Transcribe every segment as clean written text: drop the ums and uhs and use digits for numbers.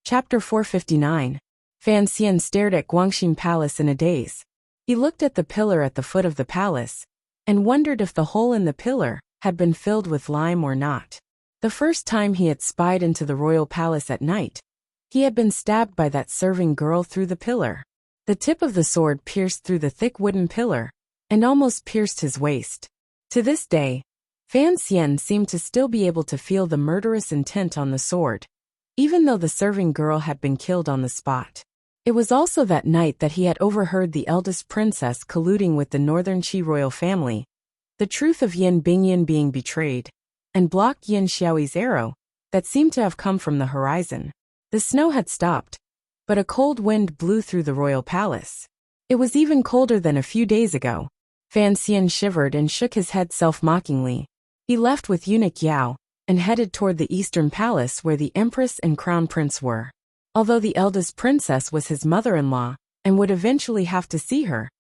Chapter 459. Fan Xian stared at Guangxin Palace in a daze. He looked at the pillar at the foot of the palace, and wondered if the hole in the pillar had been filled with lime or not. The first time he had spied into the royal palace at night, he had been stabbed by that serving girl through the pillar. The tip of the sword pierced through the thick wooden pillar, and almost pierced his waist. To this day, Fan Xian seemed to still be able to feel the murderous intent on the sword, even though the serving girl had been killed on the spot. It was also that night that he had overheard the eldest princess colluding with the northern Qi royal family, the truth of Yin Bingyan being betrayed, and blocked Yin Xiaoyi's arrow that seemed to have come from the horizon. The snow had stopped, but a cold wind blew through the royal palace. It was even colder than a few days ago. Fan Xian shivered and shook his head self-mockingly. He left with eunuch Yao and headed toward the eastern palace where the empress and crown prince were. Although the eldest princess was his mother-in-law and would eventually have to see her,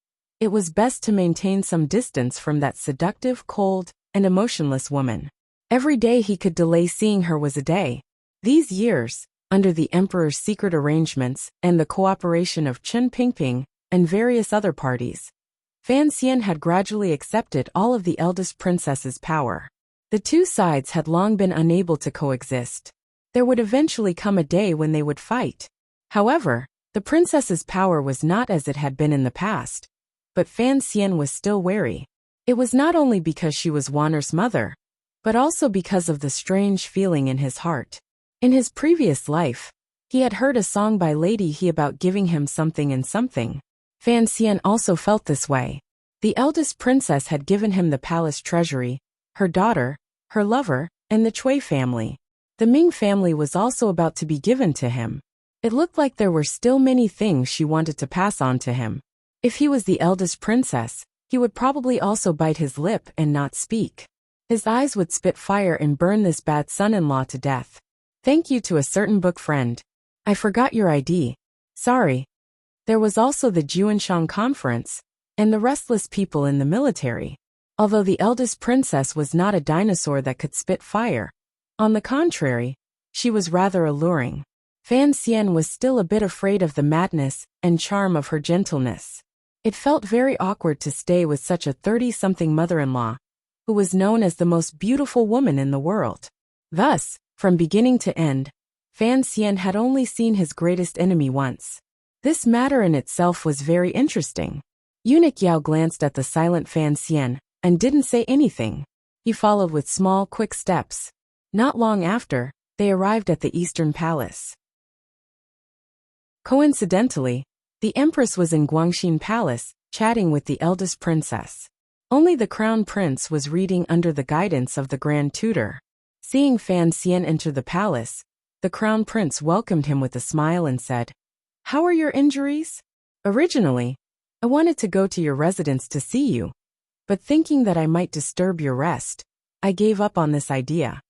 it was best to maintain some distance from that seductive, cold, and emotionless woman. Every day he could delay seeing her was a day. These years, under the emperor's secret arrangements and the cooperation of Chen Pingping and various other parties, Fan Xian had gradually accepted all of the eldest princess's power. The two sides had long been unable to coexist. There would eventually come a day when they would fight. However, the princess's power was not as it had been in the past, but Fan Xian was still wary. It was not only because she was Wanner's mother, but also because of the strange feeling in his heart. In his previous life, he had heard a song by Lady He about giving him something and something. Fan Xian also felt this way. The eldest princess had given him the palace treasury, her daughter, her lover, and the Cui family. The Ming family was also about to be given to him. It looked like there were still many things she wanted to pass on to him. If he was the eldest princess, he would probably also bite his lip and not speak. His eyes would spit fire and burn this bad son-in-law to death. Thank you to a certain book friend. I forgot your ID. Sorry. There was also the Juanshang conference, and the restless people in the military. Although the eldest princess was not a dinosaur that could spit fire, on the contrary, she was rather alluring. Fan Xian was still a bit afraid of the madness and charm of her gentleness. It felt very awkward to stay with such a 30-something mother-in-law, who was known as the most beautiful woman in the world. Thus, from beginning to end, Fan Xian had only seen his greatest enemy once. This matter in itself was very interesting. Eunuch Yao glanced at the silent Fan Xian and didn't say anything. He followed with small, quick steps. Not long after, they arrived at the Eastern Palace. Coincidentally, the Empress was in Guangxin Palace, chatting with the eldest princess. Only the Crown Prince was reading under the guidance of the Grand Tutor. Seeing Fan Xian enter the palace, the Crown Prince welcomed him with a smile and said, "How are your injuries? Originally, I wanted to go to your residence to see you, but thinking that I might disturb your rest, I gave up on this idea."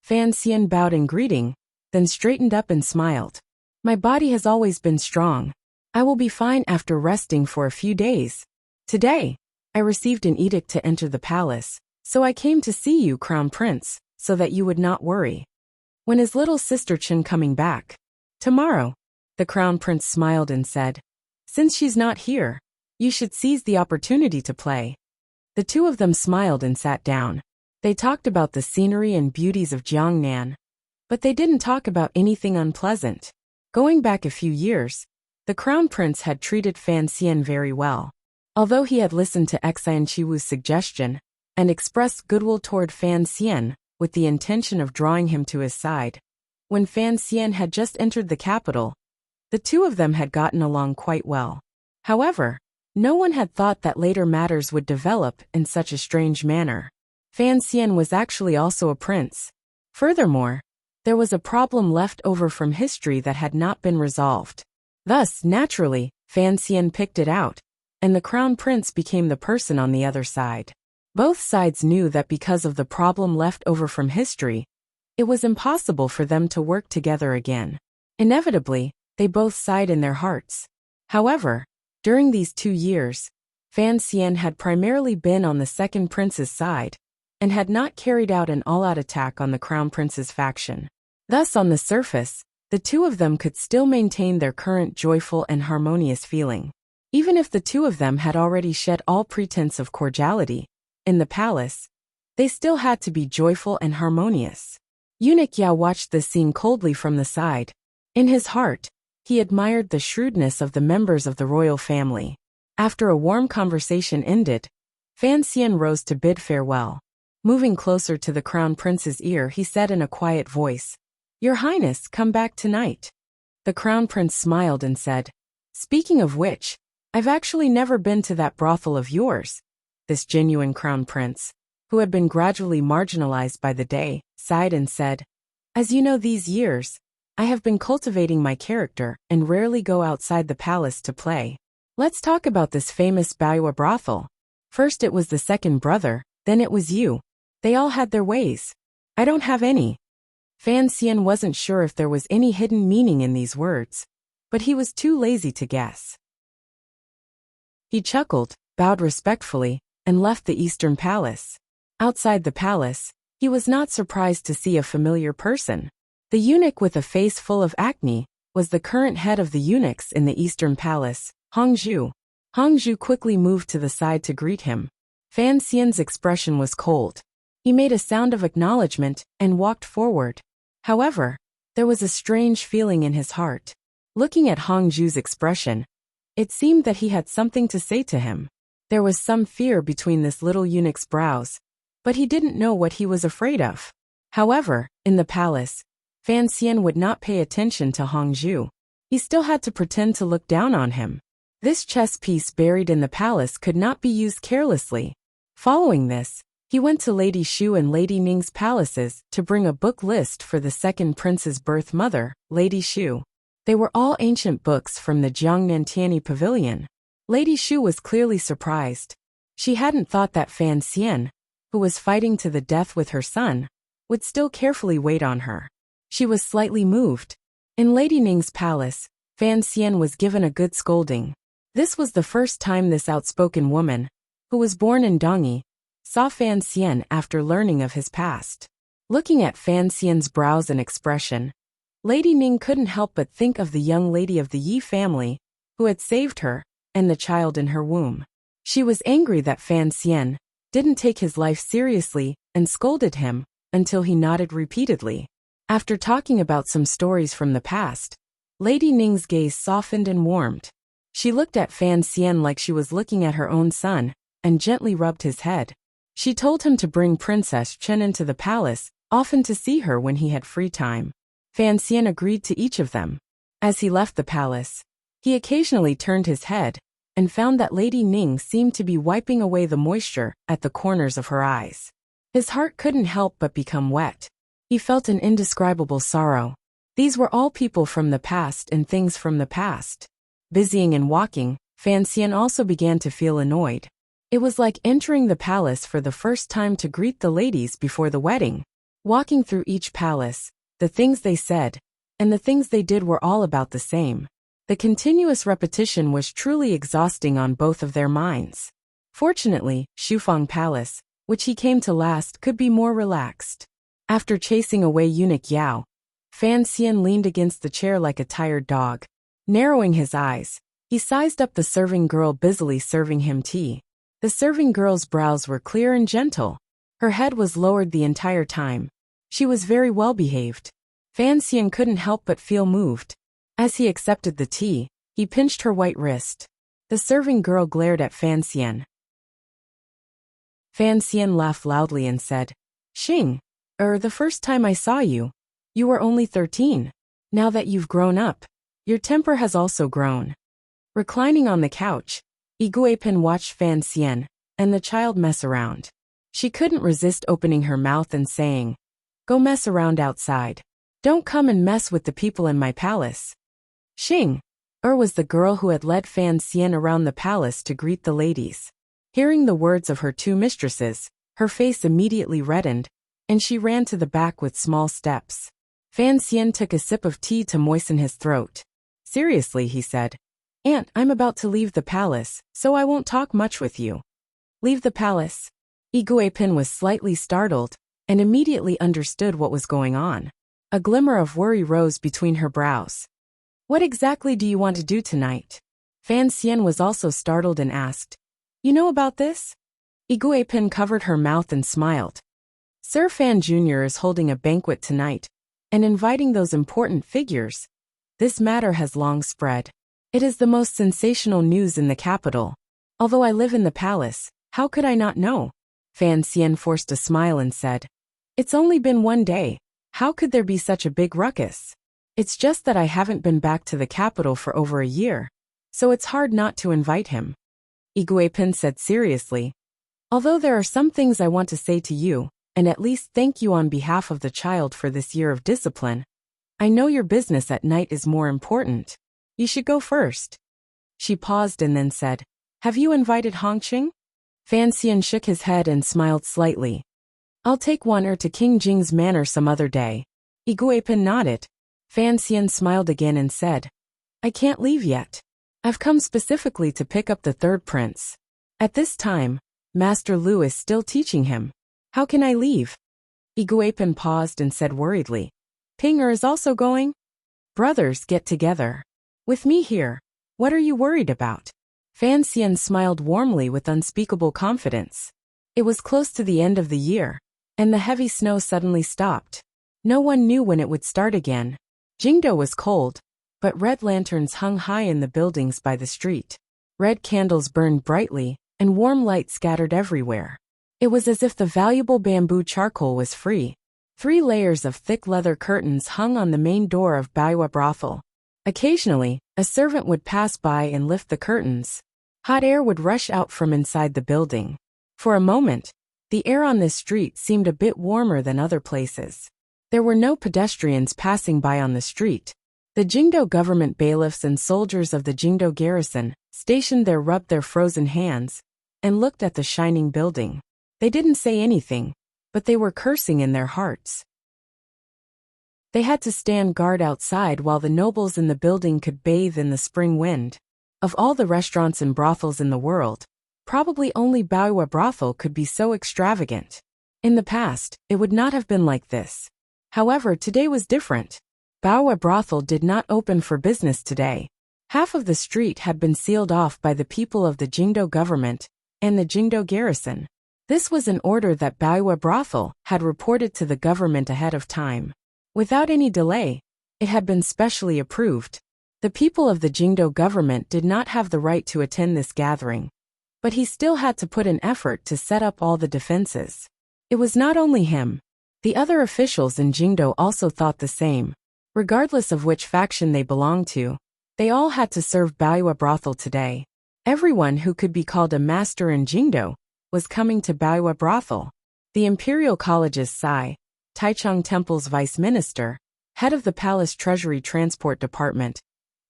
Fan Xian bowed in greeting, then straightened up and smiled. "My body has always been strong. I will be fine after resting for a few days. Today, I received an edict to enter the palace, so I came to see you, Crown Prince, so that you would not worry. When is little sister Chen coming back?" "Tomorrow." The Crown Prince smiled and said, "Since she's not here, you should seize the opportunity to play." The two of them smiled and sat down. They talked about the scenery and beauties of Jiangnan, but they didn't talk about anything unpleasant. Going back a few years, the Crown Prince had treated Fan Xian very well. Although he had listened to Xian Qiwu's suggestion and expressed goodwill toward Fan Xian with the intention of drawing him to his side, when Fan Xian had just entered the capital, the two of them had gotten along quite well. However, no one had thought that later matters would develop in such a strange manner. Fan Xian was actually also a prince. Furthermore, there was a problem left over from history that had not been resolved. Thus, naturally, Fan Xian picked it out, and the Crown Prince became the person on the other side. Both sides knew that because of the problem left over from history, it was impossible for them to work together again. Inevitably, they both sighed in their hearts. However, during these 2 years, Fan Xian had primarily been on the second prince's side, and had not carried out an all-out attack on the Crown Prince's faction. Thus, on the surface, the two of them could still maintain their current joyful and harmonious feeling. Even if the two of them had already shed all pretense of cordiality in the palace, they still had to be joyful and harmonious. Eunuch Yao watched this scene coldly from the side. In his heart, he admired the shrewdness of the members of the royal family. After a warm conversation ended, Fan Xian rose to bid farewell. Moving closer to the crown prince's ear, he said in a quiet voice, "Your Highness, come back tonight." The crown prince smiled and said, "Speaking of which, I've actually never been to that brothel of yours." This genuine crown prince, who had been gradually marginalized by the day, sighed and said, "As you know, these years, I have been cultivating my character and rarely go outside the palace to play. Let's talk about this famous Baiwa brothel. First it was the second brother, then it was you. They all had their ways. I don't have any." Fan Xian wasn't sure if there was any hidden meaning in these words, but he was too lazy to guess. He chuckled, bowed respectfully, and left the Eastern Palace. Outside the palace, he was not surprised to see a familiar person. The eunuch with a face full of acne was the current head of the eunuchs in the Eastern Palace, Hongzhu. Hongzhu quickly moved to the side to greet him. Fan Xian's expression was cold. He made a sound of acknowledgement and walked forward. However, there was a strange feeling in his heart. Looking at Hongzhu's expression, it seemed that he had something to say to him. There was some fear between this little eunuch's brows, but he didn't know what he was afraid of. However, in the palace, Fan Xian would not pay attention to Hongzhu. He still had to pretend to look down on him. This chess piece buried in the palace could not be used carelessly. Following this, he went to Lady Shu and Lady Ning's palaces to bring a book list for the second prince's birth mother, Lady Shu. They were all ancient books from the Jiangnantiani pavilion. Lady Shu was clearly surprised. She hadn't thought that Fan Xian, who was fighting to the death with her son, would still carefully wait on her. She was slightly moved. In Lady Ning's palace, Fan Xian was given a good scolding. This was the first time this outspoken woman, who was born in Dongyi, saw Fan Xian after learning of his past. Looking at Fan Xian's brows and expression, Lady Ning couldn't help but think of the young lady of the Yi family, who had saved her, and the child in her womb. She was angry that Fan Xian didn't take his life seriously and scolded him until he nodded repeatedly. After talking about some stories from the past, Lady Ning's gaze softened and warmed. She looked at Fan Xian like she was looking at her own son, and gently rubbed his head. She told him to bring Princess Chen into the palace, often to see her when he had free time. Fan Xian agreed to each of them. As he left the palace, he occasionally turned his head, and found that Lady Ning seemed to be wiping away the moisture at the corners of her eyes. His heart couldn't help but become wet. He felt an indescribable sorrow. These were all people from the past and things from the past. Busying and walking, Fan Xian also began to feel annoyed. It was like entering the palace for the first time to greet the ladies before the wedding. Walking through each palace, the things they said, and the things they did were all about the same. The continuous repetition was truly exhausting on both of their minds. Fortunately, Shufang Palace, which he came to last, could be more relaxed. After chasing away Eunuch Yao, Fan Xian leaned against the chair like a tired dog. Narrowing his eyes, he sized up the serving girl busily serving him tea. The serving girl's brows were clear and gentle. Her head was lowered the entire time. She was very well behaved. Fan Xian couldn't help but feel moved. As he accepted the tea, he pinched her white wrist. The serving girl glared at Fan Xian. Fan Xian laughed loudly and said, "Xing, the first time I saw you, you were only 13. Now that you've grown up, your temper has also grown." Reclining on the couch, Iguipin watched Fan Xian and the child mess around. She couldn't resist opening her mouth and saying, "Go mess around outside. Don't come and mess with the people in my palace." Xing was the girl who had led Fan Xian around the palace to greet the ladies. Hearing the words of her two mistresses, her face immediately reddened, and she ran to the back with small steps. Fan Xian took a sip of tea to moisten his throat. "Seriously," he said, "Aunt, I'm about to leave the palace, so I won't talk much with you." "Leave the palace?" Iguipin was slightly startled, and immediately understood what was going on. A glimmer of worry rose between her brows. What exactly do you want to do tonight? Fan Xian was also startled and asked. You know about this? Iguipin covered her mouth and smiled. Sir Fan Jr. is holding a banquet tonight and inviting those important figures. This matter has long spread. It is the most sensational news in the capital. Although I live in the palace, how could I not know? Fan Xian forced a smile and said. It's only been one day. How could there be such a big ruckus? It's just that I haven't been back to the capital for over a year, so it's hard not to invite him. Iguipin said seriously. Although there are some things I want to say to you, and at least thank you on behalf of the child for this year of discipline. I know your business at night is more important. You should go first. She paused and then said, Have you invited Hongqing? Fan Xian shook his head and smiled slightly. I'll take one to King Jing's manor some other day. Iguipin nodded. Fan Xian smiled again and said, I can't leave yet. I've come specifically to pick up the third prince. At this time, Master Lu is still teaching him. How can I leave? Iguipin paused and said worriedly. Ping is also going? Brothers get together. With me here, what are you worried about? Fan Xian smiled warmly with unspeakable confidence. It was close to the end of the year, and the heavy snow suddenly stopped. No one knew when it would start again. Jingdo was cold, but red lanterns hung high in the buildings by the street. Red candles burned brightly, and warm light scattered everywhere. It was as if the valuable bamboo charcoal was free. 3 layers of thick leather curtains hung on the main door of Baiwa brothel. Occasionally, a servant would pass by and lift the curtains. Hot air would rush out from inside the building. For a moment, the air on this street seemed a bit warmer than other places. There were no pedestrians passing by on the street. The Jingdo government bailiffs and soldiers of the Jingdo garrison, stationed there, rubbed their frozen hands and looked at the shining building. They didn't say anything, but they were cursing in their hearts. They had to stand guard outside while the nobles in the building could bathe in the spring wind. Of all the restaurants and brothels in the world, probably only Baiwa brothel could be so extravagant. In the past, it would not have been like this. However, today was different. Baiwa brothel did not open for business today. Half of the street had been sealed off by the people of the Jingdo government and the Jingdo garrison. This was an order that Baiwa brothel had reported to the government ahead of time. Without any delay, it had been specially approved. The people of the Jingdo government did not have the right to attend this gathering, but he still had to put an effort to set up all the defenses. It was not only him. The other officials in Jingdo also thought the same. Regardless of which faction they belonged to, they all had to serve Baiwa brothel today. Everyone who could be called a master in Jingdo was coming to Baiwa brothel. The Imperial College's Sai, Taichung Temple's vice minister, head of the Palace Treasury Transport Department,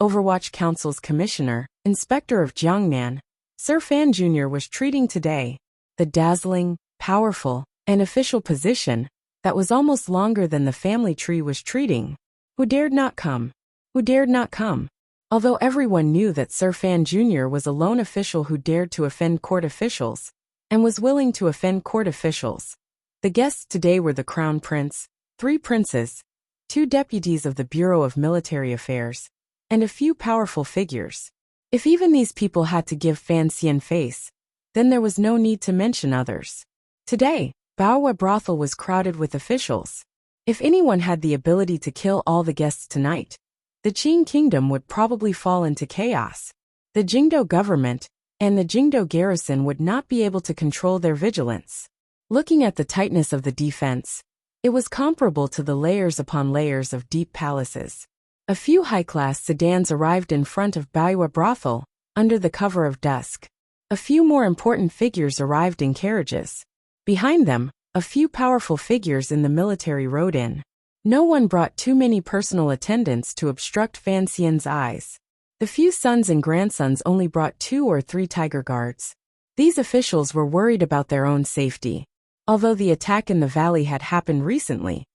Overwatch Council's commissioner, inspector of Jiangnan, Sir Fan Jr. was treating today. The dazzling, powerful, and official position that was almost longer than the family tree was treating. Who dared not come? Who dared not come? Although everyone knew that Sir Fan Jr. was a lone official who dared to offend court officials, and was willing to offend court officials. The guests today were the Crown Prince, 3 princes, 2 deputies of the Bureau of Military Affairs, and a few powerful figures. If even these people had to give Fan Xian face, then there was no need to mention others. Today, Baiwa brothel was crowded with officials. If anyone had the ability to kill all the guests tonight, the Qing kingdom would probably fall into chaos. The Jingdo government and the Jingdo garrison would not be able to control their vigilance. Looking at the tightness of the defense, it was comparable to the layers upon layers of deep palaces. A few high-class sedans arrived in front of Baiwa brothel, under the cover of dusk. A few more important figures arrived in carriages. Behind them, a few powerful figures in the military rode in. No one brought too many personal attendants to obstruct Fan Xian's eyes. The few sons and grandsons only brought 2 or 3 tiger guards. These officials were worried about their own safety. Although the attack in the valley had happened recently,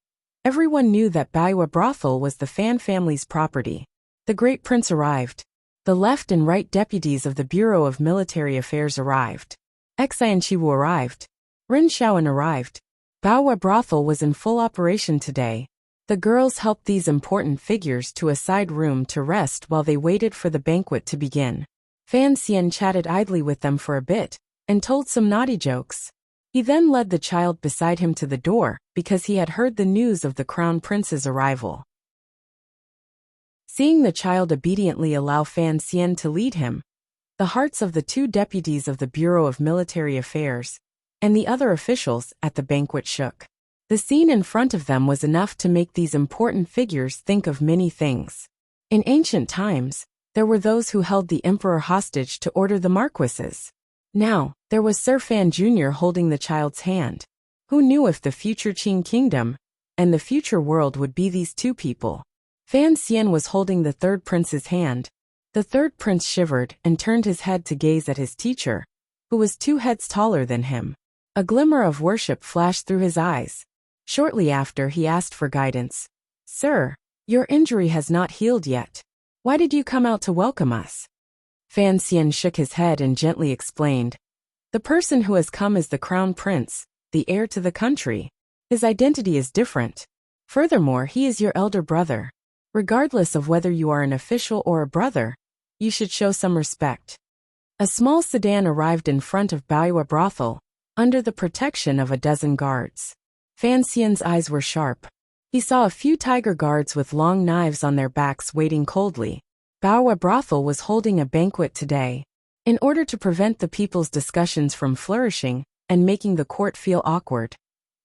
everyone knew that Baiwa brothel was the Fan family's property. The Great Prince arrived. The left and right deputies of the Bureau of Military Affairs arrived. Xian Chiwu arrived. Rin Shaoan arrived. Baiwa brothel was in full operation today. The girls helped these important figures to a side room to rest while they waited for the banquet to begin. Fan Xian chatted idly with them for a bit, and told some naughty jokes. He then led the child beside him to the door, because he had heard the news of the crown prince's arrival. Seeing the child obediently allow Fan Xian to lead him, the hearts of the two deputies of the Bureau of Military Affairs and the other officials at the banquet shook. The scene in front of them was enough to make these important figures think of many things. In ancient times, there were those who held the emperor hostage to order the marquises. Now, there was Sir Fan Jr. holding the child's hand. Who knew if the future Qing kingdom and the future world would be these two people? Fan Xian was holding the third prince's hand. The third prince shivered and turned his head to gaze at his teacher, who was 2 heads taller than him. A glimmer of worship flashed through his eyes. Shortly after, he asked for guidance. "Sir, your injury has not healed yet. Why did you come out to welcome us?" Fan Xian shook his head and gently explained. "The person who has come is the crown prince, the heir to the country. His identity is different. Furthermore, he is your elder brother. Regardless of whether you are an official or a brother, you should show some respect." A small sedan arrived in front of Baoyue brothel, under the protection of a dozen guards. Fan Xian's eyes were sharp. He saw a few tiger guards with long knives on their backs waiting coldly. Baoyue brothel was holding a banquet today. In order to prevent the people's discussions from flourishing and making the court feel awkward,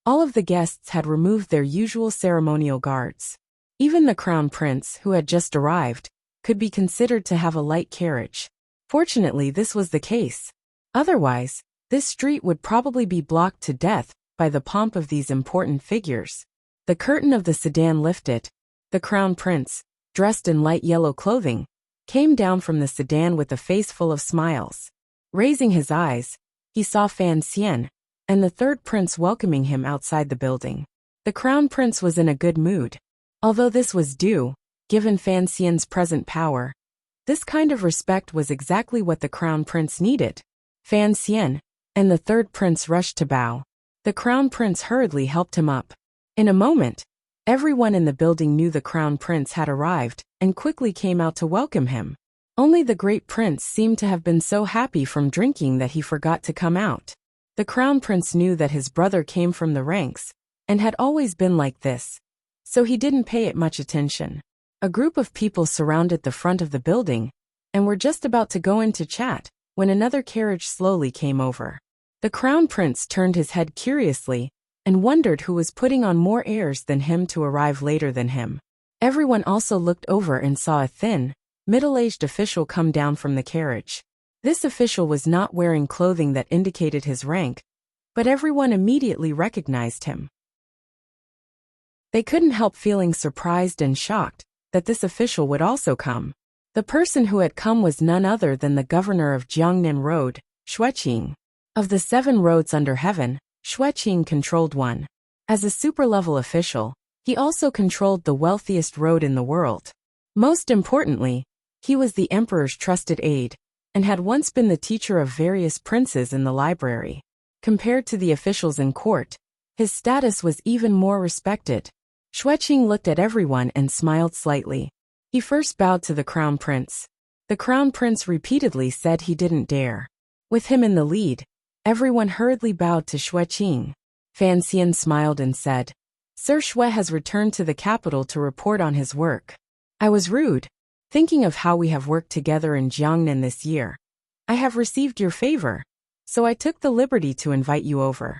all of the guests had removed their usual ceremonial guards. Even the crown prince, who had just arrived, could be considered to have a light carriage. Fortunately, this was the case. Otherwise, this street would probably be blocked to death by the pomp of these important figures. The curtain of the sedan lifted. The crown prince, dressed in light yellow clothing, came down from the sedan with a face full of smiles. Raising his eyes, he saw Fan Xian and the third prince welcoming him outside the building. The crown prince was in a good mood. Although this was due, given Fan Xian's present power, this kind of respect was exactly what the crown prince needed. Fan Xian and the third prince rushed to bow. The crown prince hurriedly helped him up. In a moment, everyone in the building knew the crown prince had arrived and quickly came out to welcome him. Only the great prince seemed to have been so happy from drinking that he forgot to come out. The crown prince knew that his brother came from the ranks and had always been like this, so he didn't pay it much attention. A group of people surrounded the front of the building and were just about to go in to chat when another carriage slowly came over. The crown prince turned his head curiously and wondered who was putting on more airs than him to arrive later than him. Everyone also looked over and saw a thin, middle-aged official come down from the carriage. This official was not wearing clothing that indicated his rank, but everyone immediately recognized him. They couldn't help feeling surprised and shocked that this official would also come. The person who had come was none other than the governor of Jiangnan Road, Xueqing. Of the 7 roads under heaven, Xueqing controlled one. As a super-level official, he also controlled the wealthiest road in the world. Most importantly, he was the emperor's trusted aide, and had once been the teacher of various princes in the library. Compared to the officials in court, his status was even more respected. Xueqing looked at everyone and smiled slightly. He first bowed to the crown prince. The crown prince repeatedly said he didn't dare. With him in the lead, everyone hurriedly bowed to Xueqing. Fan Xian smiled and said, "Sir Xue has returned to the capital to report on his work. I was rude, thinking of how we have worked together in Jiangnan this year. I have received your favor, so I took the liberty to invite you over."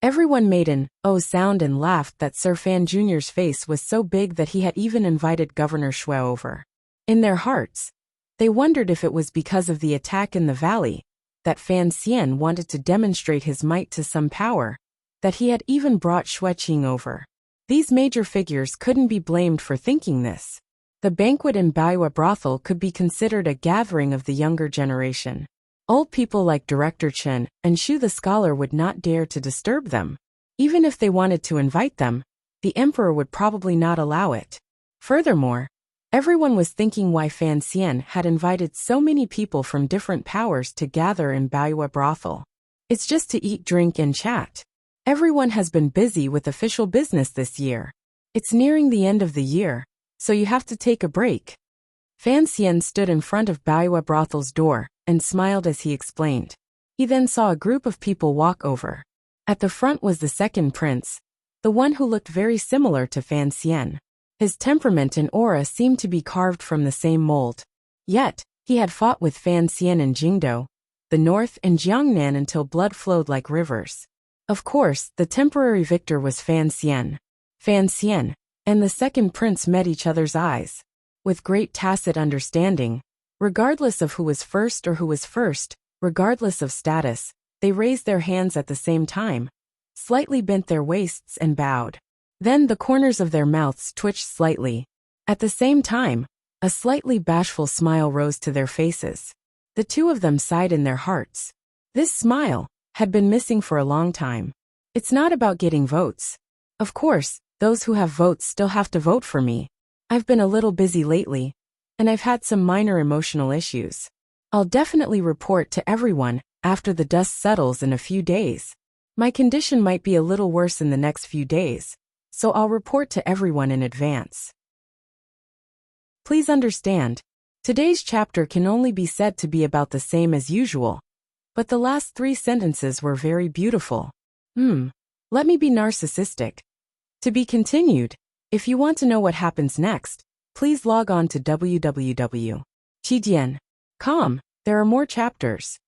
Everyone made an "oh" sound and laughed that Sir Fan Jr.'s face was so big that he had even invited Governor Xue over. In their hearts, they wondered if it was because of the attack in the valley that Fan Xian wanted to demonstrate his might to some power, that he had even brought Xueqing over. These major figures couldn't be blamed for thinking this. The banquet in Baoyue brothel could be considered a gathering of the younger generation. Old people like Director Chen and Xu the scholar would not dare to disturb them. Even if they wanted to invite them, the emperor would probably not allow it. Furthermore, everyone was thinking why Fan Xian had invited so many people from different powers to gather in Baoyue brothel. It's just to eat, drink, and chat. Everyone has been busy with official business this year. It's nearing the end of the year, so you have to take a break. Fan Xian stood in front of Baiwa Brothel's door and smiled as he explained. He then saw a group of people walk over. At the front was the second prince, the one who looked very similar to Fan Xian. His temperament and aura seemed to be carved from the same mold. Yet, he had fought with Fan Xian in Jingdo, the north, and Jiangnan until blood flowed like rivers. Of course, the temporary victor was Fan Xian. Fan Xian and the second prince met each other's eyes. With great tacit understanding, regardless of who was first or who was first, regardless of status, they raised their hands at the same time, slightly bent their waists and bowed. Then the corners of their mouths twitched slightly. At the same time, a slightly bashful smile rose to their faces. The two of them sighed in their hearts. This smile had been missing for a long time. It's not about getting votes. Of course, those who have votes still have to vote for me. I've been a little busy lately, and I've had some minor emotional issues. I'll definitely report to everyone after the dust settles in a few days. My condition might be a little worse in the next few days, so I'll report to everyone in advance. Please understand, today's chapter can only be said to be about the same as usual, but the last 3 sentences were very beautiful. Let me be narcissistic. To be continued. If you want to know what happens next, please log on to www.qidian.com. There are more chapters.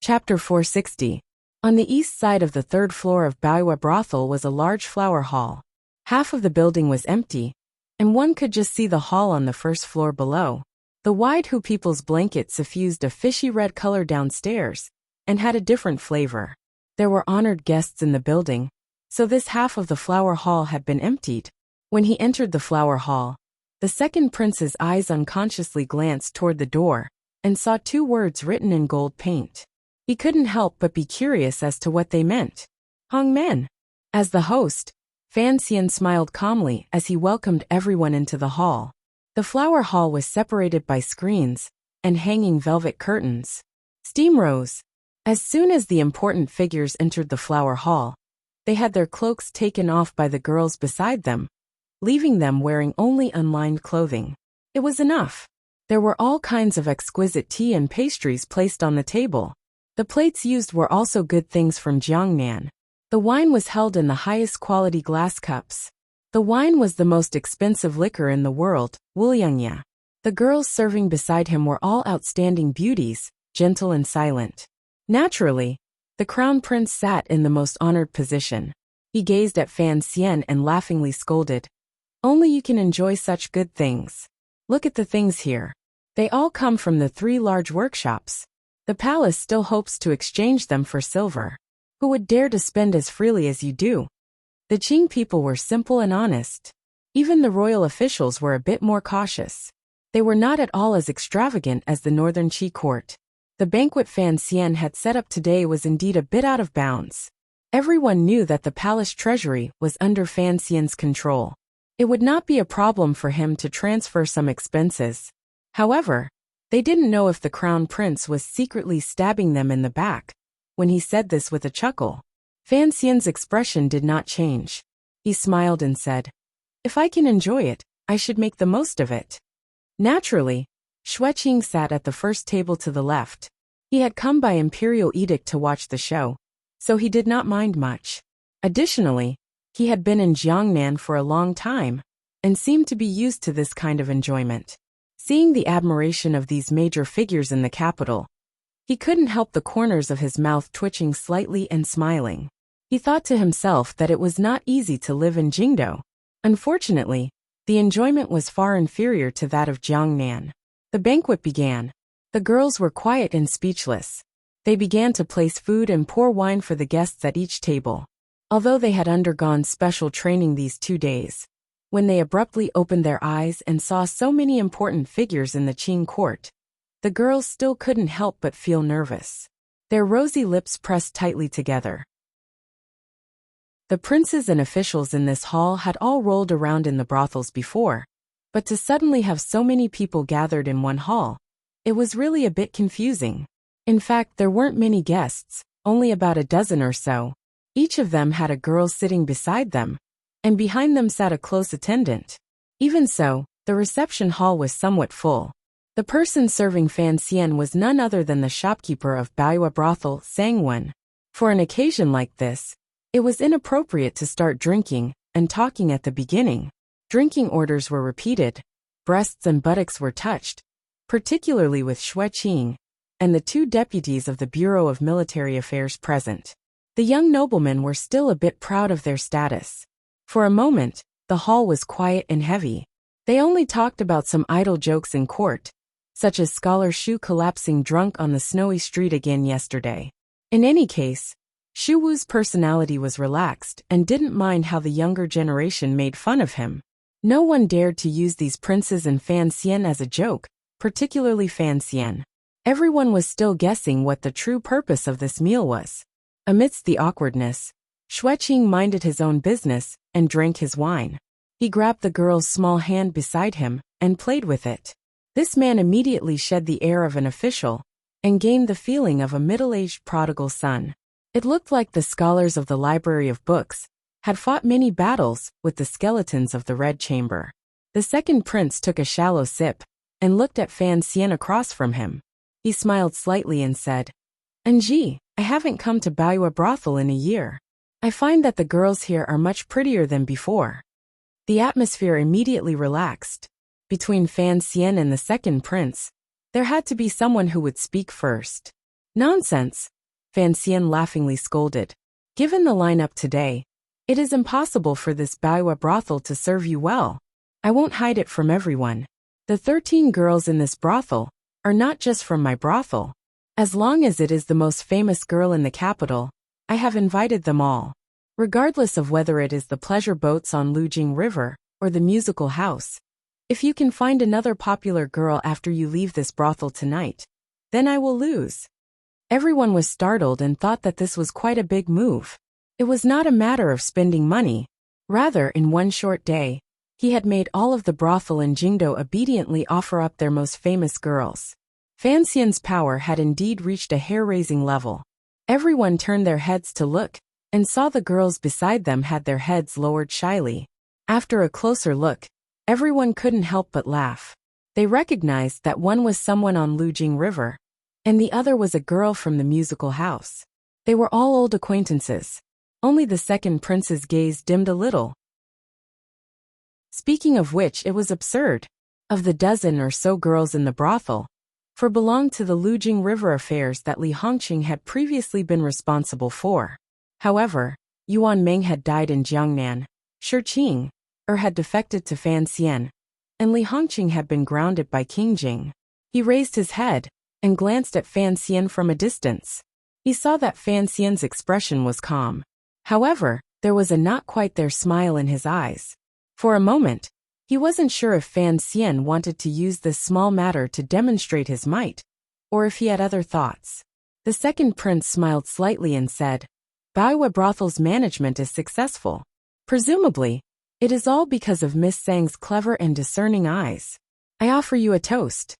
Chapter 460. On the east side of the 3rd floor of Baiwa Brothel was a large flower hall. Half of the building was empty, and one could just see the hall on the 1st floor below. The wide Hu people's blanket suffused a fishy red color downstairs, and had a different flavor. There were honored guests in the building, so this half of the flower hall had been emptied. When he entered the flower hall, the second prince's eyes unconsciously glanced toward the door, and saw 2 words written in gold paint. He couldn't help but be curious as to what they meant. Hongmen. As the host, Fan Xian smiled calmly as he welcomed everyone into the hall. The flower hall was separated by screens and hanging velvet curtains. Steam rose. As soon as the important figures entered the flower hall, they had their cloaks taken off by the girls beside them, leaving them wearing only unlined clothing. It was enough. There were all kinds of exquisite tea and pastries placed on the table. The plates used were also good things from Jiangnan. The wine was held in the highest quality glass cups. The wine was the most expensive liquor in the world, Wuxia. The girls serving beside him were all outstanding beauties, gentle and silent. Naturally, the crown prince sat in the most honored position. He gazed at Fan Xian and laughingly scolded. Only you can enjoy such good things. Look at the things here. They all come from the 3 large workshops. The palace still hopes to exchange them for silver. Who would dare to spend as freely as you do? The Qing people were simple and honest. Even the royal officials were a bit more cautious. They were not at all as extravagant as the northern Qi court. The banquet Fan Xian had set up today was indeed a bit out of bounds. Everyone knew that the palace treasury was under Fan Xian's control. It would not be a problem for him to transfer some expenses. However, they didn't know if the crown prince was secretly stabbing them in the back. When he said this with a chuckle, Fan Xian's expression did not change. He smiled and said, "If I can enjoy it, I should make the most of it." Naturally, Xueqing sat at the first table to the left. He had come by imperial edict to watch the show, so he did not mind much. Additionally, he had been in Jiangnan for a long time, and seemed to be used to this kind of enjoyment. Seeing the admiration of these major figures in the capital, he couldn't help the corners of his mouth twitching slightly and smiling. He thought to himself that it was not easy to live in Jingdo. Unfortunately, the enjoyment was far inferior to that of Jiangnan. The banquet began. The girls were quiet and speechless. They began to place food and pour wine for the guests at each table. Although they had undergone special training these 2 days, when they abruptly opened their eyes and saw so many important figures in the Qing court, the girls still couldn't help but feel nervous. Their rosy lips pressed tightly together. The princes and officials in this hall had all rolled around in the brothels before, but to suddenly have so many people gathered in one hall, it was really a bit confusing. In fact, there weren't many guests, only about a dozen or so. Each of them had a girl sitting beside them, and behind them sat a close attendant. Even so, the reception hall was somewhat full. The person serving Fan Xian was none other than the shopkeeper of Baiyue brothel, Sangwen. For an occasion like this, it was inappropriate to start drinking and talking at the beginning. Drinking orders were repeated, breasts and buttocks were touched, particularly with Xue Qing and the two deputies of the Bureau of Military Affairs present. The young noblemen were still a bit proud of their status. For a moment, the hall was quiet and heavy. They only talked about some idle jokes in court, such as Scholar Shu collapsing drunk on the snowy street again yesterday. In any case, Shu Wu's personality was relaxed and didn't mind how the younger generation made fun of him. No one dared to use these princes and Fan Xian as a joke, particularly Fan Xian. Everyone was still guessing what the true purpose of this meal was. Amidst the awkwardness, Xue Qing minded his own business and drank his wine. He grabbed the girl's small hand beside him and played with it. This man immediately shed the air of an official and gained the feeling of a middle-aged prodigal son. It looked like the scholars of the Library of Books had fought many battles with the skeletons of the Red Chamber. The second prince took a shallow sip and looked at Fan Xian across from him. He smiled slightly and said, "Anji, I haven't come to Baiyue brothel in a year. I find that the girls here are much prettier than before." The atmosphere immediately relaxed. Between Fan Xian and the second prince, there had to be someone who would speak first. "Nonsense," Fan Xian laughingly scolded. "Given the lineup today, it is impossible for this Baiyue brothel to serve you well. I won't hide it from everyone. The 13 girls in this brothel are not just from my brothel. As long as it is the most famous girl in the capital, I have invited them all. Regardless of whether it is the pleasure boats on Lujing River or the musical house. If you can find another popular girl after you leave this brothel tonight, then I will lose." Everyone was startled and thought that this was quite a big move. It was not a matter of spending money. Rather, in one short day, he had made all of the brothel in Jingdo obediently offer up their most famous girls. Fan Xian's power had indeed reached a hair-raising level. Everyone turned their heads to look and saw the girls beside them had their heads lowered shyly. After a closer look, everyone couldn't help but laugh. They recognized that one was someone on Lujing River, and the other was a girl from the musical house. They were all old acquaintances. Only the second prince's gaze dimmed a little. Speaking of which, it was absurd. Of the dozen or so girls in the brothel, for belonged to the Lujing River affairs that Li Hongqing had previously been responsible for. However, Yuan Meng had died in Jiangnan, Shi Qing had defected to Fan Xian, and Li Hongqing had been grounded by King Jing. He raised his head and glanced at Fan Xian from a distance. He saw that Fan Xian's expression was calm. However, there was a not quite there smile in his eyes. For a moment, he wasn't sure if Fan Xian wanted to use this small matter to demonstrate his might, or if he had other thoughts. The second prince smiled slightly and said, "Baiyue brothel's management is successful. Presumably, it is all because of Miss Zhang's clever and discerning eyes. I offer you a toast."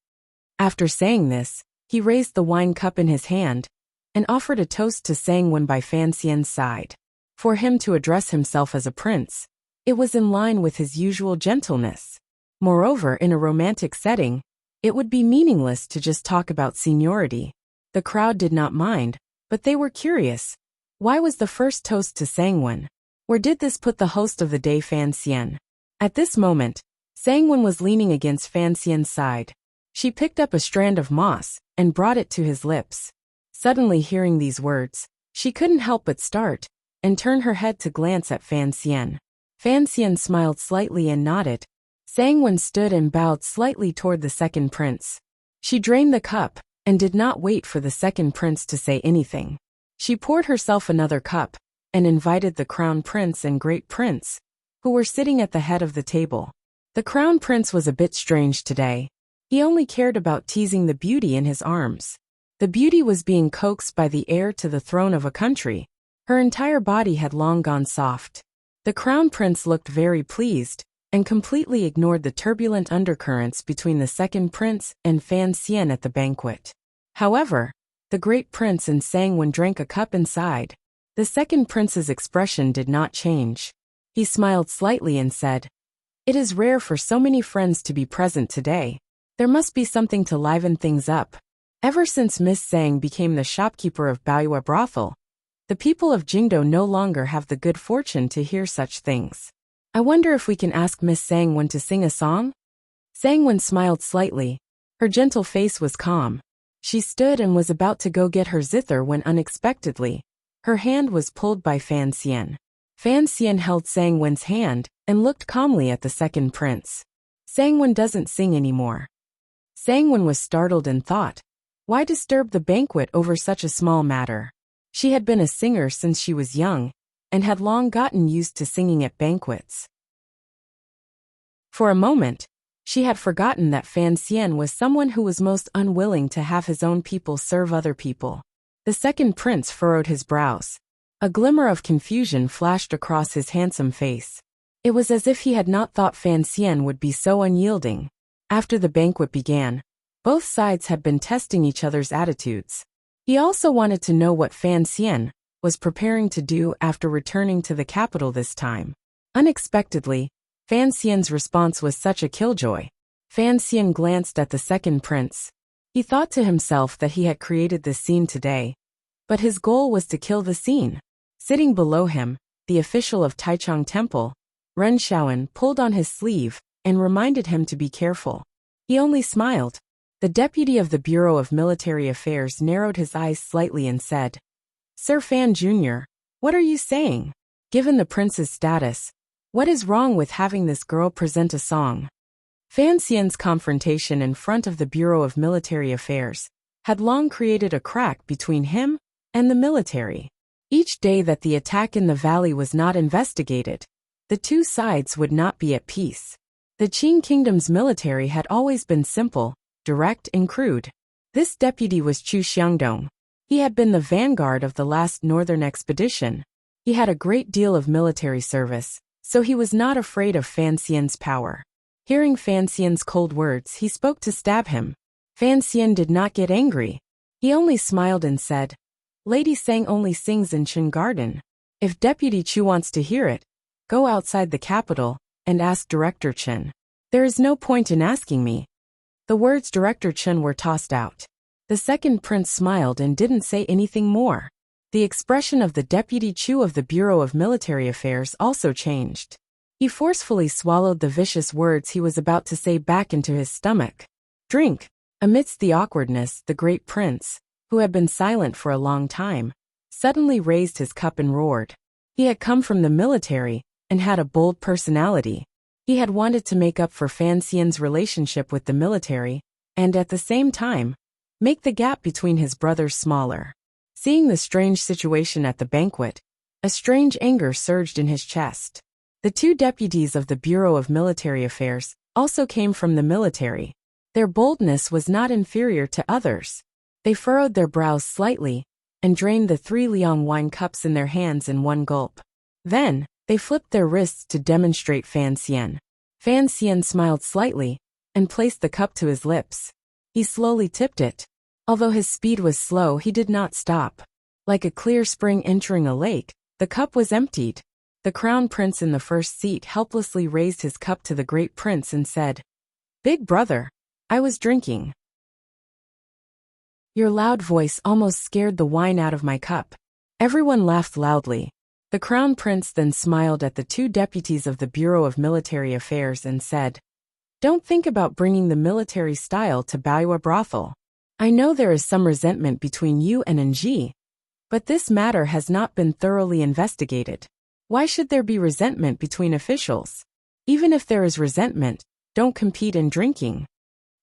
After saying this, he raised the wine cup in his hand and offered a toast to Sangwen by Fan Xian's side. For him to address himself as a prince, it was in line with his usual gentleness. Moreover, in a romantic setting, it would be meaningless to just talk about seniority. The crowd did not mind, but they were curious. Why was the first toast to Sangwen? Where did this put the host of the day, Fan Xian? At this moment, Sangwen was leaning against Fan Xian's side. She picked up a strand of moss and brought it to his lips. Suddenly hearing these words, she couldn't help but start and turn her head to glance at Fan Xian. Fan Xian smiled slightly and nodded. Sangwen stood and bowed slightly toward the second prince. She drained the cup and did not wait for the second prince to say anything. She poured herself another cup and invited the crown prince and great prince, who were sitting at the head of the table. The crown prince was a bit strange today. He only cared about teasing the beauty in his arms. The beauty was being coaxed by the heir to the throne of a country. Her entire body had long gone soft. The crown prince looked very pleased and completely ignored the turbulent undercurrents between the second prince and Fan Xian at the banquet. However, the great prince and Sangwen drank a cup inside. The second prince's expression did not change. He smiled slightly and said, "It is rare for so many friends to be present today. There must be something to liven things up. Ever since Miss Zhang became the shopkeeper of Baoyue Brothel, the people of Jingdo no longer have the good fortune to hear such things. I wonder if we can ask Miss Zhang to sing a song?" Zhang Wen smiled slightly. Her gentle face was calm. She stood and was about to go get her zither when unexpectedly, her hand was pulled by Fan Xian. Fan Xian held Zhang Wen's hand and looked calmly at the second prince. "Zhang Wen doesn't sing anymore." Zhang Wen was startled and thought, why disturb the banquet over such a small matter? She had been a singer since she was young, and had long gotten used to singing at banquets. For a moment, she had forgotten that Fan Xian was someone who was most unwilling to have his own people serve other people. The second prince furrowed his brows. A glimmer of confusion flashed across his handsome face. It was as if he had not thought Fan Xian would be so unyielding. After the banquet began, both sides had been testing each other's attitudes. He also wanted to know what Fan Xian was preparing to do after returning to the capital this time. Unexpectedly, Fan Xian's response was such a killjoy. Fan Xian glanced at the second prince. He thought to himself that he had created this scene today, but his goal was to kill the scene. Sitting below him, the official of Taichung Temple, Ren Shaoan, pulled on his sleeve and reminded him to be careful. He only smiled. The deputy of the Bureau of Military Affairs narrowed his eyes slightly and said, "Sir Fan Jr., what are you saying? Given the prince's status, what is wrong with having this girl present a song?" Fan Xian's confrontation in front of the Bureau of Military Affairs had long created a crack between him and the military. Each day that the attack in the valley was not investigated, the two sides would not be at peace. The Qing Kingdom's military had always been simple, direct and crude. This deputy was Chu Xiangdong. He had been the vanguard of the last northern expedition. He had a great deal of military service, so he was not afraid of Fan Xian's power. Hearing Fan Xian's cold words, he spoke to stab him. Fan Xian did not get angry. He only smiled and said, "Lady Sang only sings in Chen Garden. If Deputy Chu wants to hear it, go outside the capital and ask Director Chen. There is no point in asking me." The words Director Chen were tossed out. The second prince smiled and didn't say anything more. The expression of the Deputy Chu of the Bureau of Military Affairs also changed. He forcefully swallowed the vicious words he was about to say back into his stomach. "Drink." Amidst the awkwardness, the great prince, who had been silent for a long time, suddenly raised his cup and roared. He had come from the military and had a bold personality. He had wanted to make up for Fan Xian's relationship with the military and, at the same time, make the gap between his brothers smaller. Seeing the strange situation at the banquet, a strange anger surged in his chest. The two deputies of the Bureau of Military Affairs also came from the military. Their boldness was not inferior to others. They furrowed their brows slightly and drained the 3 Liang wine cups in their hands in one gulp. Then, they flipped their wrists to demonstrate Fan Xian. Fan Xian smiled slightly and placed the cup to his lips. He slowly tipped it. Although his speed was slow, he did not stop. Like a clear spring entering a lake, the cup was emptied. The crown prince in the first seat helplessly raised his cup to the great prince and said, "Big brother, I was drinking." Your loud voice almost scared the wine out of my cup. Everyone laughed loudly. The crown prince then smiled at the two deputies of the Bureau of Military Affairs and said, "Don't think about bringing the military style to Baoyue Brothel. I know there is some resentment between you and Nji, but this matter has not been thoroughly investigated. Why should there be resentment between officials? Even if there is resentment, don't compete in drinking."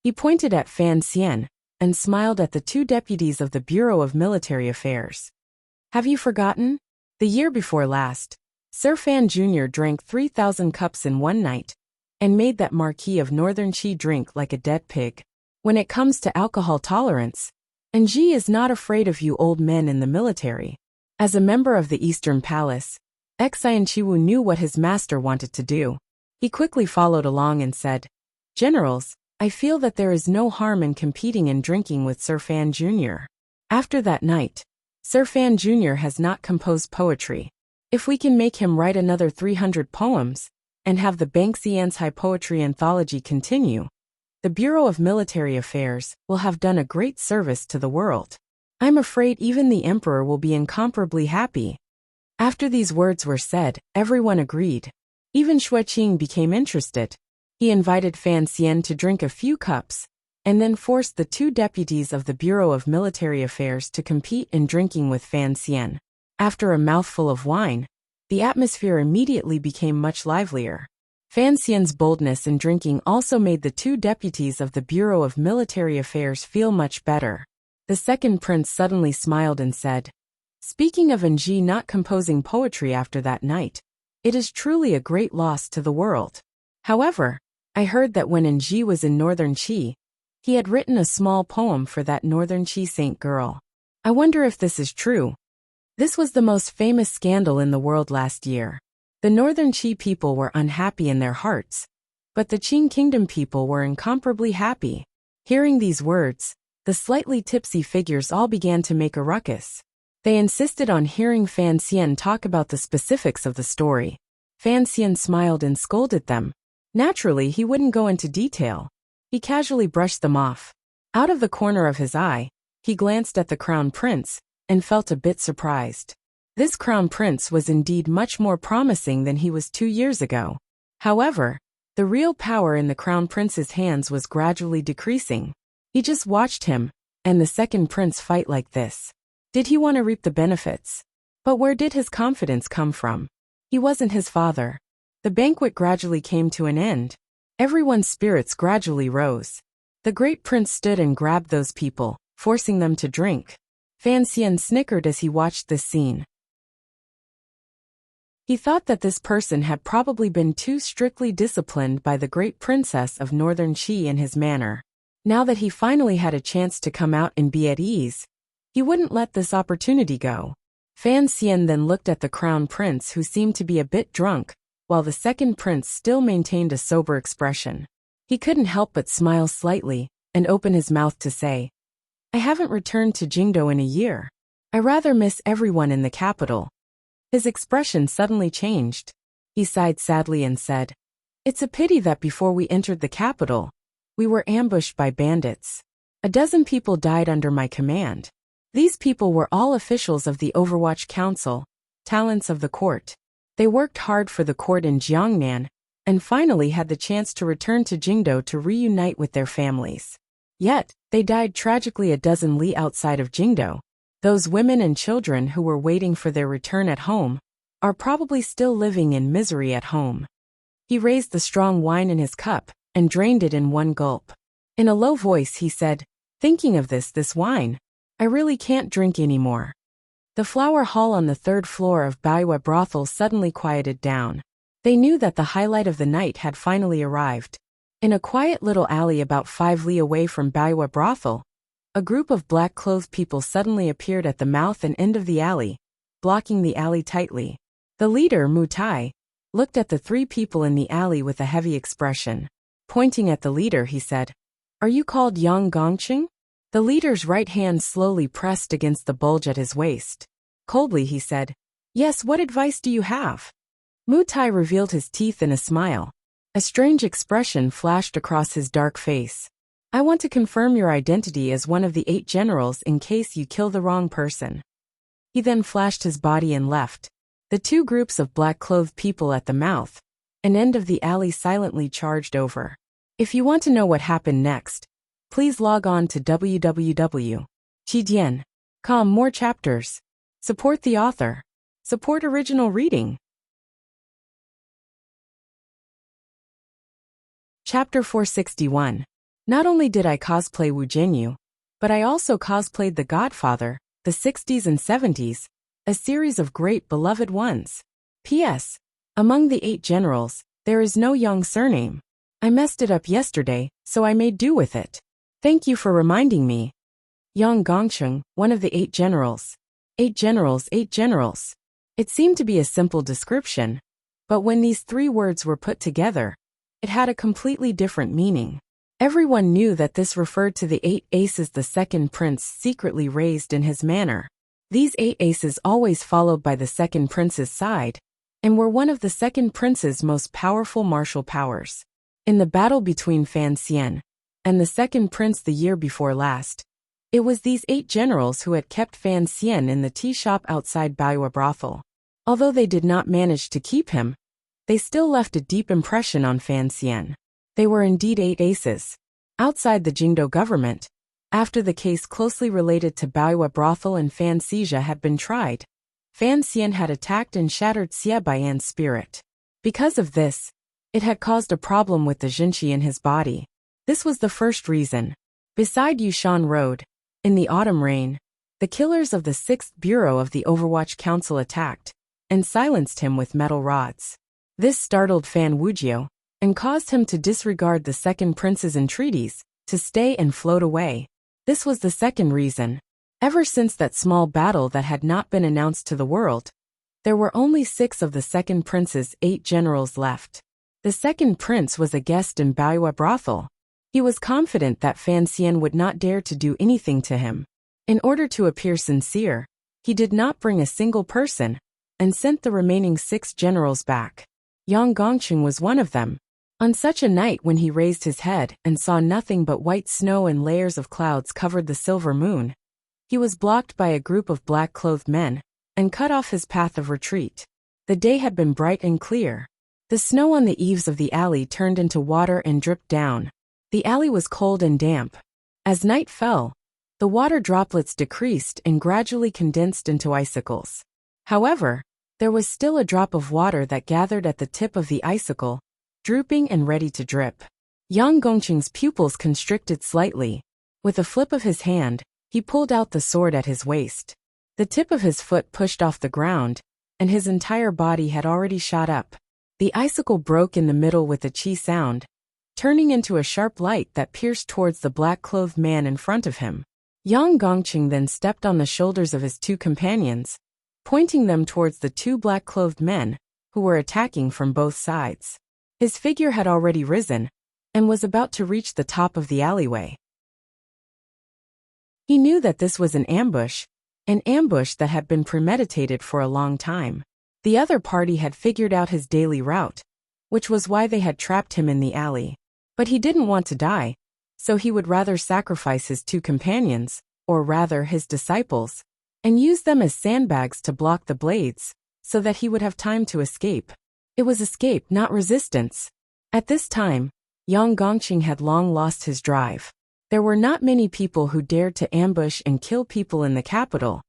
He pointed at Fan Xian and smiled at the two deputies of the Bureau of Military Affairs. "Have you forgotten? The year before last, Sir Fan Jr. drank 3,000 cups in one night and made that Marquis of Northern Qi drink like a dead pig. When it comes to alcohol tolerance, Nji is not afraid of you old men in the military." As a member of the Eastern Palace, Xian Chiwu knew what his master wanted to do. He quickly followed along and said, "Generals, I feel that there is no harm in competing in drinking with Sir Fan Jr." After that night, Sir Fan Jr. has not composed poetry. If we can make him write another 300 poems, and have the Banksy anti-poetry anthology continue, the Bureau of Military Affairs will have done a great service to the world. I'm afraid even the Emperor will be incomparably happy. After these words were said, everyone agreed. Even Xueqing became interested. He invited Fan Xian to drink a few cups, and then forced the 2 deputies of the Bureau of Military Affairs to compete in drinking with Fan Xian. After a mouthful of wine, the atmosphere immediately became much livelier. Fan Xian's boldness in drinking also made the 2 deputies of the Bureau of Military Affairs feel much better. The second prince suddenly smiled and said, "Speaking of Enji not composing poetry after that night, it is truly a great loss to the world. However, I heard that when Enji was in Northern Qi, he had written a small poem for that Northern Qi saint girl. I wonder if this is true." This was the most famous scandal in the world last year. The Northern Qi people were unhappy in their hearts, but the Qing Kingdom people were incomparably happy. Hearing these words, the slightly tipsy figures all began to make a ruckus. They insisted on hearing Fan Xian talk about the specifics of the story. Fan Xian smiled and scolded them. Naturally, he wouldn't go into detail. He casually brushed them off. Out of the corner of his eye, he glanced at the Crown Prince and felt a bit surprised. This Crown Prince was indeed much more promising than he was 2 years ago. However, the real power in the Crown Prince's hands was gradually decreasing. He just watched him and the second prince fight like this. Did he want to reap the benefits? But where did his confidence come from? He wasn't his father. The banquet gradually came to an end. Everyone's spirits gradually rose. The great prince stood and grabbed those people, forcing them to drink. Fan Xian snickered as he watched this scene. He thought that this person had probably been too strictly disciplined by the great princess of Northern Qi in his manner. Now that he finally had a chance to come out and be at ease, he wouldn't let this opportunity go. Fan Xian then looked at the Crown Prince, who seemed to be a bit drunk, while the second prince still maintained a sober expression. He couldn't help but smile slightly and open his mouth to say, "I haven't returned to Jingdo in a year. I rather miss everyone in the capital." His expression suddenly changed. He sighed sadly and said, "It's a pity that before we entered the capital, we were ambushed by bandits. 12 people died under my command. These people were all officials of the Overwatch Council, talents of the court. They worked hard for the court in Jiangnan, and finally had the chance to return to Jingdo to reunite with their families. Yet, they died tragically a dozen li outside of Jingdo. Those women and children who were waiting for their return at home are probably still living in misery at home." He raised the strong wine in his cup and drained it in one gulp. In a low voice he said, "Thinking of this wine, I really can't drink anymore." The flower hall on the 3rd floor of Baiwa brothel suddenly quieted down. They knew that the highlight of the night had finally arrived. In a quiet little alley about 5 li away from Baiwa brothel, a group of black-clothed people suddenly appeared at the mouth and end of the alley, blocking the alley tightly. The leader, Mu Tai, looked at the 3 people in the alley with a heavy expression. Pointing at the leader, he said, "Are you called Yang Gongqing?" The leader's right hand slowly pressed against the bulge at his waist. Coldly he said, "Yes, what advice do you have?" Mu Tai revealed his teeth in a smile. A strange expression flashed across his dark face. "I want to confirm your identity as one of the 8 generals in case you kill the wrong person." He then flashed his body and left. The 2 groups of black-clothed people at the mouth and end of the alley silently charged over. If you want to know what happened next, please log on to www.qidian.com. More chapters. Support the author. Support original reading. Chapter 461. Not only did I cosplay Wu Jinyu, but I also cosplayed The Godfather, the 60s and 70s, a series of great beloved ones. P.S. Among the 8 generals, there is no Yang surname. I messed it up yesterday, so I made do with it. Thank you for reminding me. Yang Gongqing, one of the 8 generals. 8 generals, 8 generals. It seemed to be a simple description, but when these 3 words were put together, it had a completely different meaning. Everyone knew that this referred to the 8 aces the second prince secretly raised in his manor. These 8 aces always followed by the second prince's side, and were one of the second prince's most powerful martial powers. In the battle between Fan Xian and the second prince the year before last, it was these 8 generals who had kept Fan Xian in the tea shop outside Baiyue brothel. Although they did not manage to keep him, they still left a deep impression on Fan Xian. They were indeed 8 aces. Outside the Jingdo government, after the case closely related to Baiyue brothel and Fan Xija had been tried, Fan Xian had attacked and shattered Xie Baiyan's spirit. Because of this, it had caused a problem with the Jinqi in his body. This was the first reason. Beside Yushan Road, in the autumn rain, the killers of the 6th Bureau of the Overwatch Council attacked and silenced him with metal rods. This startled Fan Wuxia and caused him to disregard the second prince's entreaties to stay and float away. This was the second reason. Ever since that small battle that had not been announced to the world, there were only 6 of the second prince's 8 generals left. The second prince was a guest in Baiyue brothel. He was confident that Fan Xian would not dare to do anything to him. In order to appear sincere, he did not bring a single person and sent the remaining 6 generals back. Yang Gongqing was one of them. On such a night when he raised his head and saw nothing but white snow and layers of clouds covered the silver moon, he was blocked by a group of black-clothed men and cut off his path of retreat. The day had been bright and clear. The snow on the eaves of the alley turned into water and dripped down. The alley was cold and damp. As night fell, the water droplets decreased and gradually condensed into icicles. However, there was still a drop of water that gathered at the tip of the icicle, drooping and ready to drip. Yang Gongqing's pupils constricted slightly. With a flip of his hand, he pulled out the sword at his waist. The tip of his foot pushed off the ground, and his entire body had already shot up. The icicle broke in the middle with a chi sound, turning into a sharp light that pierced towards the black-clothed man in front of him. Yang Gongqing then stepped on the shoulders of his 2 companions, pointing them towards the 2 black-clothed men, who were attacking from both sides. His figure had already risen, and was about to reach the top of the alleyway. He knew that this was an ambush that had been premeditated for a long time. The other party had figured out his daily route, which was why they had trapped him in the alley. But he didn't want to die, so he would rather sacrifice his 2 companions, or rather his disciples, and use them as sandbags to block the blades, so that he would have time to escape. It was escape, not resistance. At this time, Yang Gongqing had long lost his drive. There were not many people who dared to ambush and kill people in the capital,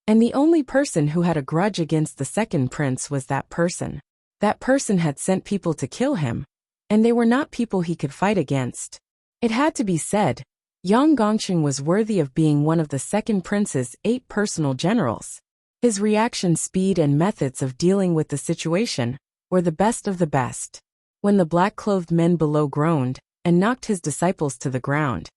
and the only person who had a grudge against the second prince was that person. That person had sent people to kill him, and they were not people he could fight against. It had to be said, Yang Gongqing was worthy of being one of the second prince's 8 personal generals. His reaction speed and methods of dealing with the situation were the best of the best. When the black-clothed men below groaned and knocked his disciples to the ground,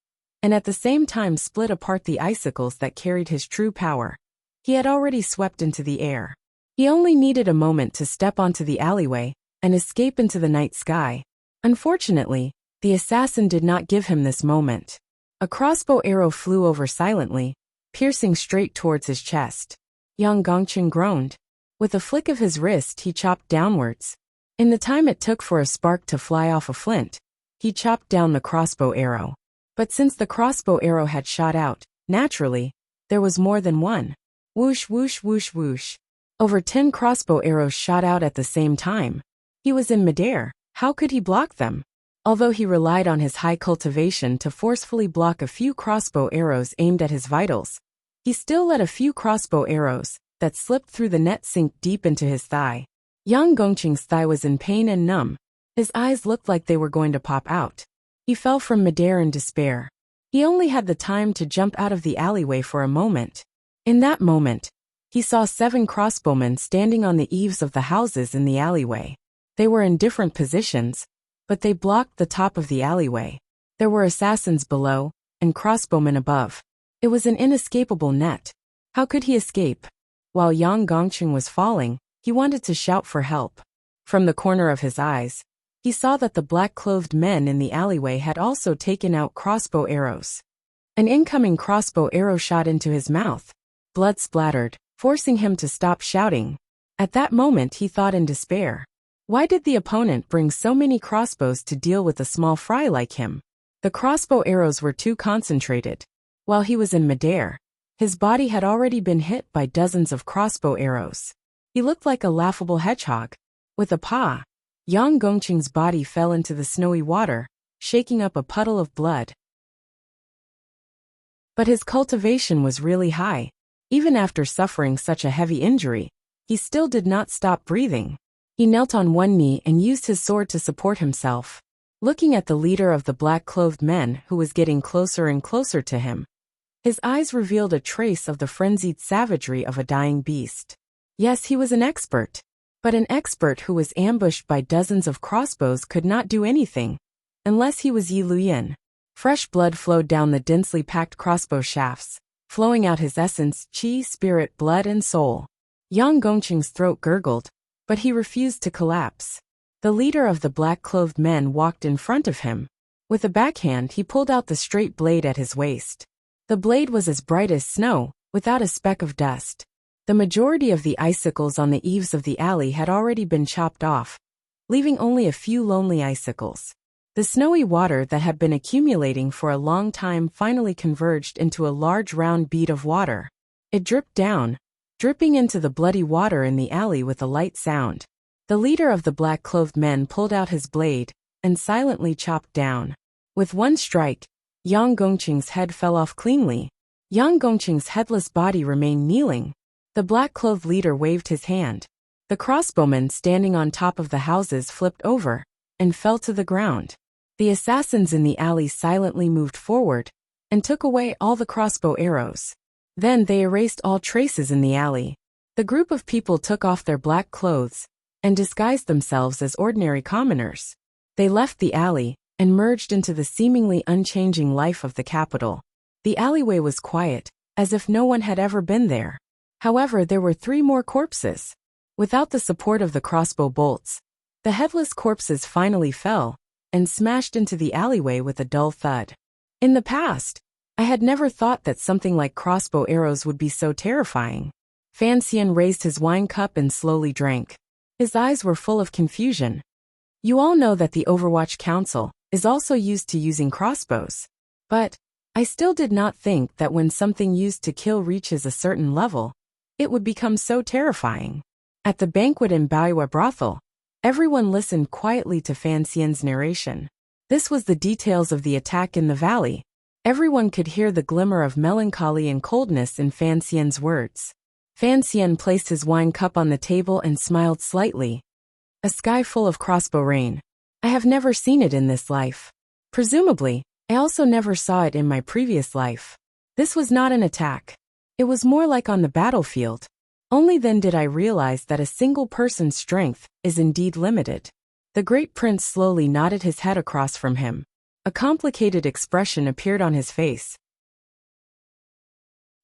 and at the same time split apart the icicles that carried his true power, he had already swept into the air. He only needed a moment to step onto the alleyway and escape into the night sky. Unfortunately, the assassin did not give him this moment. A crossbow arrow flew over silently, piercing straight towards his chest. Yang Gongqing groaned. With a flick of his wrist he chopped downwards. In the time it took for a spark to fly off a flint, he chopped down the crossbow arrow. But since the crossbow arrow had shot out, naturally, there was more than one. Whoosh whoosh whoosh whoosh. Over 10 crossbow arrows shot out at the same time. He was in midair. How could he block them? Although he relied on his high cultivation to forcefully block a few crossbow arrows aimed at his vitals, he still let a few crossbow arrows that slipped through the net sink deep into his thigh. Yang Gongqing's thigh was in pain and numb. His eyes looked like they were going to pop out. He fell from midair in despair. He only had the time to jump out of the alleyway for a moment. In that moment, he saw 7 crossbowmen standing on the eaves of the houses in the alleyway. They were in different positions, but they blocked the top of the alleyway. There were assassins below, and crossbowmen above. It was an inescapable net. How could he escape? While Yang Gongqing was falling, he wanted to shout for help. From the corner of his eyes, he saw that the black-clothed men in the alleyway had also taken out crossbow arrows. An incoming crossbow arrow shot into his mouth, blood splattered, forcing him to stop shouting. At that moment he thought in despair. Why did the opponent bring so many crossbows to deal with a small fry like him? The crossbow arrows were too concentrated. While he was in midair, his body had already been hit by dozens of crossbow arrows. He looked like a laughable hedgehog. With a paw, Yang Gongqing's body fell into the snowy water, shaking up a puddle of blood. But his cultivation was really high. Even after suffering such a heavy injury, he still did not stop breathing. He knelt on one knee and used his sword to support himself. Looking at the leader of the black-clothed men who was getting closer and closer to him, his eyes revealed a trace of the frenzied savagery of a dying beast. Yes, he was an expert. But an expert who was ambushed by dozens of crossbows could not do anything, unless he was Yi Luyan. Fresh blood flowed down the densely packed crossbow shafts, flowing out his essence, qi, spirit, blood and soul. Yang Gongqing's throat gurgled, but he refused to collapse. The leader of the black-clothed men walked in front of him. With a backhand he pulled out the straight blade at his waist. The blade was as bright as snow, without a speck of dust. The majority of the icicles on the eaves of the alley had already been chopped off, leaving only a few lonely icicles. The snowy water that had been accumulating for a long time finally converged into a large round bead of water. It dripped down, dripping into the bloody water in the alley with a light sound. The leader of the black-clothed men pulled out his blade and silently chopped down. With one strike, Yang Gongqing's head fell off cleanly. Yang Gongqing's headless body remained kneeling. The black-clothed leader waved his hand. The crossbowmen standing on top of the houses flipped over and fell to the ground. The assassins in the alley silently moved forward and took away all the crossbow arrows. Then they erased all traces in the alley. The group of people took off their black clothes and disguised themselves as ordinary commoners. They left the alley and merged into the seemingly unchanging life of the capital. The alleyway was quiet, as if no one had ever been there. However, there were 3 more corpses. Without the support of the crossbow bolts, the headless corpses finally fell and smashed into the alleyway with a dull thud. In the past, I had never thought that something like crossbow arrows would be so terrifying. Fan Xian raised his wine cup and slowly drank. His eyes were full of confusion. You all know that the Overwatch Council is also used to using crossbows. But I still did not think that when something used to kill reaches a certain level, it would become so terrifying. At the banquet in Baoyue brothel, everyone listened quietly to Fan Xian's narration. This was the details of the attack in the valley. Everyone could hear the glimmer of melancholy and coldness in Fan Xian's words. Fan Xian placed his wine cup on the table and smiled slightly. A sky full of crossbow rain. I have never seen it in this life. Presumably, I also never saw it in my previous life. This was not an attack. It was more like on the battlefield. Only then did I realize that a single person's strength is indeed limited. The great prince slowly nodded his head across from him. A complicated expression appeared on his face.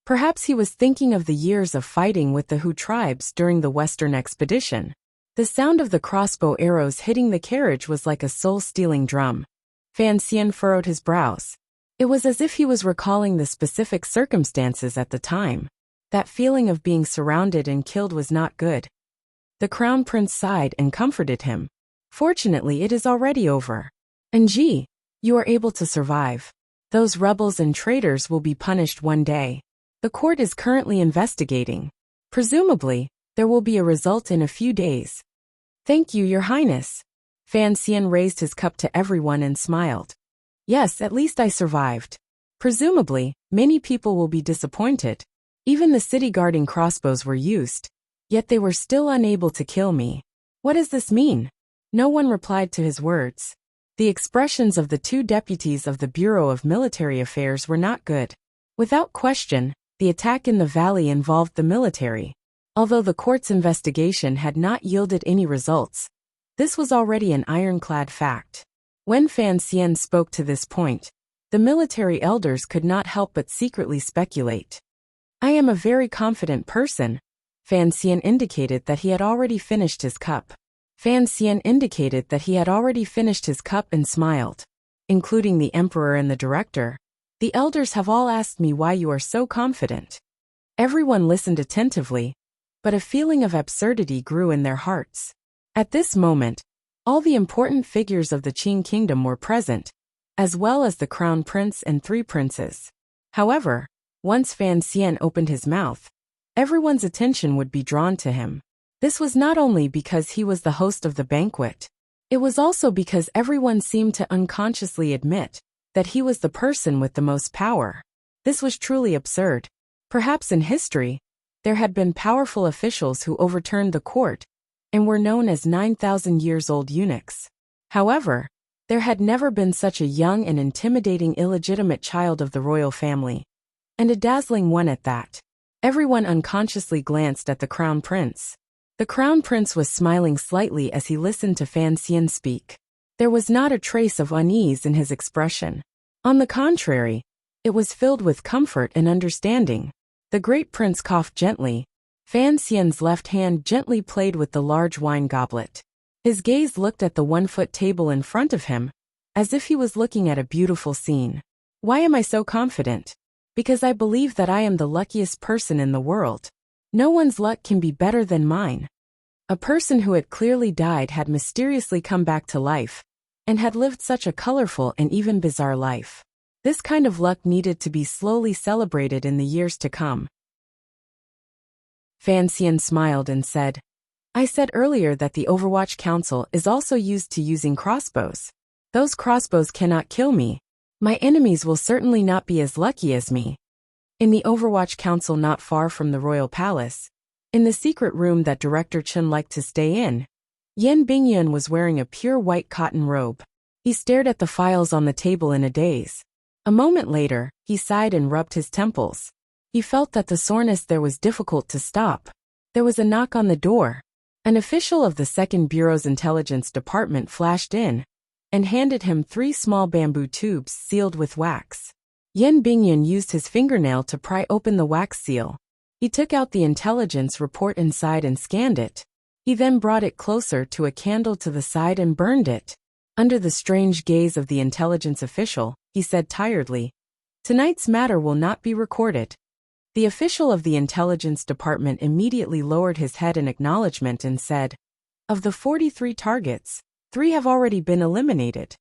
Perhaps he was thinking of the years of fighting with the Hu tribes during the Western expedition. The sound of the crossbow arrows hitting the carriage was like a soul-stealing drum. Fan Xian furrowed his brows. It was as if he was recalling the specific circumstances at the time. That feeling of being surrounded and killed was not good. The crown prince sighed and comforted him. Fortunately, it is already over. And Ji, you are able to survive. Those rebels and traitors will be punished one day. The court is currently investigating. Presumably, there will be a result in a few days. Thank you, Your Highness. Fan Xian raised his cup to everyone and smiled. Yes, at least I survived. Presumably, many people will be disappointed. Even the city-guarding crossbows were used, yet they were still unable to kill me. What does this mean? No one replied to his words. The expressions of the 2 deputies of the Bureau of Military Affairs were not good. Without question, the attack in the valley involved the military. Although the court's investigation had not yielded any results, this was already an ironclad fact. When Fan Xian spoke to this point, the military elders could not help but secretly speculate. I am a very confident person. Fan Xian indicated that he had already finished his cup. Fan Xian indicated that he had already finished his cup and smiled. Including the emperor and the director. The elders have all asked me why you are so confident. Everyone listened attentively, but a feeling of absurdity grew in their hearts. At this moment, all the important figures of the Qing kingdom were present, as well as the crown prince and 3 princes. However, once Fan Xian opened his mouth, everyone's attention would be drawn to him. This was not only because he was the host of the banquet. It was also because everyone seemed to unconsciously admit that he was the person with the most power. This was truly absurd. Perhaps in history, there had been powerful officials who overturned the court and were known as 9,000-years-old eunuchs. However, there had never been such a young and intimidating illegitimate child of the royal family, and a dazzling one at that. Everyone unconsciously glanced at the crown prince. The crown prince was smiling slightly as he listened to Fan Xian speak. There was not a trace of unease in his expression. On the contrary, it was filled with comfort and understanding. The great prince coughed gently. Fan Xian's left hand gently played with the large wine goblet. His gaze looked at the 1-foot table in front of him, as if he was looking at a beautiful scene. Why am I so confident? Because I believe that I am the luckiest person in the world. No one's luck can be better than mine. A person who had clearly died had mysteriously come back to life, and had lived such a colorful and even bizarre life. This kind of luck needed to be slowly celebrated in the years to come. Fan Xian smiled and said, I said earlier that the Overwatch Council is also used to using crossbows. Those crossbows cannot kill me. My enemies will certainly not be as lucky as me. In the Overwatch Council not far from the royal palace, in the secret room that Director Chen liked to stay in, Yan Bingyun was wearing a pure white cotton robe. He stared at the files on the table in a daze. A moment later, he sighed and rubbed his temples. He felt that the soreness there was difficult to stop. There was a knock on the door. An official of the 2nd Bureau's intelligence department flashed in and handed him 3 small bamboo tubes sealed with wax. Yan Bingyun used his fingernail to pry open the wax seal. He took out the intelligence report inside and scanned it. He then brought it closer to a candle to the side and burned it. Under the strange gaze of the intelligence official, he said tiredly, Tonight's matter will not be recorded. The official of the intelligence department immediately lowered his head in acknowledgement and said, Of the 43 targets, 3 have already been eliminated.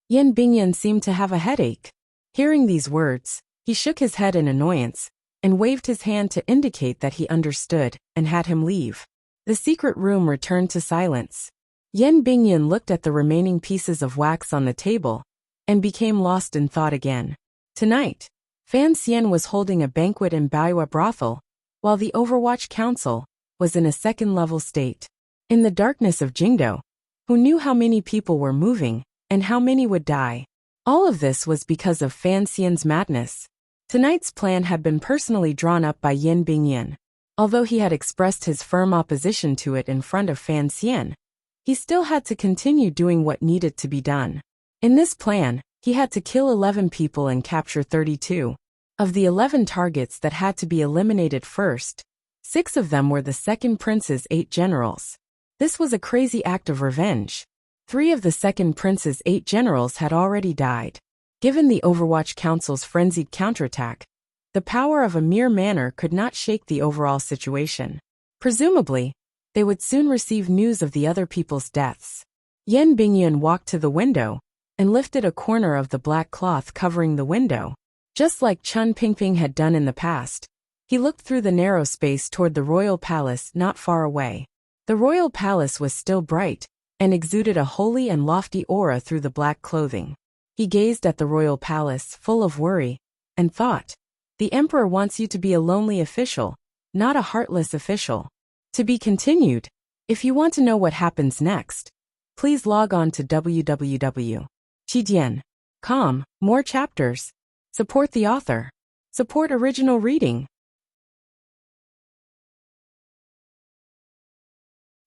Yan Bingyun seemed to have a headache. Hearing these words, he shook his head in annoyance and waved his hand to indicate that he understood and had him leave. The secret room returned to silence. Yan Bingyun looked at the remaining pieces of wax on the table and became lost in thought again. Tonight, Fan Xian was holding a banquet in Baiwa brothel, while the Overwatch Council was in a 2nd-level state. In the darkness of Jingdo, who knew how many people were moving and how many would die? All of this was because of Fan Xian's madness. Tonight's plan had been personally drawn up by Yan Bingyun. Although he had expressed his firm opposition to it in front of Fan Xian, he still had to continue doing what needed to be done. In this plan, he had to kill 11 people and capture 32. Of the 11 targets that had to be eliminated first, 6 of them were the 2nd Prince's 8 generals. This was a crazy act of revenge. 3 of the 2nd Prince's 8 generals had already died. Given the Overwatch Council's frenzied counterattack, the power of a mere manner could not shake the overall situation. Presumably, they would soon receive news of the other people's deaths. Yan Bingyun walked to the window and lifted a corner of the black cloth covering the window. Just like Chun Pingping had done in the past, he looked through the narrow space toward the royal palace not far away. The royal palace was still bright and exuded a holy and lofty aura through the black clothing. He gazed at the royal palace full of worry and thought, The emperor wants you to be a lonely official, not a heartless official. To be continued. If you want to know what happens next, please log on to www.chidian.com. More chapters. Support the author. Support original reading.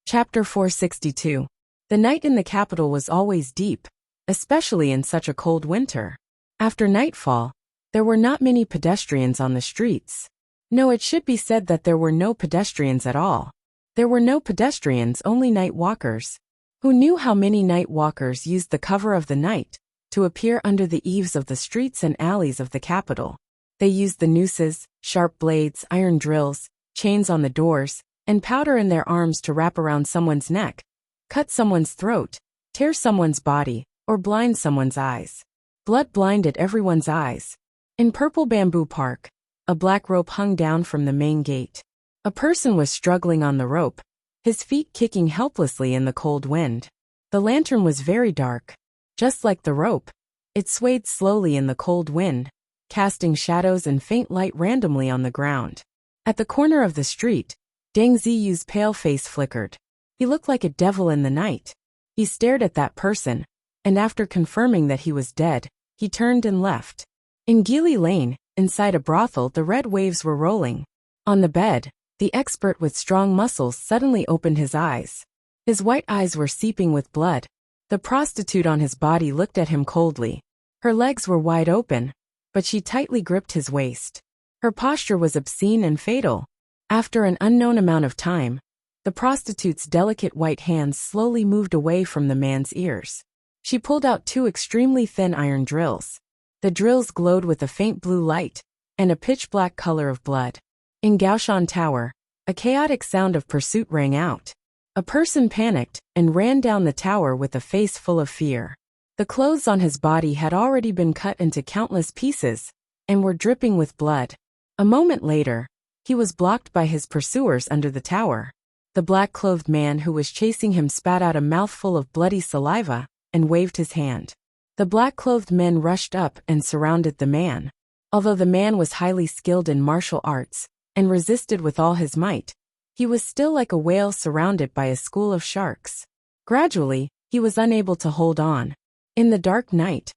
Chapter 462. The night in the capital was always deep, especially in such a cold winter. After nightfall, there were not many pedestrians on the streets. No, it should be said that there were no pedestrians at all. There were no pedestrians, only night walkers. Who knew how many night walkers used the cover of the night to appear under the eaves of the streets and alleys of the capital? They used the nooses, sharp blades, iron drills, chains on the doors, and powder in their arms to wrap around someone's neck, cut someone's throat, tear someone's body, or blind someone's eyes. Blood blinded everyone's eyes. In Purple Bamboo Park, a black rope hung down from the main gate. A person was struggling on the rope, his feet kicking helplessly in the cold wind. The lantern was very dark. Just like the rope, it swayed slowly in the cold wind, casting shadows and faint light randomly on the ground. At the corner of the street, Deng Ziyu's pale face flickered. He looked like a devil in the night. He stared at that person, and after confirming that he was dead, he turned and left. In Gili Lane, inside a brothel, the red waves were rolling. On the bed, the expert with strong muscles suddenly opened his eyes. His white eyes were seeping with blood. The prostitute on his body looked at him coldly. Her legs were wide open, but she tightly gripped his waist. Her posture was obscene and fatal. After an unknown amount of time, the prostitute's delicate white hands slowly moved away from the man's ears. She pulled out 2 extremely thin iron drills. The drills glowed with a faint blue light and a pitch-black color of blood. In Gaoshan Tower, a chaotic sound of pursuit rang out. A person panicked and ran down the tower with a face full of fear. The clothes on his body had already been cut into countless pieces and were dripping with blood. A moment later, he was blocked by his pursuers under the tower. The black-clothed man who was chasing him spat out a mouthful of bloody saliva and waved his hand. The black-clothed men rushed up and surrounded the man. Although the man was highly skilled in martial arts and resisted with all his might, he was still like a whale surrounded by a school of sharks. Gradually, he was unable to hold on. In the dark night,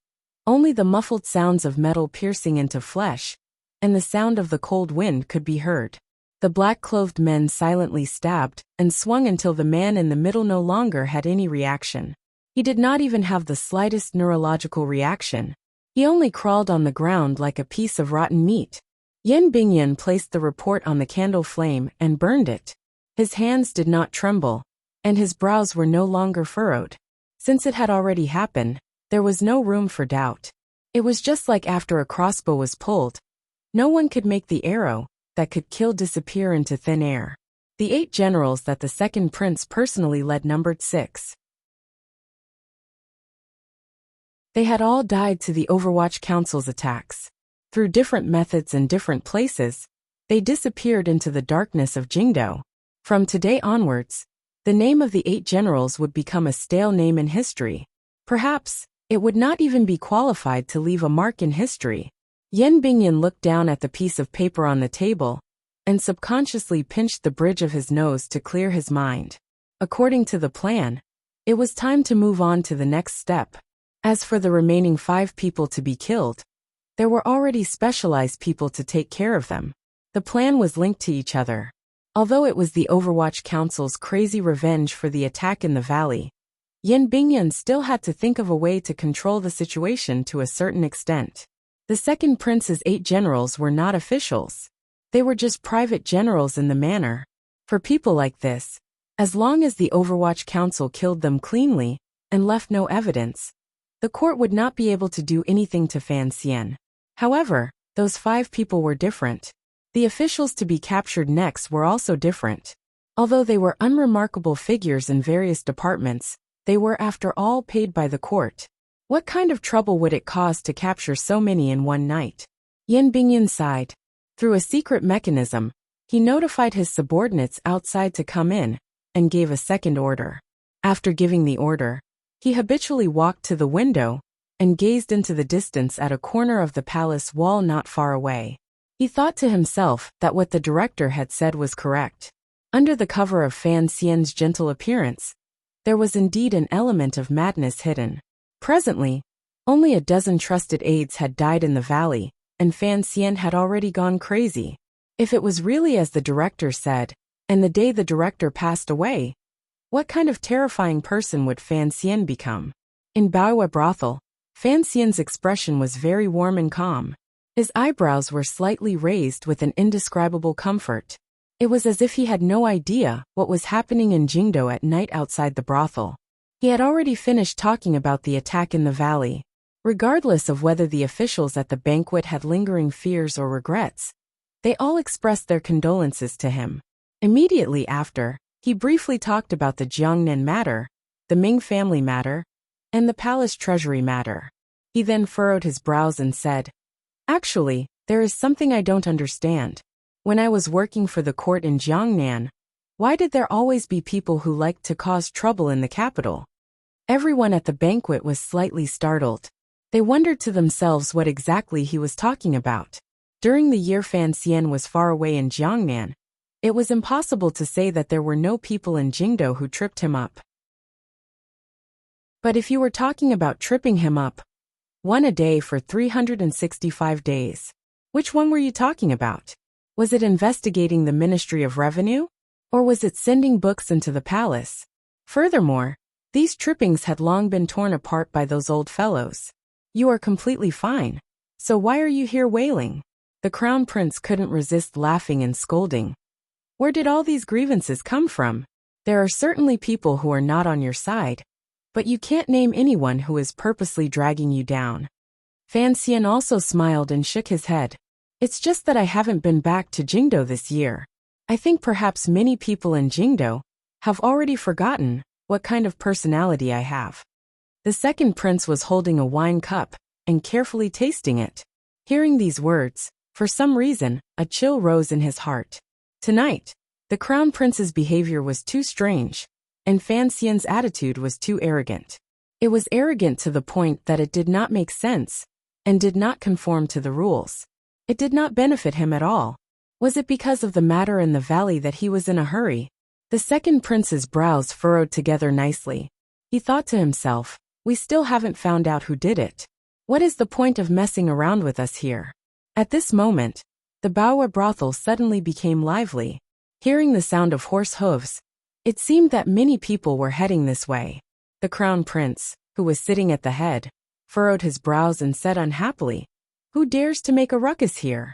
only the muffled sounds of metal piercing into flesh and the sound of the cold wind could be heard. The black-clothed men silently stabbed and swung until the man in the middle no longer had any reaction. He did not even have the slightest neurological reaction. He only crawled on the ground like a piece of rotten meat. Yen Bingyan placed the report on the candle flame and burned it. His hands did not tremble, and his brows were no longer furrowed. Since it had already happened, there was no room for doubt. It was just like after a crossbow was pulled. No one could make the arrow that could kill disappear into thin air. The 8 generals that the second prince personally led numbered 6. They had all died to the Overwatch Council's attacks. Through different methods and different places, they disappeared into the darkness of Jingdo. From today onwards, the name of the 8 generals would become a stale name in history. Perhaps, it would not even be qualified to leave a mark in history. Yen Bingyan looked down at the piece of paper on the table and subconsciously pinched the bridge of his nose to clear his mind. According to the plan, it was time to move on to the next step. As for the remaining 5 people to be killed, there were already specialized people to take care of them. The plan was linked to each other. Although it was the Overwatch Council's crazy revenge for the attack in the valley, Yen Bingyan still had to think of a way to control the situation to a certain extent. The second prince's 8 generals were not officials. They were just private generals in the manor. For people like this, as long as the Overwatch Council killed them cleanly and left no evidence, the court would not be able to do anything to Fan Xian. However, those 5 people were different. The officials to be captured next were also different. Although they were unremarkable figures in various departments, they were after all paid by the court. What kind of trouble would it cause to capture so many in one night? Yen Bingyan sighed. Through a secret mechanism, he notified his subordinates outside to come in and gave a second order. After giving the order, he habitually walked to the window and gazed into the distance at a corner of the palace wall not far away. He thought to himself that what the director had said was correct. Under the cover of Fan Xian's gentle appearance, there was indeed an element of madness hidden. Presently, only a dozen trusted aides had died in the valley, and Fan Xian had already gone crazy. If it was really as the director said, and the day the director passed away, what kind of terrifying person would Fan Xian become? In Baowa Brothel, Fan Xian's expression was very warm and calm. His eyebrows were slightly raised with an indescribable comfort. It was as if he had no idea what was happening in Jingdo at night outside the brothel. He had already finished talking about the attack in the valley. Regardless of whether the officials at the banquet had lingering fears or regrets, they all expressed their condolences to him. Immediately after, he briefly talked about the Jiangnan matter, the Ming family matter, and the palace treasury matter. He then furrowed his brows and said, "Actually, there is something I don't understand. When I was working for the court in Jiangnan, why did there always be people who liked to cause trouble in the capital?" Everyone at the banquet was slightly startled. They wondered to themselves what exactly he was talking about. During the year Fan Xian was far away in Jiangnan, it was impossible to say that there were no people in Jingdo who tripped him up. But if you were talking about tripping him up, one a day for 365 days, which one were you talking about? Was it investigating the Ministry of Revenue? Or was it sending books into the palace? Furthermore, these trippings had long been torn apart by those old fellows. You are completely fine. So why are you here wailing? The crown prince couldn't resist laughing and scolding. Where did all these grievances come from? There are certainly people who are not on your side, but you can't name anyone who is purposely dragging you down. Fan Xian also smiled and shook his head. It's just that I haven't been back to Jingdo this year. I think perhaps many people in Jingdo have already forgotten what kind of personality I have. The second prince was holding a wine cup and carefully tasting it. Hearing these words, for some reason, a chill rose in his heart. Tonight, the crown prince's behavior was too strange, and Fan Xian's attitude was too arrogant. It was arrogant to the point that it did not make sense, and did not conform to the rules. It did not benefit him at all. Was it because of the matter in the valley that he was in a hurry? The second prince's brows furrowed together nicely. He thought to himself, we still haven't found out who did it. What is the point of messing around with us here? At this moment, the Baowa brothel suddenly became lively. Hearing the sound of horse hooves, it seemed that many people were heading this way. The crown prince, who was sitting at the head, furrowed his brows and said unhappily, "Who dares to make a ruckus here?"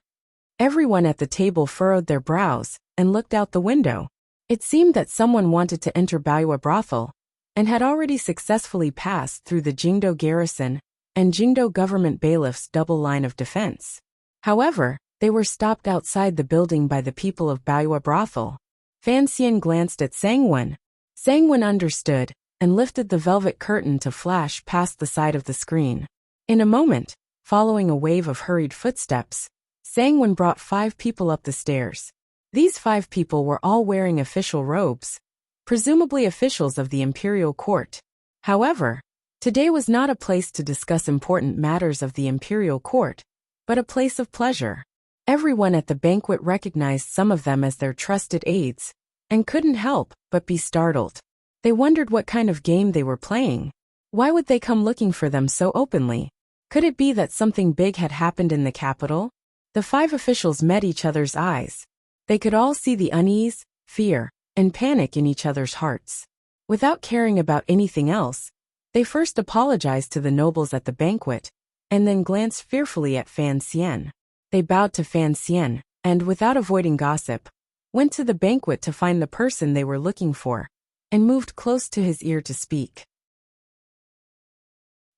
Everyone at the table furrowed their brows and looked out the window. It seemed that someone wanted to enter Baowa brothel and had already successfully passed through the Jingdo garrison and Jingdo government bailiff's double line of defense. However, they were stopped outside the building by the people of Baowa brothel. Fan Xian glanced at Sangwen. Sangwen understood and lifted the velvet curtain to flash past the side of the screen. In a moment, following a wave of hurried footsteps, Sangwen brought 5 people up the stairs. These 5 people were all wearing official robes, presumably officials of the imperial court. However, today was not a place to discuss important matters of the imperial court, but a place of pleasure. Everyone at the banquet recognized some of them as their trusted aides, and couldn't help but be startled. They wondered what kind of game they were playing. Why would they come looking for them so openly? Could it be that something big had happened in the capital? The 5 officials met each other's eyes. They could all see the unease, fear, and panic in each other's hearts. Without caring about anything else, they first apologized to the nobles at the banquet, and then glanced fearfully at Fan Xian. They bowed to Fan Xian, and without avoiding gossip, went to the banquet to find the person they were looking for, and moved close to his ear to speak.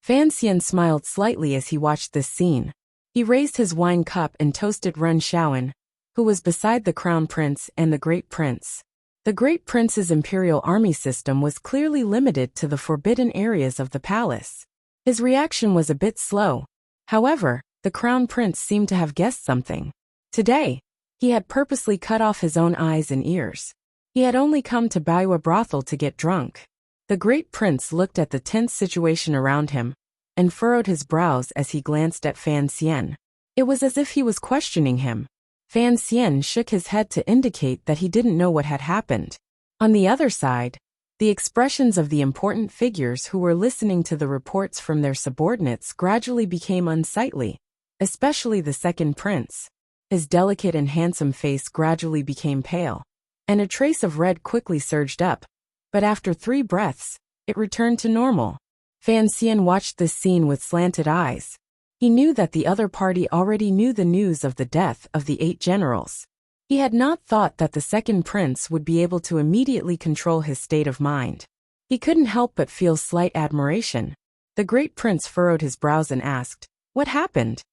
Fan Xian smiled slightly as he watched this scene. He raised his wine cup and toasted Ren Shaoan, who was beside the crown prince and the great prince. The great prince's imperial army system was clearly limited to the forbidden areas of the palace. His reaction was a bit slow. However, the crown prince seemed to have guessed something. Today, he had purposely cut off his own eyes and ears. He had only come to Baowa brothel to get drunk. The great prince looked at the tense situation around him, and furrowed his brows as he glanced at Fan Xian. It was as if he was questioning him. Fan Xian shook his head to indicate that he didn't know what had happened. On the other side, the expressions of the important figures who were listening to the reports from their subordinates gradually became unsightly, especially the second prince. His delicate and handsome face gradually became pale, and a trace of red quickly surged up, but after 3 breaths, it returned to normal. Fan Xian watched this scene with slanted eyes. He knew that the other party already knew the news of the death of the 8 generals. He had not thought that the second prince would be able to immediately control his state of mind. He couldn't help but feel slight admiration. The great prince furrowed his brows and asked, "What happened?"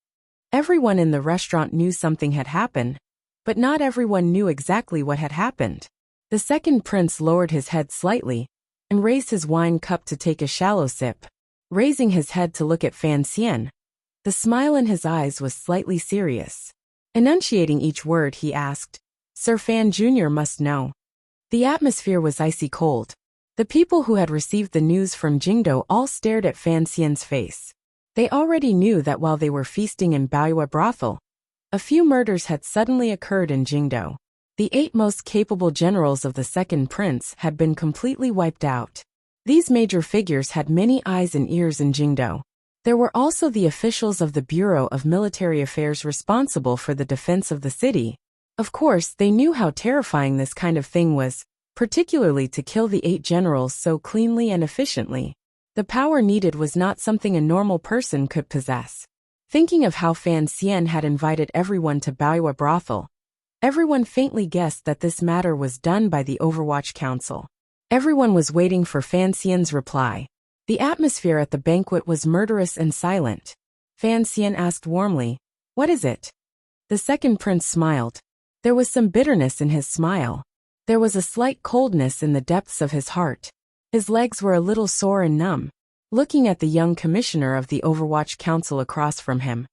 Everyone in the restaurant knew something had happened, but not everyone knew exactly what had happened. The second prince lowered his head slightly and raised his wine cup to take a shallow sip. Raising his head to look at Fan Xian, the smile in his eyes was slightly serious. Enunciating each word, he asked, "Sir Fan Jr. must know." The atmosphere was icy cold. The people who had received the news from Jingdo all stared at Fan Xian's face. They already knew that while they were feasting in Baoyue brothel, a few murders had suddenly occurred in Jingdo. The 8 most capable generals of the second prince had been completely wiped out. These major figures had many eyes and ears in Jingdo. There were also the officials of the Bureau of Military Affairs responsible for the defense of the city. Of course, they knew how terrifying this kind of thing was, particularly to kill the 8 generals so cleanly and efficiently. The power needed was not something a normal person could possess. Thinking of how Fan Xian had invited everyone to Baoyue brothel, everyone faintly guessed that this matter was done by the Overwatch Council. Everyone was waiting for Fan Xian's reply. The atmosphere at the banquet was murderous and silent. Fan Xian asked warmly, "What is it?" The second prince smiled. There was some bitterness in his smile. There was a slight coldness in the depths of his heart. His legs were a little sore and numb. Looking at the young commissioner of the Overwatch Council across from him,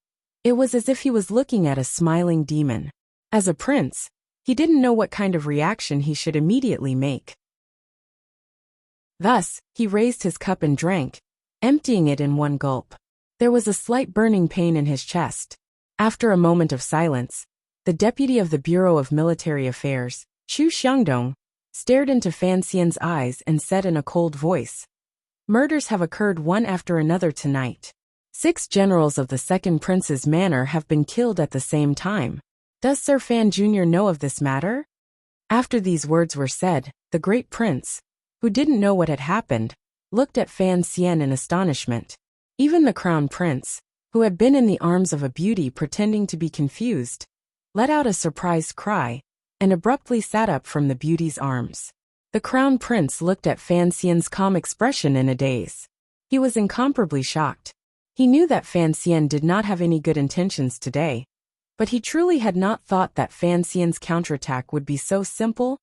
it was as if he was looking at a smiling demon. As a prince, he didn't know what kind of reaction he should immediately make. Thus, he raised his cup and drank, emptying it in one gulp. There was a slight burning pain in his chest. After a moment of silence, the deputy of the Bureau of Military Affairs, Chu Xiangdong, stared into Fan Xian's eyes and said in a cold voice, "Murders have occurred one after another tonight. 6 generals of the second prince's manor have been killed at the same time. Does Sir Fan Jr. know of this matter?" After these words were said, the great prince, who didn't know what had happened, looked at Fan Xian in astonishment. Even the crown prince, who had been in the arms of a beauty pretending to be confused, let out a surprised cry and abruptly sat up from the beauty's arms. The crown prince looked at Fan Xian's calm expression in a daze. He was incomparably shocked. He knew that Fan Xian did not have any good intentions today, but he truly had not thought that Fan Xian's counterattack would be so simple,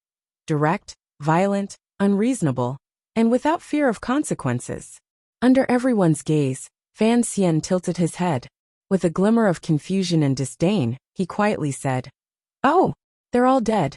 direct, violent, unreasonable, and without fear of consequences. Under everyone's gaze, Fan Xian tilted his head. With a glimmer of confusion and disdain, he quietly said, "Oh, they're all dead."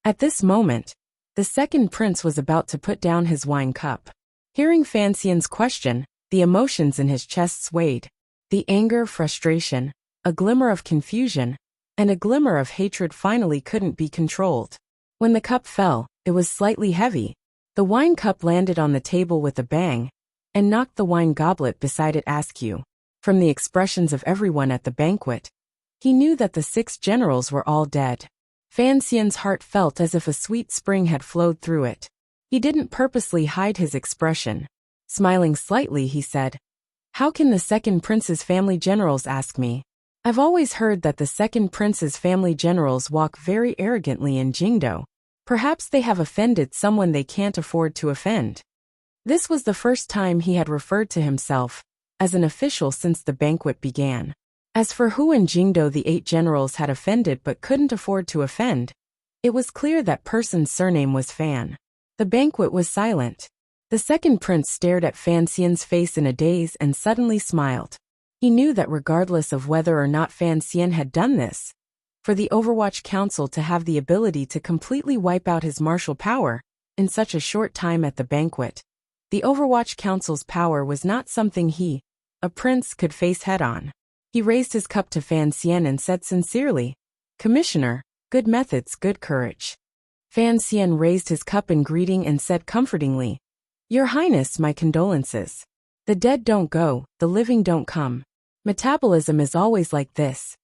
At this moment, the second prince was about to put down his wine cup. Hearing Fan Xian's question, the emotions in his chest swayed. The anger, frustration, a glimmer of confusion, and a glimmer of hatred finally couldn't be controlled. When the cup fell, it was slightly heavy. The wine cup landed on the table with a bang and knocked the wine goblet beside it askew. From the expressions of everyone at the banquet, he knew that the 6 generals were all dead. Fan Xian's heart felt as if a sweet spring had flowed through it. He didn't purposely hide his expression. Smiling slightly, he said, "How can the second prince's family generals ask me? I've always heard that the second prince's family generals walk very arrogantly in Jingdo. Perhaps they have offended someone they can't afford to offend." This was the first time he had referred to himself as an official since the banquet began. As for who in Jingdo the 8 generals had offended but couldn't afford to offend, it was clear that person's surname was Fan. The banquet was silent. The second prince stared at Fan Xian's face in a daze and suddenly smiled. He knew that regardless of whether or not Fan Xian had done this, for the Overwatch Council to have the ability to completely wipe out his martial power in such a short time at the banquet, the Overwatch Council's power was not something he, a prince, could face head-on. He raised his cup to Fan Xian and said sincerely, "Commissioner, good methods, good courage." Fan Xian raised his cup in greeting and said comfortingly, "Your Highness, my condolences. The dead don't go, the living don't come. Metabolism is always like this."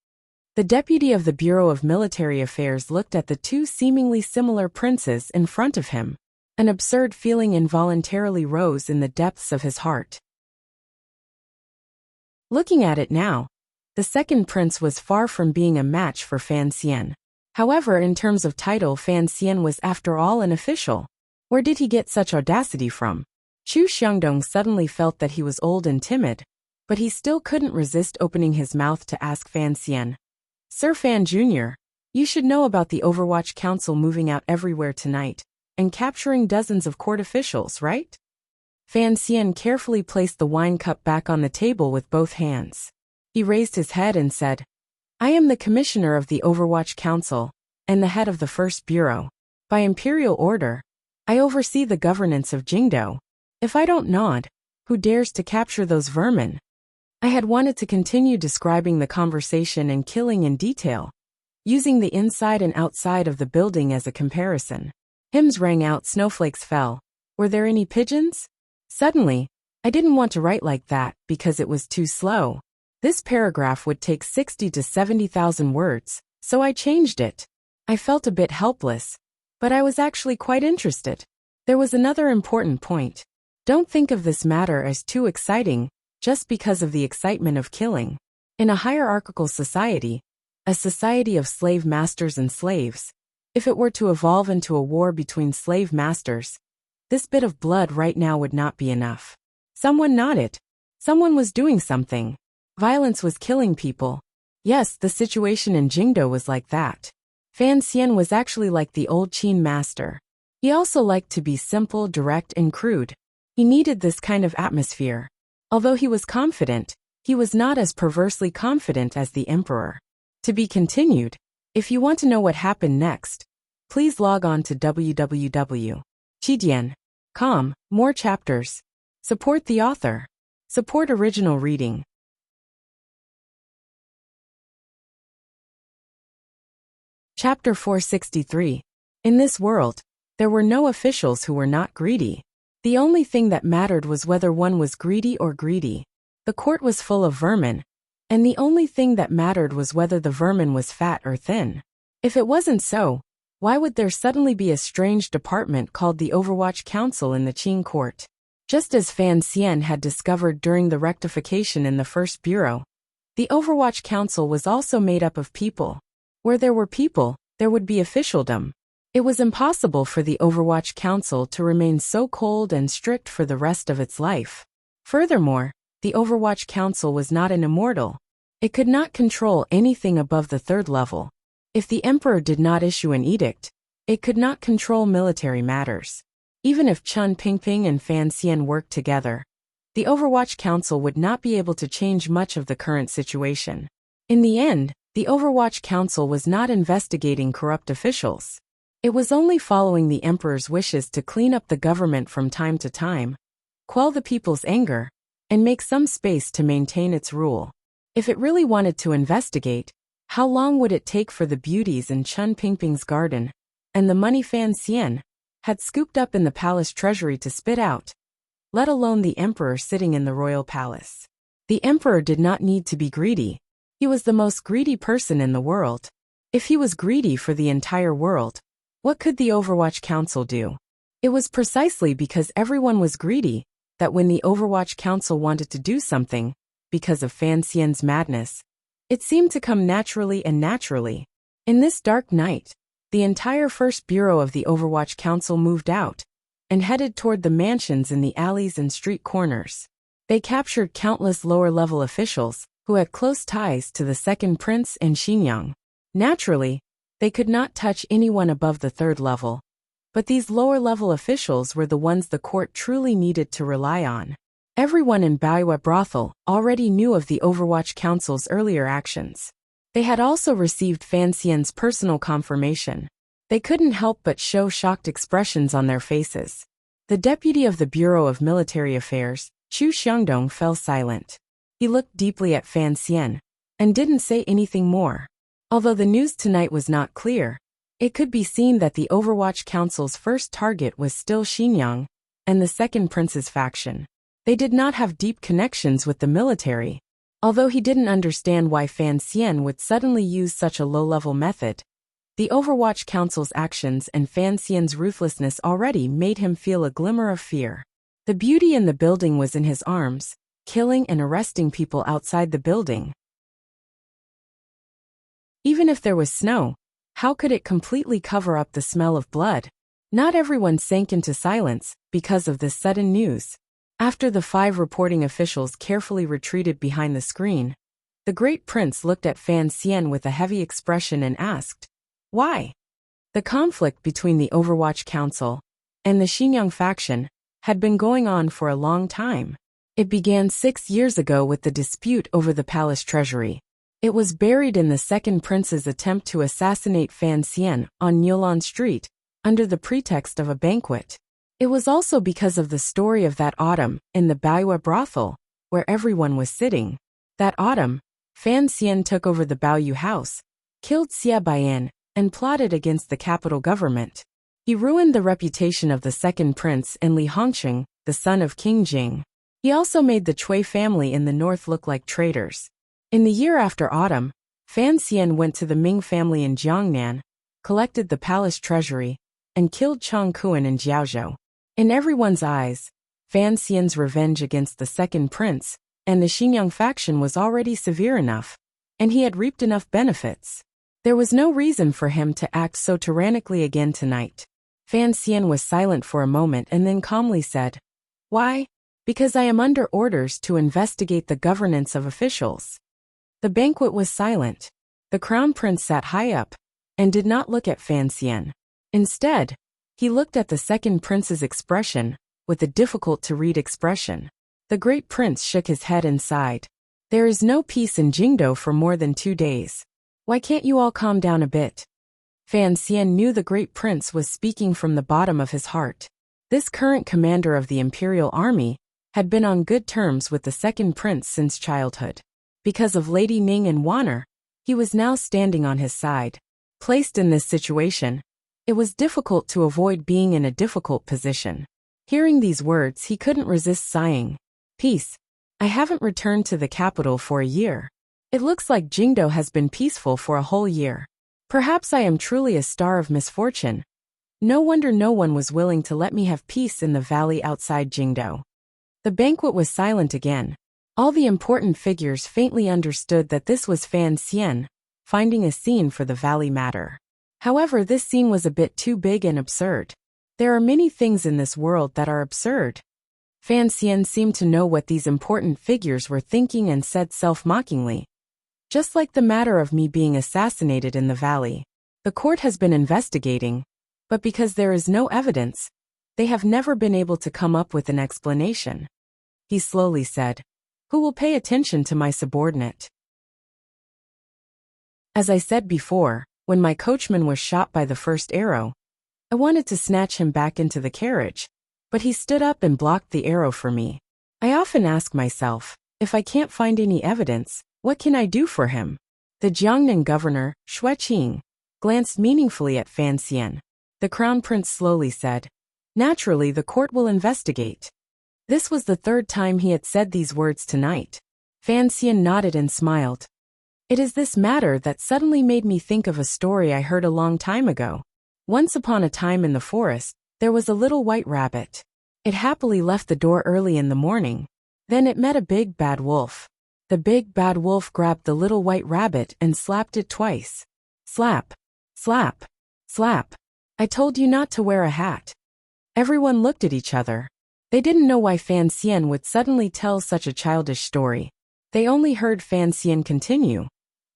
The deputy of the Bureau of Military Affairs looked at the 2 seemingly similar princes in front of him. An absurd feeling involuntarily rose in the depths of his heart. Looking at it now, the second prince was far from being a match for Fan Xian. However, in terms of title, Fan Xian was after all an official. Where did he get such audacity from? Chu Xiangdong suddenly felt that he was old and timid, but he still couldn't resist opening his mouth to ask Fan Xian. Sir Fan Jr., you should know about the Overwatch Council moving out everywhere tonight and capturing dozens of court officials, right? Fan Xian carefully placed the wine cup back on the table with both hands. He raised his head and said, I am the commissioner of the Overwatch Council and the head of the First Bureau. By imperial order, I oversee the governance of Jingdo. If I don't nod, who dares to capture those vermin? I had wanted to continue describing the conversation and killing in detail, using the inside and outside of the building as a comparison. Hymns rang out, snowflakes fell. Were there any pigeons? Suddenly, I didn't want to write like that because it was too slow. This paragraph would take 60 to 70,000 words, so I changed it. I felt a bit helpless, but I was actually quite interested. There was another important point. Don't think of this matter as too exciting, just because of the excitement of killing. In a hierarchical society, a society of slave masters and slaves, if it were to evolve into a war between slave masters, this bit of blood right now would not be enough. Someone nodded. Someone was doing something. Violence was killing people. Yes, the situation in Jingdo was like that. Fan Xian was actually like the old Qin master. He also liked to be simple, direct, and crude. He needed this kind of atmosphere. Although he was confident, he was not as perversely confident as the emperor. To be continued. If you want to know what happened next, please log on to www.chidian.com. More chapters. Support the author. Support original reading. Chapter 463. In this world, there were no officials who were not greedy. The only thing that mattered was whether one was greedy or greedy. The court was full of vermin, and the only thing that mattered was whether the vermin was fat or thin. If it wasn't so, why would there suddenly be a strange department called the Overwatch Council in the Qin court? Just as Fan Xian had discovered during the rectification in the First Bureau, the Overwatch Council was also made up of people. Where there were people, there would be officialdom. It was impossible for the Overwatch Council to remain so cold and strict for the rest of its life. Furthermore, the Overwatch Council was not an immortal. It could not control anything above the third level. If the emperor did not issue an edict, it could not control military matters. Even if Chun Pingping and Fan Xian worked together, the Overwatch Council would not be able to change much of the current situation. In the end, the Overwatch Council was not investigating corrupt officials. It was only following the emperor's wishes to clean up the government from time to time, quell the people's anger, and make some space to maintain its rule. If it really wanted to investigate, how long would it take for the beauties in Chun Pingping's garden and the money Fan Xian had scooped up in the palace treasury to spit out, let alone the emperor sitting in the royal palace? The emperor did not need to be greedy. He was the most greedy person in the world. If he was greedy for the entire world, what could the Overwatch Council do? It was precisely because everyone was greedy that when the Overwatch Council wanted to do something, because of Fan Xian's madness, it seemed to come naturally and naturally. In this dark night, the entire First Bureau of the Overwatch Council moved out and headed toward the mansions in the alleys and street corners. They captured countless lower-level officials who had close ties to the second prince and Xinyang. Naturally, they could not touch anyone above the third level, but these lower-level officials were the ones the court truly needed to rely on. Everyone in Baiwa Brothel already knew of the Overwatch Council's earlier actions. They had also received Fan Xian's personal confirmation. They couldn't help but show shocked expressions on their faces. The deputy of the Bureau of Military Affairs, Chu Xiangdong, fell silent. He looked deeply at Fan Xian and didn't say anything more. Although the news tonight was not clear, it could be seen that the Overwatch Council's first target was still Xinyang and the second prince's faction. They did not have deep connections with the military. Although he didn't understand why Fan Xian would suddenly use such a low-level method, the Overwatch Council's actions and Fan Xian's ruthlessness already made him feel a glimmer of fear. The beauty in the building was in his arms, killing and arresting people outside the building. Even if there was snow, how could it completely cover up the smell of blood? Not everyone sank into silence because of this sudden news. After the 5 reporting officials carefully retreated behind the screen, the great prince looked at Fan Xian with a heavy expression and asked, "Why?" The conflict between the Overwatch Council and the Xinjiang faction had been going on for a long time. It began 6 years ago with the dispute over the palace treasury. It was buried in the second prince's attempt to assassinate Fan Xian on Niulan Street under the pretext of a banquet. It was also because of the story of that autumn in the Baoyue brothel, where everyone was sitting. That autumn, Fan Xian took over the Baoyue house, killed Xia Baiyan, and plotted against the capital government. He ruined the reputation of the second prince and Li Hongqing, the son of King Jing. He also made the Cui family in the north look like traitors. In the year after autumn, Fan Xian went to the Ming family in Jiangnan, collected the palace treasury, and killed Chang Kuan and Jiaozhou. In everyone's eyes, Fan Xian's revenge against the second prince and the Xinjiang faction was already severe enough, and he had reaped enough benefits. There was no reason for him to act so tyrannically again tonight. Fan Xian was silent for a moment and then calmly said, "Why? Because I am under orders to investigate the governance of officials." The banquet was silent. The crown prince sat high up and did not look at Fan Xian. Instead, he looked at the second prince's expression with a difficult-to-read expression. The great prince shook his head and sighed. "There is no peace in Jingdo for more than 2 days. Why can't you all calm down a bit?" Fan Xian knew the great prince was speaking from the bottom of his heart. This current commander of the imperial army had been on good terms with the second prince since childhood. Because of Lady Ning and Wanner, he was now standing on his side. Placed in this situation, it was difficult to avoid being in a difficult position. Hearing these words, he couldn't resist sighing. "Peace. I haven't returned to the capital for a year. It looks like Jingdo has been peaceful for a whole year. Perhaps I am truly a star of misfortune. No wonder no one was willing to let me have peace in the valley outside Jingdo." The banquet was silent again. All the important figures faintly understood that this was Fan Xian, finding a scene for the valley matter. However, this scene was a bit too big and absurd. There are many things in this world that are absurd. Fan Xian seemed to know what these important figures were thinking and said self-mockingly, "Just like the matter of me being assassinated in the valley. The court has been investigating, but because there is no evidence, they have never been able to come up with an explanation." He slowly said, "Who will pay attention to my subordinate?" As I said before, when my coachman was shot by the first arrow, I wanted to snatch him back into the carriage, but he stood up and blocked the arrow for me. I often ask myself, if I can't find any evidence, what can I do for him? The Jiangnan governor, Xue Qing, glanced meaningfully at Fan Xian. The crown prince slowly said, "Naturally, the court will investigate." This was the 3rd time he had said these words tonight. Fan Xian nodded and smiled. "It is this matter that suddenly made me think of a story I heard a long time ago. Once upon a time in the forest, there was a little white rabbit. It happily left the door early in the morning. Then it met a big bad wolf. The big bad wolf grabbed the little white rabbit and slapped it twice. Slap, slap, slap. I told you not to wear a hat." Everyone looked at each other. They didn't know why Fan Xian would suddenly tell such a childish story. They only heard Fan Xian continue.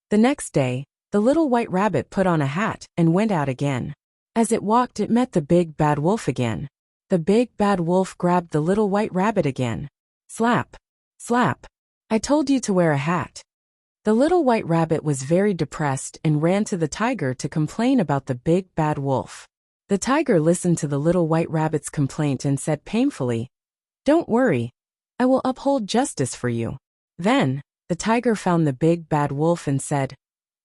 The next day, the little white rabbit put on a hat and went out again. As it walked, it met the big bad wolf again. The big bad wolf grabbed the little white rabbit again. Slap, slap. I told you to wear a hat. The little white rabbit was very depressed and ran to the tiger to complain about the big bad wolf. The tiger listened to the little white rabbit's complaint and said painfully, "Don't worry. I will uphold justice for you." Then, the tiger found the big bad wolf and said,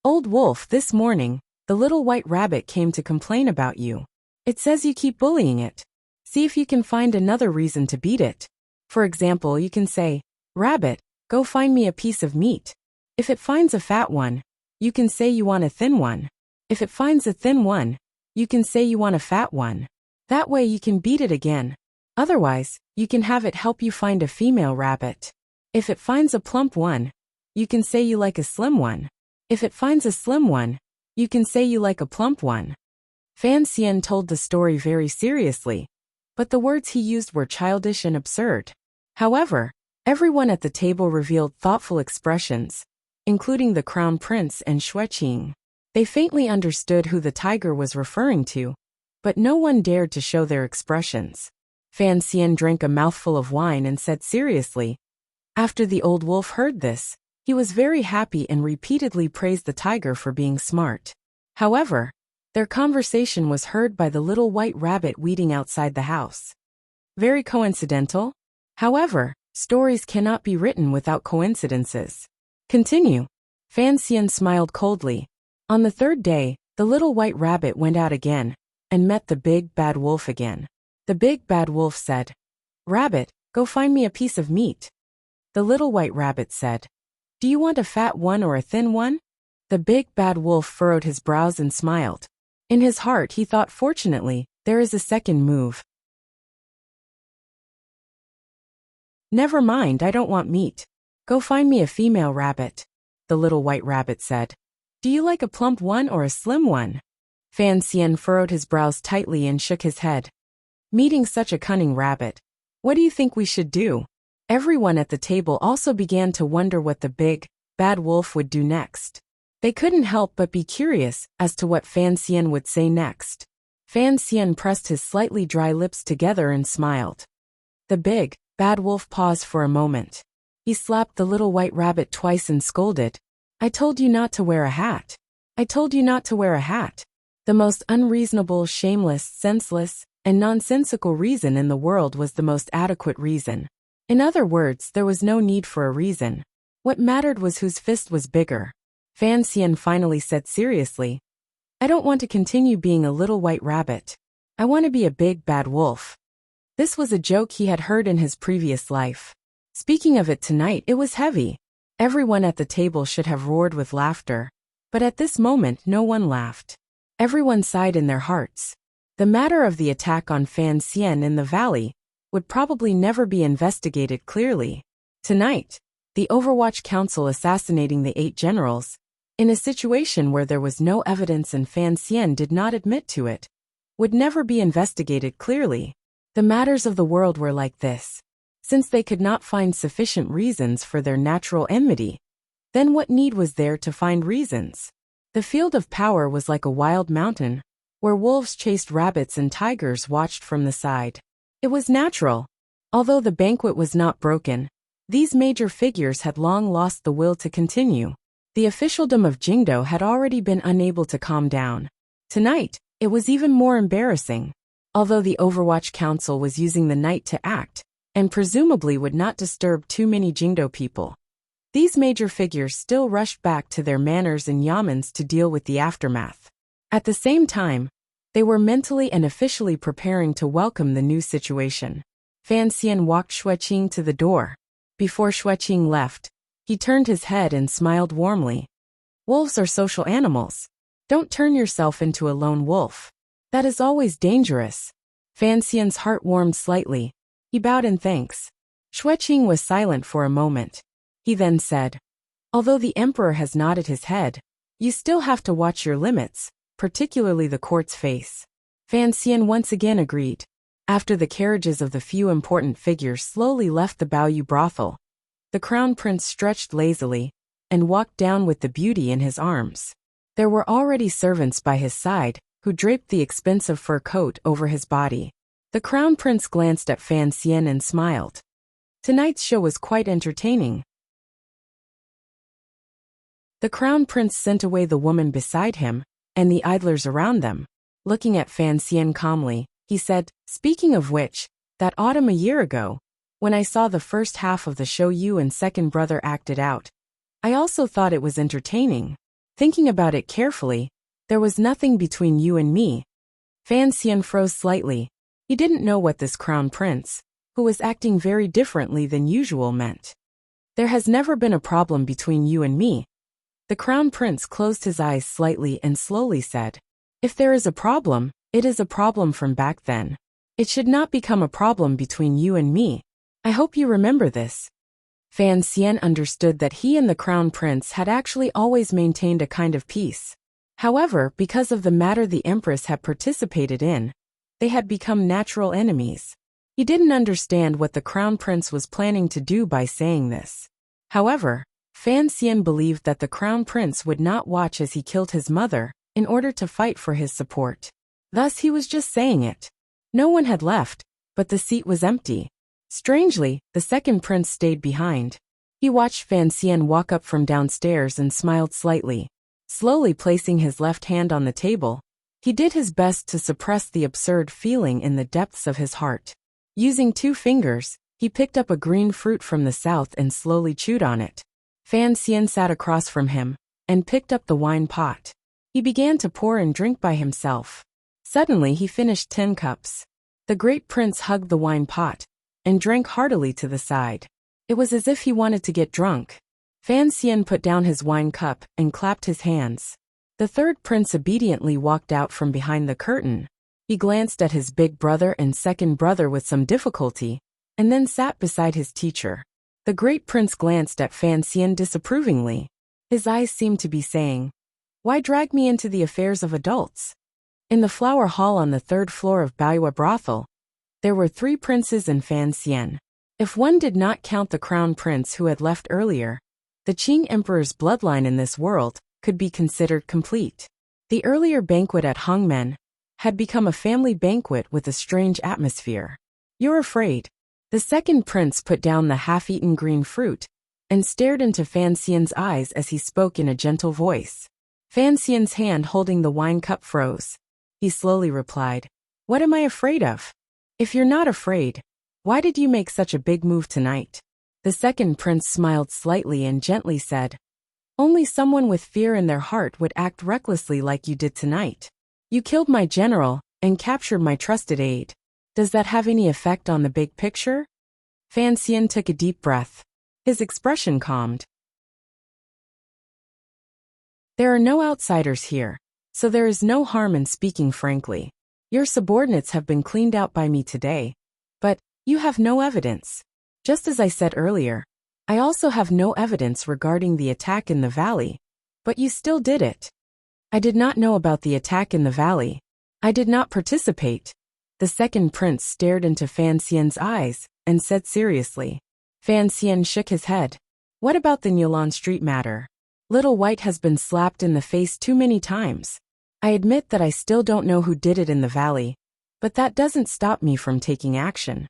"Old wolf, this morning, the little white rabbit came to complain about you. It says you keep bullying it. See if you can find another reason to beat it. For example, you can say, 'Rabbit, go find me a piece of meat.' If it finds a fat one, you can say you want a thin one. If it finds a thin one, you can say you want a fat one. That way you can beat it again. Otherwise, you can have it help you find a female rabbit. If it finds a plump one, you can say you like a slim one. If it finds a slim one, you can say you like a plump one." Fan Xian told the story very seriously, but the words he used were childish and absurd. However, everyone at the table revealed thoughtful expressions, including the Crown Prince and Xueqing. They faintly understood who the tiger was referring to, but no one dared to show their expressions. Fan Xian drank a mouthful of wine and said seriously. After the old wolf heard this, he was very happy and repeatedly praised the tiger for being smart. However, their conversation was heard by the little white rabbit weeding outside the house. Very coincidental? However, stories cannot be written without coincidences. Continue. Fan Xian smiled coldly. On the third day, the little white rabbit went out again and met the big bad wolf again. The big bad wolf said, "Rabbit, go find me a piece of meat." The little white rabbit said, "Do you want a fat one or a thin one?" The big bad wolf furrowed his brows and smiled. In his heart he thought, fortunately, there is a second move. "Never mind, I don't want meat. Go find me a female rabbit," the little white rabbit said. "Do you like a plump one or a slim one?" Fan Xian furrowed his brows tightly and shook his head. Meeting such a cunning rabbit, what do you think we should do? Everyone at the table also began to wonder what the big, bad wolf would do next. They couldn't help but be curious as to what Fan Xian would say next. Fan Xian pressed his slightly dry lips together and smiled. The big, bad wolf paused for a moment. He slapped the little white rabbit twice and scolded, "I told you not to wear a hat. I told you not to wear a hat." The most unreasonable, shameless, senseless, and nonsensical reason in the world was the most adequate reason. In other words, there was no need for a reason. What mattered was whose fist was bigger. Fan Xian finally said seriously, "I don't want to continue being a little white rabbit. I want to be a big bad wolf." This was a joke he had heard in his previous life. Speaking of it tonight, it was heavy. Everyone at the table should have roared with laughter, but at this moment no one laughed. Everyone sighed in their hearts. The matter of the attack on Fan Xian in the valley would probably never be investigated clearly. Tonight, the Overwatch Council assassinating the 8 generals, in a situation where there was no evidence and Fan Xian did not admit to it, would never be investigated clearly. The matters of the world were like this. Since they could not find sufficient reasons for their natural enmity, then what need was there to find reasons? The field of power was like a wild mountain, where wolves chased rabbits and tigers watched from the side. It was natural. Although the banquet was not broken, these major figures had long lost the will to continue. The officialdom of Jingdo had already been unable to calm down. Tonight, it was even more embarrassing. Although the Overwatch Council was using the night to act, and presumably would not disturb too many Jingdo people, these major figures still rushed back to their manors and yamens to deal with the aftermath. At the same time, they were mentally and officially preparing to welcome the new situation. Fan Xian walked Xueqing to the door. Before Xueqing left, he turned his head and smiled warmly. "Wolves are social animals. Don't turn yourself into a lone wolf. That is always dangerous." Fan Xian's heart warmed slightly. He bowed in thanks. Xueqing was silent for a moment. He then said, "Although the emperor has nodded his head, you still have to watch your limits, particularly the court's face." Fan Xian once again agreed. After the carriages of the few important figures slowly left the Baoyu brothel, the crown prince stretched lazily and walked down with the beauty in his arms. There were already servants by his side, who draped the expensive fur coat over his body. The crown prince glanced at Fan Xian and smiled. Tonight's show was quite entertaining. The crown prince sent away the woman beside him and the idlers around them. Looking at Fan Xian calmly, he said, "Speaking of which, that autumn a year ago, when I saw the first half of the show you and second brother acted out, I also thought it was entertaining. Thinking about it carefully, there was nothing between you and me." Fan Xian froze slightly. He didn't know what this crown prince, who was acting very differently than usual, meant. "There has never been a problem between you and me." The crown prince closed his eyes slightly and slowly said, "If there is a problem, it is a problem from back then. It should not become a problem between you and me. I hope you remember this." Fan Xian understood that he and the crown prince had actually always maintained a kind of peace. However, because of the matter the Empress had participated in, they had become natural enemies. He didn't understand what the Crown Prince was planning to do by saying this. However, Fan Xian believed that the Crown Prince would not watch as he killed his mother in order to fight for his support. Thus he was just saying it. No one had left, but the seat was empty. Strangely, the second prince stayed behind. He watched Fan Xian walk up from downstairs and smiled slightly. Slowly placing his left hand on the table, he did his best to suppress the absurd feeling in the depths of his heart. Using 2 fingers, he picked up a green fruit from the south and slowly chewed on it. Fan Xian sat across from him and picked up the wine pot. He began to pour and drink by himself. Suddenly he finished 10 cups. The great prince hugged the wine pot and drank heartily to the side. It was as if he wanted to get drunk. Fan Xian put down his wine cup and clapped his hands. The third prince obediently walked out from behind the curtain. He glanced at his big brother and second brother with some difficulty, and then sat beside his teacher. The great prince glanced at Fan Xian disapprovingly. His eyes seemed to be saying, "Why drag me into the affairs of adults?" In the flower hall on the 3rd floor of Baoyue Brothel, there were 3 princes and Fan Xian. If one did not count the crown prince who had left earlier, the Qing emperor's bloodline in this world could be considered complete. The earlier banquet at Hongmen had become a family banquet with a strange atmosphere. "You're afraid." The second prince put down the half-eaten green fruit and stared into Fan Xian's eyes as he spoke in a gentle voice. Fan Xian's hand holding the wine cup froze. He slowly replied, "What am I afraid of? If you're not afraid, why did you make such a big move tonight?" The second prince smiled slightly and gently said, "Only someone with fear in their heart would act recklessly like you did tonight. You killed my general and captured my trusted aide. Does that have any effect on the big picture?" Fan Xian took a deep breath. His expression calmed. "There are no outsiders here, so there is no harm in speaking frankly. Your subordinates have been cleaned out by me today, but you have no evidence. Just as I said earlier, I also have no evidence regarding the attack in the valley, but you still did it." "I did not know about the attack in the valley. I did not participate." The second prince stared into Fan Xian's eyes and said seriously. Fan Xian shook his head. "What about the Niulan Street matter? Little White has been slapped in the face too many times. I admit that I still don't know who did it in the valley, but that doesn't stop me from taking action."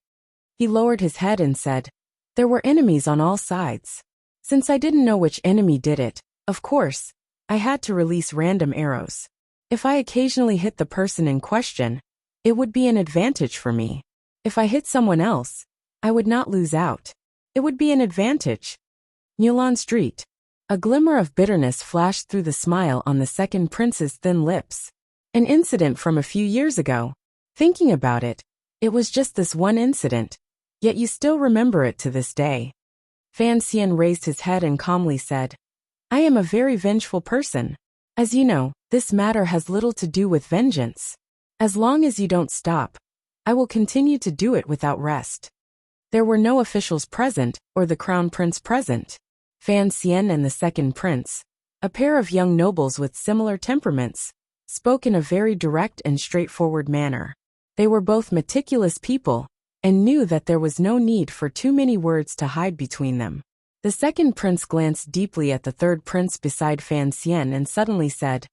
He lowered his head and said, "There were enemies on all sides. Since I didn't know which enemy did it, of course, I had to release random arrows. If I occasionally hit the person in question, it would be an advantage for me. If I hit someone else, I would not lose out. It would be an advantage." Niulan Street. A glimmer of bitterness flashed through the smile on the second prince's thin lips. An incident from a few years ago. Thinking about it, it was just this one incident, yet you still remember it to this day. Fan Xian raised his head and calmly said, "I am a very vengeful person. As you know, this matter has little to do with vengeance. As long as you don't stop, I will continue to do it without rest." There were no officials present or the crown prince present. Fan Xian and the second prince, a pair of young nobles with similar temperaments, spoke in a very direct and straightforward manner. They were both meticulous people and knew that there was no need for too many words to hide between them. The second prince glanced deeply at the third prince beside Fan Xian and suddenly said,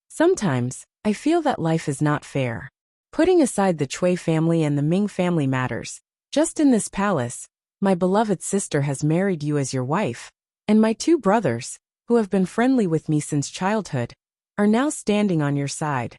"Sometimes, I feel that life is not fair. Putting aside the Cui family and the Ming family matters, just in this palace, my beloved sister has married you as your wife, and my 2 brothers, who have been friendly with me since childhood, are now standing on your side."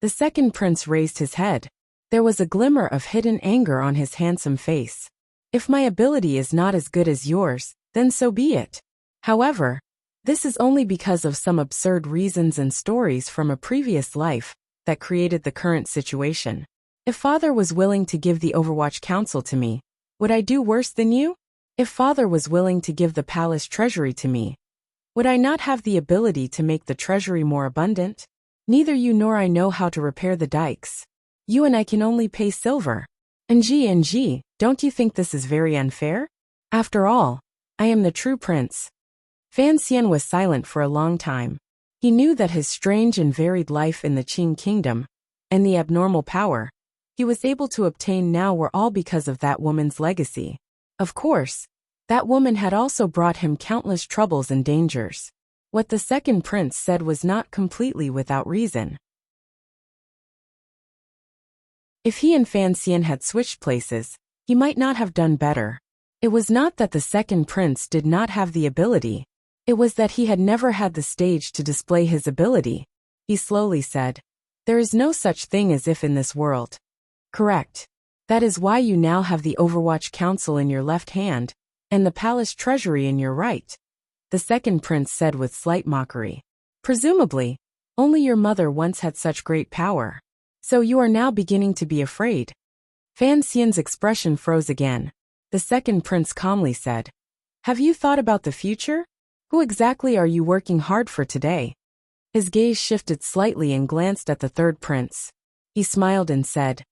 The second prince raised his head. There was a glimmer of hidden anger on his handsome face. "If my ability is not as good as yours, then so be it. However, this is only because of some absurd reasons and stories from a previous life that created the current situation. If Father was willing to give the Overwatch Council to me, would I do worse than you? If Father was willing to give the palace treasury to me, would I not have the ability to make the treasury more abundant? Neither you nor I know how to repair the dikes. You and I can only pay silver. NG, don't you think this is very unfair? After all, I am the true prince." Fan Xian was silent for a long time. He knew that his strange and varied life in the Qing kingdom, and the abnormal power he was able to obtain now were all because of that woman's legacy. Of course, that woman had also brought him countless troubles and dangers. What the second prince said was not completely without reason. If he and Fan Xian had switched places, he might not have done better. It was not that the second prince did not have the ability. It was that he had never had the stage to display his ability. He slowly said, "There is no such thing as if in this world." Correct. That is why you now have the Overwatch Council in your left hand, and the palace treasury in your right, the second prince said with slight mockery. Presumably, only your mother once had such great power. So you are now beginning to be afraid. Fan Xian's expression froze again. The second prince calmly said, "Have you thought about the future? Who exactly are you working hard for today?" His gaze shifted slightly and glanced at the third prince. He smiled and said,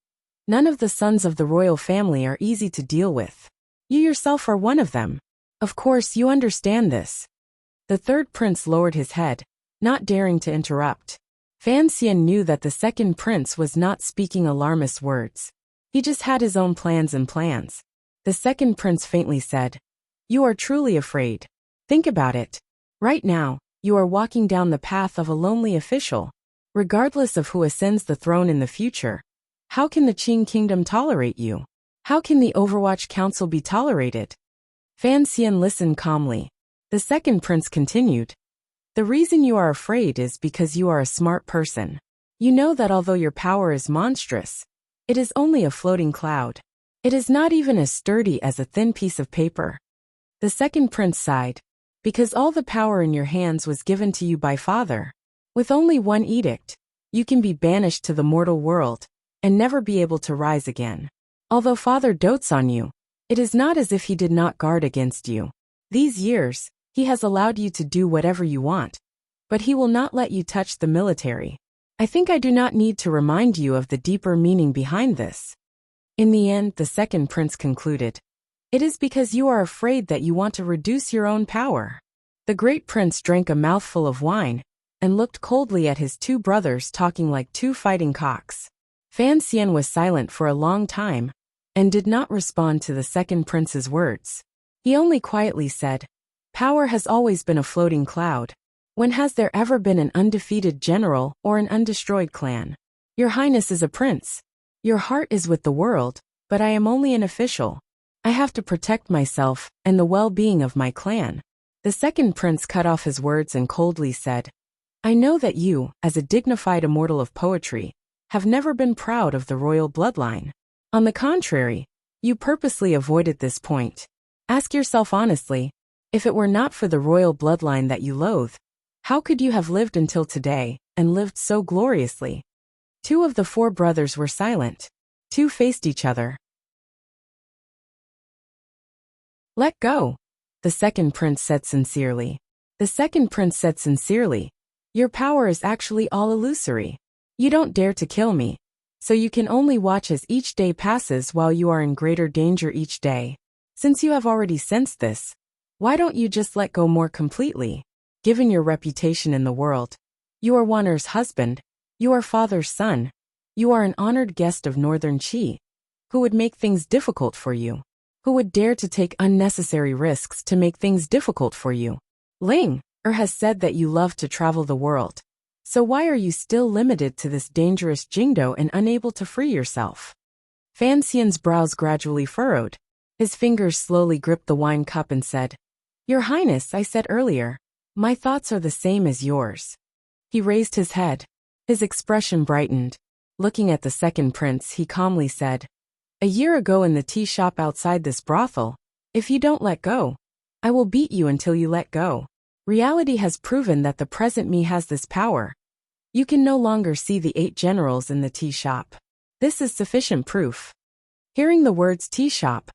"None of the sons of the royal family are easy to deal with. You yourself are one of them. Of course you understand this." The third prince lowered his head, not daring to interrupt. Fan Xian knew that the second prince was not speaking alarmist words. He just had his own plans and plans. The second prince faintly said, "You are truly afraid. Think about it. Right now, you are walking down the path of a lonely official. Regardless of who ascends the throne in the future, how can the Qing kingdom tolerate you? How can the Overwatch Council be tolerated?" Fan Xian listened calmly. The second prince continued, "The reason you are afraid is because you are a smart person. You know that although your power is monstrous, it is only a floating cloud. It is not even as sturdy as a thin piece of paper." The second prince sighed, "Because all the power in your hands was given to you by Father. With only one edict, you can be banished to the mortal world and never be able to rise again. Although Father dotes on you, it is not as if he did not guard against you. These years, he has allowed you to do whatever you want, but he will not let you touch the military. I think I do not need to remind you of the deeper meaning behind this." In the end, the second prince concluded, "It is because you are afraid that you want to reduce your own power." The great prince drank a mouthful of wine and looked coldly at his two brothers talking like two fighting cocks. Fan Xian was silent for a long time and did not respond to the second prince's words. He only quietly said, "Power has always been a floating cloud. When has there ever been an undefeated general or an undestroyed clan? Your Highness is a prince. Your heart is with the world, but I am only an official. I have to protect myself and the well-being of my clan." The second prince cut off his words and coldly said, "I know that you, as a dignified immortal of poetry, have never been proud of the royal bloodline. On the contrary, you purposely avoided this point. Ask yourself honestly, if it were not for the royal bloodline that you loathe, how could you have lived until today, and lived so gloriously?" Two of the four brothers were silent. Two faced each other. "Let go," the second prince said sincerely. The second prince said sincerely, "Your power is actually all illusory. You don't dare to kill me, so you can only watch as each day passes while you are in greater danger each day. Since you have already sensed this, why don't you just let go more completely? Given your reputation in the world, you are Wanner's husband, you are Father's son, you are an honored guest of Northern Qi. Who would make things difficult for you? Who would dare to take unnecessary risks to make things difficult for you? Ling has said that you love to travel the world. So why are you still limited to this dangerous Jingdo and unable to free yourself?" Fan Xian's brows gradually furrowed. His fingers slowly gripped the wine cup and said, "Your Highness, I said earlier, my thoughts are the same as yours." He raised his head. His expression brightened. Looking at the second prince, he calmly said, "A year ago in the tea shop outside this brothel, if you don't let go, I will beat you until you let go. Reality has proven that the present me has this power. You can no longer see the 8 generals in the tea shop. This is sufficient proof." Hearing the words tea shop,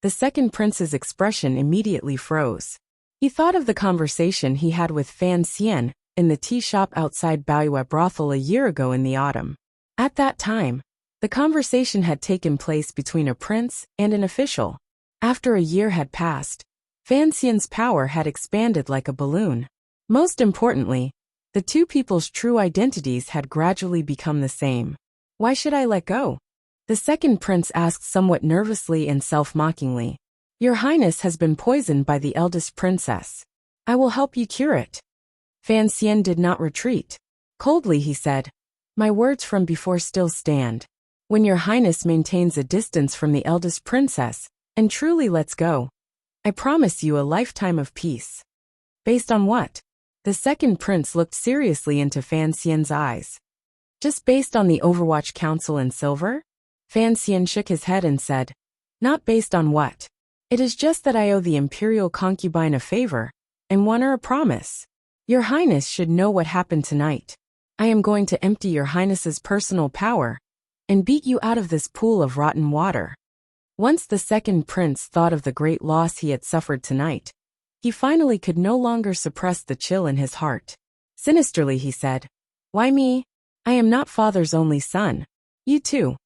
the second prince's expression immediately froze. He thought of the conversation he had with Fan Xian in the tea shop outside Baoyue brothel a year ago in the autumn. At that time, the conversation had taken place between a prince and an official. After a year had passed, Fan Xian's power had expanded like a balloon. Most importantly, The two people's true identities had gradually become the same. Why should I let go? The second prince asked somewhat nervously and self-mockingly. Your Highness has been poisoned by the eldest princess. I will help you cure it. Fan Xian did not retreat. Coldly he said, my words from before still stand. When your Highness maintains a distance from the eldest princess, and truly lets go, I promise you a lifetime of peace. Based on what? The second prince looked seriously into Fan Xian's eyes. Just based on the Overwatch Council and silver? Fan Xian shook his head and said, not based on what? It is just that I owe the imperial concubine a favor, and won her a promise. Your Highness should know what happened tonight. I am going to empty your Highness's personal power, and beat you out of this pool of rotten water. Once the second prince thought of the great loss he had suffered tonight, he finally could no longer suppress the chill in his heart. Sinisterly he said, why me? I am not father's only son. You too.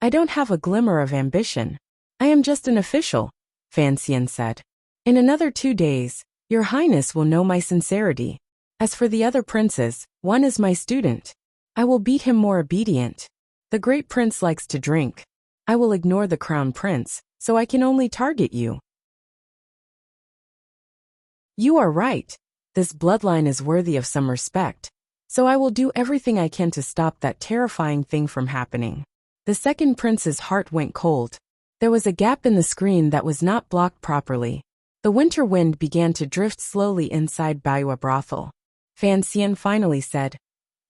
I don't have a glimmer of ambition. I am just an official, Fan Xian said. In another 2 days, your Highness will know my sincerity. As for the other princes, one is my student. I will beat him more obedient. The great prince likes to drink. I will ignore the crown prince, so I can only target you. You are right. This bloodline is worthy of some respect, so I will do everything I can to stop that terrifying thing from happening. The second prince's heart went cold. There was a gap in the screen that was not blocked properly. The winter wind began to drift slowly inside Baiwa brothel. Fan Xian finally said,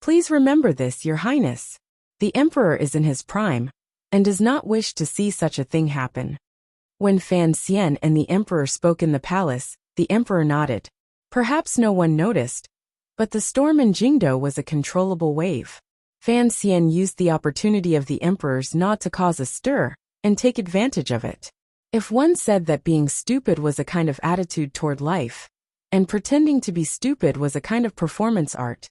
please remember this, your Highness. The emperor is in his prime, and does not wish to see such a thing happen. When Fan Xian and the emperor spoke in the palace, the emperor nodded. Perhaps no one noticed, but the storm in Jingdo was a controllable wave. Fan Xian used the opportunity of the emperor's nod to cause a stir, and take advantage of it. If one said that being stupid was a kind of attitude toward life, and pretending to be stupid was a kind of performance art,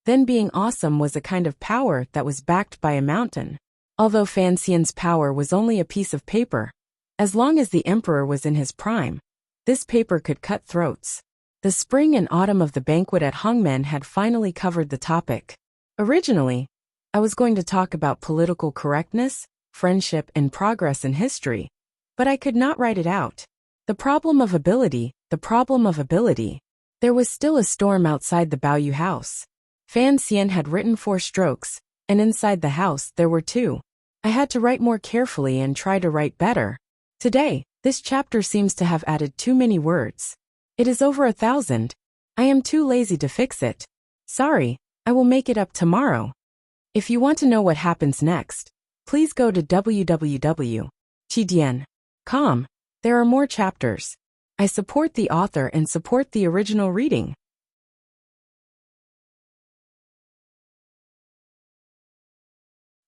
then being awesome was a kind of power that was backed by a mountain. Although Fan Xian's power was only a piece of paper, as long as the emperor was in his prime, this paper could cut throats. The spring and autumn of the banquet at Hongmen had finally covered the topic. Originally, I was going to talk about political correctness, friendship, and progress in history, but I could not write it out. The problem of ability. There was still a storm outside the Baoyu house. Fan Xian had written 4 strokes, and inside the house there were 2. I had to write more carefully and try to write better. Today, this chapter seems to have added too many words. It is over 1,000. I am too lazy to fix it. Sorry, I will make it up tomorrow. If you want to know what happens next, please go to www.chidian.com. There are more chapters. I support the author and support the original reading.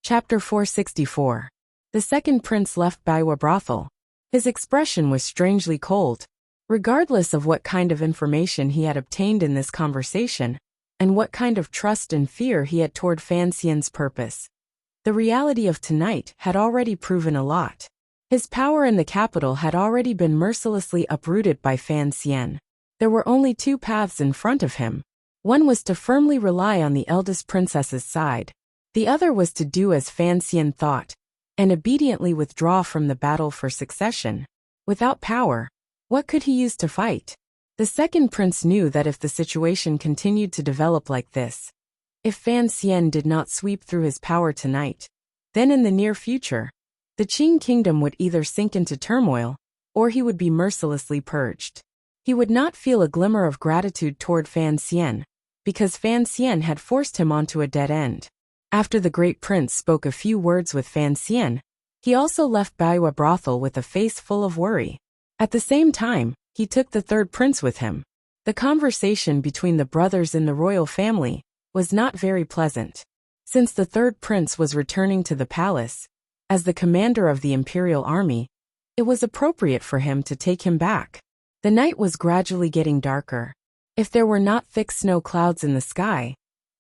Chapter 464. The second prince left Baiwa brothel. His expression was strangely cold. Regardless of what kind of information he had obtained in this conversation, and what kind of trust and fear he had toward Fan Xian's purpose, the reality of tonight had already proven a lot. His power in the capital had already been mercilessly uprooted by Fan Xian. There were only 2 paths in front of him. One was to firmly rely on the eldest princess's side. The other was to do as Fan Xian thought, and obediently withdraw from the battle for succession. Without power, what could he use to fight? The second prince knew that if the situation continued to develop like this, if Fan Xian did not sweep through his power tonight, then in the near future, the Qing kingdom would either sink into turmoil, or he would be mercilessly purged. He would not feel a glimmer of gratitude toward Fan Xian, because Fan Xian had forced him onto a dead end. After the great prince spoke a few words with Fan Xian, he also left Baiwa brothel with a face full of worry. At the same time, he took the third prince with him. The conversation between the brothers in the royal family was not very pleasant. Since the third prince was returning to the palace, as the commander of the imperial army, it was appropriate for him to take him back. The night was gradually getting darker. If there were not thick snow clouds in the sky,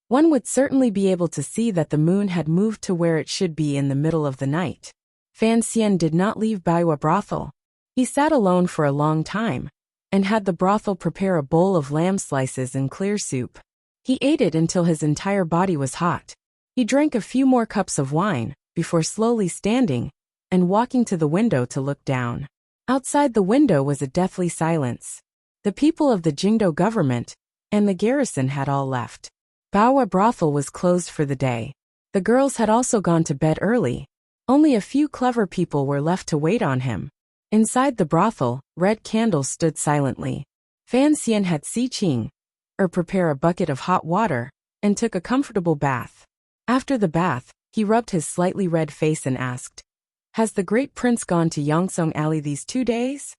one would certainly be able to see that the moon had moved to where it should be in the middle of the night. Fan Xian did not leave Baiwa brothel. He sat alone for a long time, and had the brothel prepare a bowl of lamb slices and clear soup. He ate it until his entire body was hot. He drank a few more cups of wine, before slowly standing and walking to the window to look down. Outside the window was a deathly silence. The people of the Jingdo government and the garrison had all left. Baowa brothel was closed for the day. The girls had also gone to bed early. Only a few clever people were left to wait on him. Inside the brothel, red candles stood silently. Fan Xian had prepare a bucket of hot water and took a comfortable bath. After the bath, he rubbed his slightly red face and asked, "Has the great prince gone to Yongsong Alley these 2 days?"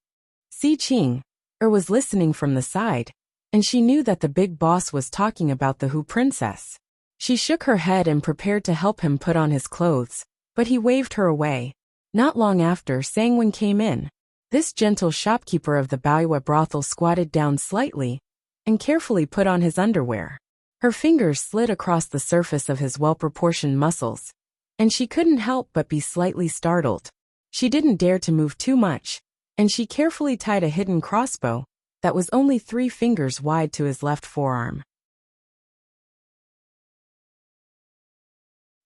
Was listening from the side, and she knew that the big boss was talking about the Hu princess. She shook her head and prepared to help him put on his clothes, but he waved her away. Not long after, Sangwon came in. This gentle shopkeeper of the Baowa brothel squatted down slightly and carefully put on his underwear. Her fingers slid across the surface of his well-proportioned muscles, and she couldn't help but be slightly startled. She didn't dare to move too much, and she carefully tied a hidden crossbow that was only 3 fingers wide to his left forearm.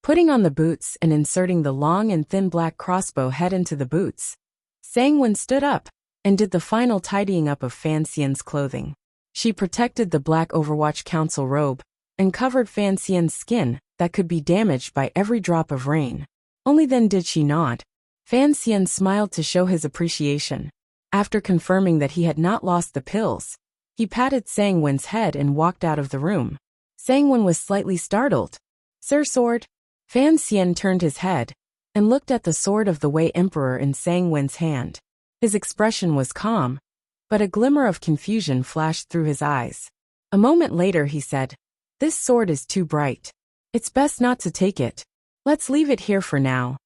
Putting on the boots and inserting the long and thin black crossbow head into the boots, Sangwon stood up and did the final tidying up of Fan Xian's clothing. She protected the black Overwatch Council robe and covered Fan Xian's skin that could be damaged by every drop of rain. Only then did she nod. Fan Xian smiled to show his appreciation. After confirming that he had not lost the pills, he patted Sangwon's head and walked out of the room. Sangwon was slightly startled. "Sir Sword?" Fan Xian turned his head and looked at the sword of the Wei Emperor in Sangwon's hand. His expression was calm, but a glimmer of confusion flashed through his eyes. A moment later he said, "This sword is too bright. It's best not to take it. Let's leave it here for now."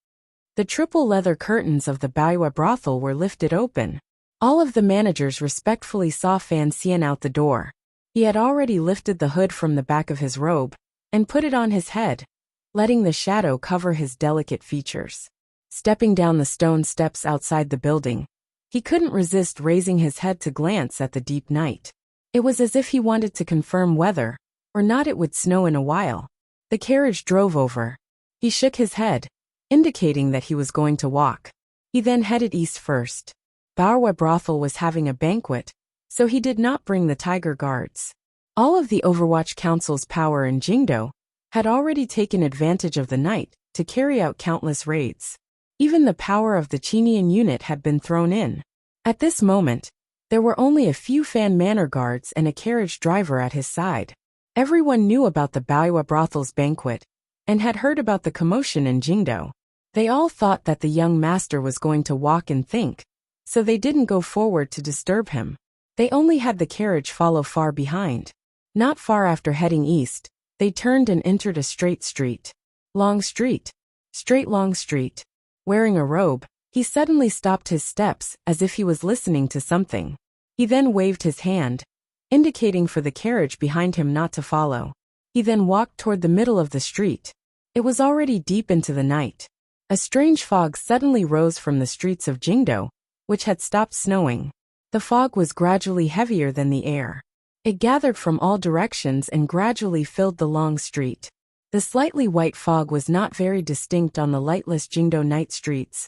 The triple leather curtains of the Baowa brothel were lifted open. All of the managers respectfully saw Fan Xian out the door. He had already lifted the hood from the back of his robe and put it on his head, letting the shadow cover his delicate features. Stepping down the stone steps outside the building, he couldn't resist raising his head to glance at the deep night. It was as if he wanted to confirm whether or not it would snow in a while. The carriage drove over. He shook his head, indicating that he was going to walk. He then headed east first. Baowa brothel was having a banquet, so he did not bring the tiger guards. All of the Overwatch Council's power in Jingdo had already taken advantage of the night to carry out countless raids. Even the power of the Chinian unit had been thrown in. At this moment, there were only a few fan manor guards and a carriage driver at his side. Everyone knew about the Baowa brothel's banquet and had heard about the commotion in Jingdo. They all thought that the young master was going to walk and think, so they didn't go forward to disturb him. They only had the carriage follow far behind. Not far after heading east, they turned and entered a straight street. Long street. Straight long street. Wearing a robe, he suddenly stopped his steps as if he was listening to something. He then waved his hand, indicating for the carriage behind him not to follow. He then walked toward the middle of the street. It was already deep into the night. A strange fog suddenly rose from the streets of Jingdo, which had stopped snowing. The fog was gradually heavier than the air. It gathered from all directions and gradually filled the long street. The slightly white fog was not very distinct on the lightless Jingdo night streets,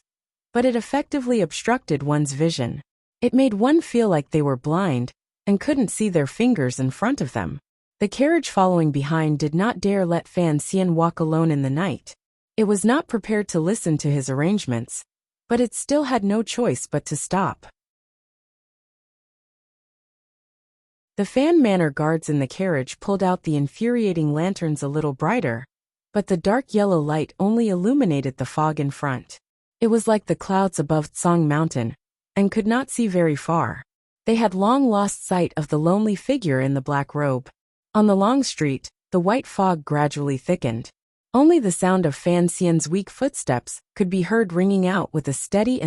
but it effectively obstructed one's vision. It made one feel like they were blind and couldn't see their fingers in front of them. The carriage following behind did not dare let Fan Xian walk alone in the night. It was not prepared to listen to his arrangements, but it still had no choice but to stop. The Fan Manor guards in the carriage pulled out the infuriating lanterns a little brighter, but the dark yellow light only illuminated the fog in front. It was like the clouds above Tsang Mountain, and could not see very far. They had long lost sight of the lonely figure in the black robe. On the long street, the white fog gradually thickened. Only the sound of Fan Xian's weak footsteps could be heard ringing out with a steady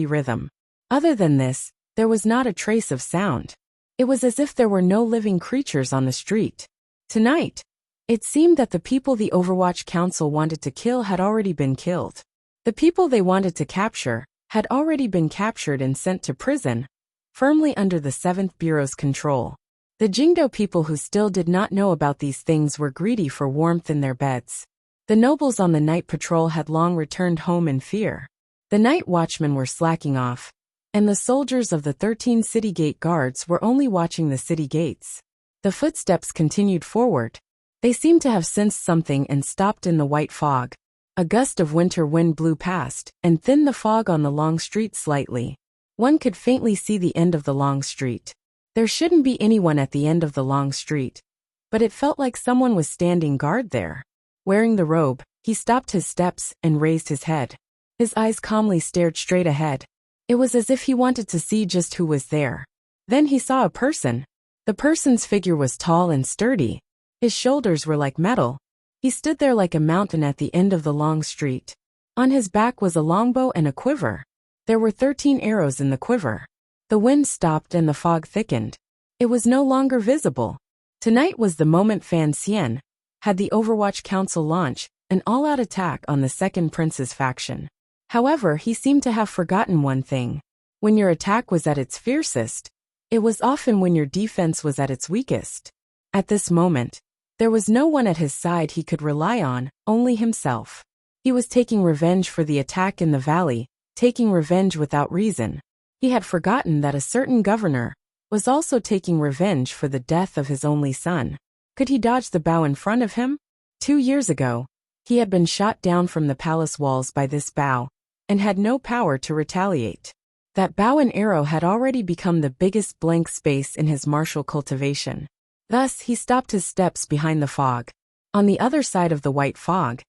rhythm. Other than this, there was not a trace of sound. It was as if there were no living creatures on the street. Tonight, it seemed that the people the Overwatch Council wanted to kill had already been killed. The people they wanted to capture had already been captured and sent to prison, firmly under the 7th Bureau's control. The Jingdo people who still did not know about these things were greedy for warmth in their beds. The nobles on the night patrol had long returned home in fear. The night watchmen were slacking off, and the soldiers of the 13 city gate guards were only watching the city gates. The footsteps continued forward. They seemed to have sensed something and stopped in the white fog. A gust of winter wind blew past and thinned the fog on the long street slightly. One could faintly see the end of the long street. There shouldn't be anyone at the end of the long street, but it felt like someone was standing guard there. Wearing the robe, he stopped his steps and raised his head. His eyes calmly stared straight ahead. It was as if he wanted to see just who was there. Then he saw a person. The person's figure was tall and sturdy. His shoulders were like metal. He stood there like a mountain at the end of the long street. On his back was a longbow and a quiver. There were 13 arrows in the quiver. The wind stopped and the fog thickened. It was no longer visible. Tonight was the moment Fan Xian had the Overwatch Council launch an all-out attack on the second prince's faction. However, he seemed to have forgotten one thing. When your attack was at its fiercest, it was often when your defense was at its weakest. At this moment, there was no one at his side he could rely on, only himself. He was taking revenge for the attack in the valley, taking revenge without reason. He had forgotten that a certain governor was also taking revenge for the death of his only son. Could he dodge the bow in front of him? 2 years ago, he had been shot down from the palace walls by this bow, and had no power to retaliate. That bow and arrow had already become the biggest blank space in his martial cultivation. Thus, he stopped his steps behind the fog. On the other side of the white fog,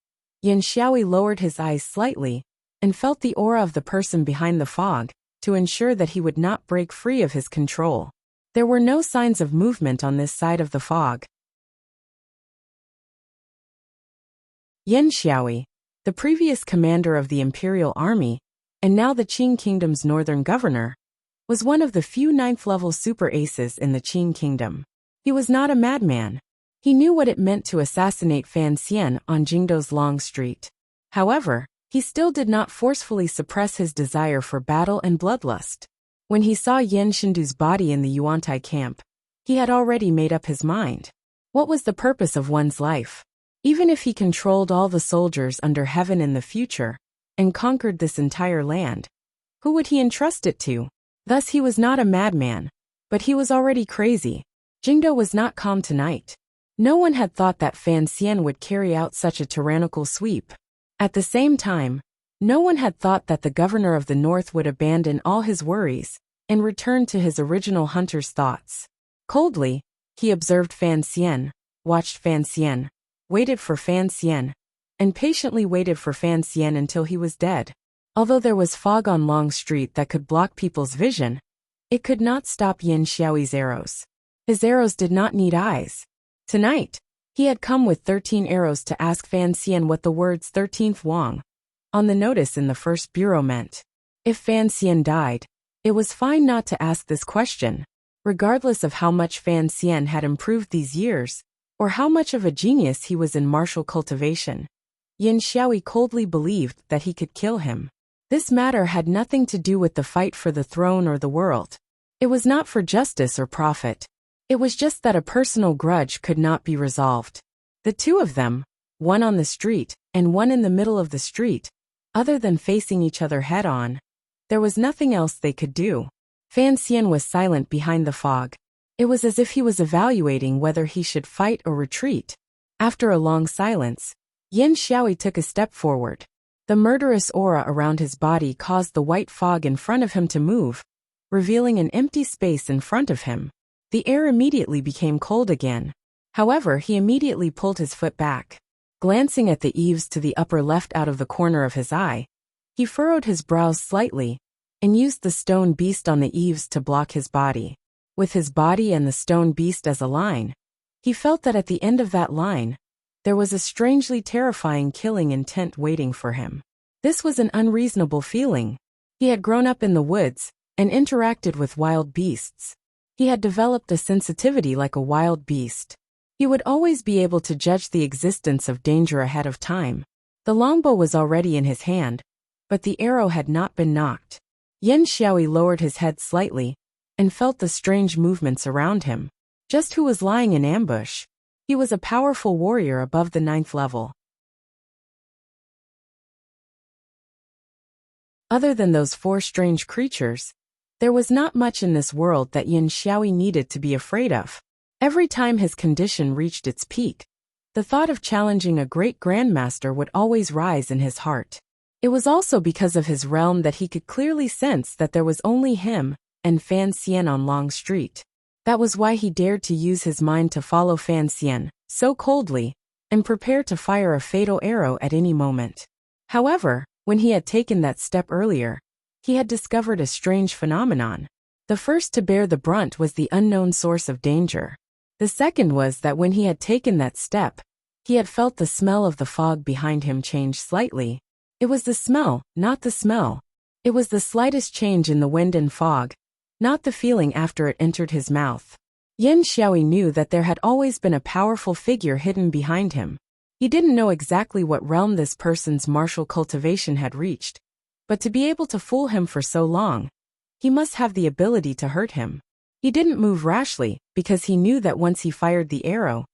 Yan Xiaoyi lowered his eyes slightly, and felt the aura of the person behind the fog, to ensure that he would not break free of his control. There were no signs of movement on this side of the fog. Yan Xiaoyi, the previous commander of the imperial army, and now the Qing Kingdom's northern governor, was one of the few 9th-level super aces in the Qing Kingdom. He was not a madman. He knew what it meant to assassinate Fan Xian on Jingdo's Long Street. However, he still did not forcefully suppress his desire for battle and bloodlust. When he saw Yan Shindu's body in the Yuantai camp, he had already made up his mind. What was the purpose of one's life? Even if he controlled all the soldiers under heaven in the future, and conquered this entire land, who would he entrust it to? Thus he was not a madman, but he was already crazy. Jingdo was not calm tonight. No one had thought that Fan Xian would carry out such a tyrannical sweep. At the same time, no one had thought that the governor of the north would abandon all his worries and return to his original hunter's thoughts. Coldly, he observed Fan Xian, watched Fan Xian, waited for Fan Xian, and patiently waited for Fan Xian until he was dead. Although there was fog on Long Street that could block people's vision, it could not stop Yan Xiaoyi's arrows. His arrows did not need eyes. Tonight, he had come with 13 arrows to ask Fan Xian what the words 13th Wang on the notice in the first bureau meant. If Fan Xian died, it was fine not to ask this question, regardless of how much Fan Xian had improved these years, or how much of a genius he was in martial cultivation. Yan Xiaoyi coldly believed that he could kill him. This matter had nothing to do with the fight for the throne or the world. It was not for justice or profit. It was just that a personal grudge could not be resolved. The two of them, one on the street and one in the middle of the street, other than facing each other head-on, there was nothing else they could do. Fan Xian was silent behind the fog. It was as if he was evaluating whether he should fight or retreat. After a long silence, Yan Xiaoyi took a step forward. The murderous aura around his body caused the white fog in front of him to move, revealing an empty space in front of him. The air immediately became cold again. However, he immediately pulled his foot back. Glancing at the eaves to the upper left out of the corner of his eye, he furrowed his brows slightly, and used the stone beast on the eaves to block his body. With his body and the stone beast as a line, he felt that at the end of that line, there was a strangely terrifying killing intent waiting for him. This was an unreasonable feeling. He had grown up in the woods, and interacted with wild beasts. He had developed a sensitivity like a wild beast. He would always be able to judge the existence of danger ahead of time. The longbow was already in his hand, but the arrow had not been knocked. Yan Xiaoyi lowered his head slightly, and felt the strange movements around him. Just who was lying in ambush. He was a powerful warrior above the 9th level. Other than those 4 strange creatures, there was not much in this world that Yin Xiaoyi needed to be afraid of. Every time his condition reached its peak, the thought of challenging a great grandmaster would always rise in his heart. It was also because of his realm that he could clearly sense that there was only him and Fan Xian on Long Street. That was why he dared to use his mind to follow Fan Xian so coldly and prepare to fire a fatal arrow at any moment. However, when he had taken that step earlier, he had discovered a strange phenomenon. The first to bear the brunt was the unknown source of danger. The second was that when he had taken that step, he had felt the smell of the fog behind him change slightly. It was the smell, not the smell. It was the slightest change in the wind and fog, not the feeling after it entered his mouth. Yin Xiaoyi knew that there had always been a powerful figure hidden behind him. He didn't know exactly what realm this person's martial cultivation had reached, but to be able to fool him for so long, he must have the ability to hurt him. He didn't move rashly, because he knew that once he fired the arrow,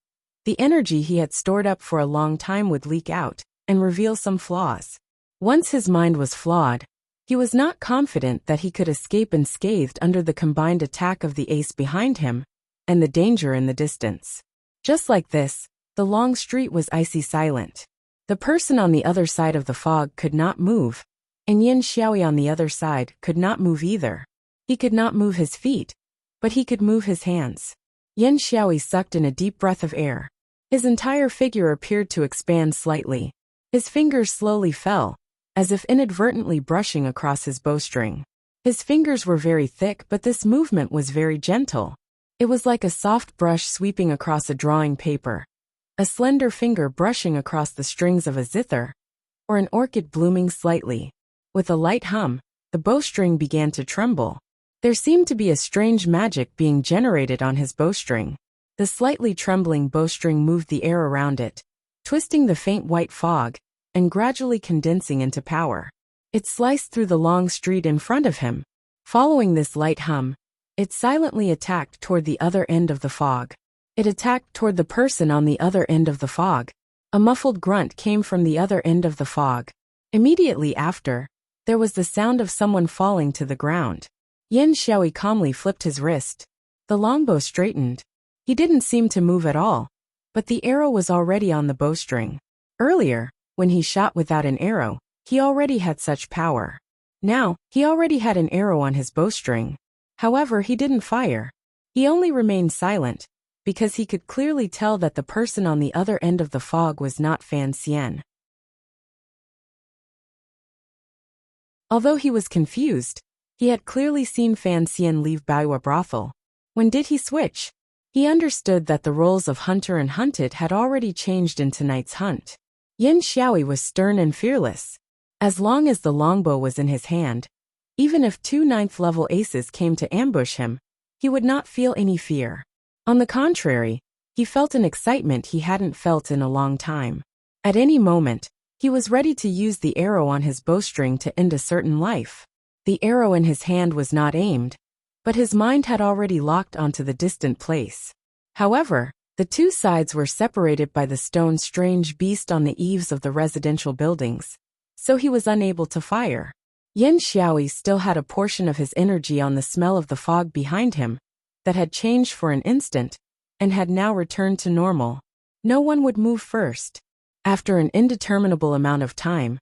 the energy he had stored up for a long time would leak out and reveal some flaws. Once his mind was flawed, he was not confident that he could escape unscathed under the combined attack of the ace behind him and the danger in the distance. Just like this, the long street was icy silent. The person on the other side of the fog could not move, and Yin Xiaoyi on the other side could not move either. He could not move his feet, but he could move his hands. Yin Xiaoyi sucked in a deep breath of air. His entire figure appeared to expand slightly. His fingers slowly fell, as if inadvertently brushing across his bowstring. His fingers were very thick, but this movement was very gentle. It was like a soft brush sweeping across a drawing paper, a slender finger brushing across the strings of a zither, or an orchid blooming slightly. With a light hum, the bowstring began to tremble. There seemed to be a strange magic being generated on his bowstring. The slightly trembling bowstring moved the air around it, twisting the faint white fog, and gradually condensing into power. It sliced through the long street in front of him. Following this light hum, it silently attacked toward the other end of the fog. It attacked toward the person on the other end of the fog. A muffled grunt came from the other end of the fog. Immediately after, there was the sound of someone falling to the ground. Yin Xiaoyi calmly flipped his wrist. The longbow straightened. He didn't seem to move at all, but the arrow was already on the bowstring. Earlier, when he shot without an arrow, he already had such power. Now, he already had an arrow on his bowstring. However, he didn't fire. He only remained silent, because he could clearly tell that the person on the other end of the fog was not Fan Xian. Although he was confused, he had clearly seen Fan Xian leave Baiwa brothel. When did he switch? He understood that the roles of hunter and hunted had already changed into Knight's Hunt. Yin Xiaoyi was stern and fearless. As long as the longbow was in his hand, even if 2 9th-level aces came to ambush him, he would not feel any fear. On the contrary, he felt an excitement he hadn't felt in a long time. At any moment, he was ready to use the arrow on his bowstring to end a certain life. The arrow in his hand was not aimed, but his mind had already locked onto the distant place. However, the 2 sides were separated by the stone strange beast on the eaves of the residential buildings, so he was unable to fire. Yin Xiaoyi still had a portion of his energy on the smell of the fog behind him that had changed for an instant and had now returned to normal. No one would move first. After an indeterminable amount of time,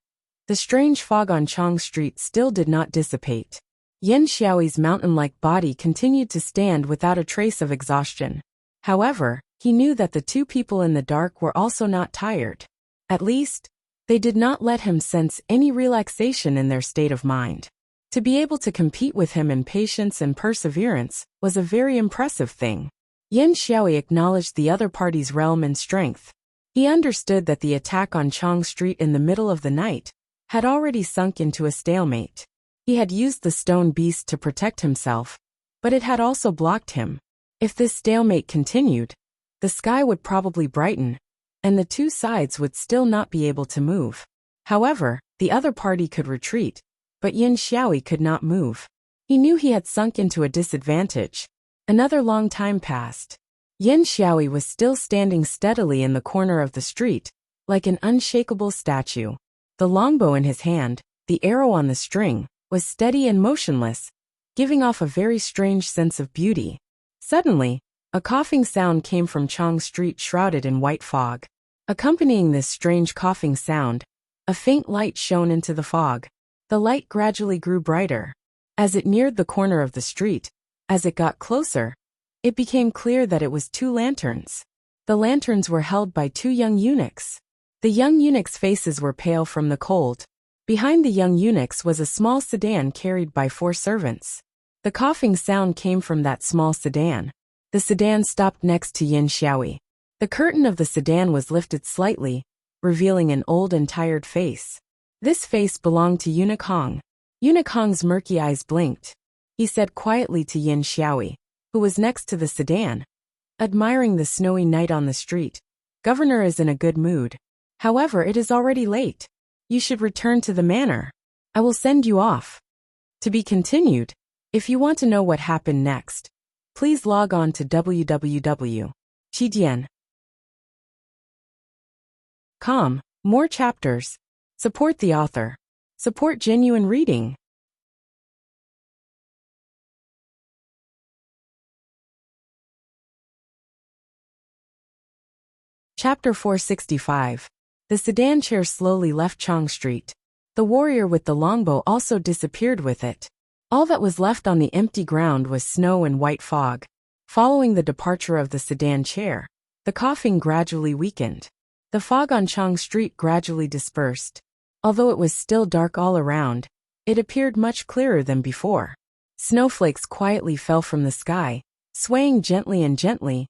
the strange fog on Chong Street still did not dissipate. Yin Xiaoyi's mountain-like body continued to stand without a trace of exhaustion. However, he knew that the 2 people in the dark were also not tired. At least, they did not let him sense any relaxation in their state of mind. To be able to compete with him in patience and perseverance was a very impressive thing. Yin Xiaoyi acknowledged the other party's realm and strength. He understood that the attack on Chong Street in the middle of the night had already sunk into a stalemate. He had used the stone beast to protect himself, but it had also blocked him. If this stalemate continued, the sky would probably brighten, and the 2 sides would still not be able to move. However, the other party could retreat, but Yin Xiaoyi could not move. He knew he had sunk into a disadvantage. Another long time passed. Yin Xiaoyi was still standing steadily in the corner of the street, like an unshakable statue. The longbow in his hand, the arrow on the string, was steady and motionless, giving off a very strange sense of beauty. Suddenly, a coughing sound came from Chang Street shrouded in white fog. Accompanying this strange coughing sound, a faint light shone into the fog. The light gradually grew brighter. As it neared the corner of the street, as it got closer, it became clear that it was 2 lanterns. The lanterns were held by 2 young eunuchs. The young eunuchs' faces were pale from the cold. Behind the young eunuchs was a small sedan carried by 4 servants. The coughing sound came from that small sedan. The sedan stopped next to Yin Xiaoyi. The curtain of the sedan was lifted slightly, revealing an old and tired face. This face belonged to Eunuch Hong. Eunuch Hong's murky eyes blinked. He said quietly to Yin Xiaoyi, who was next to the sedan, admiring the snowy night on the street, "Governor is in a good mood. However, it is already late. You should return to the manor. I will send you off." To be continued. If you want to know what happened next, please log on to www.chidian.com. More chapters. Support the author. Support genuine reading. Chapter 465. The sedan chair slowly left Chang Street. The warrior with the longbow also disappeared with it. All that was left on the empty ground was snow and white fog. Following the departure of the sedan chair, the coughing gradually weakened. The fog on Chang Street gradually dispersed. Although it was still dark all around, it appeared much clearer than before. Snowflakes quietly fell from the sky, swaying gently and gently,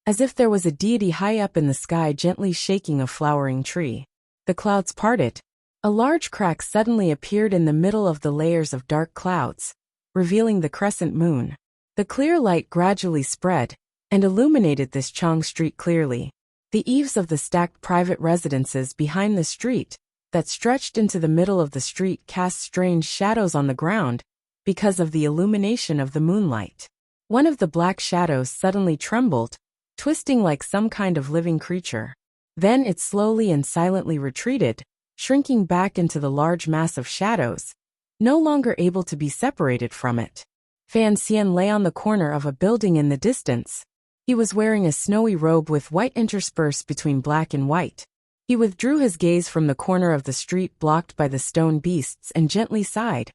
as if there was a deity high up in the sky gently shaking a flowering tree. The clouds parted. A large crack suddenly appeared in the middle of the layers of dark clouds, revealing the crescent moon. The clear light gradually spread and illuminated this Chang Street clearly. The eaves of the stacked private residences behind the street that stretched into the middle of the street cast strange shadows on the ground because of the illumination of the moonlight. One of the black shadows suddenly trembled, twisting like some kind of living creature. Then it slowly and silently retreated, shrinking back into the large mass of shadows, no longer able to be separated from it. Fan Xian lay on the corner of a building in the distance. He was wearing a snowy robe with white interspersed between black and white. He withdrew his gaze from the corner of the street blocked by the stone beasts and gently sighed,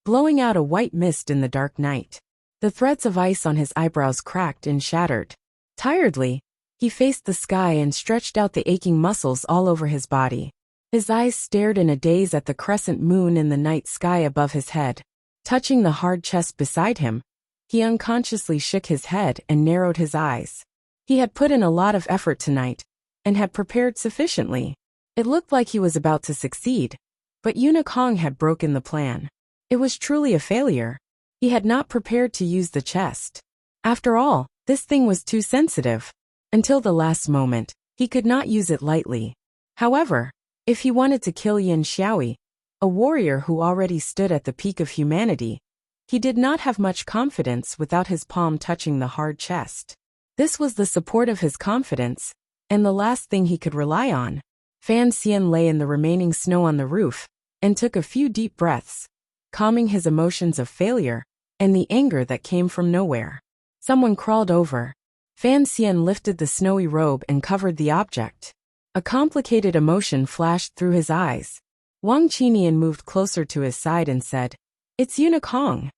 blowing out a white mist in the dark night. The threads of ice on his eyebrows cracked and shattered. Tiredly, he faced the sky and stretched out the aching muscles all over his body. His eyes stared in a daze at the crescent moon in the night sky above his head. Touching the hard chest beside him, he unconsciously shook his head and narrowed his eyes. He had put in a lot of effort tonight, and had prepared sufficiently. It looked like he was about to succeed, but Eunuch Hong had broken the plan. It was truly a failure. He had not prepared to use the chest. After all, this thing was too sensitive. Until the last moment, he could not use it lightly. However, if he wanted to kill Yin Xiaoyi, a warrior who already stood at the peak of humanity, he did not have much confidence without his palm touching the hard chest. This was the support of his confidence, and the last thing he could rely on. Fan Xian lay in the remaining snow on the roof, and took a few deep breaths, calming his emotions of failure, and the anger that came from nowhere. Someone crawled over. Fan Xian lifted the snowy robe and covered the object. A complicated emotion flashed through his eyes. Wang Qinian moved closer to his side and said, "It's Eunuch Hong."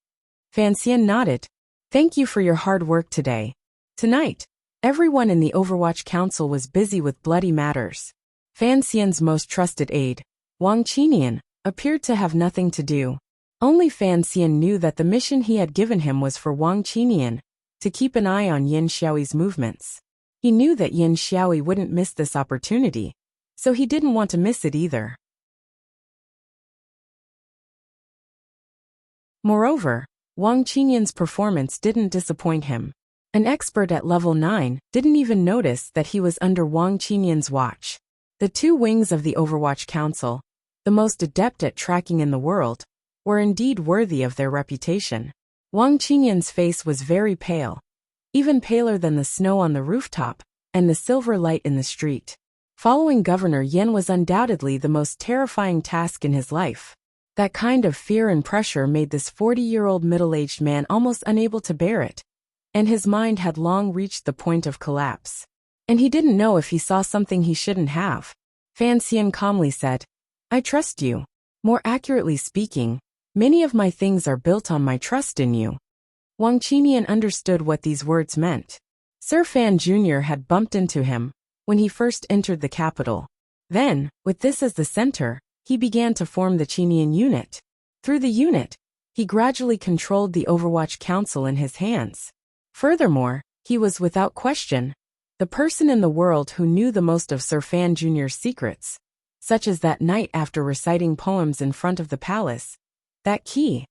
Fan Xian nodded. "Thank you for your hard work today. Tonight, everyone in the Overwatch Council was busy with bloody matters. Fan Xian's most trusted aide, Wang Qinian, appeared to have nothing to do. Only Fan Xian knew that the mission he had given him was for Wang Qinian to keep an eye on Yin Xiaoyi's movements. He knew that Yin Xiaoyi wouldn't miss this opportunity, so he didn't want to miss it either. Moreover, Wang Qinian's performance didn't disappoint him. An expert at level 9 didn't even notice that he was under Wang Qinian's watch. The 2 wings of the Overwatch Council, the most adept at tracking in the world, were indeed worthy of their reputation. Wang Qinian's face was very pale. even paler than the snow on the rooftop and the silver light in the street. Following Governor Yin was undoubtedly the most terrifying task in his life. That kind of fear and pressure made this 40-year-old middle-aged man almost unable to bear it, and his mind had long reached the point of collapse. And he didn't know if he saw something he shouldn't have. Fan Xian calmly said, "I trust you. More accurately speaking, many of my things are built on my trust in you." Wang Qinian understood what these words meant. Sir Fan Jr. had bumped into him when he first entered the capital. Then, with this as the center, he began to form the Qinian unit. Through the unit, he gradually controlled the Overwatch Council in his hands. Furthermore, he was without question the person in the world who knew the most of Sir Fan Jr.'s secrets, such as that night after reciting poems in front of the palace. That key.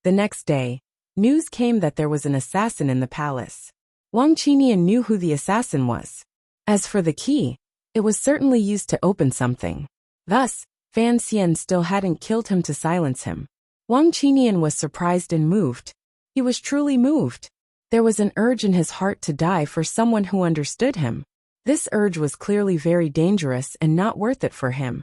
The next day, news came that there was an assassin in the palace. Wang Qinian knew who the assassin was. As for the key, it was certainly used to open something. Thus, Fan Xian still hadn't killed him to silence him. Wang Qinian was surprised and moved. He was truly moved. There was an urge in his heart to die for someone who understood him. This urge was clearly very dangerous and not worth it for him,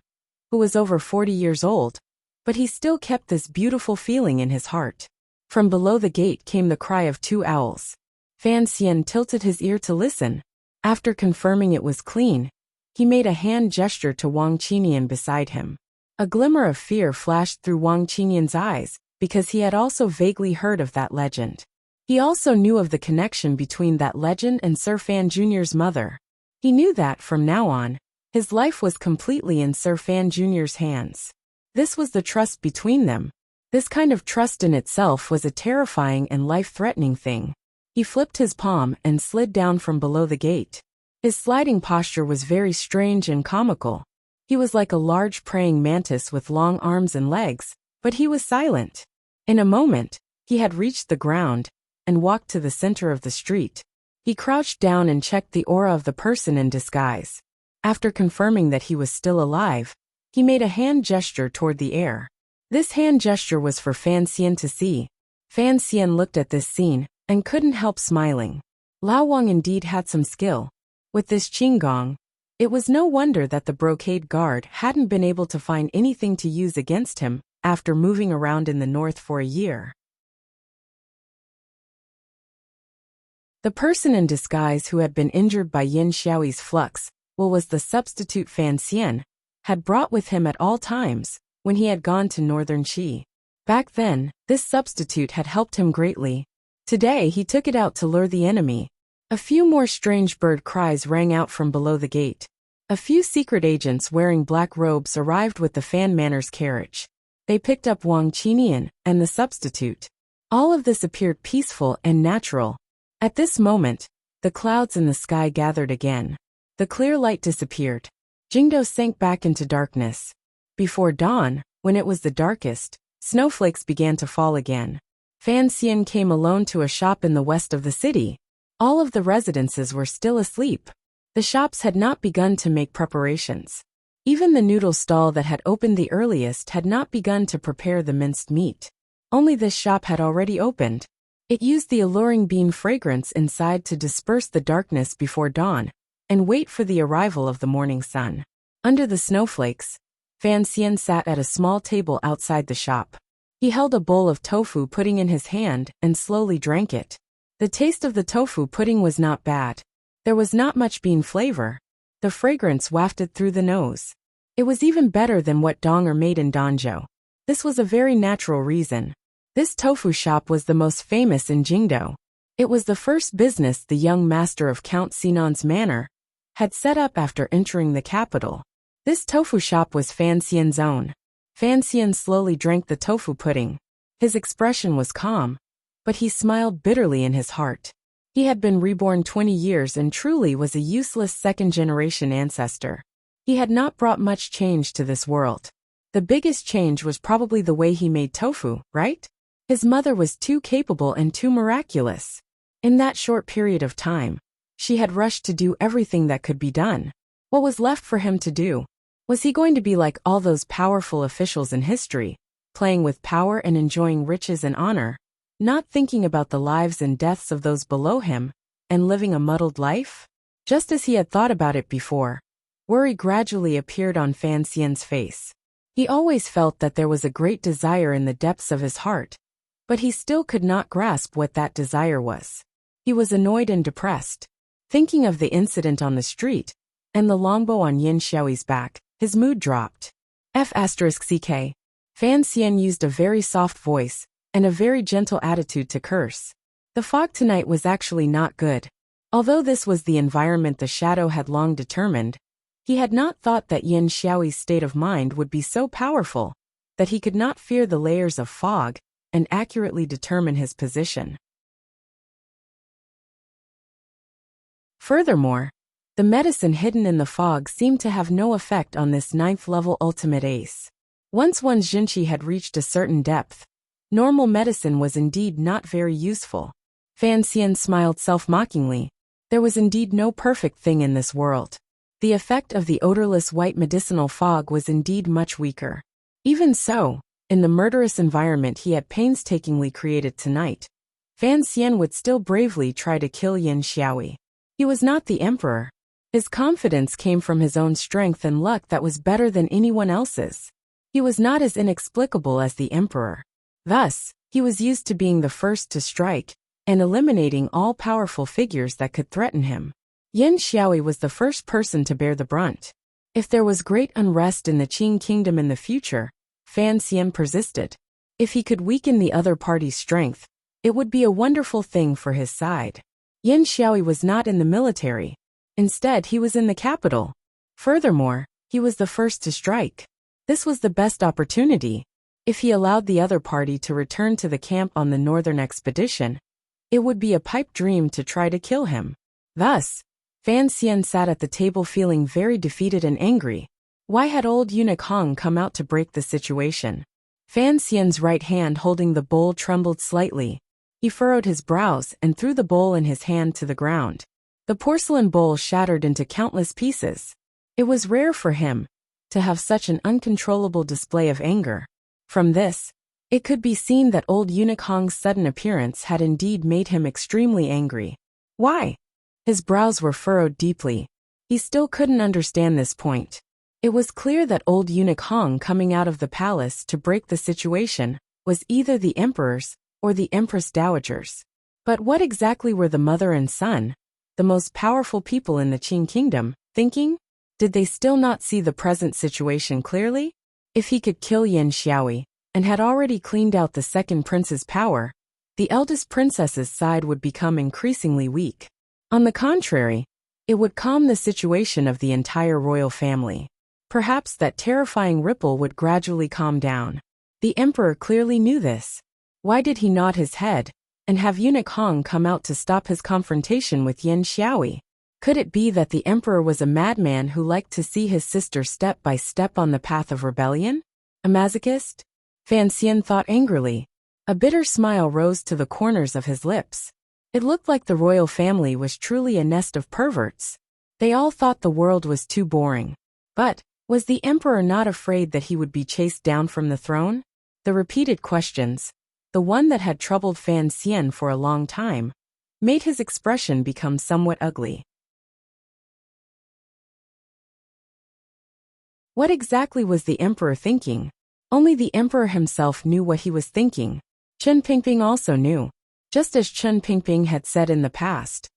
who was over 40 years old, but he still kept this beautiful feeling in his heart. From below the gate came the cry of two owls. Fan Xian tilted his ear to listen. After confirming it was clean, he made a hand gesture to Wang Qinian beside him. A glimmer of fear flashed through Wang Qinian's eyes, because he had also vaguely heard of that legend. He also knew of the connection between that legend and Sir Fan Jr.'s mother. He knew that, from now on, his life was completely in Sir Fan Jr.'s hands. This was the trust between them. This kind of trust in itself was a terrifying and life-threatening thing. He flipped his palm and slid down from below the gate. His sliding posture was very strange and comical. He was like a large praying mantis with long arms and legs, but he was silent. In a moment, he had reached the ground and walked to the center of the street. He crouched down and checked the aura of the person in disguise. After confirming that he was still alive, he made a hand gesture toward the air. This hand gesture was for Fan Xian to see. Fan Xian looked at this scene and couldn't help smiling. Lao Wang indeed had some skill. With this qinggong, it was no wonder that the brocade guard hadn't been able to find anything to use against him after moving around in the north for a year. The person in disguise who had been injured by Yin Xiaoyi's flux, was the substitute Fan Xian, had brought with him at all times when he had gone to northern Qi. Back then, this substitute had helped him greatly. Today he took it out to lure the enemy. A few more strange bird cries rang out from below the gate. A few secret agents wearing black robes arrived with the Fan Manor's carriage. They picked up Wang Qinian and the substitute. All of this appeared peaceful and natural. At this moment, the clouds in the sky gathered again. The clear light disappeared. Jingdo sank back into darkness. Before dawn, when it was the darkest, snowflakes began to fall again. Fan Xian came alone to a shop in the west of the city. All of the residences were still asleep. The shops had not begun to make preparations. Even the noodle stall that had opened the earliest had not begun to prepare the minced meat. Only this shop had already opened. It used the alluring bean fragrance inside to disperse the darkness before dawn and wait for the arrival of the morning sun. Under the snowflakes, Fan Xian sat at a small table outside the shop. He held a bowl of tofu pudding in his hand and slowly drank it. The taste of the tofu pudding was not bad. There was not much bean flavor. The fragrance wafted through the nose. It was even better than what Donger made in Danzhou. This was a very natural reason. This tofu shop was the most famous in Jingdo. It was the first business the young master of Count Sinan's manor had set up after entering the capital. This tofu shop was Fan Xian's own. Fan Xian slowly drank the tofu pudding. His expression was calm, but he smiled bitterly in his heart. He had been reborn 20 years and truly was a useless second-generation ancestor. He had not brought much change to this world. The biggest change was probably the way he made tofu, right? His mother was too capable and too miraculous. In that short period of time, she had rushed to do everything that could be done. What was left for him to do? Was he going to be like all those powerful officials in history, playing with power and enjoying riches and honor, not thinking about the lives and deaths of those below him, and living a muddled life? Just as he had thought about it before, worry gradually appeared on Fan Xian's face. He always felt that there was a great desire in the depths of his heart, but he still could not grasp what that desire was. He was annoyed and depressed. Thinking of the incident on the street, and the longbow on Yin Xiaoyi's back, his mood dropped. F***ck. Fan Xian used a very soft voice, and a very gentle attitude to curse. The fog tonight was actually not good. Although this was the environment the shadow had long determined, he had not thought that Yin Xiaoyi's state of mind would be so powerful that he could not fear the layers of fog and accurately determine his position. Furthermore, the medicine hidden in the fog seemed to have no effect on this 9th-level ultimate ace. Once one's Jinqi had reached a certain depth, normal medicine was indeed not very useful. Fan Xian smiled self-mockingly. There was indeed no perfect thing in this world. The effect of the odorless white medicinal fog was indeed much weaker. Even so, in the murderous environment he had painstakingly created tonight, Fan Xian would still bravely try to kill Yin Xiaoyi. He was not the emperor. His confidence came from his own strength and luck that was better than anyone else's. He was not as inexplicable as the emperor. Thus, he was used to being the first to strike and eliminating all powerful figures that could threaten him. Yin Xiaoyi was the first person to bear the brunt. If there was great unrest in the Qing kingdom in the future, Fan Xian persisted. If he could weaken the other party's strength, it would be a wonderful thing for his side. Yin Xiaoyi was not in the military. Instead, he was in the capital. Furthermore, he was the first to strike. This was the best opportunity. If he allowed the other party to return to the camp on the northern expedition, it would be a pipe dream to try to kill him. Thus, Fan Xian sat at the table feeling very defeated and angry. Why had old eunuch Hong come out to break the situation? Fan Xian's right hand holding the bowl trembled slightly. He furrowed his brows and threw the bowl in his hand to the ground. The porcelain bowl shattered into countless pieces. It was rare for him to have such an uncontrollable display of anger. From this, it could be seen that old eunuch Hong's sudden appearance had indeed made him extremely angry. Why? His brows were furrowed deeply. He still couldn't understand this point. It was clear that old eunuch Hong coming out of the palace to break the situation was either the emperor's or the empress dowager's. But what exactly were the mother and son, the most powerful people in the Qing kingdom, thinking? Did they still not see the present situation clearly? If he could kill Yin Xiaoyi, and had already cleaned out the second prince's power, the eldest princess's side would become increasingly weak. On the contrary, it would calm the situation of the entire royal family. Perhaps that terrifying ripple would gradually calm down. The emperor clearly knew this. Why did he nod his head and have eunuch Hong come out to stop his confrontation with Yin Xiaoyi? Could it be that the emperor was a madman who liked to see his sister step by step on the path of rebellion? A masochist? Fan Xian thought angrily. A bitter smile rose to the corners of his lips. It looked like the royal family was truly a nest of perverts. They all thought the world was too boring. But, was the emperor not afraid that he would be chased down from the throne? The repeated questions, the one that had troubled Fan Xian for a long time, made his expression become somewhat ugly. What exactly was the emperor thinking? Only the emperor himself knew what he was thinking. Chen Pingping also knew. Just as Chen Pingping had said in the past,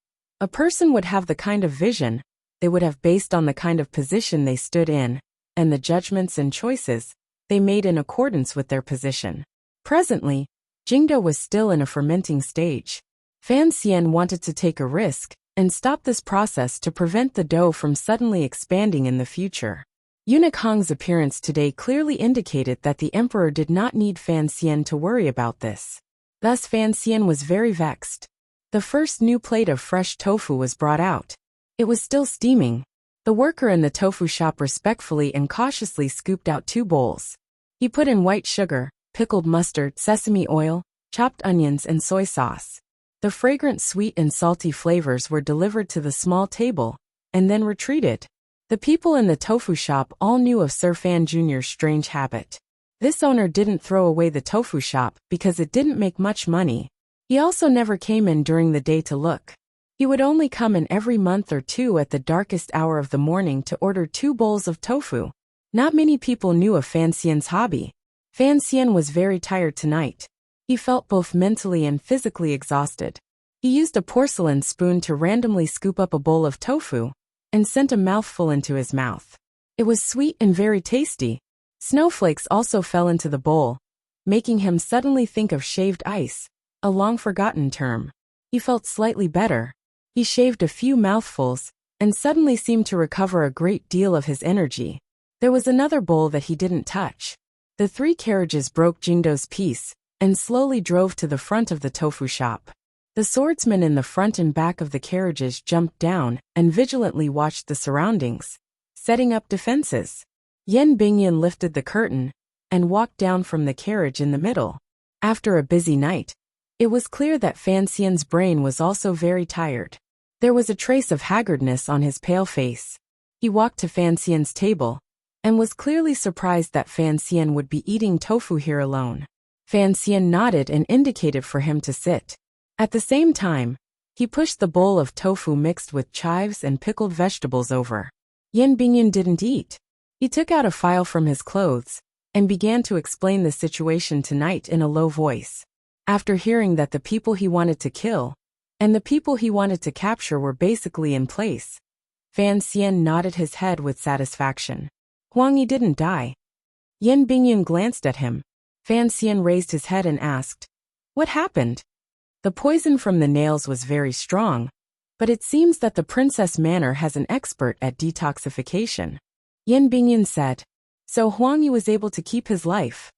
a person would have the kind of vision they would have based on the kind of position they stood in, and the judgments and choices they made in accordance with their position. Presently, Jingdo was still in a fermenting stage. Fan Xian wanted to take a risk and stop this process to prevent the dough from suddenly expanding in the future. Eunuch Hong's appearance today clearly indicated that the emperor did not need Fan Xian to worry about this. Thus Fan Xian was very vexed. The first new plate of fresh tofu was brought out. It was still steaming. The worker in the tofu shop respectfully and cautiously scooped out 2 bowls. He put in white sugar, pickled mustard, sesame oil, chopped onions and soy sauce. The fragrant sweet and salty flavors were delivered to the small table, and then retreated. The people in the tofu shop all knew of Sir Fan Jr.'s strange habit. This owner didn't throw away the tofu shop because it didn't make much money. He also never came in during the day to look. He would only come in every month or two at the darkest hour of the morning to order 2 bowls of tofu. Not many people knew of Fan Xian's hobby. Fan Xian was very tired tonight. He felt both mentally and physically exhausted. He used a porcelain spoon to randomly scoop up a bowl of tofu and sent a mouthful into his mouth. It was sweet and very tasty. Snowflakes also fell into the bowl, making him suddenly think of shaved ice, a long-forgotten term. He felt slightly better. He shaved a few mouthfuls and suddenly seemed to recover a great deal of his energy. There was another bowl that he didn't touch. The 3 carriages broke Jingdo's peace and slowly drove to the front of the tofu shop. The swordsmen in the front and back of the carriages jumped down and vigilantly watched the surroundings, setting up defenses. Yan Bingyan lifted the curtain and walked down from the carriage in the middle. After a busy night, it was clear that Fan Xian's brain was also very tired. There was a trace of haggardness on his pale face. He walked to Fan Xian's table and was clearly surprised that Fan Xian would be eating tofu here alone. Fan Xian nodded and indicated for him to sit. At the same time, he pushed the bowl of tofu mixed with chives and pickled vegetables over. Yan Bingyan didn't eat. He took out a file from his clothes and began to explain the situation tonight in a low voice. After hearing that the people he wanted to kill and the people he wanted to capture were basically in place, Fan Xian nodded his head with satisfaction. Huang Yi didn't die. Yan Bingyan glanced at him. Fan Xian raised his head and asked, "What happened?" The poison from the nails was very strong, but it seems that the Princess Manor has an expert at detoxification. Yan Bingyan said, "So Huang Yi was able to keep his life."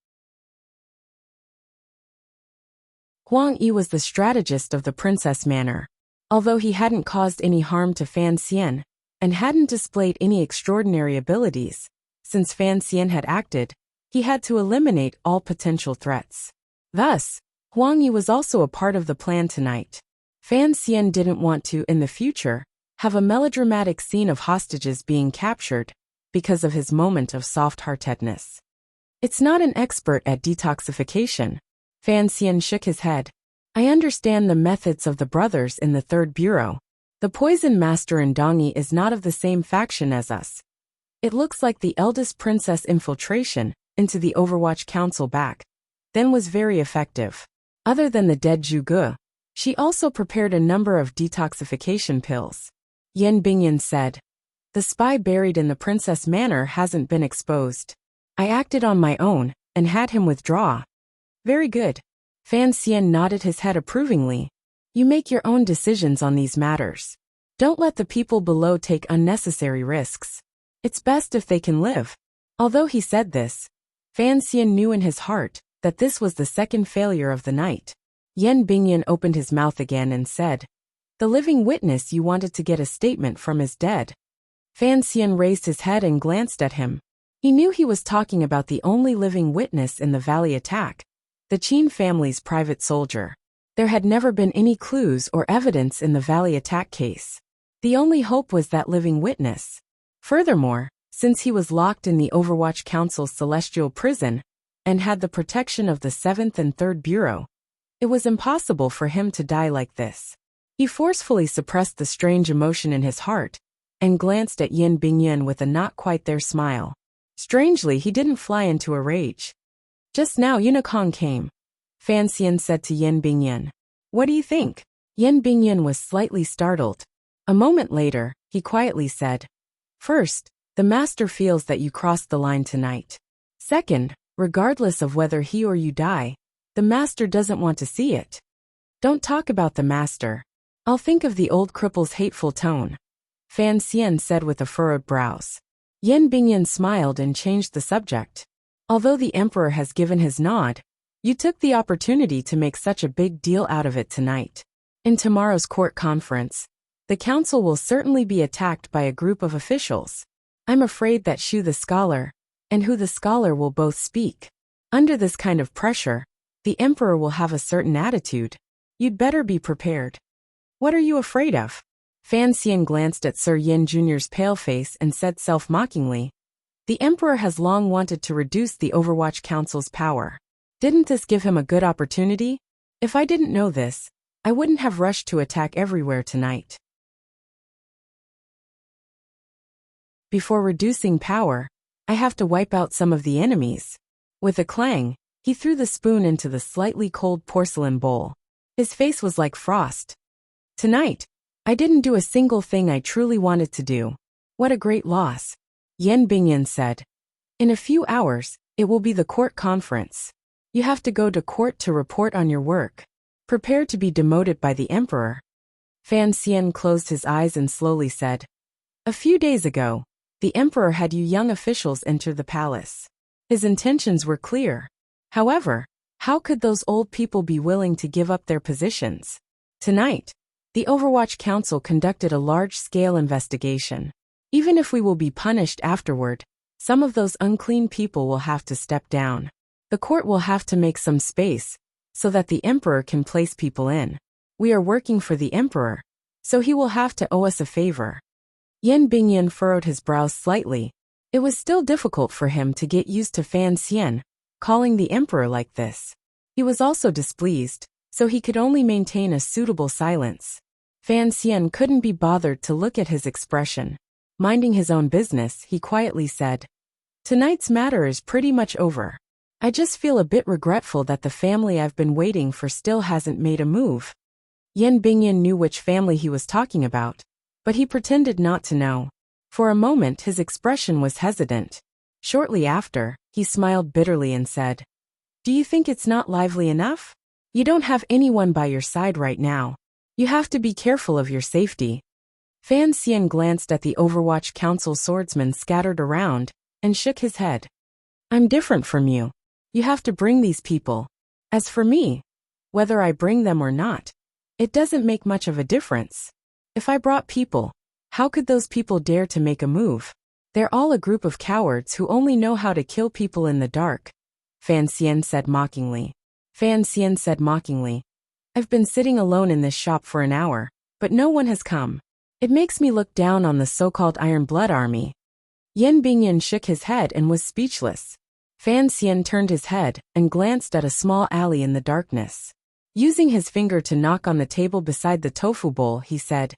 Huang Yi was the strategist of the Princess Manor. Although he hadn't caused any harm to Fan Xian and hadn't displayed any extraordinary abilities, since Fan Xian had acted, he had to eliminate all potential threats. Thus, Huang Yi was also a part of the plan tonight. Fan Xian didn't want to, in the future, have a melodramatic scene of hostages being captured because of his moment of soft-heartedness. "It's not an expert at detoxification." Fan Xian shook his head. "I understand the methods of the brothers in the 3rd Bureau. The poison master in Dongyi is not of the same faction as us. It looks like the eldest princess infiltration into the Overwatch Council back then was very effective. Other than the dead Zhuge, she also prepared a number of detoxification pills." Yan Bingyan said, "The spy buried in the Princess Manor hasn't been exposed. I acted on my own and had him withdraw." "Very good." Fan Xian nodded his head approvingly. "You make your own decisions on these matters. Don't let the people below take unnecessary risks. It's best if they can live." Although he said this, Fan Xian knew in his heart that this was the second failure of the night. Yan Bingyan opened his mouth again and said, "The living witness you wanted to get a statement from is dead." Fan Xian raised his head and glanced at him. He knew he was talking about the only living witness in the Valley attack, the Qin family's private soldier. There had never been any clues or evidence in the Valley attack case. The only hope was that living witness. Furthermore, since he was locked in the Overwatch Council's celestial prison and had the protection of the 7th and 3rd Bureau, it was impossible for him to die like this. He forcefully suppressed the strange emotion in his heart and glanced at Yan Bingyan with a not-quite-there smile. Strangely, he didn't fly into a rage. "Just now Unicong came," Fan Xian said to Yan Bingyan. "What do you think?" Yan Bingyan was slightly startled. A moment later, he quietly said, "First, the master feels that you crossed the line tonight. Second, regardless of whether he or you die, the master doesn't want to see it." "Don't talk about the master. I'll think of the old cripple's hateful tone," Fan Xian said with a furrowed brows. Yan Bingyan smiled and changed the subject. "Although the emperor has given his nod, you took the opportunity to make such a big deal out of it tonight. In tomorrow's court conference, the council will certainly be attacked by a group of officials. I'm afraid that Shu the scholar and Hu the scholar will both speak. Under this kind of pressure, the emperor will have a certain attitude. You'd better be prepared." "What are you afraid of?" Fan Xian glanced at Sir Yin Jr.'s pale face and said self-mockingly, "The emperor has long wanted to reduce the Overwatch Council's power. Didn't this give him a good opportunity? If I didn't know this, I wouldn't have rushed to attack everywhere tonight. Before reducing power, I have to wipe out some of the enemies. With a clang, he threw the spoon into the slightly cold porcelain bowl. His face was like frost. Tonight, I didn't do a single thing I truly wanted to do. What a great loss. Yan Bingyan said. In a few hours, it will be the court conference. You have to go to court to report on your work. Prepare to be demoted by the emperor. Fan Xian closed his eyes and slowly said, a few days ago, the emperor had you young officials enter the palace. His intentions were clear. However, how could those old people be willing to give up their positions? Tonight, the Overwatch Council conducted a large-scale investigation. Even if we will be punished afterward, some of those unclean people will have to step down. The court will have to make some space, so that the emperor can place people in. We are working for the emperor, so he will have to owe us a favor. Yan Bingyan furrowed his brows slightly. It was still difficult for him to get used to Fan Xian calling the emperor like this. He was also displeased, so he could only maintain a suitable silence. Fan Xian couldn't be bothered to look at his expression. Minding his own business, he quietly said, tonight's matter is pretty much over. I just feel a bit regretful that the family I've been waiting for still hasn't made a move. Yan Bingyan knew which family he was talking about, but he pretended not to know. For a moment his expression was hesitant. Shortly after, he smiled bitterly and said, do you think it's not lively enough? You don't have anyone by your side right now. You have to be careful of your safety. Fan Xian glanced at the Overwatch Council swordsmen scattered around, and shook his head. I'm different from you. You have to bring these people. As for me, whether I bring them or not, it doesn't make much of a difference. If I brought people, how could those people dare to make a move? They're all a group of cowards who only know how to kill people in the dark. Fan Xian said mockingly. I've been sitting alone in this shop for an hour, but no one has come. It makes me look down on the so-called Iron Blood Army. Yan Bingyan shook his head and was speechless. Fan Xian turned his head and glanced at a small alley in the darkness. Using his finger to knock on the table beside the tofu bowl, he said,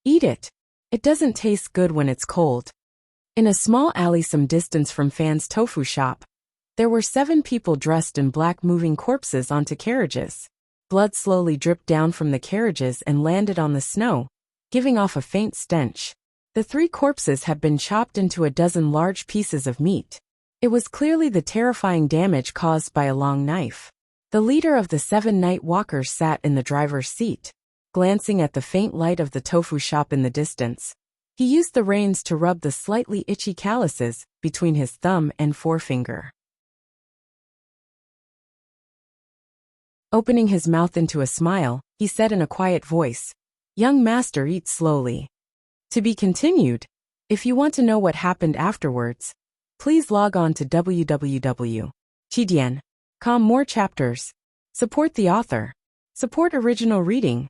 eat it. It doesn't taste good when it's cold. In a small alley some distance from Fan's tofu shop, there were 7 people dressed in black moving corpses onto carriages. Blood slowly dripped down from the carriages and landed on the snow, giving off a faint stench. The 3 corpses had been chopped into a dozen large pieces of meat. It was clearly the terrifying damage caused by a long knife. The leader of the 7 night walkers sat in the driver's seat. Glancing at the faint light of the tofu shop in the distance, he used the reins to rub the slightly itchy calluses between his thumb and forefinger. Opening his mouth into a smile, he said in a quiet voice, young master, eat slowly. To be continued. If you want to know what happened afterwards, please log on to www.chidian.com. More chapters. Support the author. Support original reading.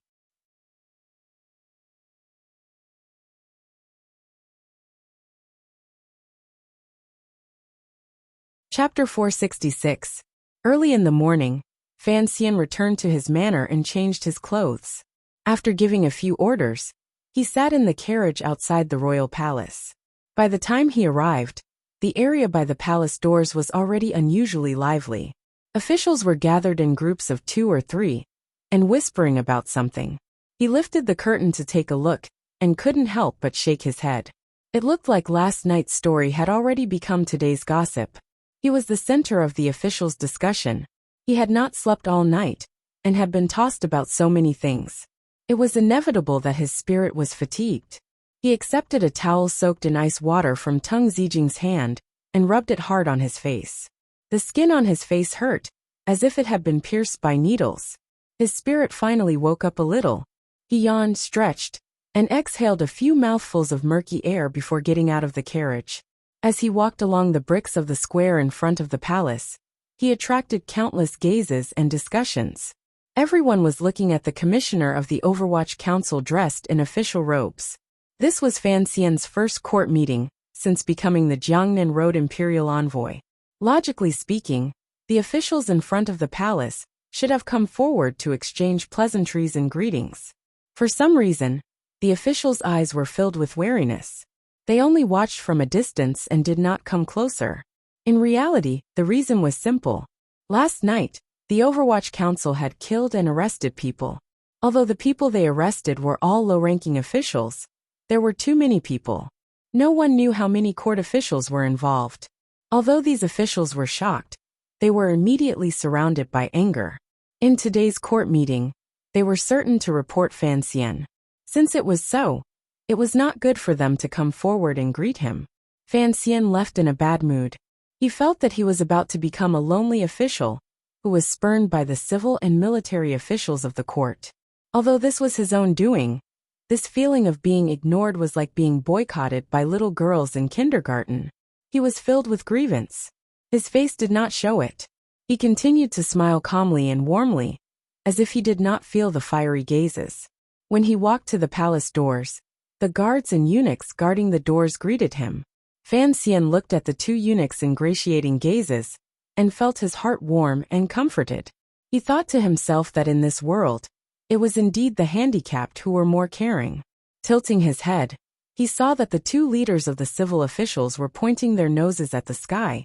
Chapter 466. Early in the morning, Fan Xian returned to his manor and changed his clothes. After giving a few orders, he sat in the carriage outside the royal palace. By the time he arrived, the area by the palace doors was already unusually lively. Officials were gathered in groups of 2 or 3, and whispering about something. He lifted the curtain to take a look, and couldn't help but shake his head. It looked like last night's story had already become today's gossip. He was the center of the officials' discussion. He had not slept all night, and had been tossed about so many things. It was inevitable that his spirit was fatigued. He accepted a towel soaked in ice water from Tung Zijing's hand, and rubbed it hard on his face. The skin on his face hurt, as if it had been pierced by needles. His spirit finally woke up a little. He yawned, stretched, and exhaled a few mouthfuls of murky air before getting out of the carriage. As he walked along the bricks of the square in front of the palace, he attracted countless gazes and discussions. Everyone was looking at the commissioner of the Overwatch Council dressed in official robes. This was Fan Xian's first court meeting since becoming the Jiangnan Road imperial envoy. Logically speaking, the officials in front of the palace should have come forward to exchange pleasantries and greetings. For some reason, the officials' eyes were filled with wariness. They only watched from a distance and did not come closer. In reality, the reason was simple. Last night, the Overwatch Council had killed and arrested people. Although the people they arrested were all low-ranking officials, there were too many people. No one knew how many court officials were involved. Although these officials were shocked, they were immediately surrounded by anger. In today's court meeting, they were certain to report Fan Xian. Since it was so, it was not good for them to come forward and greet him. Fan Xian left in a bad mood. He felt that he was about to become a lonely official who was spurned by the civil and military officials of the court. Although this was his own doing, this feeling of being ignored was like being boycotted by little girls in kindergarten. He was filled with grievance. His face did not show it. He continued to smile calmly and warmly, as if he did not feel the fiery gazes. When he walked to the palace doors, the guards and eunuchs guarding the doors greeted him. Fan Xian looked at the two eunuchs' ingratiating gazes and felt his heart warm and comforted. He thought to himself that in this world, it was indeed the handicapped who were more caring. Tilting his head, he saw that the two leaders of the civil officials were pointing their noses at the sky,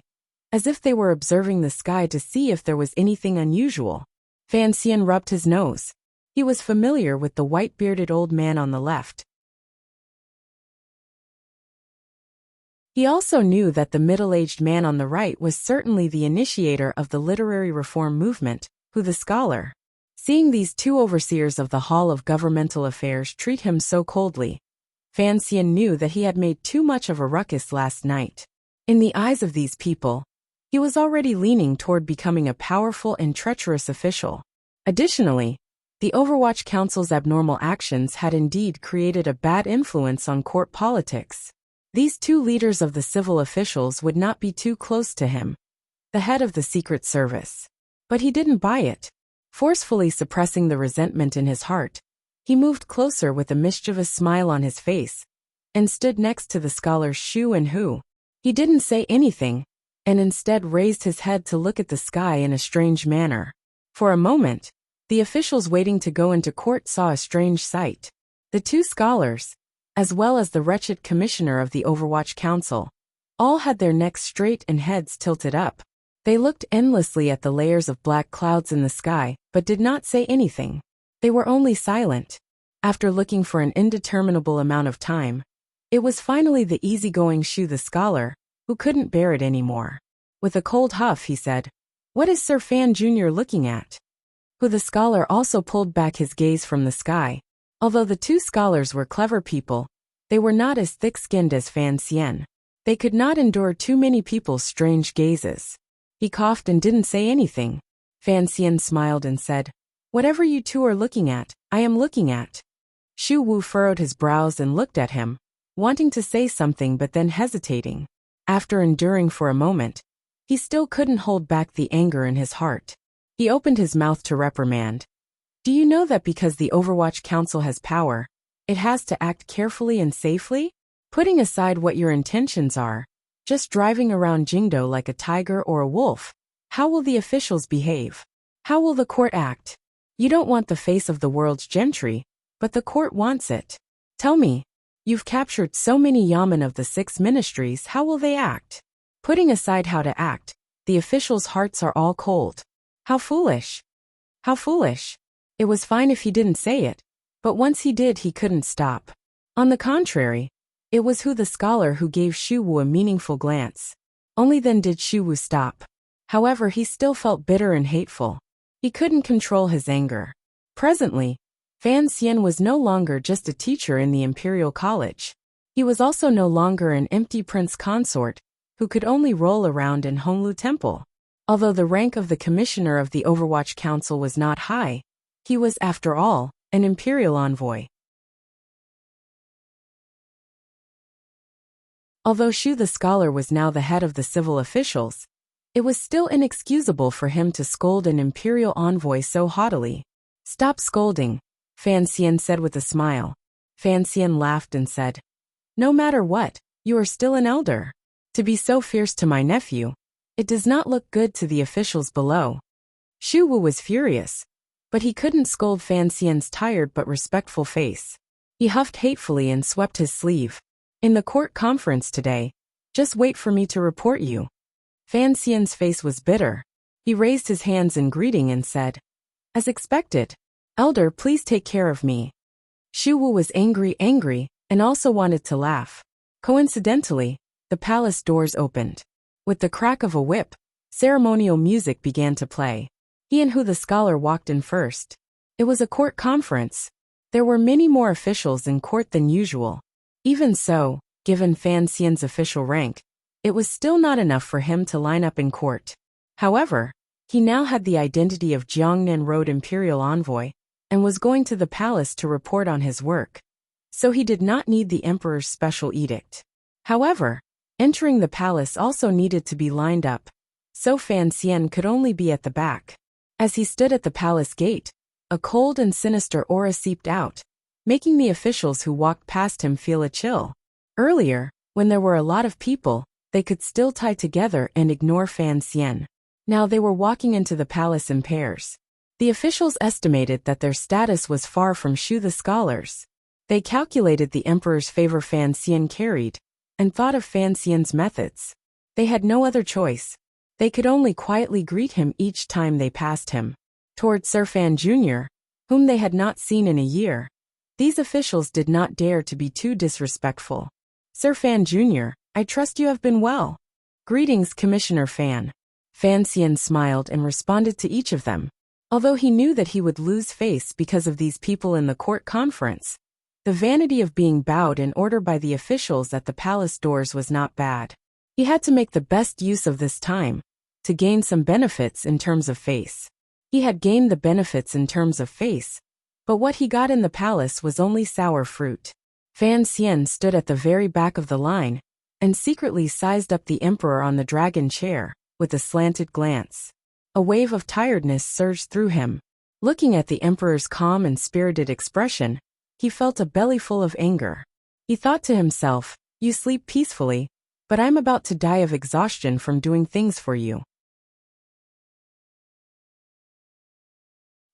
as if they were observing the sky to see if there was anything unusual. Fan Xian rubbed his nose. He was familiar with the white-bearded old man on the left. He also knew that the middle-aged man on the right was certainly the initiator of the literary reform movement, who the scholar. Seeing these two overseers of the Hall of Governmental Affairs treat him so coldly, Fan Xian knew that he had made too much of a ruckus last night. In the eyes of these people, he was already leaning toward becoming a powerful and treacherous official. Additionally, the Overwatch Council's abnormal actions had indeed created a bad influence on court politics. These two leaders of the civil officials would not be too close to him, the head of the Secret Service. But he didn't buy it. Forcefully suppressing the resentment in his heart, he moved closer with a mischievous smile on his face and stood next to the scholars Shu and Hu. He didn't say anything, and instead raised his head to look at the sky in a strange manner. For a moment, the officials waiting to go into court saw a strange sight. The two scholars, as well as the wretched commissioner of the Overwatch Council, all had their necks straight and heads tilted up. They looked endlessly at the layers of black clouds in the sky, but did not say anything. They were only silent. After looking for an indeterminable amount of time, it was finally the easygoing Shu the scholar, who couldn't bear it anymore. With a cold huff he said, "What is Sir Fan Jr. looking at?" Hu the scholar also pulled back his gaze from the sky. Although the two scholars were clever people, they were not as thick-skinned as Fan Xian. They could not endure too many people's strange gazes. He coughed and didn't say anything. Fan Xian smiled and said, "Whatever you two are looking at, I am looking at." Shu Wu furrowed his brows and looked at him, wanting to say something but then hesitating. After enduring for a moment, he still couldn't hold back the anger in his heart. He opened his mouth to reprimand. "Do you know that because the Overwatch Council has power, it has to act carefully and safely? Putting aside what your intentions are, just driving around Jingdo like a tiger or a wolf, how will the officials behave? How will the court act? You don't want the face of the world's gentry, but the court wants it. Tell me, you've captured so many yamen of the 6 ministries, how will they act? Putting aside how to act, the officials' hearts are all cold. How foolish! How foolish!" It was fine if he didn't say it, but once he did he couldn't stop. On the contrary, it was Hu the scholar who gave Shu Wu a meaningful glance. Only then did Shu Wu stop. However, he still felt bitter and hateful. He couldn't control his anger. Presently, Fan Xian was no longer just a teacher in the Imperial College. He was also no longer an empty prince consort who could only roll around in Honglu Temple. Although the rank of the commissioner of the Overwatch Council was not high, he was, after all, an imperial envoy. Although Shu the scholar was now the head of the civil officials, it was still inexcusable for him to scold an imperial envoy so haughtily. "Stop scolding," Fan Xian said with a smile. Fan Xian laughed and said, "No matter what, you are still an elder. To be so fierce to my nephew, it does not look good to the officials below." Shu Wu was furious, but he couldn't scold Fan Xian's tired but respectful face. He huffed hatefully and swept his sleeve. In the court conference today, just wait for me to report you. Fan Xian's face was bitter. He raised his hands in greeting and said, as expected, Elder, please take care of me. Shu Wu was angry, and also wanted to laugh. Coincidentally, the palace doors opened. With the crack of a whip, ceremonial music began to play. He and Hu the scholar walked in first. It was a court conference. There were many more officials in court than usual. Even so, given Fan Xian's official rank, it was still not enough for him to line up in court. However, he now had the identity of Jiangnan Road Imperial Envoy, and was going to the palace to report on his work. So he did not need the emperor's special edict. However, entering the palace also needed to be lined up, so Fan Xian could only be at the back. As he stood at the palace gate, a cold and sinister aura seeped out, making the officials who walked past him feel a chill. Earlier, when there were a lot of people, they could still tie together and ignore Fan Xian. Now they were walking into the palace in pairs. The officials estimated that their status was far from Shu the scholars. They calculated the emperor's favor Fan Xian carried, and thought of Fan Xian's methods. They had no other choice. They could only quietly greet him each time they passed him. Toward Sir Fan Jr., whom they had not seen in a year, these officials did not dare to be too disrespectful. Sir Fan Jr., I trust you have been well. Greetings, Commissioner Fan. Fan Xian smiled and responded to each of them. Although he knew that he would lose face because of these people in the court conference, the vanity of being bowed in order by the officials at the palace doors was not bad. He had to make the best use of this time, to gain some benefits in terms of face. He had gained the benefits in terms of face, but what he got in the palace was only sour fruit. Fan Xian stood at the very back of the line, and secretly sized up the emperor on the dragon chair, with a slanted glance. A wave of tiredness surged through him. Looking at the emperor's calm and spirited expression, he felt a bellyful of anger. He thought to himself, you sleep peacefully, but I'm about to die of exhaustion from doing things for you.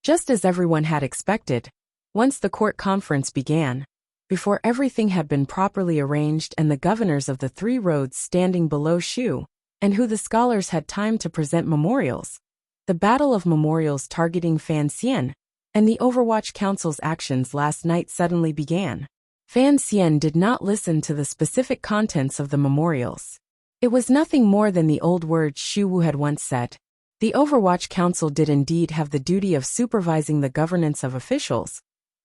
Just as everyone had expected, once the court conference began, before everything had been properly arranged and the governors of the 3 roads standing below Shu, and Hu the scholars had time to present memorials, the battle of memorials targeting Fan Xian and the Overwatch Council's actions last night suddenly began. Fan Xian did not listen to the specific contents of the memorials. It was nothing more than the old words Shu Wu had once said. The Overwatch Council did indeed have the duty of supervising the governance of officials,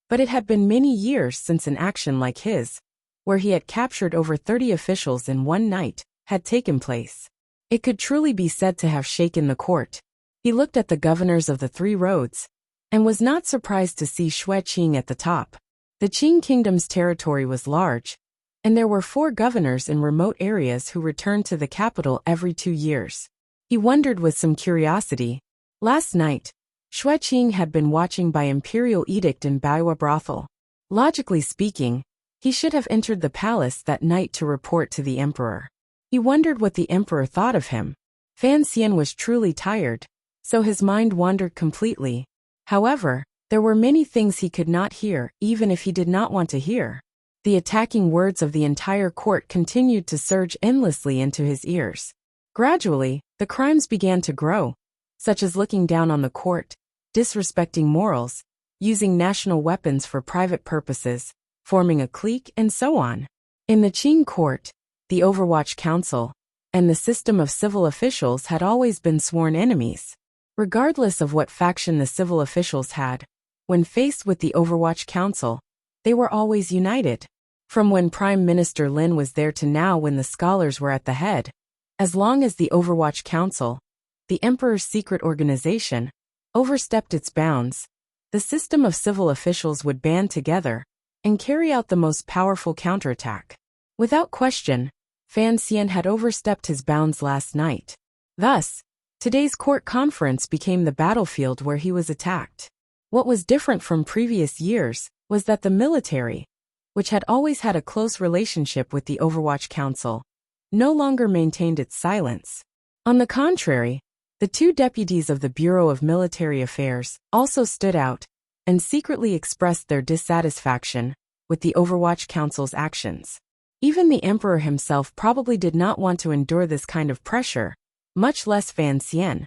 but it had been many years since an action like his, where he had captured over 30 officials in one night, had taken place. It could truly be said to have shaken the court. He looked at the governors of the 3 roads, and was not surprised to see Xue Qing at the top. The Qing kingdom's territory was large, and there were 4 governors in remote areas who returned to the capital every 2 years. He wondered with some curiosity. Last night, Xue Qing had been watching by imperial edict in Baiwa brothel. Logically speaking, he should have entered the palace that night to report to the emperor. He wondered what the emperor thought of him. Fan Xian was truly tired, so his mind wandered completely. However, there were many things he could not hear, even if he did not want to hear. The attacking words of the entire court continued to surge endlessly into his ears. Gradually, the crimes began to grow, such as looking down on the court, disrespecting morals, using national weapons for private purposes, forming a clique, and so on. In the Qing court, the Overwatch Council, and the system of civil officials had always been sworn enemies. Regardless of what faction the civil officials had, when faced with the Overwatch Council, they were always united. From when Prime Minister Lin was there to now when the scholars were at the head, as long as the Overwatch Council, the Emperor's secret organization, overstepped its bounds, the system of civil officials would band together and carry out the most powerful counterattack. Without question, Fan Xian had overstepped his bounds last night. Thus, today's court conference became the battlefield where he was attacked. What was different from previous years was that the military, which had always had a close relationship with the Overwatch Council, no longer maintained its silence. On the contrary, The two deputies of the Bureau of Military Affairs also stood out and secretly expressed their dissatisfaction with the Overwatch Council's actions. Even the emperor himself probably did not want to endure this kind of pressure, much less Fan Xian,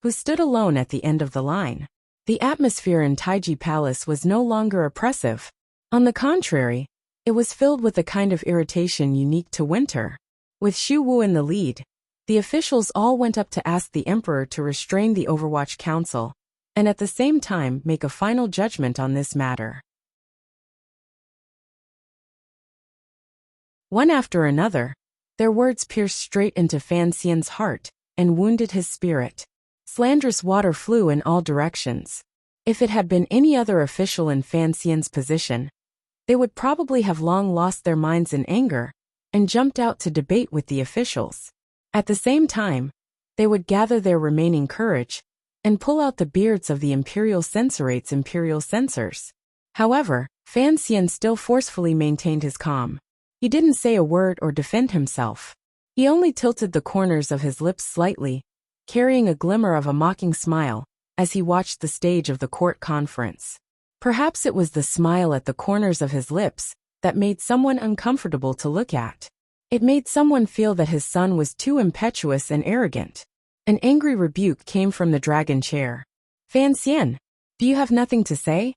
who stood alone at the end of the line. The atmosphere in Taiji Palace was no longer oppressive. On the contrary, it was filled with a kind of irritation unique to winter. With Xu Wu in the lead, the officials all went up to ask the emperor to restrain the Overwatch Council, and at the same time make a final judgment on this matter. One after another, their words pierced straight into Fan Xian's heart and wounded his spirit. Slanderous water flew in all directions. If it had been any other official in Fan Xian's position, they would probably have long lost their minds in anger and jumped out to debate with the officials. At the same time, they would gather their remaining courage and pull out the beards of the imperial censors. However, Fan Xian still forcefully maintained his calm. He didn't say a word or defend himself. He only tilted the corners of his lips slightly, carrying a glimmer of a mocking smile as he watched the stage of the court conference. Perhaps it was the smile at the corners of his lips that made someone uncomfortable to look at. It made someone feel that his son was too impetuous and arrogant. An angry rebuke came from the dragon chair. Fan Xian, do you have nothing to say?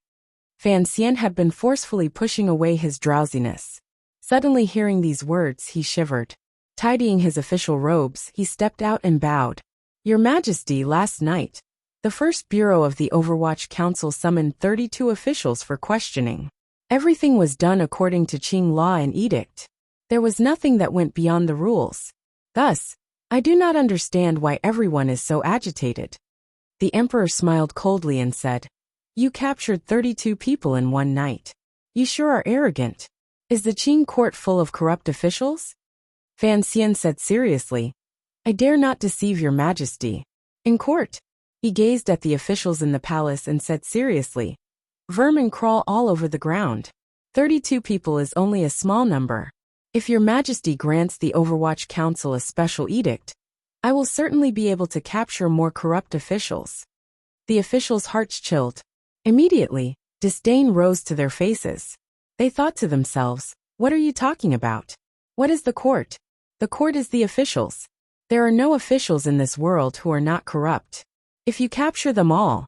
Fan Xian had been forcefully pushing away his drowsiness. Suddenly hearing these words, he shivered. Tidying his official robes, he stepped out and bowed. Your Majesty, last night, the First Bureau of the Overwatch Council summoned 32 officials for questioning. Everything was done according to Qing law and edict. There was nothing that went beyond the rules. Thus, I do not understand why everyone is so agitated. The emperor smiled coldly and said, You captured 32 people in one night. You sure are arrogant. Is the Qing court full of corrupt officials? Fan Xian said seriously, I dare not deceive your Majesty. In court, he gazed at the officials in the palace and said seriously, Vermin crawl all over the ground. 32 people is only a small number. If your Majesty grants the Overwatch Council a special edict, I will certainly be able to capture more corrupt officials. The officials' hearts chilled. Immediately, disdain rose to their faces. They thought to themselves, what are you talking about? What is the court? The court is the officials. There are no officials in this world who are not corrupt. If you capture them all,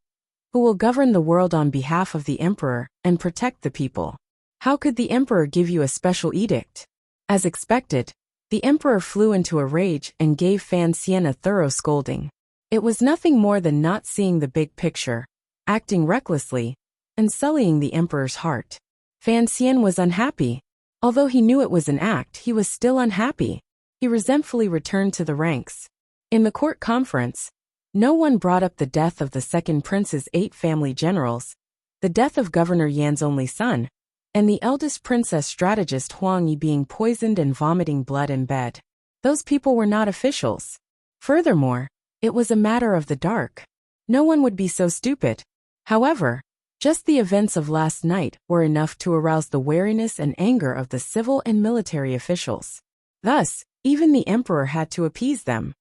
who will govern the world on behalf of the emperor and protect the people? How could the emperor give you a special edict? As expected, the emperor flew into a rage and gave Fan Xian a thorough scolding. It was nothing more than not seeing the big picture, acting recklessly, and sullying the emperor's heart. Fan Xian was unhappy. Although he knew it was an act, he was still unhappy. He resentfully returned to the ranks. In the court conference, no one brought up the death of the second prince's 8 family generals, the death of Governor Yan's only son, and the eldest princess strategist Huang Yi being poisoned and vomiting blood in bed. Those people were not officials. Furthermore, it was a matter of the dark. No one would be so stupid. However, just the events of last night were enough to arouse the wariness and anger of the civil and military officials. Thus, even the emperor had to appease them.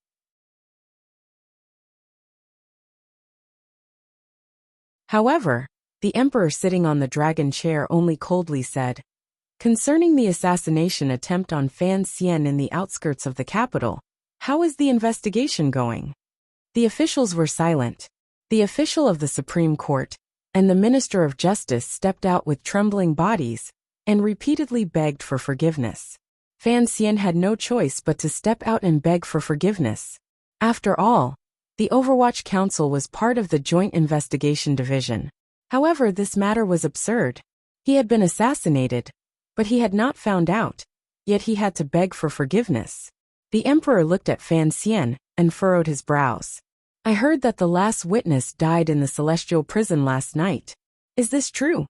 However, the emperor sitting on the dragon chair only coldly said, Concerning the assassination attempt on Fan Xian in the outskirts of the capital, how is the investigation going? The officials were silent. The official of the Supreme Court and the Minister of Justice stepped out with trembling bodies and repeatedly begged for forgiveness. Fan Xian had no choice but to step out and beg for forgiveness. After all, the Overwatch Council was part of the Joint Investigation Division. However, this matter was absurd. He had been assassinated, but he had not found out, yet he had to beg for forgiveness. The emperor looked at Fan Xian and furrowed his brows. I heard that the last witness died in the celestial prison last night. Is this true?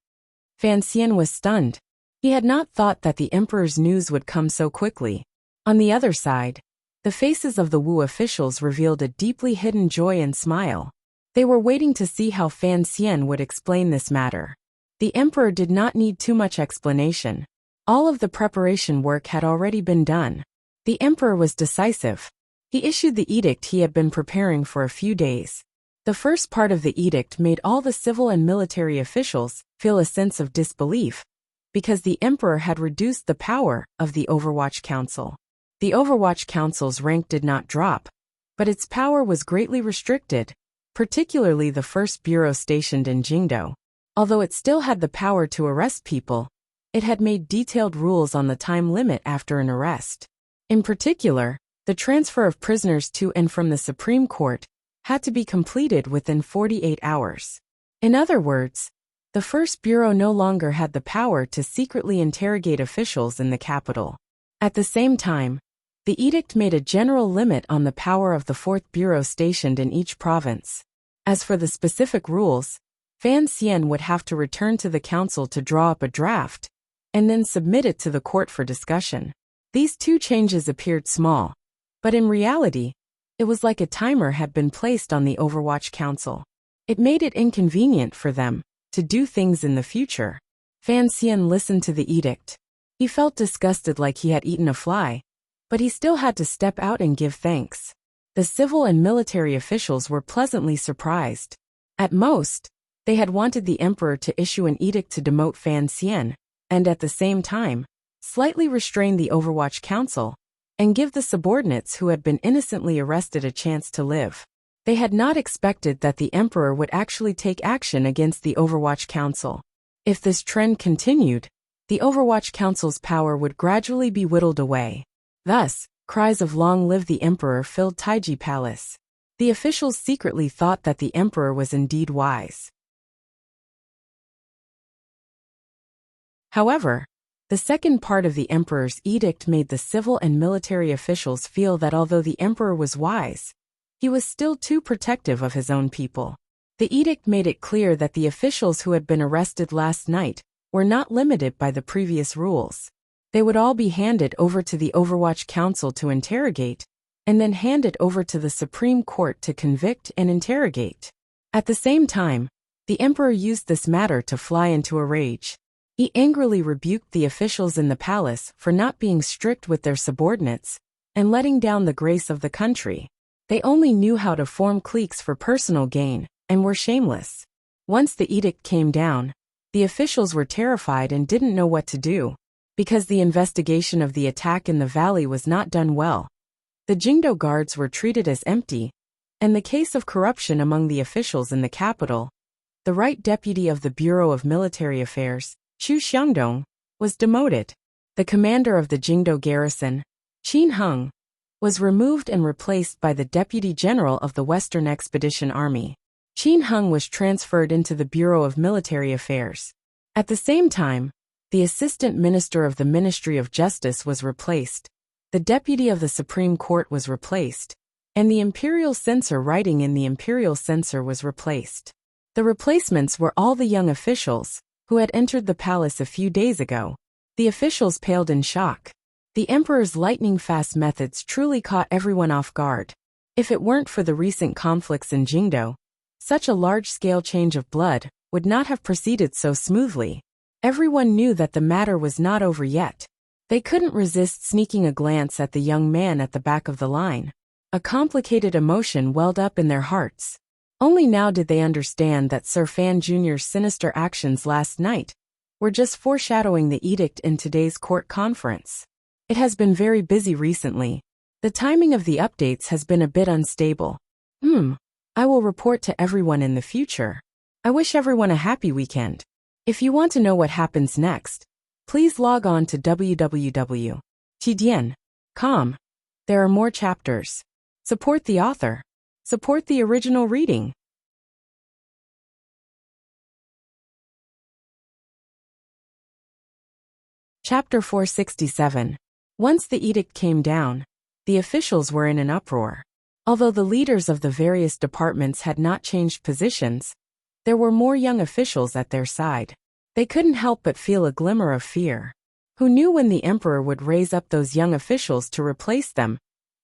Fan Xian was stunned. He had not thought that the emperor's news would come so quickly. On the other side, the faces of the Wu officials revealed a deeply hidden joy and smile. They were waiting to see how Fan Xian would explain this matter. The emperor did not need too much explanation. All of the preparation work had already been done. The emperor was decisive. He issued the edict he had been preparing for a few days. The first part of the edict made all the civil and military officials feel a sense of disbelief, because the emperor had reduced the power of the Overwatch Council. The Overwatch Council's rank did not drop, but its power was greatly restricted, particularly the first bureau stationed in Jingdo. Although it still had the power to arrest people, it had made detailed rules on the time limit after an arrest. In particular, the transfer of prisoners to and from the Supreme Court had to be completed within 48 hours. In other words, the First Bureau no longer had the power to secretly interrogate officials in the capital. At the same time, the edict made a general limit on the power of the Fourth Bureau stationed in each province. As for the specific rules, Fan Xian would have to return to the council to draw up a draft, and then submit it to the court for discussion. These two changes appeared small, but in reality, it was like a timer had been placed on the Overwatch Council. It made it inconvenient for them to do things in the future. Fan Xian listened to the edict. He felt disgusted, like he had eaten a fly, but he still had to step out and give thanks. The civil and military officials were pleasantly surprised. At most, they had wanted the emperor to issue an edict to demote Fan Xian, and at the same time, slightly restrain the Overwatch Council, and give the subordinates who had been innocently arrested a chance to live. They had not expected that the emperor would actually take action against the Overwatch Council. If this trend continued, the Overwatch Council's power would gradually be whittled away. Thus, cries of "Long live the emperor" filled Taiji Palace. The officials secretly thought that the emperor was indeed wise. However, the second part of the emperor's edict made the civil and military officials feel that although the emperor was wise, he was still too protective of his own people. The edict made it clear that the officials who had been arrested last night were not limited by the previous rules. They would all be handed over to the Overwatch Council to interrogate, and then handed over to the Supreme Court to convict and interrogate. At the same time, the emperor used this matter to fly into a rage. He angrily rebuked the officials in the palace for not being strict with their subordinates and letting down the grace of the country. They only knew how to form cliques for personal gain and were shameless. Once the edict came down, the officials were terrified and didn't know what to do, because the investigation of the attack in the valley was not done well. The Jingdo guards were treated as empty, and the case of corruption among the officials in the capital, the right deputy of the Bureau of Military Affairs, Chu Xiangdong, was demoted. The commander of the Jingdo garrison, Qin Heng, was removed and replaced by the deputy general of the Western Expedition Army. Qin Heng was transferred into the Bureau of Military Affairs. At the same time, the assistant minister of the Ministry of Justice was replaced, the deputy of the Supreme Court was replaced, and the imperial censor writing in the imperial censor was replaced. The replacements were all the young officials who had entered the palace a few days ago. The officials paled in shock. The emperor's lightning-fast methods truly caught everyone off guard. If it weren't for the recent conflicts in Jingdo, such a large-scale change of blood would not have proceeded so smoothly. Everyone knew that the matter was not over yet. They couldn't resist sneaking a glance at the young man at the back of the line. A complicated emotion welled up in their hearts. Only now did they understand that Sir Fan Jr.'s sinister actions last night were just foreshadowing the edict in today's court conference. It has been very busy recently. The timing of the updates has been a bit unstable. I will report to everyone in the future. I wish everyone a happy weekend. If you want to know what happens next, please log on to www.tidian.com. There are more chapters. Support the author. Support the original reading. Chapter 467. Once the edict came down, the officials were in an uproar. Although the leaders of the various departments had not changed positions, there were more young officials at their side. They couldn't help but feel a glimmer of fear. Who knew when the emperor would raise up those young officials to replace them?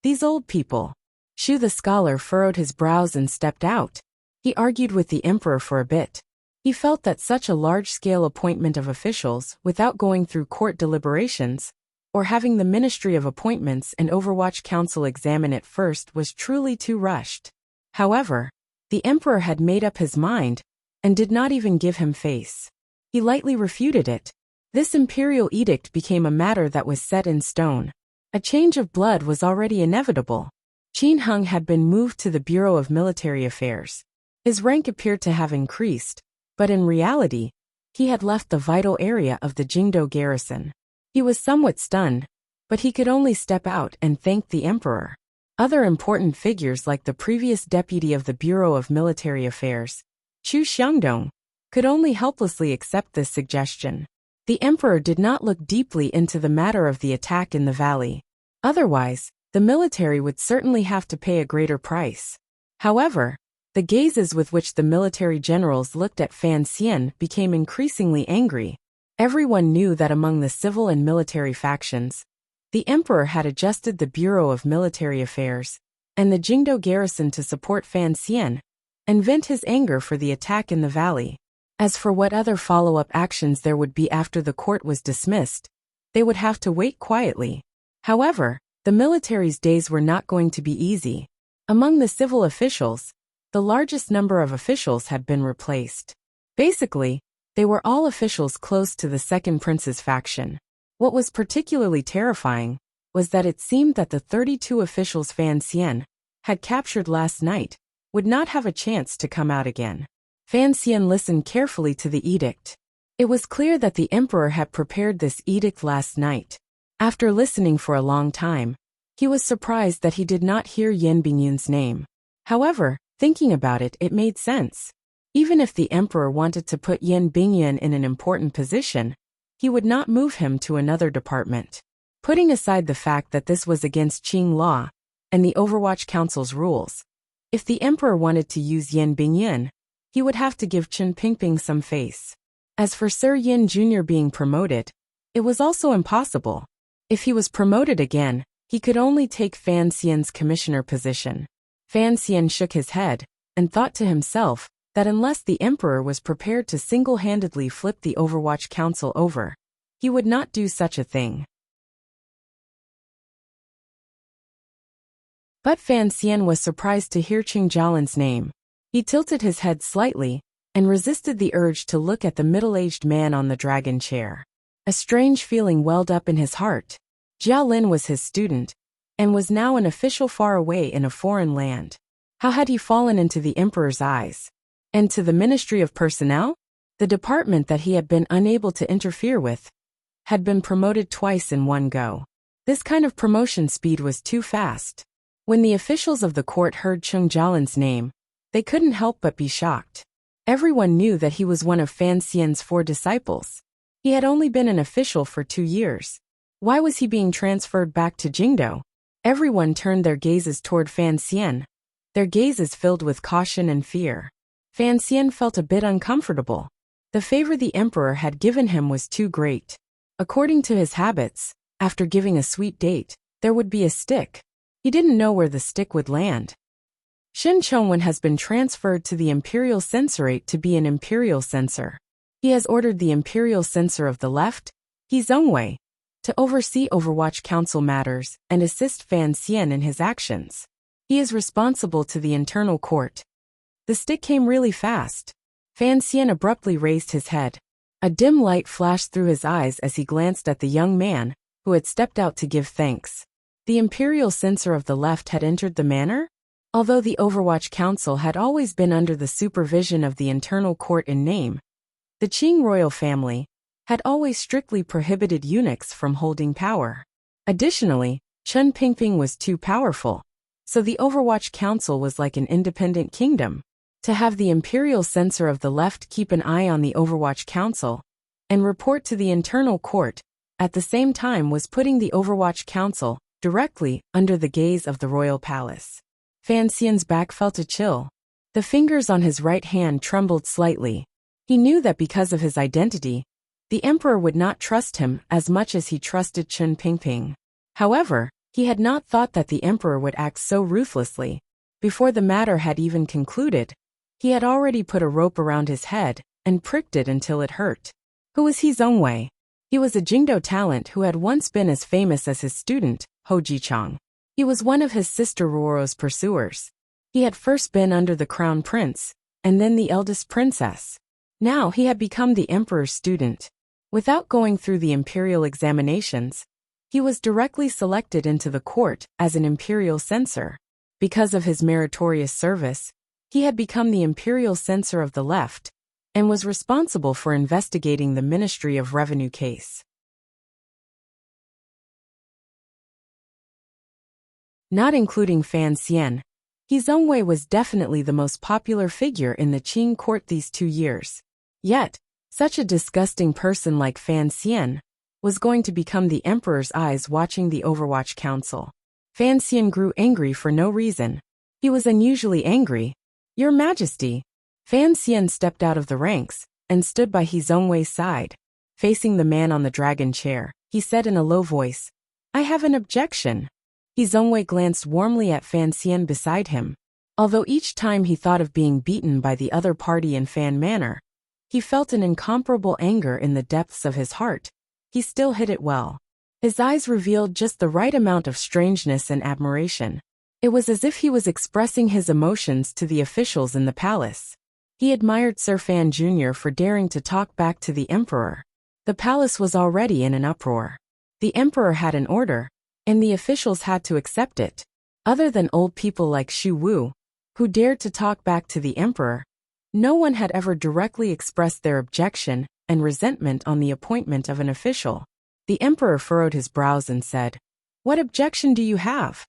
These old people. Shu the scholar furrowed his brows and stepped out. He argued with the emperor for a bit. He felt that such a large-scale appointment of officials, without going through court deliberations, or having the Ministry of Appointments and Overwatch Council examine it first was truly too rushed. However, the emperor had made up his mind and did not even give him face. He lightly refuted it. This imperial edict became a matter that was set in stone. A change of blood was already inevitable. Qin Heng had been moved to the Bureau of Military Affairs. His rank appeared to have increased, but in reality, he had left the vital area of the Jingdo garrison. He was somewhat stunned, but he could only step out and thank the emperor. Other important figures like the previous deputy of the Bureau of Military Affairs, Chu Xiangdong, could only helplessly accept this suggestion. The emperor did not look deeply into the matter of the attack in the valley. Otherwise, the military would certainly have to pay a greater price. However, the gazes with which the military generals looked at Fan Xian became increasingly angry. Everyone knew that among the civil and military factions, the emperor had adjusted the Bureau of Military Affairs and the Jingdo garrison to support Fan Xian and vent his anger for the attack in the valley. As for what other follow-up actions there would be after the court was dismissed, they would have to wait quietly. However, the military's days were not going to be easy. Among the civil officials, the largest number of officials had been replaced. Basically, they were all officials close to the Second Prince's faction. What was particularly terrifying was that it seemed that the 32 officials Fan Xian had captured last night would not have a chance to come out again. Fan Xian listened carefully to the edict. It was clear that the emperor had prepared this edict last night. After listening for a long time, he was surprised that he did not hear Yan Bingyun's name. However, thinking about it, it made sense. Even if the emperor wanted to put Yan Bingyun in an important position, he would not move him to another department. Putting aside the fact that this was against Qing law and the Overwatch Council's rules, if the emperor wanted to use Yan Bingyun, he would have to give Chen Pingping some face. As for Sir Yin Jr. being promoted, it was also impossible. If he was promoted again, he could only take Fan Xian's commissioner position. Fan Xian shook his head and thought to himself that unless the emperor was prepared to single-handedly flip the Overwatch Council over, he would not do such a thing. But Fan Xian was surprised to hear Qing Jialin's name. He tilted his head slightly and resisted the urge to look at the middle-aged man on the dragon chair. A strange feeling welled up in his heart. Jialin was his student and was now an official far away in a foreign land. How had he fallen into the emperor's eyes? And to the Ministry of Personnel? The department that he had been unable to interfere with had been promoted twice in one go. This kind of promotion speed was too fast. When the officials of the court heard Qing Jialin's name, they couldn't help but be shocked. Everyone knew that he was one of Fan Xian's 4 disciples. He had only been an official for 2 years. Why was he being transferred back to Jingdo? Everyone turned their gazes toward Fan Xian, their gazes filled with caution and fear. Fan Xian felt a bit uncomfortable. The favor the emperor had given him was too great. According to his habits, after giving a sweet date, there would be a stick. He didn't know where the stick would land. Shen Chongwen has been transferred to the Imperial Censorate to be an Imperial Censor. He has ordered the Imperial Censor of the Left, He Zhongwei, to oversee Overwatch Council matters and assist Fan Xian in his actions. He is responsible to the internal court. The stick came really fast. Fan Xian abruptly raised his head. A dim light flashed through his eyes as he glanced at the young man, who had stepped out to give thanks. The Imperial Censor of the Left had entered the manor? Although the Overwatch Council had always been under the supervision of the internal court in name, the Qing royal family had always strictly prohibited eunuchs from holding power. Additionally, Chen Pingping was too powerful, so the Overwatch Council was like an independent kingdom. To have the Imperial Censor of the Left keep an eye on the Overwatch Council and report to the internal court at the same time was putting the Overwatch Council directly under the gaze of the royal palace. Fan Xian's back felt a chill. The fingers on his right hand trembled slightly. He knew that because of his identity, the emperor would not trust him as much as he trusted Chen Pingping. However, he had not thought that the emperor would act so ruthlessly. Before the matter had even concluded, he had already put a rope around his head and pricked it until it hurt. Who was He Zhongwei? He was a Jingdo talent who had once been as famous as his student, Ho Jichang. He was one of his sister Ruoro's pursuers. He had first been under the crown prince, and then the eldest princess. Now he had become the emperor's student. Without going through the imperial examinations, he was directly selected into the court as an imperial censor. Because of his meritorious service, he had become the imperial censor of the left, and was responsible for investigating the Ministry of Revenue case. Not including Fan Xian, He Zongwei was definitely the most popular figure in the Qing court these 2 years. Yet, such a disgusting person like Fan Xian was going to become the emperor's eyes watching the Overwatch Council. Fan Xian grew angry for no reason. He was unusually angry. "Your Majesty." Fan Xian stepped out of the ranks and stood by He Zongwei's side. Facing the man on the dragon chair, he said in a low voice, "I have an objection." He Zongwei glanced warmly at Fan Xian beside him. Although each time he thought of being beaten by the other party in Fan Manor, he felt an incomparable anger in the depths of his heart. He still hid it well. His eyes revealed just the right amount of strangeness and admiration. It was as if he was expressing his emotions to the officials in the palace. He admired Sir Fan Jr. for daring to talk back to the emperor. The palace was already in an uproar. The emperor had an order, and the officials had to accept it. Other than old people like Xu Wu, who dared to talk back to the emperor, no one had ever directly expressed their objection and resentment on the appointment of an official. The emperor furrowed his brows and said, "What objection do you have?"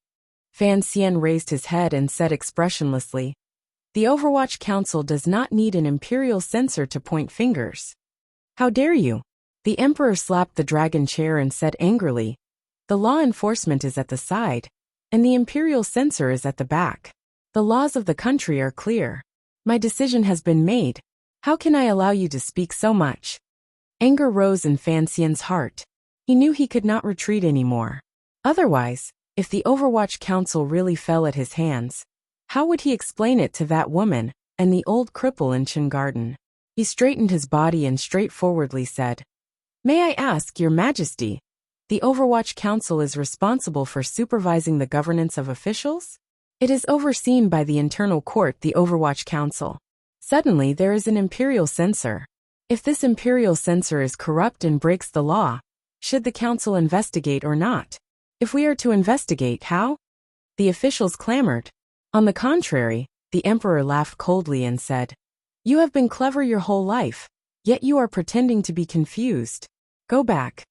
Fan Xian raised his head and said expressionlessly, "The Overwatch Council does not need an imperial censor to point fingers." "How dare you?" The emperor slapped the dragon chair and said angrily, "The law enforcement is at the side, and the imperial censor is at the back. The laws of the country are clear. My decision has been made. How can I allow you to speak so much?" Anger rose in Fan Xian's heart. He knew he could not retreat anymore. Otherwise, if the Overwatch Council really fell at his hands, how would he explain it to that woman and the old cripple in Qin Garden? He straightened his body and straightforwardly said, "May I ask, Your Majesty, the Overwatch Council is responsible for supervising the governance of officials? It is overseen by the internal court, the Overwatch Council. Suddenly there is an imperial censor. If this imperial censor is corrupt and breaks the law, should the council investigate or not? If we are to investigate, how?" The officials clamored. On the contrary, the emperor laughed coldly and said, "You have been clever your whole life, yet you are pretending to be confused. Go back."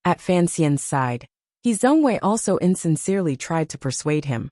At Fan Xian's side, He Zongwei also insincerely tried to persuade him.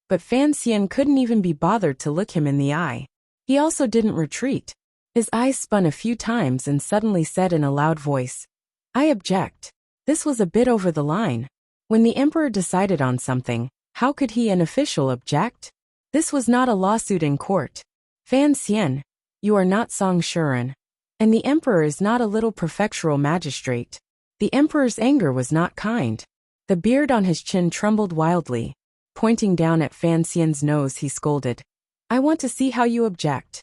But Fan Xian couldn't even be bothered to look him in the eye. He also didn't retreat. His eyes spun a few times and suddenly said in a loud voice, "I object." This was a bit over the line. When the emperor decided on something, how could he, an official, object? This was not a lawsuit in court. "Fan Xian, you are not Song Shuren, and the emperor is not a little prefectural magistrate." The emperor's anger was not kind. The beard on his chin trembled wildly. Pointing down at Fan Xian's nose, he scolded, "I want to see how you object."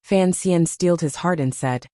Fan Xian steeled his heart and said,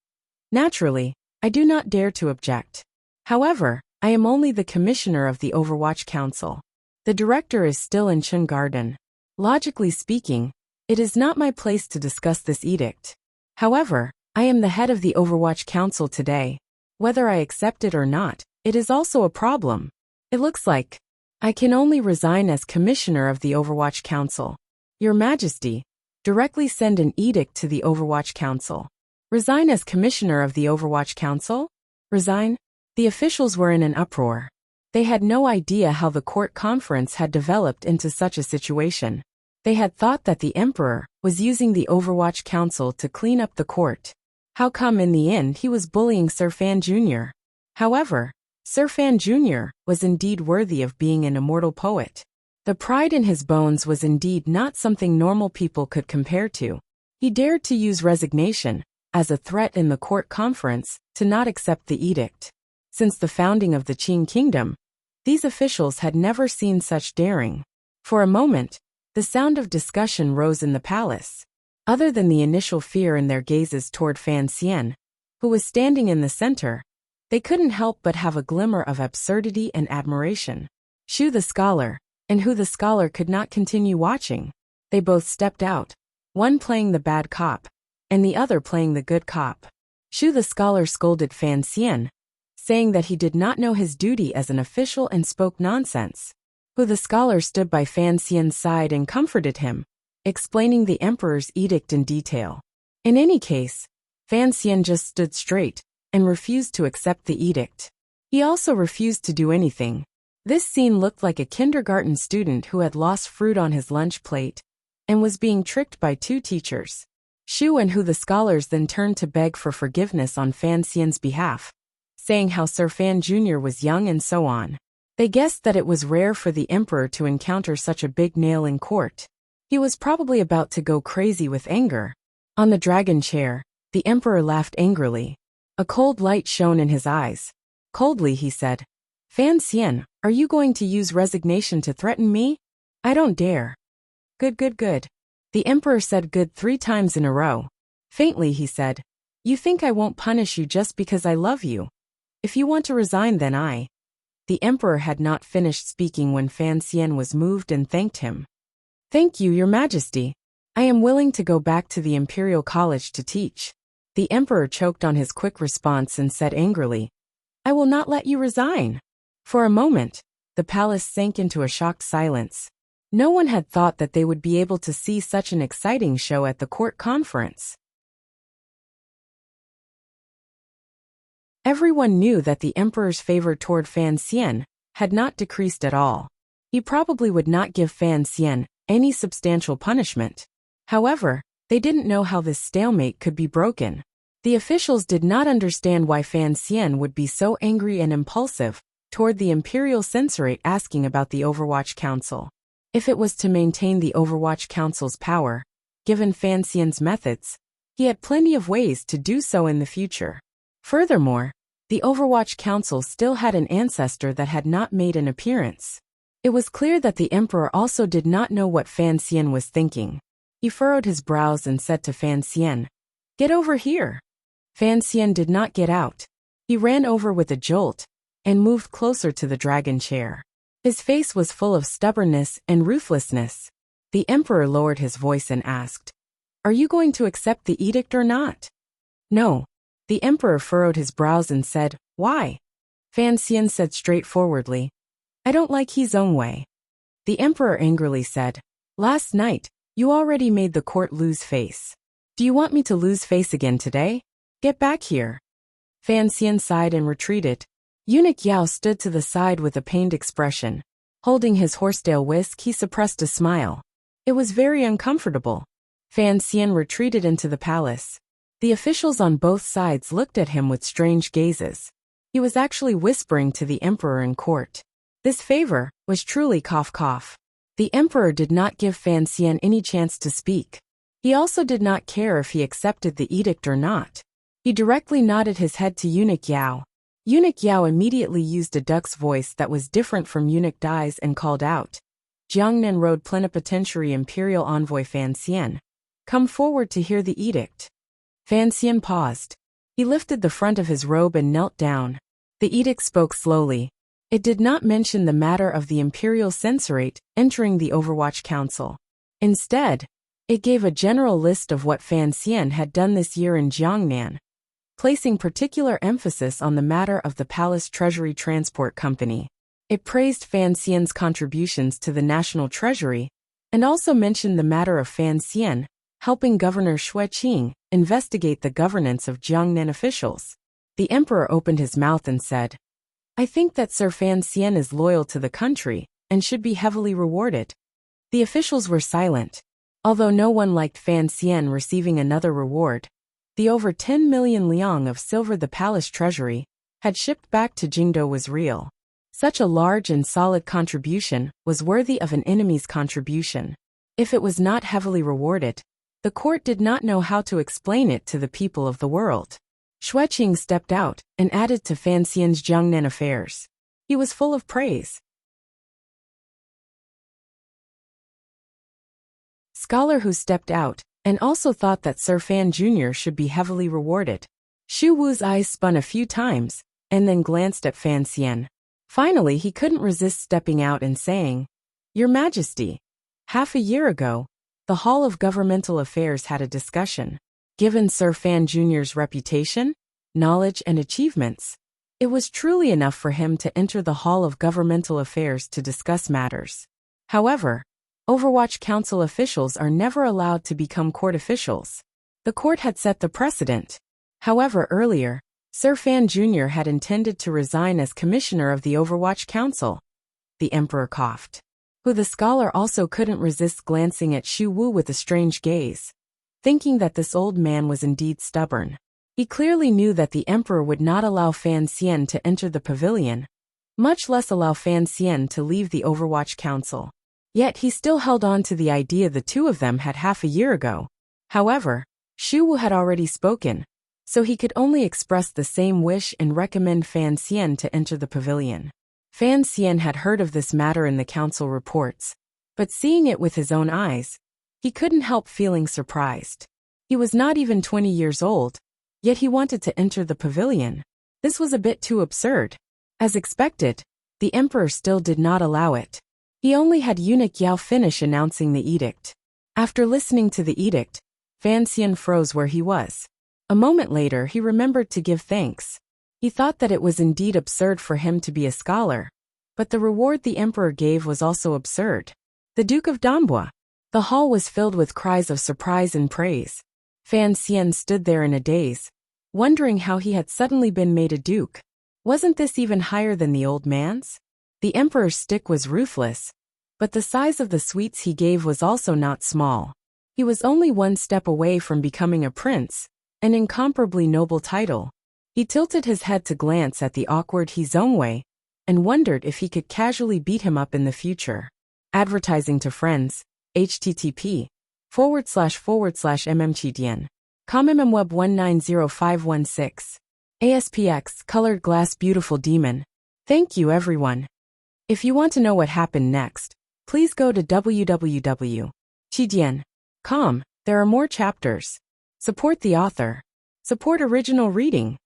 "Naturally, I do not dare to object. However, I am only the commissioner of the Overwatch Council. The director is still in Qin Garden. Logically speaking, it is not my place to discuss this edict. However, I am the head of the Overwatch Council today. Whether I accept it or not, it is also a problem. It looks like I can only resign as commissioner of the Overwatch Council. Your Majesty, directly send an edict to the Overwatch Council. Resign as commissioner of the Overwatch Council? Resign?" The officials were in an uproar. They had no idea how the court conference had developed into such a situation. They had thought that the emperor was using the Overwatch Council to clean up the court. How come in the end he was bullying Sir Fan Jr.? However, Sir Fan Jr. was indeed worthy of being an immortal poet. The pride in his bones was indeed not something normal people could compare to. He dared to use resignation as a threat in the court conference to not accept the edict. Since the founding of the Qing Kingdom, these officials had never seen such daring. For a moment, the sound of discussion rose in the palace. Other than the initial fear in their gazes toward Fan Xian, who was standing in the center, they couldn't help but have a glimmer of absurdity and admiration. Shu the scholar, and who the scholar could not continue watching. They both stepped out, one playing the bad cop, and the other playing the good cop. Shu the scholar scolded Fan Xian, saying that he did not know his duty as an official and spoke nonsense. Who the scholar stood by Fan Xian's side and comforted him, explaining the emperor's edict in detail. In any case, Fan Xian just stood straight and refused to accept the edict. He also refused to do anything. This scene looked like a kindergarten student who had lost fruit on his lunch plate and was being tricked by two teachers. Shu and Hu the scholars then turned to beg for forgiveness on Fan Xian's behalf, saying how Sir Fan Jr. was young and so on. They guessed that it was rare for the emperor to encounter such a big nail in court. He was probably about to go crazy with anger. On the dragon chair, the emperor laughed angrily. A cold light shone in his eyes. Coldly he said, "Fan Xian, are you going to use resignation to threaten me? I don't dare." Good, good, good. The emperor said good 3 times in a row. Faintly he said, "You think I won't punish you just because I love you? If you want to resign, then I." The emperor had not finished speaking when Fan Xian was moved and thanked him. "Thank you, your majesty. I am willing to go back to the imperial college to teach." The emperor choked on his quick response and said angrily, "I will not let you resign." For a moment, the palace sank into a shocked silence. No one had thought that they would be able to see such an exciting show at the court conference. Everyone knew that the emperor's favor toward Fan Xian had not decreased at all. He probably would not give Fan Xian any substantial punishment. However, they didn't know how this stalemate could be broken. The officials did not understand why Fan Xian would be so angry and impulsive toward the Imperial Censorate asking about the Overwatch Council. If it was to maintain the Overwatch Council's power, given Fan Xian's methods, he had plenty of ways to do so in the future. Furthermore, the Overwatch Council still had an ancestor that had not made an appearance. It was clear that the emperor also did not know what Fan Xian was thinking. He furrowed his brows and said to Fan Xian, "Get over here." Fan Xian did not get out. He ran over with a jolt and moved closer to the dragon chair. His face was full of stubbornness and ruthlessness. The emperor lowered his voice and asked, "Are you going to accept the edict or not?" "No." The emperor furrowed his brows and said, "Why?" Fan Xian said straightforwardly, "I don't like his own way." The emperor angrily said, "Last night, you already made the court lose face. Do you want me to lose face again today? Get back here." Fan Xian sighed and retreated. Eunuch Yao stood to the side with a pained expression. Holding his horsetail whisk, he suppressed a smile. It was very uncomfortable. Fan Xian retreated into the palace. The officials on both sides looked at him with strange gazes. He was actually whispering to the emperor in court. This favor was truly cough. The emperor did not give Fan Xian any chance to speak. He also did not care if he accepted the edict or not. He directly nodded his head to Eunuch Yao. Eunuch Yao immediately used a duck's voice that was different from Eunuch Dai's and called out, "Jiangnan Road Plenipotentiary Imperial Envoy Fan Xian, come forward to hear the edict." Fan Xian paused. He lifted the front of his robe and knelt down. The edict spoke slowly. It did not mention the matter of the Imperial Censorate entering the Overwatch Council. Instead, it gave a general list of what Fan Xian had done this year in Jiangnan, placing particular emphasis on the matter of the Palace Treasury Transport Company. It praised Fan Xian's contributions to the national treasury, and also mentioned the matter of Fan Xian helping Governor Xue Qing investigate the governance of Jiangnan officials. The emperor opened his mouth and said, "I think that Sir Fan Xian is loyal to the country and should be heavily rewarded." The officials were silent. Although no one liked Fan Xian receiving another reward, the over 10 million liang of silver the palace treasury had shipped back to Jingdo was real. Such a large and solid contribution was worthy of an enemy's contribution. If it was not heavily rewarded, the court did not know how to explain it to the people of the world. Xue Qing stepped out and added to Fan Xian's Jiangnan affairs. He was full of praise. Scholar who stepped out and also thought that Sir Fan Jr. should be heavily rewarded. Xu Wu's eyes spun a few times, and then glanced at Fan Xian. Finally, he couldn't resist stepping out and saying, "Your Majesty, half a year ago, the Hall of Governmental Affairs had a discussion. Given Sir Fan Jr.'s reputation, knowledge and achievements, it was truly enough for him to enter the Hall of Governmental Affairs to discuss matters. However, Overwatch Council officials are never allowed to become court officials. The court had set the precedent. However, earlier, Sir Fan Jr. had intended to resign as commissioner of the Overwatch Council." The Emperor coughed. Who the scholar also couldn't resist glancing at Xu Wu with a strange gaze, thinking that this old man was indeed stubborn. He clearly knew that the Emperor would not allow Fan Xian to enter the pavilion, much less allow Fan Xian to leave the Overwatch Council. Yet he still held on to the idea the two of them had half a year ago. However, Xu Wu had already spoken, so he could only express the same wish and recommend Fan Xian to enter the pavilion. Fan Xian had heard of this matter in the council reports, but seeing it with his own eyes, he couldn't help feeling surprised. He was not even 20 years old, yet he wanted to enter the pavilion. This was a bit too absurd. As expected, the Emperor still did not allow it. He only had eunuch Yao finish announcing the edict. After listening to the edict, Fan Xian froze where he was. A moment later, he remembered to give thanks. He thought that it was indeed absurd for him to be a scholar, but the reward the Emperor gave was also absurd. The Duke of Danbo. The hall was filled with cries of surprise and praise. Fan Xian stood there in a daze, wondering how he had suddenly been made a duke. Wasn't this even higher than the old man's? The Emperor's stick was ruthless, but the size of the sweets he gave was also not small. He was only one step away from becoming a prince, an incomparably noble title. He tilted his head to glance at the awkward He Zongwei, and wondered if he could casually beat him up in the future. Advertising to friends, http://mmchidian. commmmweb 1900516. ASPX Colored Glass Beautiful Demon. Thank you everyone. If you want to know what happened next, please go to www.chidian.com. There are more chapters. Support the author. Support original reading.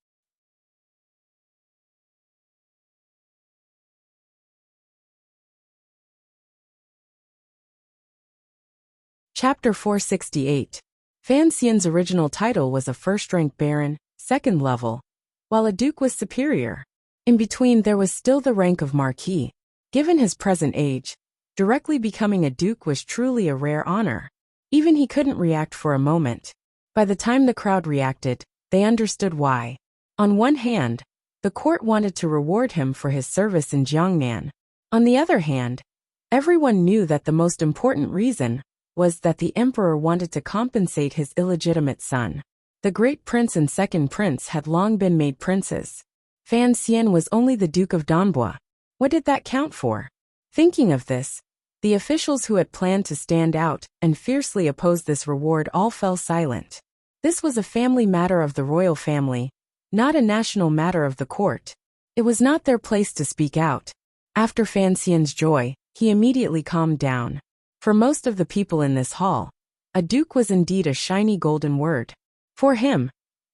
Chapter 468. Fan Xian's original title was a first-rank baron, second level, while a duke was superior. In between there was still the rank of marquis. Given his present age, directly becoming a duke was truly a rare honor. Even he couldn't react for a moment. By the time the crowd reacted, they understood why. On one hand, the court wanted to reward him for his service in Jiangnan. On the other hand, everyone knew that the most important reason was that the emperor wanted to compensate his illegitimate son. The great prince and second prince had long been made princes. Fan Xian was only the Duke of Danbo. What did that count for? Thinking of this, the officials who had planned to stand out and fiercely oppose this reward all fell silent. This was a family matter of the royal family, not a national matter of the court. It was not their place to speak out. After Fan Xian's joy, he immediately calmed down. For most of the people in this hall, a duke was indeed a shiny golden word. For him,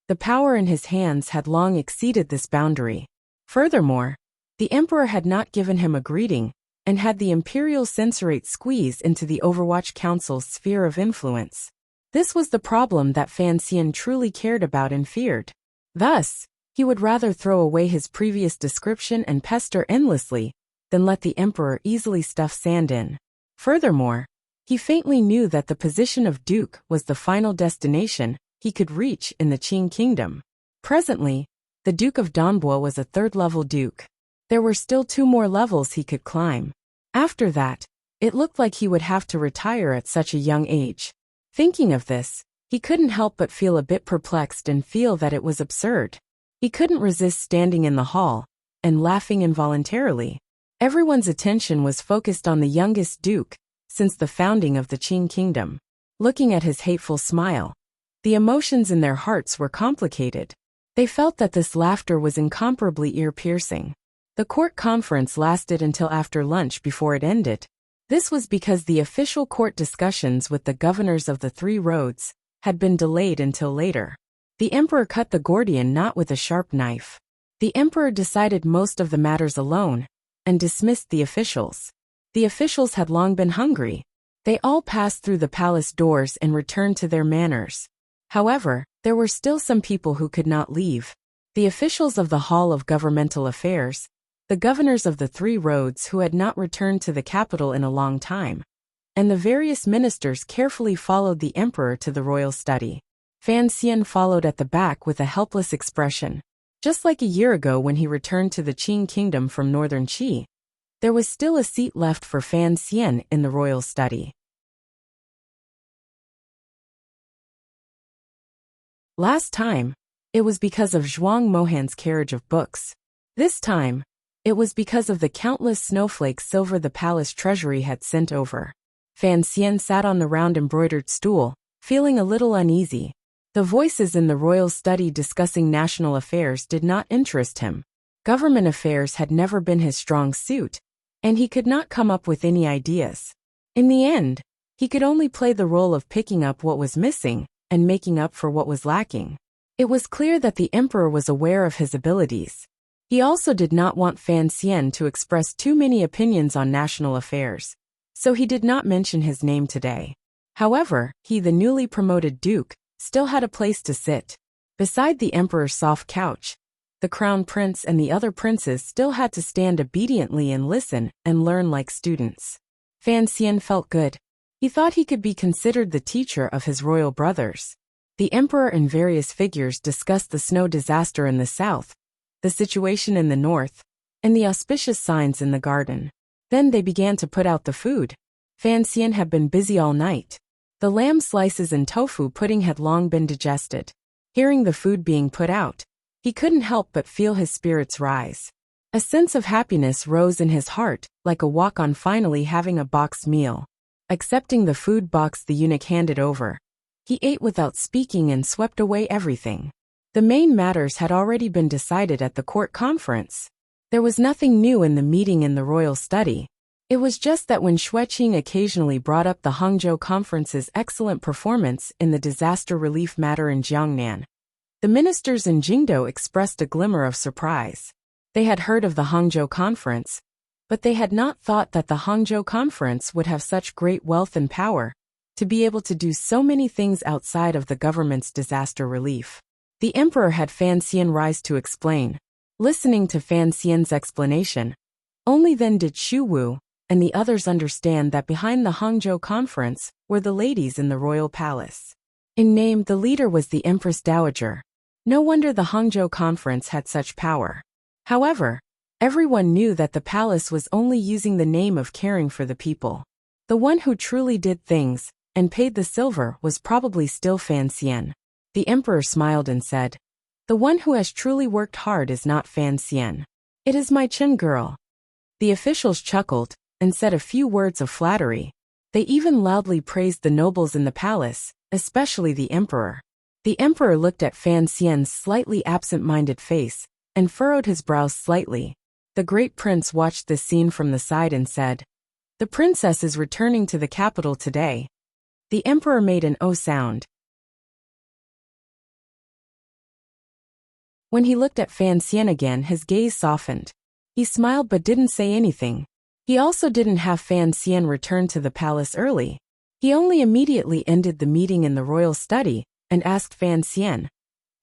the power in his hands had long exceeded this boundary. Furthermore, the emperor had not given him a greeting, and had the imperial censorate squeeze into the Overwatch Council's sphere of influence. This was the problem that Fan Xian truly cared about and feared. Thus, he would rather throw away his previous description and pester endlessly, than let the emperor easily stuff sand in. Furthermore, he faintly knew that the position of duke was the final destination he could reach in the Qing kingdom. Presently, the Duke of Danbo was a third-level duke. There were still 2 more levels he could climb. After that, it looked like he would have to retire at such a young age. Thinking of this, he couldn't help but feel a bit perplexed and feel that it was absurd. He couldn't resist standing in the hall and laughing involuntarily. Everyone's attention was focused on the youngest duke since the founding of the Qing kingdom. Looking at his hateful smile, the emotions in their hearts were complicated. They felt that this laughter was incomparably ear-piercing. The court conference lasted until after lunch before it ended. This was because the official court discussions with the governors of the three roads had been delayed until later. The emperor cut the Gordian knot with a sharp knife. The emperor decided most of the matters alone and dismissed the officials. The officials had long been hungry. They all passed through the palace doors and returned to their manors. However, there were still some people who could not leave. The officials of the Hall of Governmental Affairs, the governors of the three roads who had not returned to the capital in a long time, and the various ministers carefully followed the emperor to the royal study. Fan Xian followed at the back with a helpless expression. Just like a year ago when he returned to the Qing kingdom from northern Qi, there was still a seat left for Fan Xian in the royal study. Last time, it was because of Zhuang Mohan's carriage of books. This time, it was because of the countless snowflakes silver the palace treasury had sent over. Fan Xian sat on the round embroidered stool, feeling a little uneasy. The voices in the royal study discussing national affairs did not interest him. Government affairs had never been his strong suit, and he could not come up with any ideas. In the end, he could only play the role of picking up what was missing and making up for what was lacking. It was clear that the emperor was aware of his abilities. He also did not want Fan Xian to express too many opinions on national affairs, so he did not mention his name today. However, he, the newly promoted duke, still had a place to sit. Beside the emperor's soft couch, the crown prince and the other princes still had to stand obediently and listen and learn like students. Fan Xian felt good. He thought he could be considered the teacher of his royal brothers. The emperor and various figures discussed the snow disaster in the south, the situation in the north, and the auspicious signs in the garden. Then they began to put out the food. Fan Xian had been busy all night. The lamb slices and tofu pudding had long been digested. Hearing the food being put out, he couldn't help but feel his spirits rise. A sense of happiness rose in his heart, like a walk-on finally having a boxed meal. Accepting the food box the eunuch handed over, he ate without speaking and swept away everything. The main matters had already been decided at the court conference. There was nothing new in the meeting in the royal study. It was just that when Xueqing occasionally brought up the Hangzhou Conference's excellent performance in the disaster relief matter in Jiangnan, the ministers in Jingdo expressed a glimmer of surprise. They had heard of the Hangzhou Conference, but they had not thought that the Hangzhou Conference would have such great wealth and power to be able to do so many things outside of the government's disaster relief. The emperor had Fan Xian rise to explain. Listening to Fan Xian's explanation, only then did Xu Wu and the others understand that behind the Hangzhou Conference were the ladies in the royal palace. In name, the leader was the Empress Dowager. No wonder the Hangzhou Conference had such power. However, everyone knew that the palace was only using the name of caring for the people. The one who truly did things and paid the silver was probably still Fan Xian. The emperor smiled and said, "The one who has truly worked hard is not Fan Xian. It is my Chen girl." The officials chuckled and said a few words of flattery. They even loudly praised the nobles in the palace, especially the emperor. The emperor looked at Fan Xian's slightly absent-minded face and furrowed his brows slightly. The great prince watched this scene from the side and said, "The princess is returning to the capital today." The emperor made an "oh" sound. When he looked at Fan Xian again, his gaze softened. He smiled but didn't say anything. He also didn't have Fan Xian return to the palace early. He only immediately ended the meeting in the royal study and asked Fan Xian,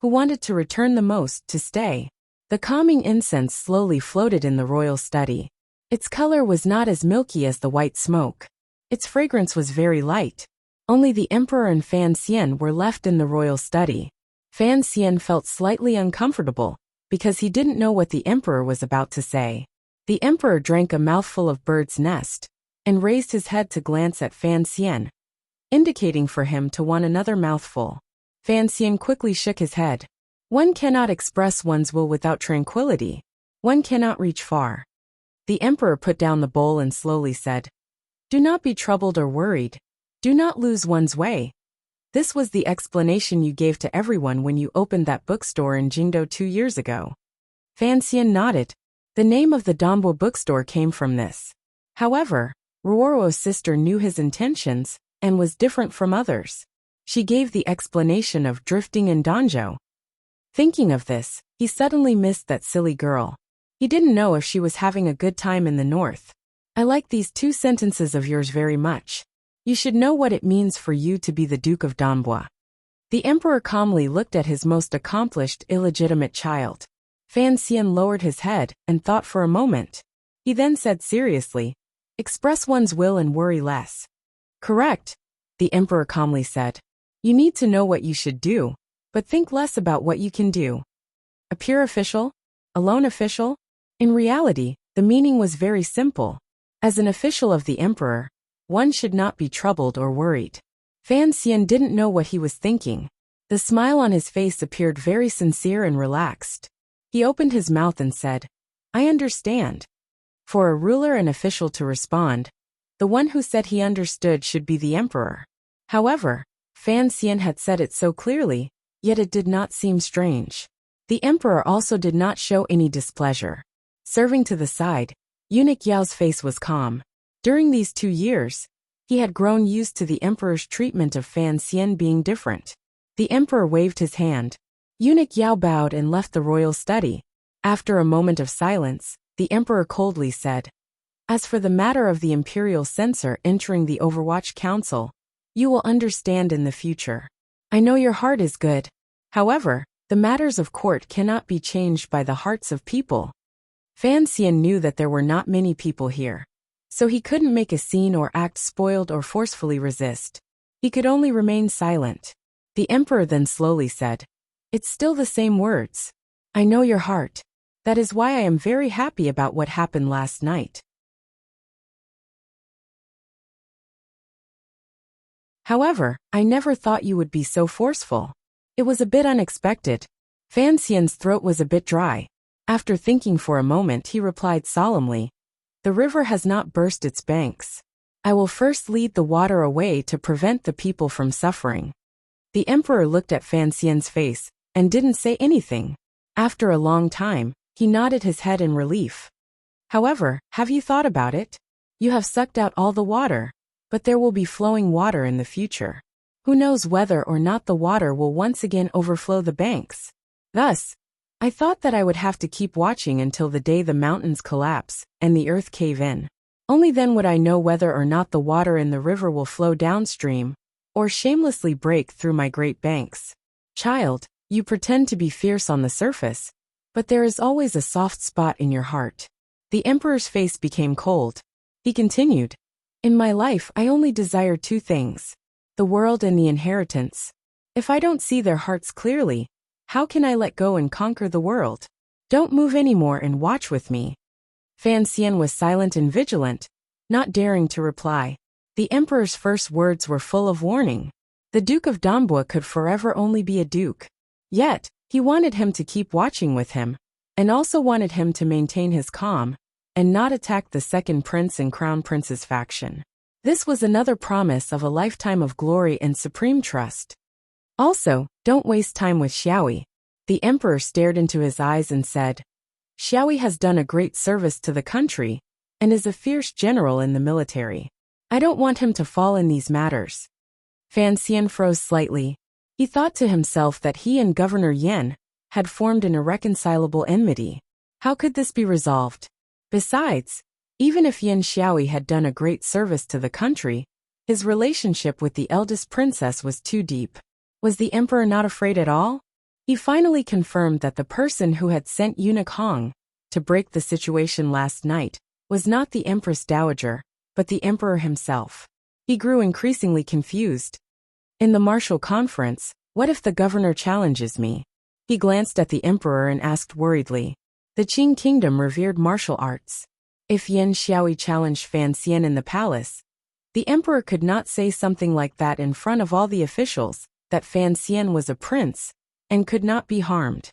who wanted to return the most, to stay. The calming incense slowly floated in the royal study. Its color was not as milky as the white smoke. Its fragrance was very light. Only the emperor and Fan Xian were left in the royal study. Fan Xian felt slightly uncomfortable because he didn't know what the emperor was about to say. The emperor drank a mouthful of bird's nest and raised his head to glance at Fan Xian, indicating for him to want another mouthful. Fan Xian quickly shook his head. One cannot express one's will without tranquility. One cannot reach far. The emperor put down the bowl and slowly said, "Do not be troubled or worried. Do not lose one's way. This was the explanation you gave to everyone when you opened that bookstore in Jingdo 2 years ago." Fan Xian nodded. The name of the Dambo bookstore came from this. However, Ruoro's sister knew his intentions and was different from others. She gave the explanation of drifting in Danjo. Thinking of this, he suddenly missed that silly girl. He didn't know if she was having a good time in the north. I like these 2 sentences of yours very much. You should know what it means for you to be the Duke of Danbois. The emperor calmly looked at his most accomplished illegitimate child. Fan Xian lowered his head and thought for a moment. He then said seriously, "Express one's will and worry less." "Correct," the emperor calmly said. "You need to know what you should do, but think less about what you can do." A pure official? A lone official? In reality, the meaning was very simple. As an official of the emperor, one should not be troubled or worried. Fan Xian didn't know what he was thinking. The smile on his face appeared very sincere and relaxed. He opened his mouth and said, "I understand." For a ruler and official to respond, the one who said he understood should be the emperor. However, Fan Xian had said it so clearly, yet it did not seem strange. The emperor also did not show any displeasure. Serving to the side, Eunuch Yao's face was calm. During these 2 years, he had grown used to the emperor's treatment of Fan Xian being different. The emperor waved his hand. Eunuch Yao bowed and left the royal study. After a moment of silence, the emperor coldly said, "As for the matter of the imperial censor entering the Overwatch Council, you will understand in the future. I know your heart is good. However, the matters of court cannot be changed by the hearts of people." Fan Xian knew that there were not many people here, so he couldn't make a scene or act spoiled or forcefully resist. He could only remain silent. The emperor then slowly said, "It's still the same words. I know your heart. That is why I am very happy about what happened last night. However, I never thought you would be so forceful. It was a bit unexpected." Fan Xian's throat was a bit dry. After thinking for a moment, he replied solemnly, "The river has not burst its banks. I will first lead the water away to prevent the people from suffering." The emperor looked at Fan Xian's face and didn't say anything. After a long time, he nodded his head in relief. "However, have you thought about it? You have sucked out all the water, but there will be flowing water in the future. Who knows whether or not the water will once again overflow the banks? Thus, I thought that I would have to keep watching until the day the mountains collapse and the earth cave in. Only then would I know whether or not the water in the river will flow downstream or shamelessly break through my great banks. Child, you pretend to be fierce on the surface, but there is always a soft spot in your heart." The emperor's face became cold. He continued, "In my life I only desire 2 things, the world and the inheritance. If I don't see their hearts clearly, how can I let go and conquer the world? Don't move anymore and watch with me." Fan Xian was silent and vigilant, not daring to reply. The emperor's first words were full of warning. The Duke of Danbois could forever only be a duke. Yet, he wanted him to keep watching with him, and also wanted him to maintain his calm, and not attack the second prince and crown prince's faction. This was another promise of a lifetime of glory and supreme trust. Also, don't waste time with Xiaoyi. The emperor stared into his eyes and said, "Xiaoyi has done a great service to the country, and is a fierce general in the military. I don't want him to fall in these matters." Fan Xian froze slightly. He thought to himself that he and Governor Yan had formed an irreconcilable enmity. How could this be resolved? Besides, even if Yan Xiaoyi had done a great service to the country, his relationship with the eldest princess was too deep. Was the emperor not afraid at all? He finally confirmed that the person who had sent Eunuch Hong to break the situation last night was not the Empress Dowager, but the emperor himself. He grew increasingly confused. In the martial conference, what if the governor challenges me? He glanced at the emperor and asked worriedly. The Qing kingdom revered martial arts. If Yan Xiaoyi challenged Fan Xian in the palace, the emperor could not say something like that in front of all the officials, that Fan Xian was a prince and could not be harmed.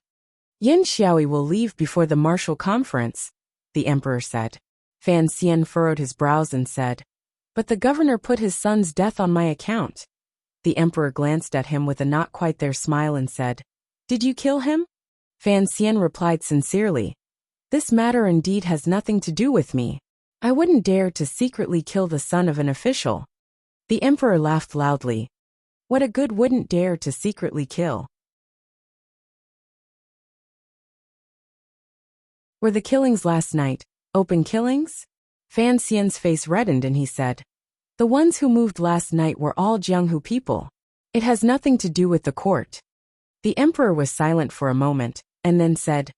Yan Xiaoyi will leave before the martial conference, the emperor said. Fan Xian furrowed his brows and said, "But the governor put his son's death on my account." The emperor glanced at him with a not quite there smile and said, "Did you kill him?" Fan Xian replied sincerely, "This matter indeed has nothing to do with me. I wouldn't dare to secretly kill the son of an official. The emperor laughed loudly. What a good wouldn't dare to secretly kill. Were the killings last night open killings? Fan Xian's face reddened and he said, the ones who moved last night were all Jianghu people. It has nothing to do with the court. The emperor was silent for a moment, and then said,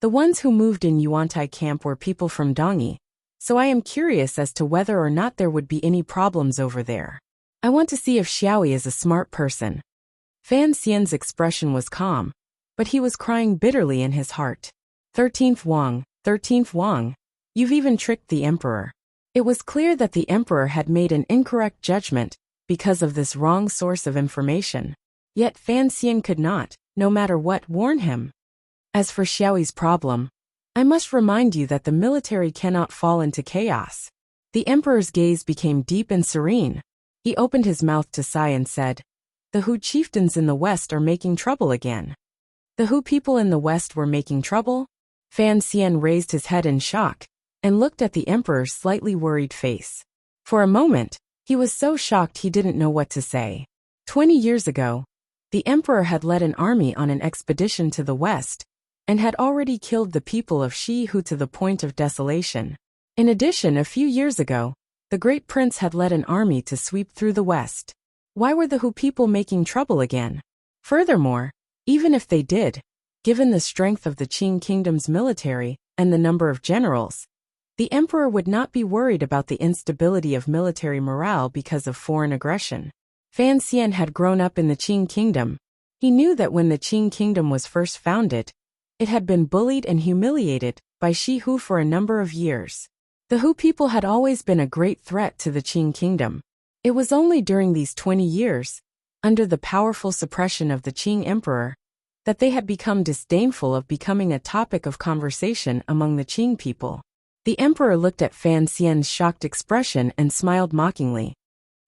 the ones who moved in Yuantai camp were people from Dongyi, so I am curious as to whether or not there would be any problems over there. I want to see if Xiaoyi is a smart person. Fan Xian's expression was calm, but he was crying bitterly in his heart. 13th Wang, you've even tricked the emperor. It was clear that the emperor had made an incorrect judgment because of this wrong source of information. Yet Fan Xian could not, no matter what, warn him. As for Xiaoyi's problem, I must remind you that the military cannot fall into chaos. The emperor's gaze became deep and serene. He opened his mouth to sigh and said, the Hu chieftains in the west are making trouble again. The Hu people in the west were making trouble? Fan Xian raised his head in shock and looked at the emperor's slightly worried face. For a moment, he was so shocked he didn't know what to say. 20 years ago, the emperor had led an army on an expedition to the west and had already killed the people of Shi-Hu to the point of desolation. In addition, a few years ago, the great prince had led an army to sweep through the west. Why were the Hu people making trouble again? Furthermore, even if they did, given the strength of the Qing kingdom's military and the number of generals, the emperor would not be worried about the instability of military morale because of foreign aggression. Fan Xian had grown up in the Qing kingdom. He knew that when the Qing kingdom was first founded, it had been bullied and humiliated by Shi-Hu for a number of years. The Hu people had always been a great threat to the Qing kingdom. It was only during these 20 years, under the powerful suppression of the Qing emperor, that they had become disdainful of becoming a topic of conversation among the Qing people. The emperor looked at Fan Xian's shocked expression and smiled mockingly.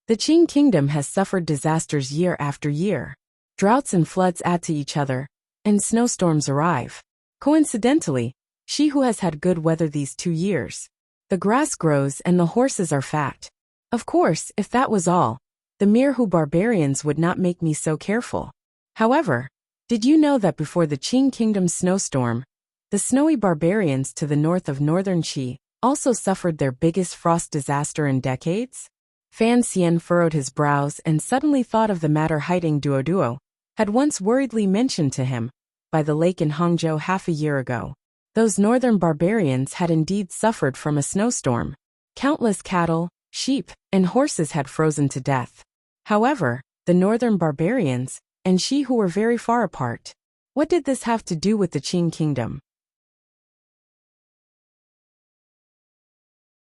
The Qing kingdom has suffered disasters year after year. Droughts and floods add to each other, and snowstorms arrive. Coincidentally, Shi-Hu has had good weather these 2 years. The grass grows and the horses are fat. Of course, if that was all, the mere Hu barbarians would not make me so careful. However, did you know that before the Qing kingdom's snowstorm, the snowy barbarians to the north of northern Qi also suffered their biggest frost disaster in decades? Fan Xian furrowed his brows and suddenly thought of the matter Haiding Duoduo had once worriedly mentioned to him by the lake in Hangzhou half a year ago. Those northern barbarians had indeed suffered from a snowstorm. Countless cattle, sheep, and horses had frozen to death. However, the northern barbarians and Shi-Hu were very far apart. What did this have to do with the Qing kingdom?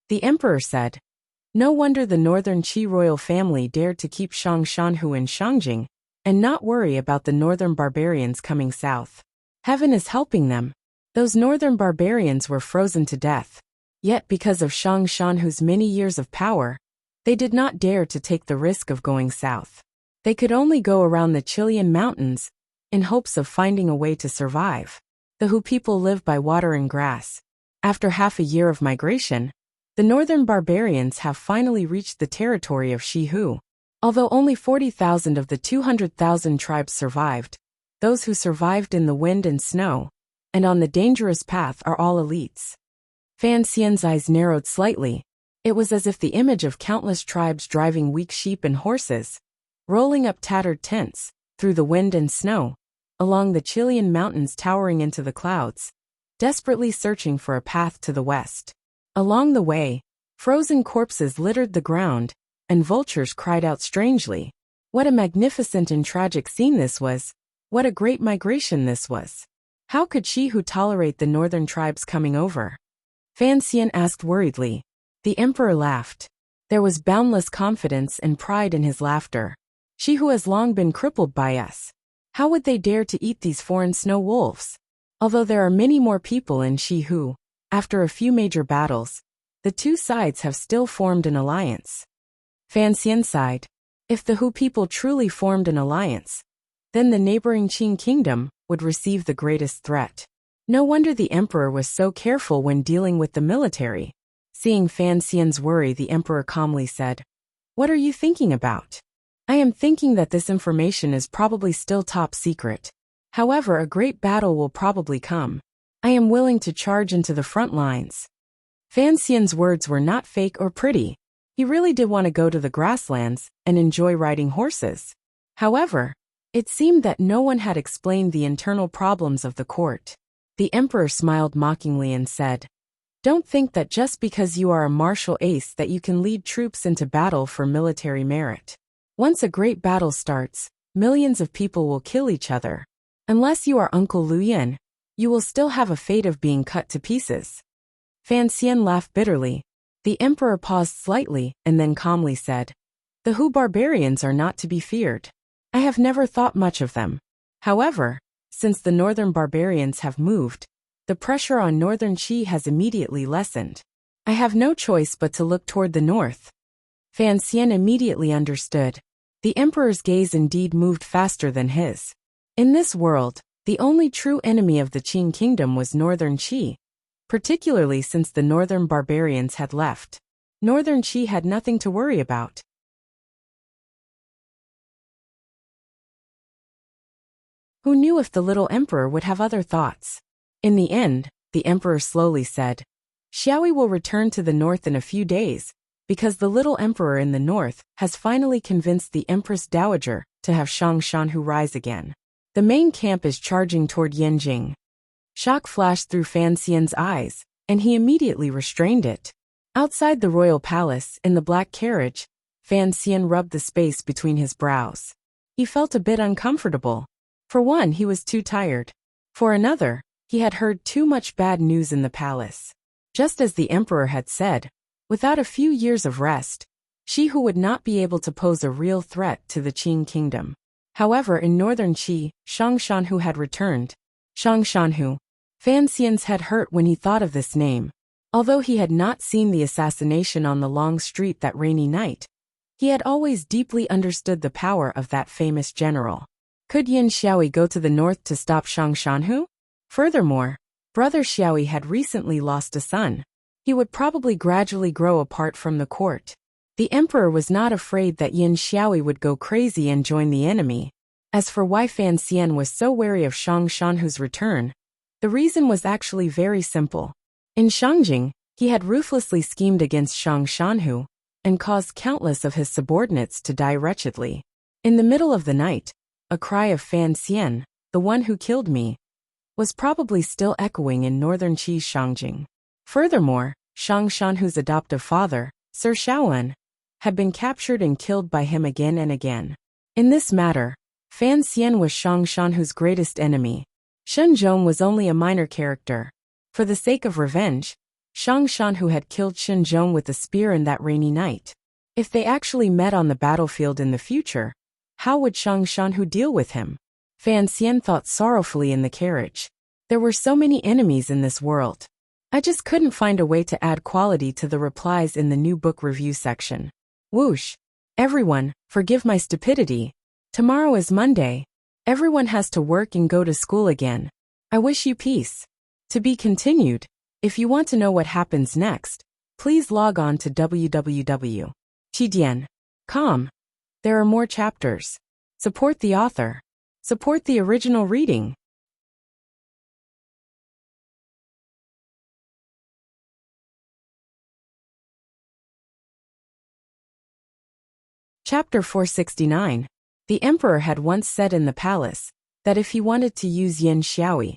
The emperor said, no wonder the northern Qi royal family dared to keep Shang Shanhu in Shangjing and not worry about the northern barbarians coming south. Heaven is helping them. Those northern barbarians were frozen to death. Yet because of Shang Shanhu's many years of power, they did not dare to take the risk of going south. They could only go around the Chilean mountains in hopes of finding a way to survive. The Hu people live by water and grass. After half a year of migration, the northern barbarians have finally reached the territory of Shi-Hu. Although only 40,000 of the 200,000 tribes survived, those who survived in the wind and snow and on the dangerous path are all elites. Fan Xian's eyes narrowed slightly. It was as if the image of countless tribes driving weak sheep and horses, rolling up tattered tents, through the wind and snow, along the Chilean mountains towering into the clouds, desperately searching for a path to the west. Along the way, frozen corpses littered the ground, and vultures cried out strangely. What a magnificent and tragic scene this was! What a great migration this was! How could Shi-Hu tolerate the northern tribes coming over? Fan Xian asked worriedly. The emperor laughed. There was boundless confidence and pride in his laughter. Shi-Hu has long been crippled by us. How would they dare to eat these foreign snow wolves? Although there are many more people in Shi-Hu, after a few major battles, the two sides have still formed an alliance. Fan Xian sighed. If the Hu people truly formed an alliance, then the neighboring Qing kingdom would receive the greatest threat. No wonder the emperor was so careful when dealing with the military. Seeing Fan Xian's worry, the emperor calmly said, "What are you thinking about?" "I am thinking that this information is probably still top secret. However, a great battle will probably come. I am willing to charge into the front lines." Fan Xian's words were not fake or pretty. He really did want to go to the grasslands and enjoy riding horses. However, it seemed that no one had explained the internal problems of the court. The emperor smiled mockingly and said, "Don't think that just because you are a martial ace that you can lead troops into battle for military merit. Once a great battle starts, millions of people will kill each other. Unless you are Uncle Lu Yin, you will still have a fate of being cut to pieces." Fan Xian laughed bitterly. The emperor paused slightly and then calmly said, "The Hu barbarians are not to be feared. I have never thought much of them. However, since the northern barbarians have moved, the pressure on northern Qi has immediately lessened. I have no choice but to look toward the north." Fan Xian immediately understood. The emperor's gaze indeed moved faster than his. In this world, the only true enemy of the Qin kingdom was northern Qi, particularly since the northern barbarians had left. Northern Qi had nothing to worry about. Who knew if the little emperor would have other thoughts? In the end, the emperor slowly said, "Xiaoyi will return to the north in a few days, because the little emperor in the north has finally convinced the Empress Dowager to have Shanhu rise again. The main camp is charging toward Yanjing." Shock flashed through Fan Xian's eyes, and he immediately restrained it. Outside the royal palace, in the black carriage, Fan Xian rubbed the space between his brows. He felt a bit uncomfortable. For one, he was too tired. For another, he had heard too much bad news in the palace. Just as the emperor had said, without a few years of rest, Hu would not be able to pose a real threat to the Qin kingdom. However, in northern Qi, Shanhu had returned. Shanhu. Fan Xian's head hurt when he thought of this name. Although he had not seen the assassination on the long street that rainy night, he had always deeply understood the power of that famous general. Could Yin Xiaoyi go to the north to stop Shanhu? Furthermore, brother Xiaoyi had recently lost a son. He would probably gradually grow apart from the court. The emperor was not afraid that Yin Xiaoyi would go crazy and join the enemy. As for why Fan Xian was so wary of Shanhu's return, the reason was actually very simple. In Shangjing, he had ruthlessly schemed against Shanhu and caused countless of his subordinates to die wretchedly. In the middle of the night, a cry of "Fan Xian, the one who killed me," was probably still echoing in northern Qi's Shangjing. Furthermore, Shanhu's adoptive father, Sir Shaoan, had been captured and killed by him again and again. In this matter, Fan Xian was Shanhu's greatest enemy. Shenzhong was only a minor character. For the sake of revenge, Shanhu had killed Shenzhong with a spear in that rainy night. If they actually met on the battlefield in the future, how would Shanhu deal with him? Fan Xian thought sorrowfully in the carriage. There were so many enemies in this world. I just couldn't find a way to add quality to the replies in the new book review section. Whoosh! Everyone, forgive my stupidity. Tomorrow is Monday. Everyone has to work and go to school again. I wish you peace. To be continued. If you want to know what happens next, please log on to www.chidian.com. There are more chapters. Support the author. Support the original reading. Chapter 469. The emperor had once said in the palace that if he wanted to use Yin Xiaoyi,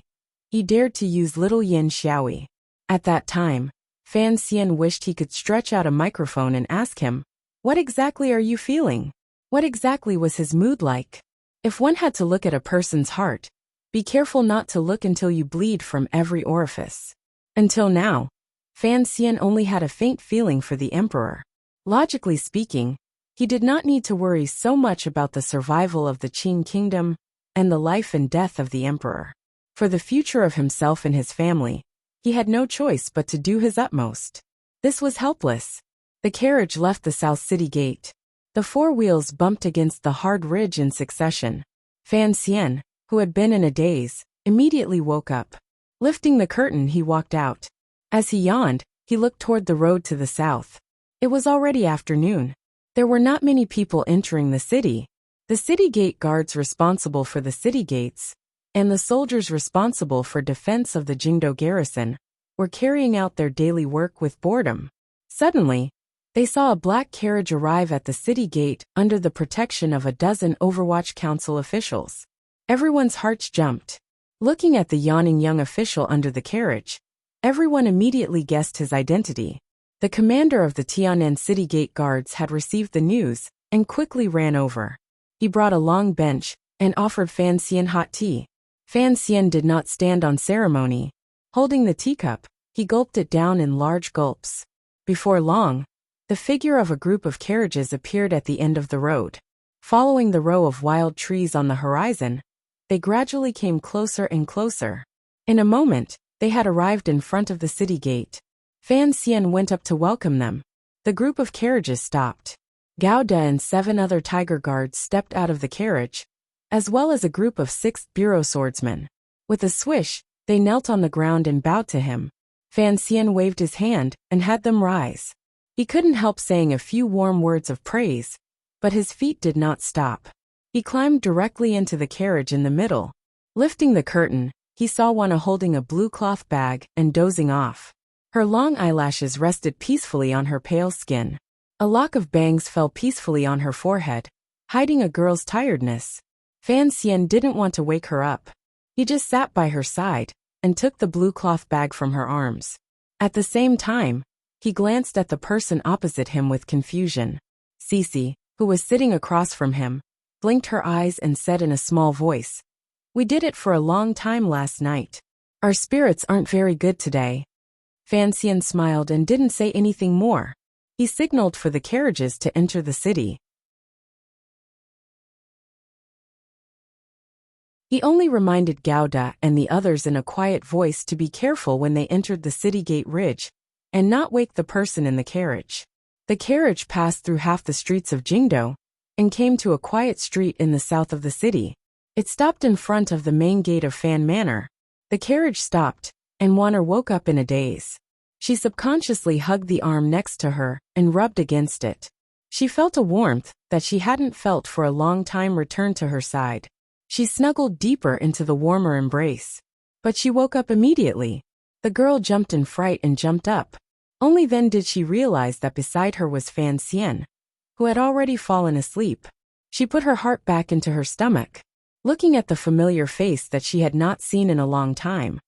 he dared to use little Yin Xiaoyi. At that time, Fan Xian wished he could stretch out a microphone and ask him, "What exactly are you feeling?" What exactly was his mood like? If one had to look at a person's heart, be careful not to look until you bleed from every orifice. Until now, Fan Xian only had a faint feeling for the emperor. Logically speaking, he did not need to worry so much about the survival of the Qin kingdom and the life and death of the emperor. For the future of himself and his family, he had no choice but to do his utmost. This was helpless. The carriage left the South City gate. The four wheels bumped against the hard ridge in succession. Fan Xian, who had been in a daze, immediately woke up. Lifting the curtain, he walked out. As he yawned, He looked toward the road to the south. It was already afternoon. There were not many people entering the city. The city gate guards responsible for the city gates, and the soldiers responsible for defense of the Jingdo garrison, were carrying out their daily work with boredom. Suddenly, they saw a black carriage arrive at the city gate under the protection of a dozen Overwatch Council officials. Everyone's hearts jumped. Looking at the yawning young official under the carriage, everyone immediately guessed his identity. The commander of the Tianan City Gate Guards had received the news and quickly ran over. He brought a long bench and offered Fan Xian hot tea. Fan Xian did not stand on ceremony. Holding the teacup, he gulped it down in large gulps. Before long, the figure of a group of carriages appeared at the end of the road. Following the row of wild trees on the horizon, they gradually came closer and closer. In a moment, they had arrived in front of the city gate. Fan Xian went up to welcome them. The group of carriages stopped. Gao De and 7 other tiger guards stepped out of the carriage, as well as a group of 6 bureau swordsmen. With a swish, they knelt on the ground and bowed to him. Fan Xian waved his hand and had them rise. He couldn't help saying a few warm words of praise, but his feet did not stop. He climbed directly into the carriage in the middle. Lifting the curtain, he saw Wana holding a blue cloth bag and dozing off. Her long eyelashes rested peacefully on her pale skin. A lock of bangs fell peacefully on her forehead, hiding a girl's tiredness. Fan Xian didn't want to wake her up. He just sat by her side and took the blue cloth bag from her arms. At the same time, he glanced at the person opposite him with confusion. Cici, who was sitting across from him, blinked her eyes and said in a small voice, "We did it for a long time last night. Our spirits aren't very good today." Fan Xian smiled and didn't say anything more. He signaled for the carriages to enter the city. He only reminded Gao De and the others in a quiet voice to be careful when they entered the city gate ridge, and not wake the person in the carriage. The carriage passed through half the streets of Jingdo, and came to a quiet street in the south of the city. It stopped in front of the main gate of Fan Manor. The carriage stopped, and Wanner woke up in a daze. She subconsciously hugged the arm next to her and rubbed against it. She felt a warmth that she hadn't felt for a long time return to her side. She snuggled deeper into the warmer embrace. But she woke up immediately. The girl jumped in fright and jumped up. Only then did she realize that beside her was Fan Xian, who had already fallen asleep. She put her heart back into her stomach. Looking at the familiar face that she had not seen in a long time,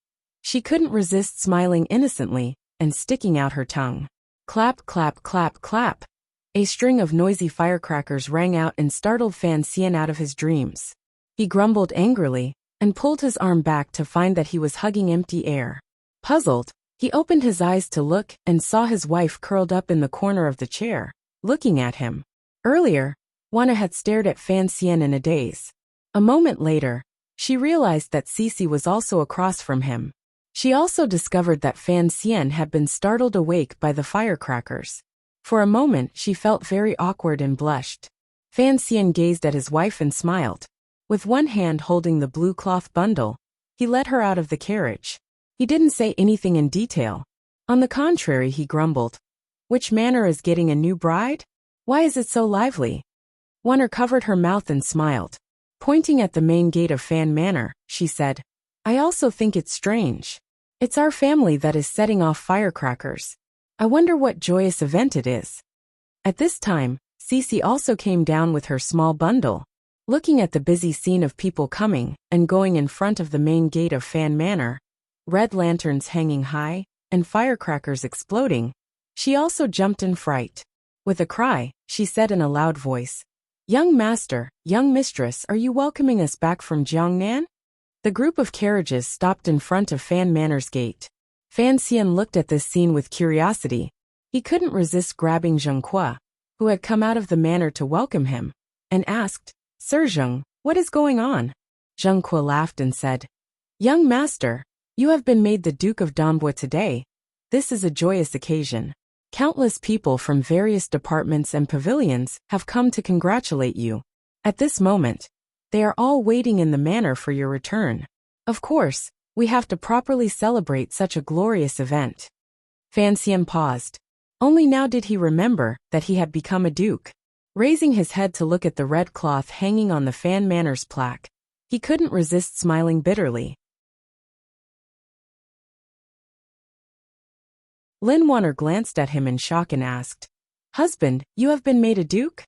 she couldn't resist smiling innocently and sticking out her tongue. Clap, clap, clap, clap. A string of noisy firecrackers rang out and startled Fan Xian out of his dreams. He grumbled angrily and pulled his arm back to find that he was hugging empty air. Puzzled, he opened his eyes to look and saw his wife curled up in the corner of the chair, looking at him. Earlier, Wana had stared at Fan Xian in a daze. A moment later, she realized that Cici was also across from him. She also discovered that Fan Xian had been startled awake by the firecrackers. For a moment she felt very awkward and blushed. Fan Xian gazed at his wife and smiled. With one hand holding the blue cloth bundle, he led her out of the carriage. He didn't say anything in detail. On the contrary, he grumbled. "Which manor is getting a new bride? Why is it so lively?" Wonder covered her mouth and smiled. Pointing at the main gate of Fan Manor, she said, "I also think it's strange. It's our family that is setting off firecrackers. I wonder what joyous event it is." At this time, Cici also came down with her small bundle. Looking at the busy scene of people coming and going in front of the main gate of Fan Manor, red lanterns hanging high, and firecrackers exploding, she also jumped in fright. With a cry, she said in a loud voice, "Young master, young mistress, are you welcoming us back from Jiangnan?" The group of carriages stopped in front of Fan Manor's gate. Fan Xian looked at this scene with curiosity. He couldn't resist grabbing Zheng Kuo, who had come out of the manor to welcome him, and asked, "Sir Zheng, what is going on?" Zheng Kuo laughed and said, "Young master, you have been made the Duke of Danbo today. This is a joyous occasion. Countless people from various departments and pavilions have come to congratulate you. At this moment, they are all waiting in the manor for your return. Of course, we have to properly celebrate such a glorious event." Fan Xian paused. Only now did he remember that he had become a duke. Raising his head to look at the red cloth hanging on the Fan Manor's plaque, he couldn't resist smiling bitterly. Lin Wanner glanced at him in shock and asked, "Husband, you have been made a duke?"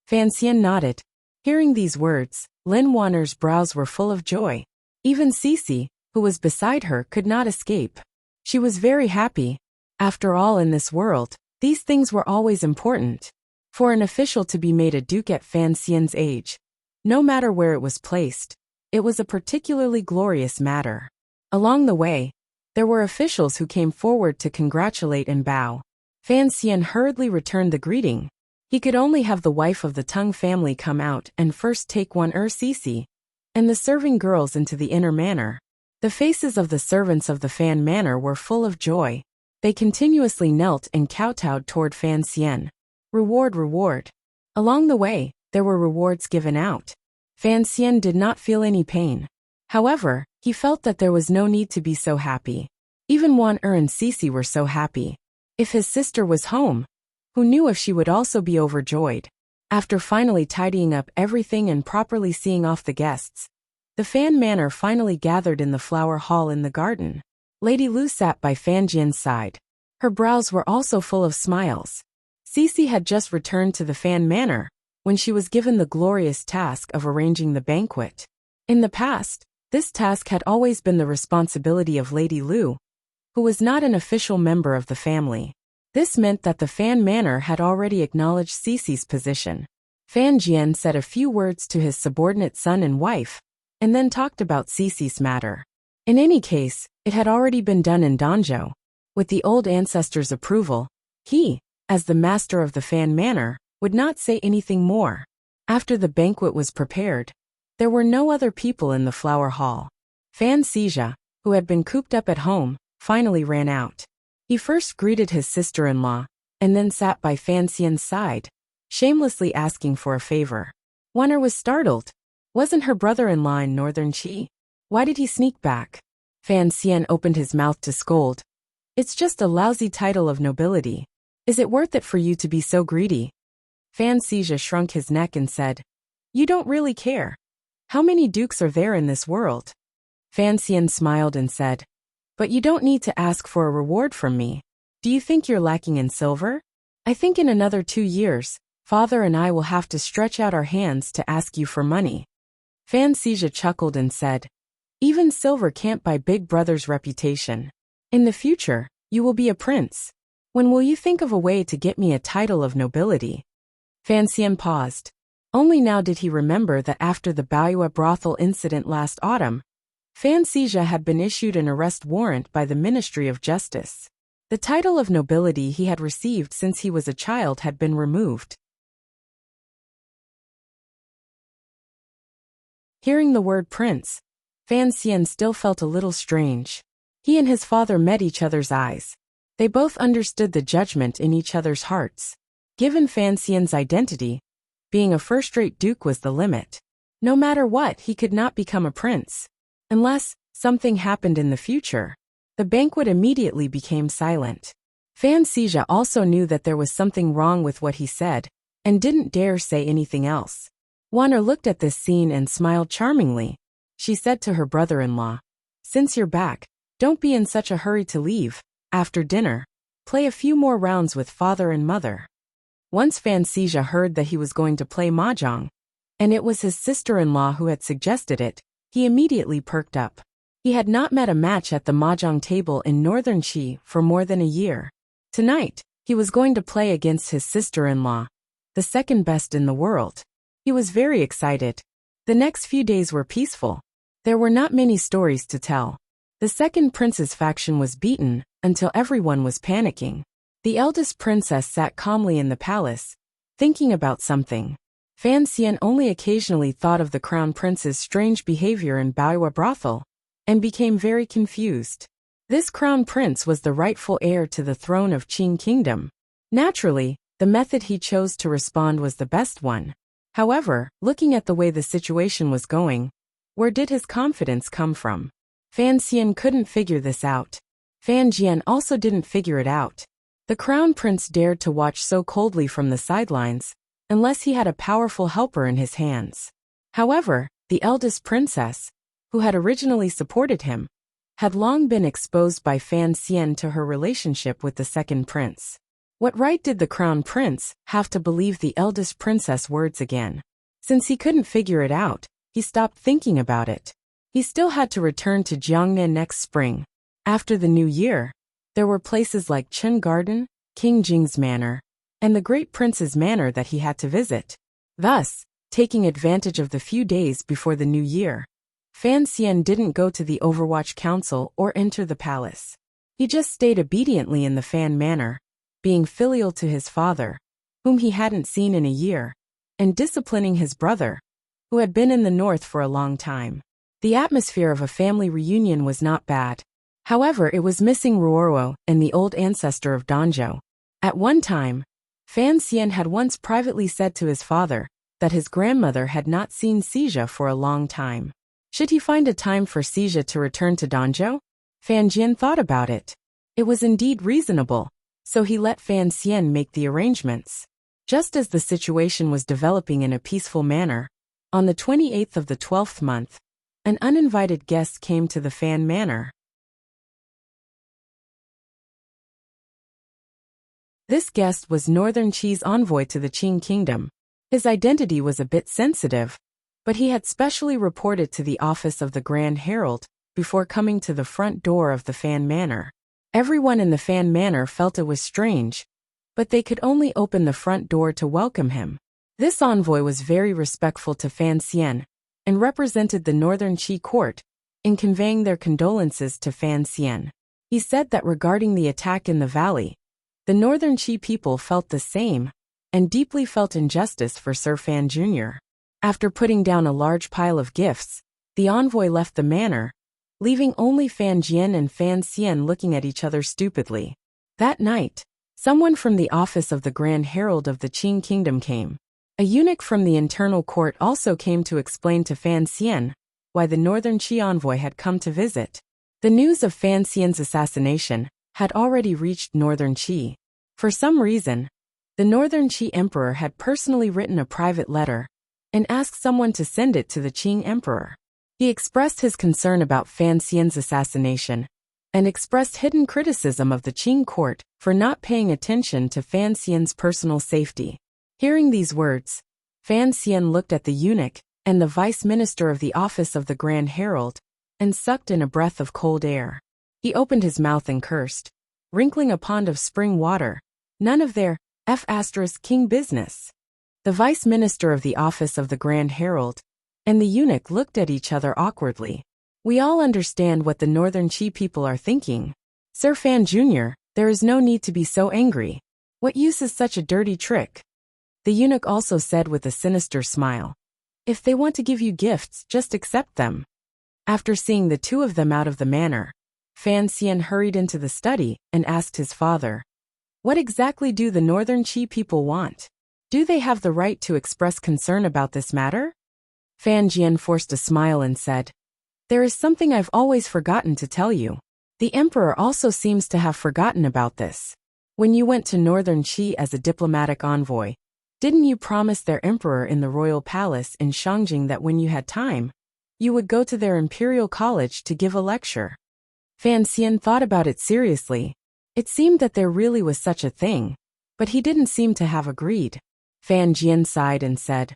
Fan Xian nodded. Hearing these words, Lin Wanner's brows were full of joy. Even Cece, who was beside her, could not escape. She was very happy. After all, in this world, these things were always important. For an official to be made a duke at Fan Xian's age, no matter where it was placed, it was a particularly glorious matter. Along the way, there were officials who came forward to congratulate and bow. Fan Xian hurriedly returned the greeting. He could only have the wife of the Tung family come out and first take one Cece and the serving girls into the inner manor. The faces of the servants of the Fan Manor were full of joy. They continuously knelt and kowtowed toward Fan Xian. Reward, reward. Along the way, there were rewards given out. Fan Xian did not feel any pain. However, he felt that there was no need to be so happy. Even Wan and Cece were so happy. If his sister was home, who knew if she would also be overjoyed? After finally tidying up everything and properly seeing off the guests, the Fan Manor finally gathered in the flower hall in the garden. Lady Lu sat by Fan Jian's side. Her brows were also full of smiles. Cece had just returned to the Fan Manor when she was given the glorious task of arranging the banquet. In the past, this task had always been the responsibility of Lady Lu, who was not an official member of the family. This meant that the Fan Manor had already acknowledged Cece's position. Fan Jian said a few words to his subordinate son and wife, and then talked about Cece's matter. In any case, it had already been done in Danzhou. With the old ancestor's approval, he, as the master of the Fan Manor, would not say anything more. After the banquet was prepared, there were no other people in the flower hall. Fan Xizha, who had been cooped up at home, finally ran out. He first greeted his sister-in-law, and then sat by Fan Xian's side, shamelessly asking for a favor. Wanner was startled. Wasn't her brother-in-law in northern Qi? Why did he sneak back? Fan Xian opened his mouth to scold. It's just a lousy title of nobility. Is it worth it for you to be so greedy? Fan Xizha shrunk his neck and said, You don't really care. How many dukes are there in this world? Fan Xian smiled and said, But you don't need to ask for a reward from me. Do you think you're lacking in silver? I think in another 2 years, Father and I will have to stretch out our hands to ask you for money. Fan Xizha chuckled and said, Even silver can't buy Big Brother's reputation. In the future, you will be a prince. When will you think of a way to get me a title of nobility? Fan Xian paused. Only now did he remember that after the Baoyue brothel incident last autumn, Fan Xizha had been issued an arrest warrant by the Ministry of Justice. The title of nobility he had received since he was a child had been removed. Hearing the word prince, Fan Xian still felt a little strange. He and his father met each other's eyes. They both understood the judgment in each other's hearts. Given Fan Xian's identity, being a first-rate duke was the limit. No matter what, he could not become a prince. Unless something happened in the future. The banquet immediately became silent. Fan Xizha also knew that there was something wrong with what he said, and didn't dare say anything else. Wanner looked at this scene and smiled charmingly. She said to her brother-in-law, Since you're back, don't be in such a hurry to leave. After dinner, play a few more rounds with father and mother. Once Fan Xizha heard that he was going to play mahjong, and it was his sister-in-law who had suggested it, he immediately perked up. He had not met a match at the mahjong table in northern Qi for more than a year. Tonight, he was going to play against his sister-in-law, the second best in the world. He was very excited. The next few days were peaceful. There were not many stories to tell. The second prince's faction was beaten, until everyone was panicking. The eldest princess sat calmly in the palace, thinking about something. Fan Xian only occasionally thought of the crown prince's strange behavior in Baoyue brothel, and became very confused. This crown prince was the rightful heir to the throne of Qing Kingdom. Naturally, the method he chose to respond was the best one. However, looking at the way the situation was going, where did his confidence come from? Fan Xian couldn't figure this out. Fan Jian also didn't figure it out. The crown prince dared to watch so coldly from the sidelines, unless he had a powerful helper in his hands. However, the eldest princess, who had originally supported him, had long been exposed by Fan Xian to her relationship with the second prince. What right did the crown prince have to believe the eldest princess' words again? Since he couldn't figure it out, he stopped thinking about it. He still had to return to Jiangnan next spring. After the new year, there were places like Chen Garden, King Jing's manor, and the great prince's manor that he had to visit. Thus, taking advantage of the few days before the new year, Fan Xian didn't go to the Overwatch Council or enter the palace. He just stayed obediently in the Fan Manor, being filial to his father, whom he hadn't seen in a year, and disciplining his brother, who had been in the north for a long time. The atmosphere of a family reunion was not bad. However, it was missing Ruoro and the old ancestor of Danzhou. At one time, Fan Xian had once privately said to his father that his grandmother had not seen Xijia for a long time. Should he find a time for Xijia to return to Danzhou? Fan Jian thought about it. It was indeed reasonable, so he let Fan Xian make the arrangements. Just as the situation was developing in a peaceful manner, on the 28th of the 12th month, an uninvited guest came to the Fan Manor. This guest was Northern Qi's envoy to the Qing kingdom. His identity was a bit sensitive, but he had specially reported to the office of the Grand Herald before coming to the front door of the Fan Manor. Everyone in the Fan Manor felt it was strange, but they could only open the front door to welcome him. This envoy was very respectful to Fan Xian and represented the Northern Qi court in conveying their condolences to Fan Xian. He said that regarding the attack in the valley, the Northern Qi people felt the same and deeply felt injustice for Sir Fan Jr. After putting down a large pile of gifts, the envoy left the manor, leaving only Fan Jian and Fan Xian looking at each other stupidly. That night, someone from the office of the Grand Herald of the Qing Kingdom came. A eunuch from the internal court also came to explain to Fan Xian why the Northern Qi envoy had come to visit. The news of Fan Xian's assassination had already reached Northern Qi. For some reason, the Northern Qi emperor had personally written a private letter and asked someone to send it to the Qing emperor. He expressed his concern about Fan Xian's assassination and expressed hidden criticism of the Qing court for not paying attention to Fan Xian's personal safety. Hearing these words, Fan Xian looked at the eunuch and the vice minister of the office of the Grand Herald and sucked in a breath of cold air. He opened his mouth and cursed, wrinkling a pond of spring water. None of their king business. The vice minister of the office of the Grand Herald and the eunuch looked at each other awkwardly. We all understand what the Northern Qi people are thinking. Sir Fan Jr., there is no need to be so angry. What use is such a dirty trick? The eunuch also said with a sinister smile. If they want to give you gifts, just accept them. After seeing the two of them out of the manor, Fan Xian hurried into the study and asked his father, "What exactly do the Northern Qi people want? Do they have the right to express concern about this matter?" Fan Jian forced a smile and said, "There is something I've always forgotten to tell you. The emperor also seems to have forgotten about this. When you went to Northern Qi as a diplomatic envoy, didn't you promise their emperor in the royal palace in Shangjing that when you had time, you would go to their imperial college to give a lecture?" Fan Xian thought about it seriously. It seemed that there really was such a thing, but he didn't seem to have agreed. Fan Jian sighed and said,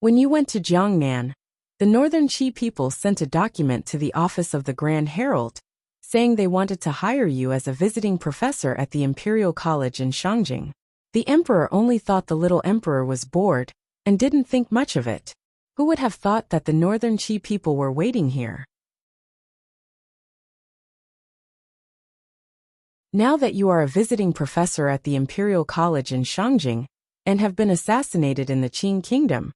"When you went to Jiangnan, the Northern Qi people sent a document to the office of the Grand Herald, saying they wanted to hire you as a visiting professor at the Imperial College in Shangjing. The emperor only thought the little emperor was bored and didn't think much of it. Who would have thought that the Northern Qi people were waiting here? Now that you are a visiting professor at the Imperial College in Shangjing and have been assassinated in the Qing kingdom,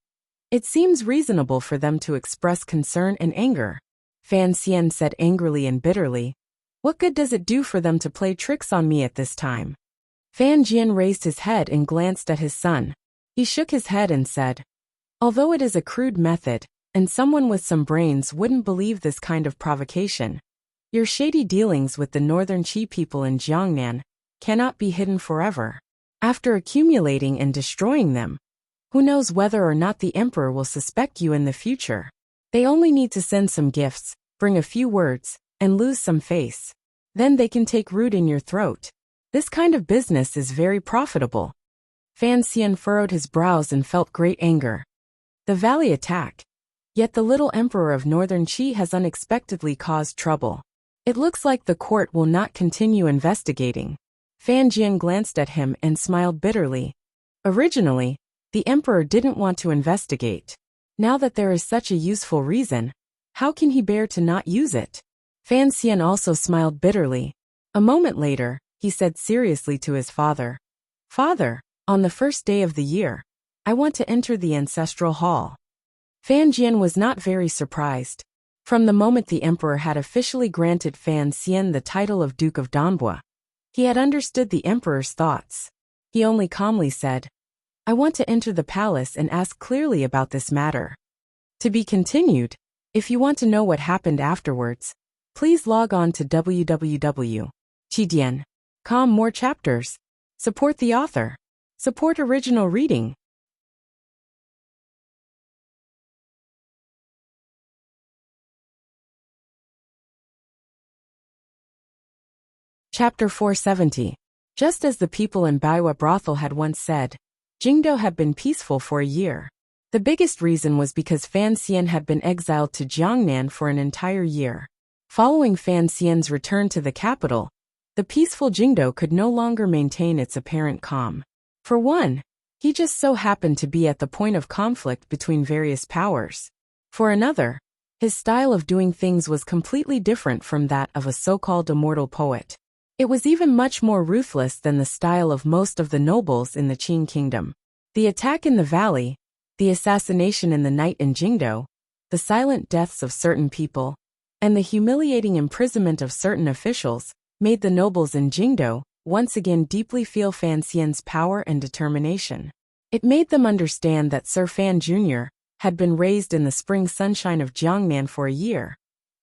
it seems reasonable for them to express concern and anger." Fan Xian said angrily and bitterly, "What good does it do for them to play tricks on me at this time?" Fan Jian raised his head and glanced at his son. He shook his head and said, "Although it is a crude method, and someone with some brains wouldn't believe this kind of provocation, Your shady dealings with the northern Qi people in Jiangnan cannot be hidden forever. After accumulating and destroying them, who knows whether or not the emperor will suspect you in the future? They only need to send some gifts, bring a few words, and lose some face. Then they can take root in your throat. This kind of business is very profitable. Fan Xian furrowed his brows and felt great anger. The valley attack. Yet the little emperor of northern Qi has unexpectedly caused trouble. It looks like the court will not continue investigating. Fan Jian glanced at him and smiled bitterly. Originally, the emperor didn't want to investigate. Now that there is such a useful reason, how can he bear to not use it? Fan Xian also smiled bitterly. A moment later, he said seriously to his father, "Father, on the first day of the year, I want to enter the ancestral hall." Fan Jian was not very surprised. From the moment the emperor had officially granted Fan Xian the title of Duke of Danbua, he had understood the emperor's thoughts. He only calmly said, "I want to enter the palace and ask clearly about this matter." To be continued. If you want to know what happened afterwards, please log on to www.qidian.com. More chapters. Support the author. Support original reading. Chapter 470. Just as the people in Baiwa brothel had once said, Jingdo had been peaceful for a year. The biggest reason was because Fan Xian had been exiled to Jiangnan for an entire year. Following Fan Xian's return to the capital, the peaceful Jingdo could no longer maintain its apparent calm. For one, he just so happened to be at the point of conflict between various powers. For another, his style of doing things was completely different from that of a so-called immortal poet. It was even much more ruthless than the style of most of the nobles in the Qing kingdom. The attack in the valley, the assassination in the night in Jingdo, the silent deaths of certain people, and the humiliating imprisonment of certain officials made the nobles in Jingdo once again deeply feel Fan Xian's power and determination. It made them understand that Sir Fan Jr. had been raised in the spring sunshine of Jiangnan for a year,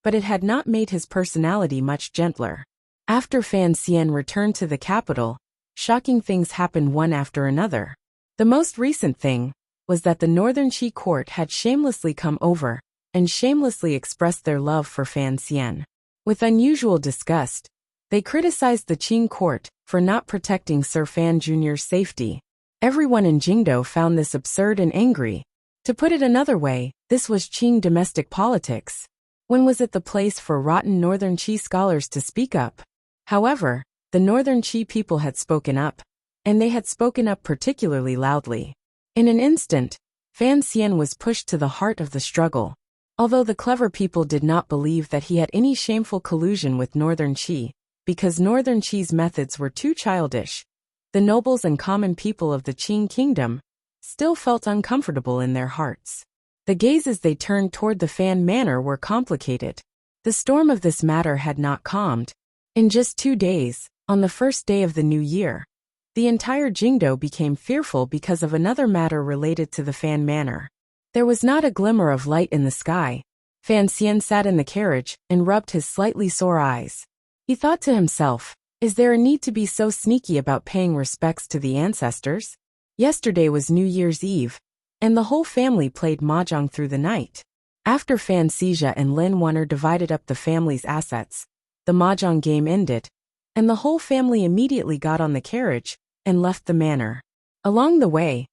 but it had not made his personality much gentler. After Fan Xian returned to the capital, shocking things happened one after another. The most recent thing was that the Northern Qi court had shamelessly come over and shamelessly expressed their love for Fan Xian. With unusual disgust, they criticized the Qing court for not protecting Sir Fan Jr.'s safety. Everyone in Jingdo found this absurd and angry. To put it another way, this was Qing domestic politics. When was it the place for rotten Northern Qi scholars to speak up? However, the Northern Qi people had spoken up, and they had spoken up particularly loudly. In an instant, Fan Xian was pushed to the heart of the struggle. Although the clever people did not believe that he had any shameful collusion with Northern Qi, because Northern Qi's methods were too childish, the nobles and common people of the Qing kingdom still felt uncomfortable in their hearts. The gazes they turned toward the Fan manor were complicated. The storm of this matter had not calmed. In just 2 days, on the first day of the new year, the entire Jingdo became fearful because of another matter related to the Fan manor. There was not a glimmer of light in the sky. Fan Xian sat in the carriage and rubbed his slightly sore eyes. He thought to himself, is there a need to be so sneaky about paying respects to the ancestors? Yesterday was New Year's Eve, and the whole family played mahjong through the night. After Fan Xizha and Lin Wen'er divided up the family's assets, the mahjong game ended, and the whole family immediately got on the carriage and left the manor. Along the way,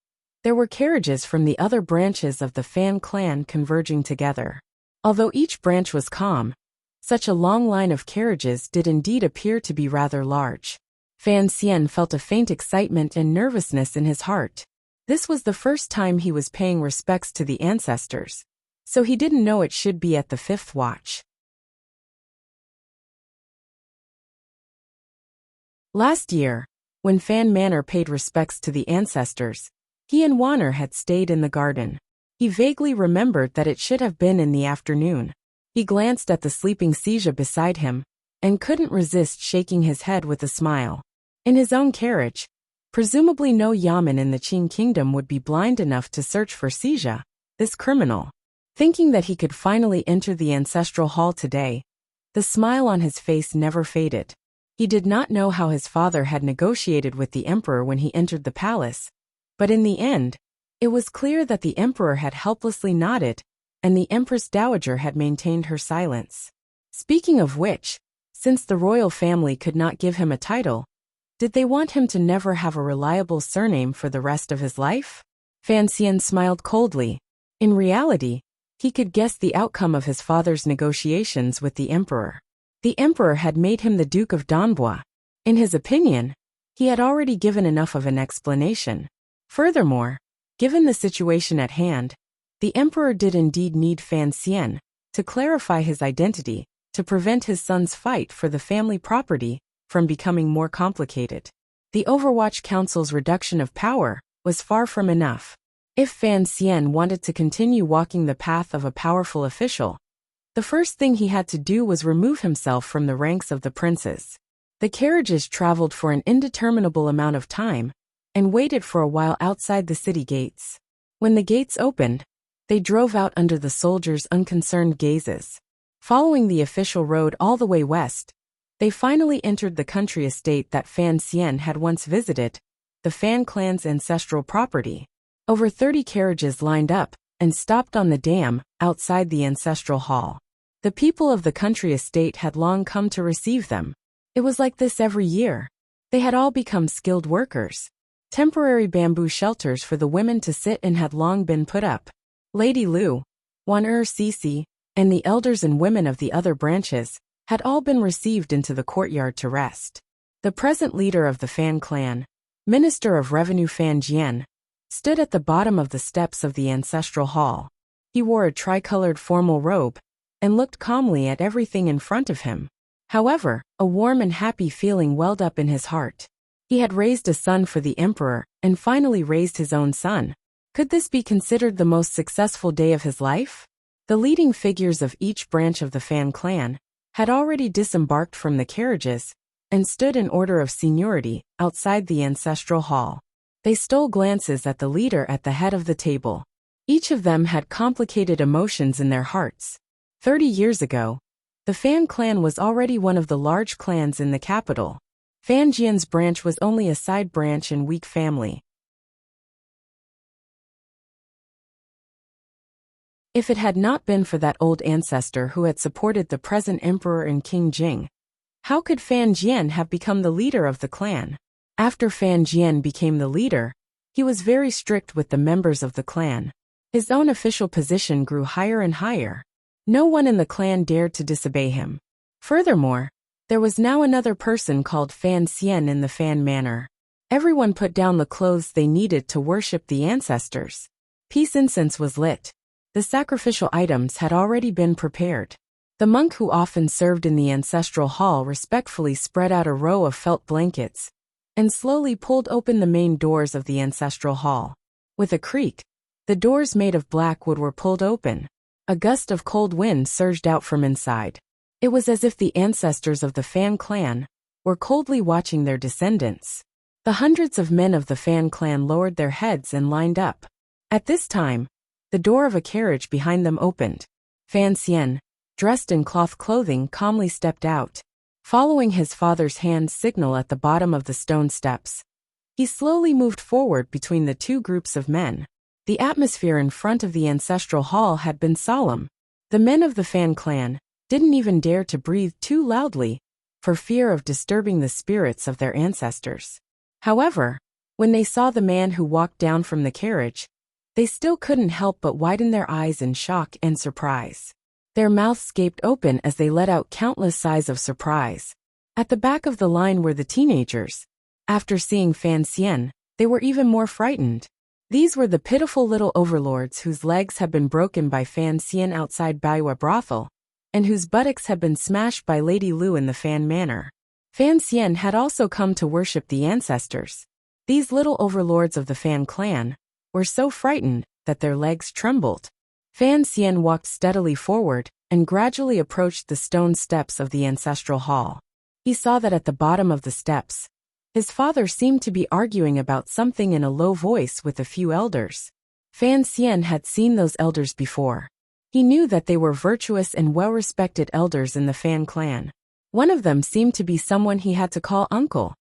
there were carriages from the other branches of the Fan clan converging together. Although each branch was calm, such a long line of carriages did indeed appear to be rather large. Fan Xian felt a faint excitement and nervousness in his heart. This was the first time he was paying respects to the ancestors, so he didn't know it should be at the 5th watch. Last year, when Fan Manor paid respects to the ancestors, he and Wanner had stayed in the garden. He vaguely remembered that it should have been in the afternoon. He glanced at the sleeping Xizha beside him, and couldn't resist shaking his head with a smile. In his own carriage, presumably no yamen in the Qing kingdom would be blind enough to search for Xizha, this criminal. Thinking that he could finally enter the ancestral hall today, The smile on his face never faded. He did not know how his father had negotiated with the emperor when he entered the palace, but in the end, it was clear that the emperor had helplessly nodded, and the empress dowager had maintained her silence. Speaking of which, since the royal family could not give him a title, did they want him to never have a reliable surname for the rest of his life? Fan Xian smiled coldly. In reality, he could guess the outcome of his father's negotiations with the emperor. The emperor had made him the Duke of Donbua. In his opinion, he had already given enough of an explanation. Furthermore, given the situation at hand, the emperor did indeed need Fan Xian to clarify his identity, to prevent his son's fight for the family property from becoming more complicated. The Overwatch Council's reduction of power was far from enough. If Fan Xian wanted to continue walking the path of a powerful official, the first thing he had to do was remove himself from the ranks of the princes. The carriages traveled for an indeterminable amount of time and waited for a while outside the city gates. When the gates opened, they drove out under the soldiers' unconcerned gazes. Following the official road all the way west, they finally entered the country estate that Fan Xian had once visited, the Fan clan's ancestral property. Over 30 carriages lined up and stopped on the dam outside the ancestral hall. The people of the country estate had long come to receive them. It was like this every year. They had all become skilled workers. Temporary bamboo shelters for the women to sit in had long been put up. Lady Lu, Wan Sisi, and the elders and women of the other branches had all been received into the courtyard to rest. The present leader of the Fan clan, Minister of Revenue Fan Jian, stood at the bottom of the steps of the ancestral hall. He wore a tricolored formal robe and looked calmly at everything in front of him. However, a warm and happy feeling welled up in his heart. He had raised a son for the emperor and finally raised his own son. Could this be considered the most successful day of his life? The leading figures of each branch of the Fan clan had already disembarked from the carriages and stood in order of seniority outside the ancestral hall. They stole glances at the leader at the head of the table. Each of them had complicated emotions in their hearts. 30 years ago, the Fan clan was already one of the large clans in the capital. Fan Jian's branch was only a side branch and weak family. If it had not been for that old ancestor who had supported the present emperor and King Jing, how could Fan Jian have become the leader of the clan? After Fan Jian became the leader, he was very strict with the members of the clan. His own official position grew higher and higher. No one in the clan dared to disobey him. Furthermore, there was now another person called Fan Xian in the Fan manor. Everyone put down the clothes they needed to worship the ancestors. Peace incense was lit. The sacrificial items had already been prepared. The monk who often served in the ancestral hall respectfully spread out a row of felt blankets and slowly pulled open the main doors of the ancestral hall. With a creak, the doors made of black wood were pulled open. A gust of cold wind surged out from inside. It was as if the ancestors of the Fan clan were coldly watching their descendants. The hundreds of men of the Fan clan lowered their heads and lined up. At this time, the door of a carriage behind them opened. Fan Xian, dressed in cloth clothing, calmly stepped out. Following his father's hand signal at the bottom of the stone steps, he slowly moved forward between the two groups of men. The atmosphere in front of the ancestral hall had been solemn. The men of the Fan clan didn't even dare to breathe too loudly for fear of disturbing the spirits of their ancestors. However, when they saw the man who walked down from the carriage, they still couldn't help but widen their eyes in shock and surprise. Their mouths gaped open as they let out countless sighs of surprise. At the back of the line were the teenagers. After seeing Fan Xian, they were even more frightened. These were the pitiful little overlords whose legs had been broken by Fan Xian outside Baiwa brothel, and whose buttocks had been smashed by Lady Lu in the Fan manor. Fan Xian had also come to worship the ancestors. These little overlords of the Fan clan were so frightened that their legs trembled. Fan Xian walked steadily forward and gradually approached the stone steps of the ancestral hall. He saw that at the bottom of the steps, his father seemed to be arguing about something in a low voice with a few elders. Fan Xian had seen those elders before. He knew that they were virtuous and well-respected elders in the Fan clan. One of them seemed to be someone he had to call uncle.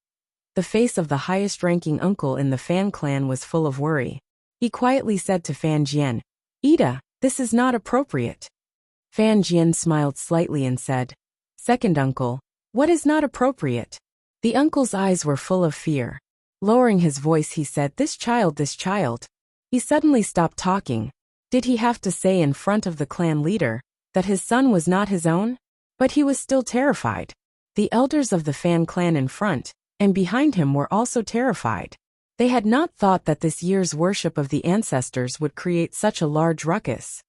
The face of the highest-ranking uncle in the Fan clan was full of worry. He quietly said to Fan Jian, "Ida, this is not appropriate." Fan Jian smiled slightly and said, "Second uncle, what is not appropriate?" The uncle's eyes were full of fear. Lowering his voice, he said, this child. He suddenly stopped talking. Did he have to say in front of the clan leader that his son was not his own? But he was still terrified. The elders of the Fan clan in front and behind him were also terrified. They had not thought that this year's worship of the ancestors would create such a large ruckus.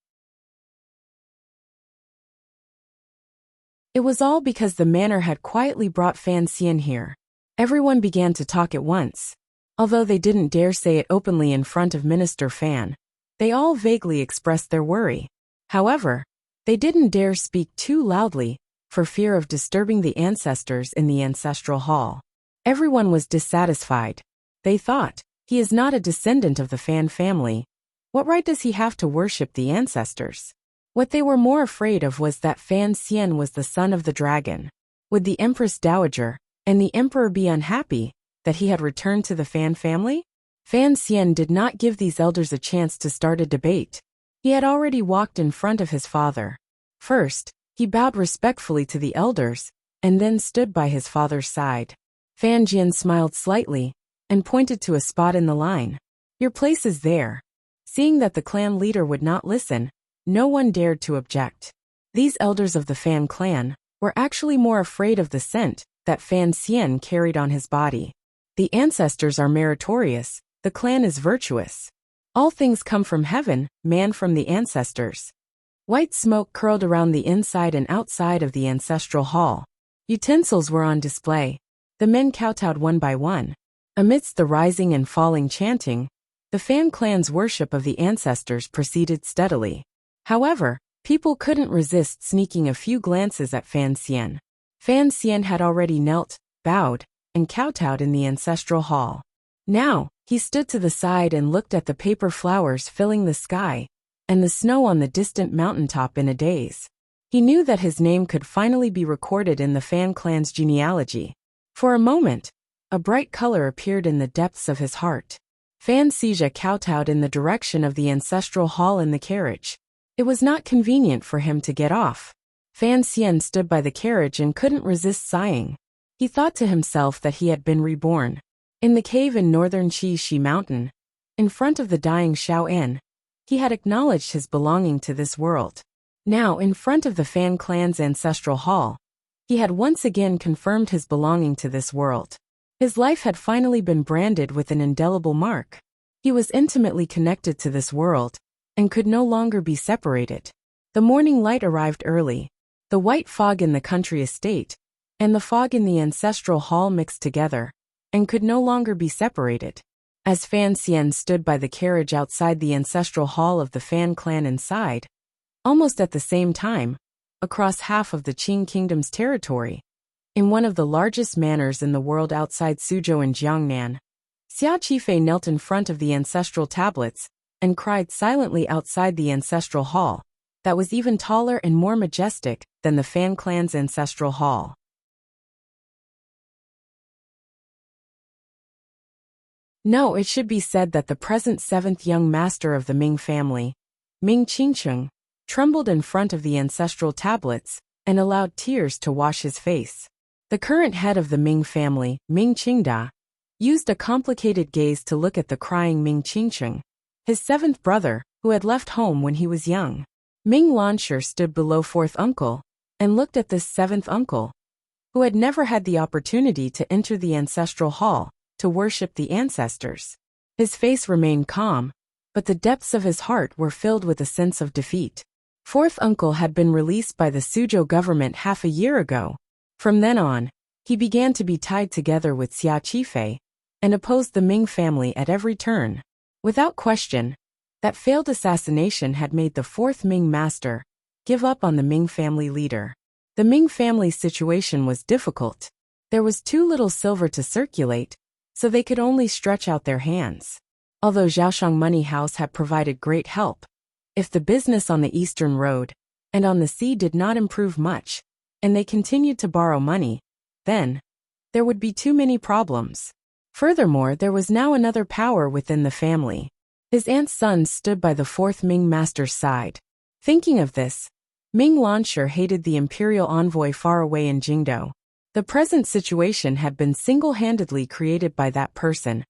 It was all because the manor had quietly brought Fan Xian here. Everyone began to talk at once. Although they didn't dare say it openly in front of Minister Fan, they all vaguely expressed their worry. However, they didn't dare speak too loudly, for fear of disturbing the ancestors in the ancestral hall. Everyone was dissatisfied. They thought, he is not a descendant of the Fan family. What right does he have to worship the ancestors? What they were more afraid of was that Fan Xian was the son of the dragon. Would the Empress Dowager and the Emperor be unhappy that he had returned to the Fan family? Fan Xian did not give these elders a chance to start a debate. He had already walked in front of his father. First, he bowed respectfully to the elders, and then stood by his father's side. Fan Jian smiled slightly and pointed to a spot in the line. "Your place is there." Seeing that the clan leader would not listen, no one dared to object. These elders of the Fan clan were actually more afraid of the scent that Fan Xian carried on his body. The ancestors are meritorious, the clan is virtuous. All things come from heaven, man from the ancestors. White smoke curled around the inside and outside of the ancestral hall. Utensils were on display. The men kowtowed one by one. Amidst the rising and falling chanting, the Fan clan's worship of the ancestors proceeded steadily. However, people couldn't resist sneaking a few glances at Fan Xian. Fan Xian had already knelt, bowed, and kowtowed in the ancestral hall. Now, he stood to the side and looked at the paper flowers filling the sky and the snow on the distant mountaintop in a daze. He knew that his name could finally be recorded in the Fan clan's genealogy. For a moment, a bright color appeared in the depths of his heart. Fan Xija kowtowed in the direction of the ancestral hall in the carriage. It was not convenient for him to get off. Fan Xian stood by the carriage and couldn't resist sighing. He thought to himself that he had been reborn. In the cave in northern Qi Mountain, in front of the dying Xiao En, he had acknowledged his belonging to this world. Now, in front of the Fan clan's ancestral hall, he had once again confirmed his belonging to this world. His life had finally been branded with an indelible mark. He was intimately connected to this world and could no longer be separated. The morning light arrived early. The white fog in the country estate and the fog in the ancestral hall mixed together and could no longer be separated. As Fan Xian stood by the carriage outside the ancestral hall of the Fan clan inside, almost at the same time, across half of the Qing kingdom's territory, in one of the largest manors in the world outside Suzhou and Jiangnan, Xia Qifei knelt in front of the ancestral tablets and cried silently outside the ancestral hall, that was even taller and more majestic than the Fan clan's ancestral hall. No, it should be said that the present seventh young master of the Ming family, Ming Qingcheng, trembled in front of the ancestral tablets and allowed tears to wash his face. The current head of the Ming family, Ming Qingda, used a complicated gaze to look at the crying Ming Qingcheng, his seventh brother, who had left home when he was young. Ming Lansher stood below fourth uncle and looked at this seventh uncle, who had never had the opportunity to enter the ancestral hall to worship the ancestors. His face remained calm, but the depths of his heart were filled with a sense of defeat. Fourth uncle had been released by the Suzhou government half a year ago. From then on, he began to be tied together with Xia Qifei and opposed the Ming family at every turn. Without question, that failed assassination had made the fourth Ming master give up on the Ming family leader. The Ming family's situation was difficult. There was too little silver to circulate, so they could only stretch out their hands. Although Zhaoshang Money House had provided great help, If the business on the Eastern Road and on the sea did not improve much, and they continued to borrow money, then there would be too many problems. Furthermore, there was now another power within the family. His aunt's son stood by the fourth Ming master's side. Thinking of this, Ming Lansher hated the imperial envoy far away in Jingdou. The present situation had been single-handedly created by that person,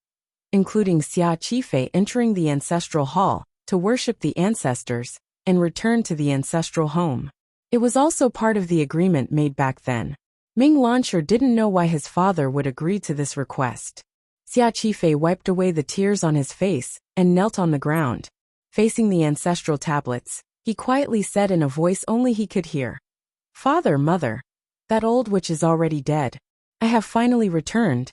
including Xia Qifei entering the ancestral hall to worship the ancestors and return to the ancestral home. It was also part of the agreement made back then. Ming Lansher didn't know why his father would agree to this request. Xia Qifei wiped away the tears on his face and knelt on the ground. Facing the ancestral tablets, he quietly said in a voice only he could hear, "Father, mother, that old witch is already dead. I have finally returned."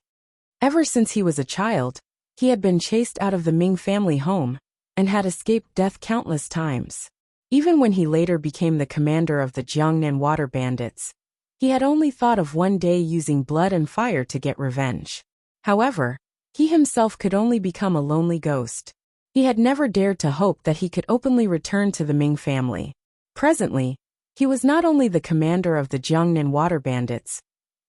Ever since he was a child, he had been chased out of the Ming family home and had escaped death countless times. Even when he later became the commander of the Jiangnan water bandits, he had only thought of one day using blood and fire to get revenge. However, he himself could only become a lonely ghost. He had never dared to hope that he could openly return to the Ming family. Presently, he was not only the commander of the Jiangnan water bandits,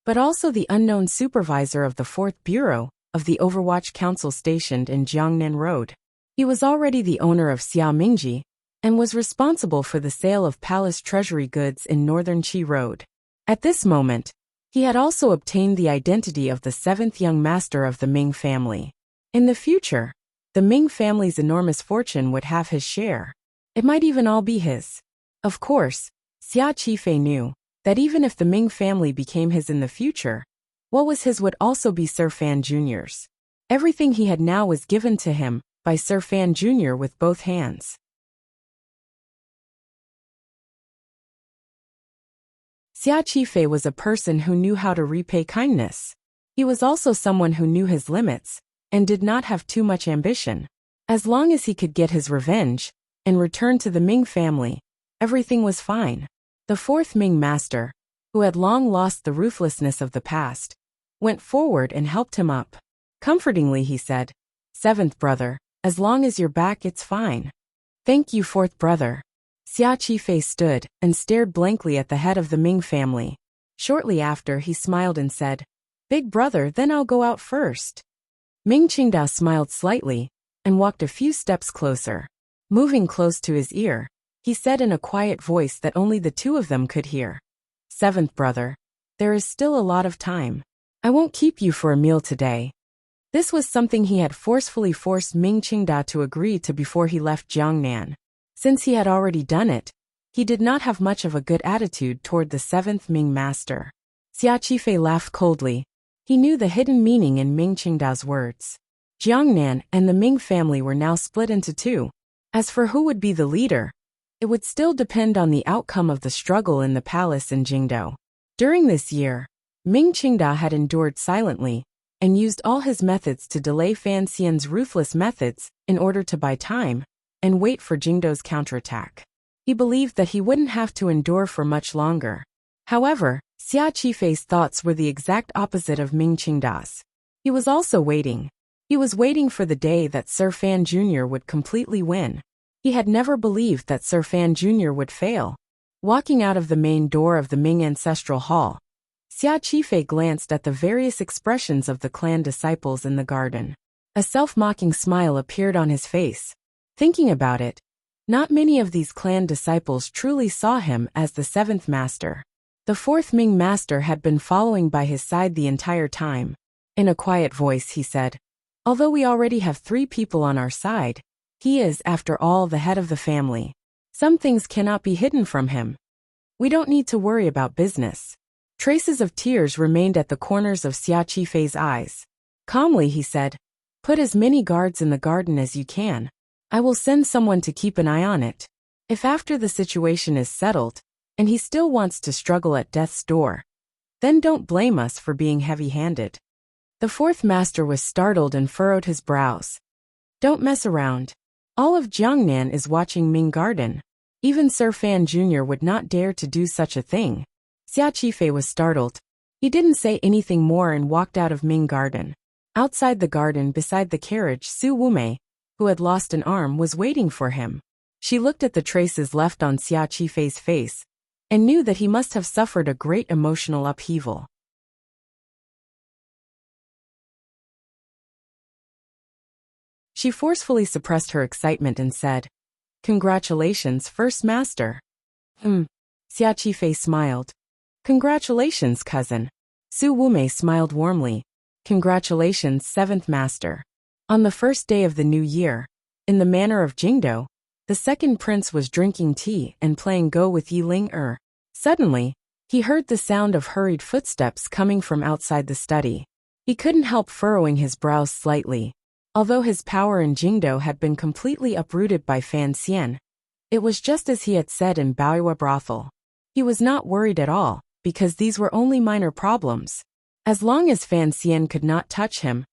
but also the unknown supervisor of the 4th Bureau of the Overwatch Council stationed in Jiangnan Road. He was already the owner of Xiaomingji and was responsible for the sale of palace treasury goods in northern Qi Road. At this moment, he had also obtained the identity of the 7th young master of the Ming family. In the future, the Ming family's enormous fortune would have his share. It might even all be his. Of course, Xia Qifei knew that even if the Ming family became his in the future, what was his would also be Sir Fan Jr.'s. Everything he had now was given to him by Sir Fan Jr. with both hands. Xia Qifei was a person who knew how to repay kindness. He was also someone who knew his limits and did not have too much ambition. As long as he could get his revenge and return to the Ming family, everything was fine. The 4th Ming master, who had long lost the ruthlessness of the past, went forward and helped him up. Comfortingly he said, "7th brother, as long as you're back it's fine." "Thank you, 4th brother." Xia Qifei stood and stared blankly at the head of the Ming family. Shortly after he smiled and said, "Big brother, then I'll go out first." Ming Qingda smiled slightly and walked a few steps closer. Moving close to his ear, he said in a quiet voice that only the two of them could hear, "7th brother, there is still a lot of time. I won't keep you for a meal today." This was something he had forcefully forced Ming Qingda to agree to before he left Jiangnan. Since he had already done it, he did not have much of a good attitude toward the 7th Ming master. Xia Qifei laughed coldly. He knew the hidden meaning in Ming Qingda's words. Jiangnan and the Ming family were now split into two. As for who would be the leader, it would still depend on the outcome of the struggle in the palace in Jingdou. During this year, Ming Qingda had endured silently and used all his methods to delay Fan Xian's ruthless methods in order to buy time and wait for Jingdou's counterattack. He believed that he wouldn't have to endure for much longer. However, Xia Qifei's thoughts were the exact opposite of Ming Qingda's. He was also waiting. He was waiting for the day that Sir Fan Jr. would completely win. He had never believed that Sir Fan Jr. would fail. Walking out of the main door of the Ming Ancestral Hall, Xia Qifei glanced at the various expressions of the clan disciples in the garden. A self-mocking smile appeared on his face. Thinking about it, not many of these clan disciples truly saw him as the 7th master. The 4th Ming master had been following by his side the entire time. In a quiet voice he said, "Although we already have 3 people on our side, he is, after all, the head of the family. Some things cannot be hidden from him. We don't need to worry about business." Traces of tears remained at the corners of Xia Qifei's eyes. Calmly he said, "Put as many guards in the garden as you can. I will send someone to keep an eye on it. If after the situation is settled, and he still wants to struggle at death's door, then don't blame us for being heavy-handed." The 4th master was startled and furrowed his brows. "Don't mess around. All of Jiangnan is watching Ming Garden. Even Sir Fan Jr. would not dare to do such a thing." Xia Qifei was startled. He didn't say anything more and walked out of Ming Garden. Outside the garden beside the carriage, Su Wumei, who had lost an arm, was waiting for him. She looked at the traces left on Xia Qifei's face and knew that he must have suffered a great emotional upheaval. She forcefully suppressed her excitement and said, "Congratulations, First Master." Xia Qifei smiled. "Congratulations, cousin." Su Wumei smiled warmly. "Congratulations, Seventh Master." On the first day of the new year, in the manor of Jingdo, the second prince was drinking tea and playing Go with Yi Ling-er. Suddenly, he heard the sound of hurried footsteps coming from outside the study. He couldn't help furrowing his brows slightly. Although his power in Jingdo had been completely uprooted by Fan Xian, it was just as he had said in Baoyue brothel. He was not worried at all, because these were only minor problems. As long as Fan Xian could not touch him,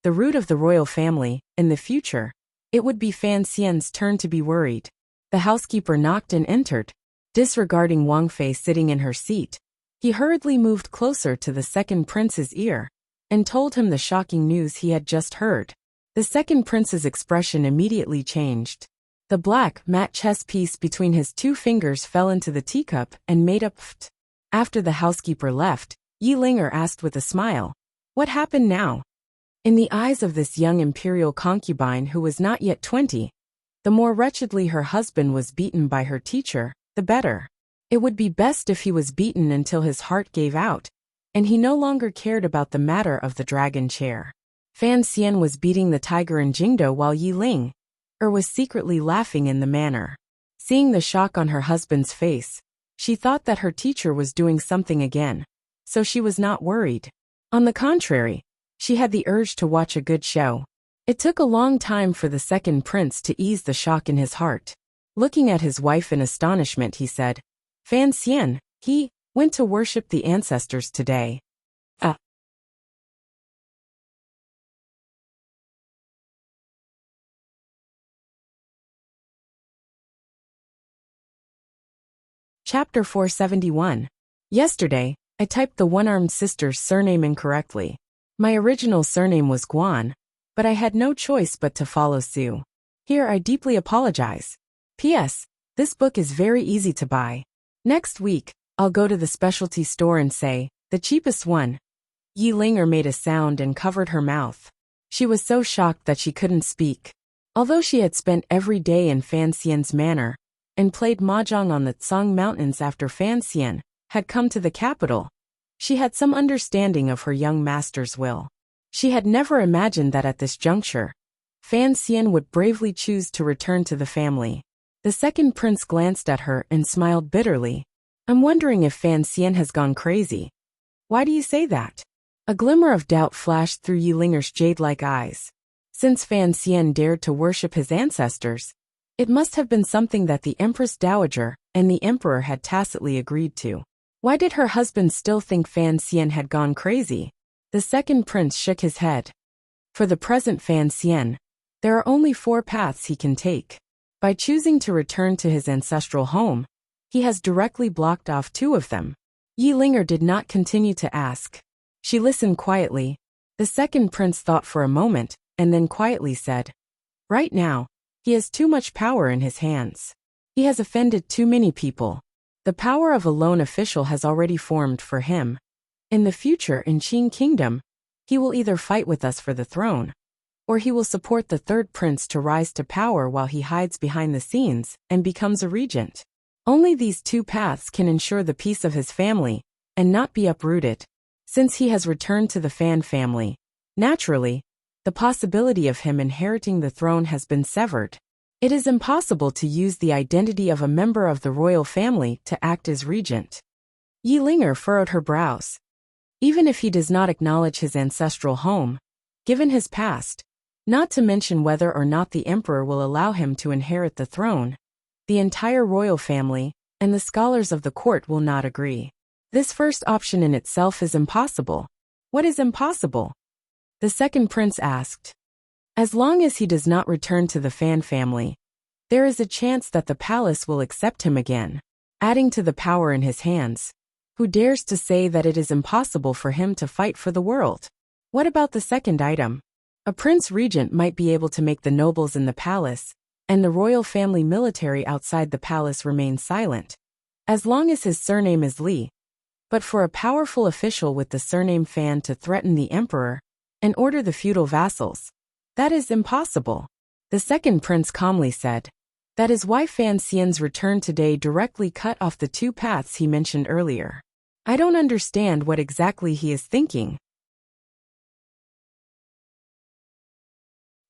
the root of the royal family, in the future, it would be Fan Xian's turn to be worried. The housekeeper knocked and entered. Disregarding Wang Fei sitting in her seat, he hurriedly moved closer to the second prince's ear and told him the shocking news he had just heard. The second prince's expression immediately changed. The black, matte chess piece between his two fingers fell into the teacup and made a pft. After the housekeeper left, Yi Ling-er asked with a smile, "What happened now?" In the eyes of this young imperial concubine who was not yet 20, the more wretchedly her husband was beaten by her teacher, the better. It would be best if he was beaten until his heart gave out, and he no longer cared about the matter of the dragon chair. Fan Xian was beating the tiger in Jingdo while Yi Ling-er was secretly laughing in the manor. Seeing the shock on her husband's face, she thought that her teacher was doing something again, so she was not worried. On the contrary, she had the urge to watch a good show. It took a long time for the second prince to ease the shock in his heart. Looking at his wife in astonishment, he said, "Fan Xian, he went to worship the ancestors today." Chapter 471. Yesterday, I typed the one-armed sister's surname incorrectly. My original surname was Guan, but I had no choice but to follow Su. Here I deeply apologize. P.S. This book is very easy to buy. Next week, I'll go to the specialty store and say, "The cheapest one." Yi Ling-er made a sound and covered her mouth. She was so shocked that she couldn't speak. Although she had spent every day in Fan Xian's manor, and played mahjong on the Tsang Mountains after Fan Xian had come to the capital, she had some understanding of her young master's will. She had never imagined that at this juncture, Fan Xian would bravely choose to return to the family. The second prince glanced at her and smiled bitterly. "I'm wondering if Fan Xian has gone crazy." "Why do you say that?" A glimmer of doubt flashed through Yi Ling-er's jade-like eyes. Since Fan Xian dared to worship his ancestors, it must have been something that the Empress Dowager and the Emperor had tacitly agreed to. Why did her husband still think Fan Xian had gone crazy? The second prince shook his head. For the present Fan Xian, there are only 4 paths he can take. By choosing to return to his ancestral home, he has directly blocked off 2 of them. Yi Ling-er did not continue to ask. She listened quietly. The second prince thought for a moment, and then quietly said, "Right now, he has too much power in his hands. He has offended too many people. The power of a lone official has already formed for him. In the future in Qing Kingdom, he will either fight with us for the throne, or he will support the third prince to rise to power while he hides behind the scenes and becomes a regent. Only these 2 paths can ensure the peace of his family and not be uprooted. Since he has returned to the Fan family, naturally, the possibility of him inheriting the throne has been severed. It is impossible to use the identity of a member of the royal family to act as regent." Yi Ling-er furrowed her brows. Even if he does not acknowledge his ancestral home, given his past, not to mention whether or not the emperor will allow him to inherit the throne, the entire royal family and the scholars of the court will not agree. This first option in itself is impossible. What is impossible? The second prince asked. As long as he does not return to the Fan family, there is a chance that the palace will accept him again. Adding to the power in his hands, who dares to say that it is impossible for him to fight for the world? What about the second item? A prince regent might be able to make the nobles in the palace and the royal family military outside the palace remain silent, as long as his surname is Li. But for a powerful official with the surname Fan to threaten the emperor and order the feudal vassals, that is impossible. The second prince calmly said. That is why Fan Xian's return today directly cut off the two paths he mentioned earlier. I don't understand what exactly he is thinking.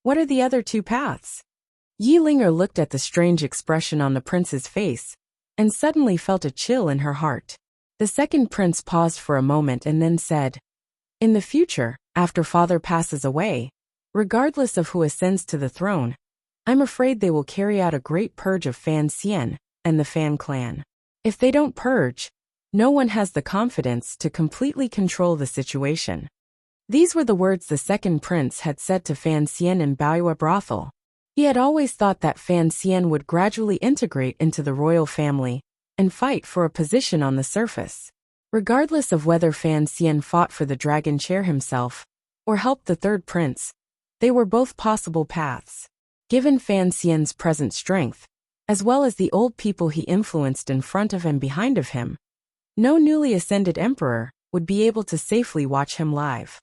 What are the other two paths? Yi Linger looked at the strange expression on the prince's face and suddenly felt a chill in her heart. The second prince paused for a moment and then said, in the future, after father passes away, regardless of who ascends to the throne, I'm afraid they will carry out a great purge of Fan Xian and the Fan clan. If they don't purge, no one has the confidence to completely control the situation. These were the words the second prince had said to Fan Xian in Baoyue brothel. He had always thought that Fan Xian would gradually integrate into the royal family and fight for a position on the surface. Regardless of whether Fan Xian fought for the dragon chair himself or helped the third prince, they were both possible paths. Given Fan Xian's present strength, as well as the old people he influenced in front of and behind of him, no newly ascended emperor would be able to safely watch him live.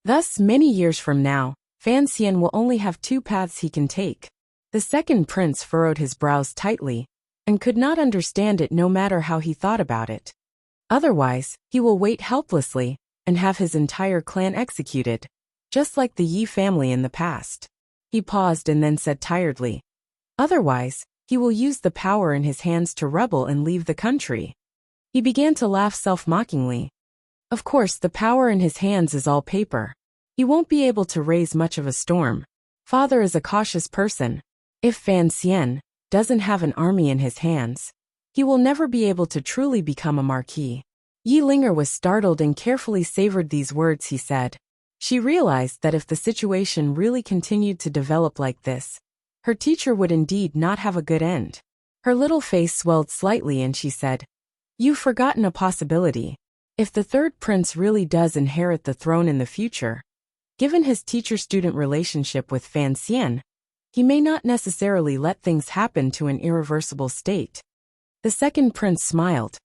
Thus, many years from now, Fan Xian will only have two paths he can take. The second prince furrowed his brows tightly and could not understand it no matter how he thought about it. Otherwise, he will wait helplessly and have his entire clan executed, just like the Yi family in the past. He paused and then said tiredly, otherwise, he will use the power in his hands to rebel and leave the country. He began to laugh self-mockingly. Of course, the power in his hands is all paper. He won't be able to raise much of a storm. Father is a cautious person. If Fan Xian doesn't have an army in his hands, he will never be able to truly become a marquis. Yi Linger was startled and carefully savored these words he said. She realized that if the situation really continued to develop like this, her teacher would indeed not have a good end. Her little face swelled slightly and she said, you've forgotten a possibility. If the third prince really does inherit the throne in the future, given his teacher-student relationship with Fan Xian, he may not necessarily let things happen to an irreversible state. The second prince smiled.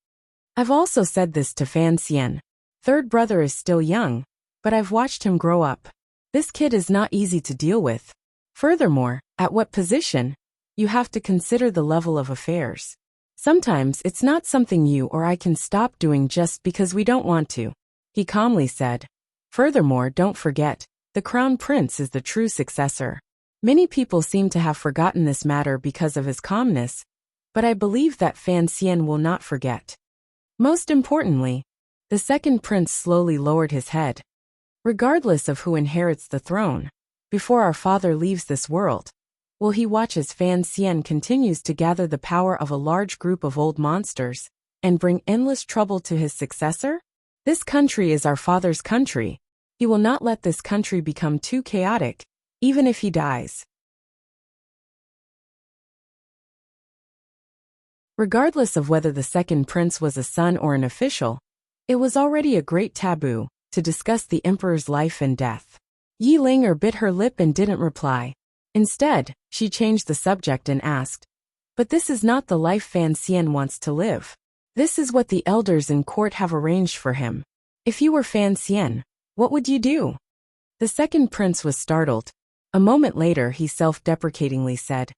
I've also said this to Fan Xian. Third brother is still young, but I've watched him grow up. This kid is not easy to deal with. Furthermore, at what position? You have to consider the level of affairs. Sometimes it's not something you or I can stop doing just because we don't want to, he calmly said. Furthermore, don't forget, the crown prince is the true successor. Many people seem to have forgotten this matter because of his calmness, but I believe that Fan Xian will not forget. Most importantly, the second prince slowly lowered his head. Regardless of who inherits the throne, before our father leaves this world, will he watch as Fan Xian continues to gather the power of a large group of old monsters and bring endless trouble to his successor? This country is our father's country. He will not let this country become too chaotic, even if he dies. Regardless of whether the second prince was a son or an official, it was already a great taboo to discuss the emperor's life and death. Yi Linger bit her lip and didn't reply. Instead, she changed the subject and asked, but this is not the life Fan Xian wants to live. This is what the elders in court have arranged for him. If you were Fan Xian, what would you do? The second prince was startled. A moment later he self-deprecatingly said,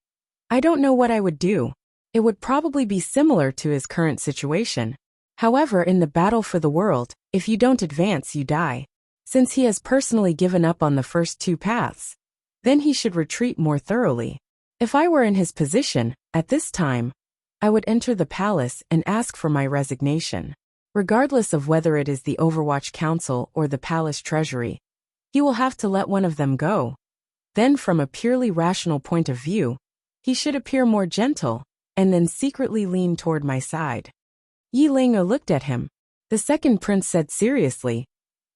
I don't know what I would do. It would probably be similar to his current situation. However, in the battle for the world, if you don't advance, you die. Since he has personally given up on the first two paths, then he should retreat more thoroughly. If I were in his position, at this time, I would enter the palace and ask for my resignation. Regardless of whether it is the Overwatch Council or the palace treasury, he will have to let one of them go. Then from a purely rational point of view, he should appear more gentle, and then secretly lean toward my side. Yi Linger looked at him. The second prince said seriously,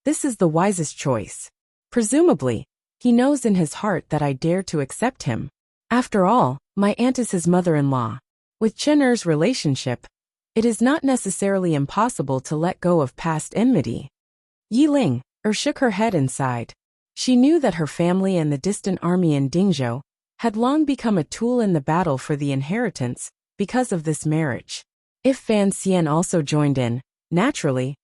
this is the wisest choice. Presumably, he knows in his heart that I dare to accept him. After all, my aunt is his mother-in-law. With Chen Er's relationship, it is not necessarily impossible to let go of past enmity. Yi Linger shook her head and sighed. She knew that her family and the distant army in Dingzhou had long become a tool in the battle for the inheritance because of this marriage. If Fan Xian also joined in, naturally,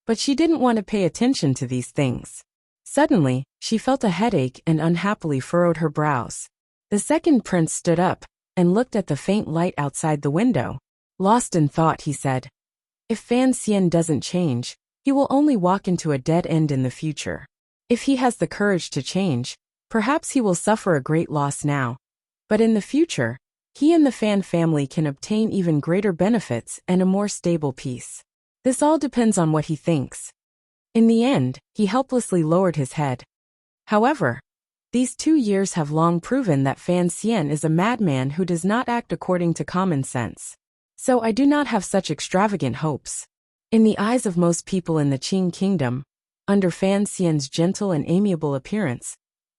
but she didn't want to pay attention to these things. Suddenly, she felt a headache and unhappily furrowed her brows. The second prince stood up and looked at the faint light outside the window. Lost in thought, he said, "If Fan Xian doesn't change, he will only walk into a dead end in the future. If he has the courage to change, perhaps he will suffer a great loss now. But in the future, he and the Fan family can obtain even greater benefits and a more stable peace. This all depends on what he thinks." In the end, he helplessly lowered his head. However, these 2 years have long proven that Fan Xian is a madman who does not act according to common sense. So I do not have such extravagant hopes. In the eyes of most people in the Qing kingdom, under Fan Xian's gentle and amiable appearance,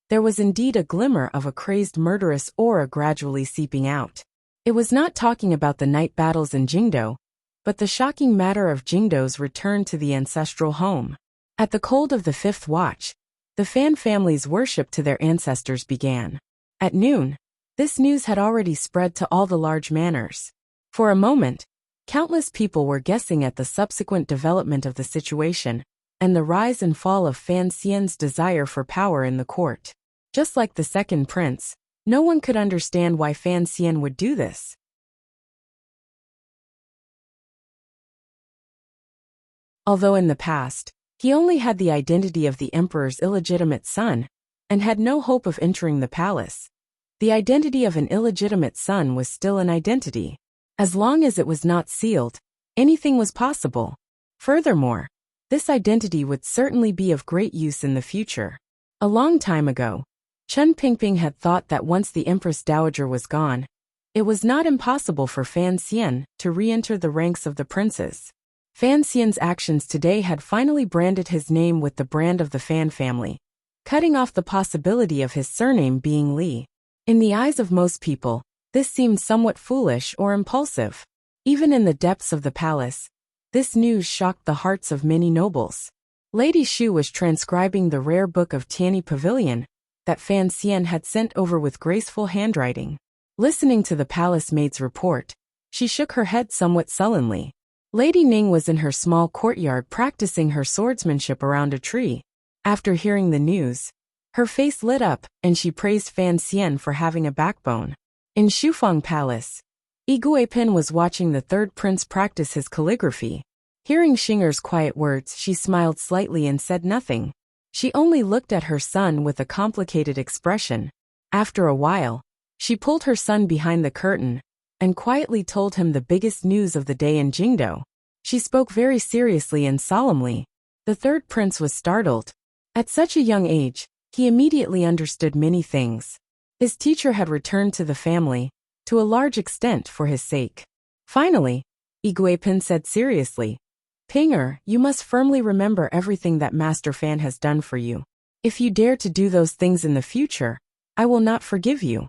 there was indeed a glimmer of a crazed murderous aura gradually seeping out. It was not talking about the night battles in Jingdo, but the shocking matter of Jingdo's return to the ancestral home. At the cold of the 5th watch, the Fan family's worship to their ancestors began. At noon, this news had already spread to all the large manors. For a moment, countless people were guessing at the subsequent development of the situation and the rise and fall of Fan Xian's desire for power in the court. Just like the second prince, no one could understand why Fan Xian would do this. Although in the past, he only had the identity of the emperor's illegitimate son and had no hope of entering the palace, the identity of an illegitimate son was still an identity. As long as it was not sealed, anything was possible. Furthermore, this identity would certainly be of great use in the future. A long time ago, Chen Pingping had thought that once the Empress Dowager was gone, it was not impossible for Fan Xian to re-enter the ranks of the princes. Fan Xian's actions today had finally branded his name with the brand of the Fan family, cutting off the possibility of his surname being Li. In the eyes of most people, this seemed somewhat foolish or impulsive. Even in the depths of the palace, this news shocked the hearts of many nobles. Lady Shu was transcribing the rare book of Tianyi Pavilion that Fan Xian had sent over with graceful handwriting. Listening to the palace maid's report, she shook her head somewhat sullenly. Lady Ning was in her small courtyard practicing her swordsmanship around a tree. After hearing the news, her face lit up and she praised Fan Xian for having a backbone. In Shufeng Palace, Yi Guipin was watching the third prince practice his calligraphy. Hearing Xinger's quiet words, she smiled slightly and said nothing. She only looked at her son with a complicated expression. After a while, she pulled her son behind the curtain and quietly told him the biggest news of the day in Jingdo. She spoke very seriously and solemnly. The third prince was startled. At such a young age, he immediately understood many things. His teacher had returned to the family, to a large extent for his sake. Finally, Yi Guipin said seriously, "Pinger, you must firmly remember everything that Master Fan has done for you. If you dare to do those things in the future, I will not forgive you."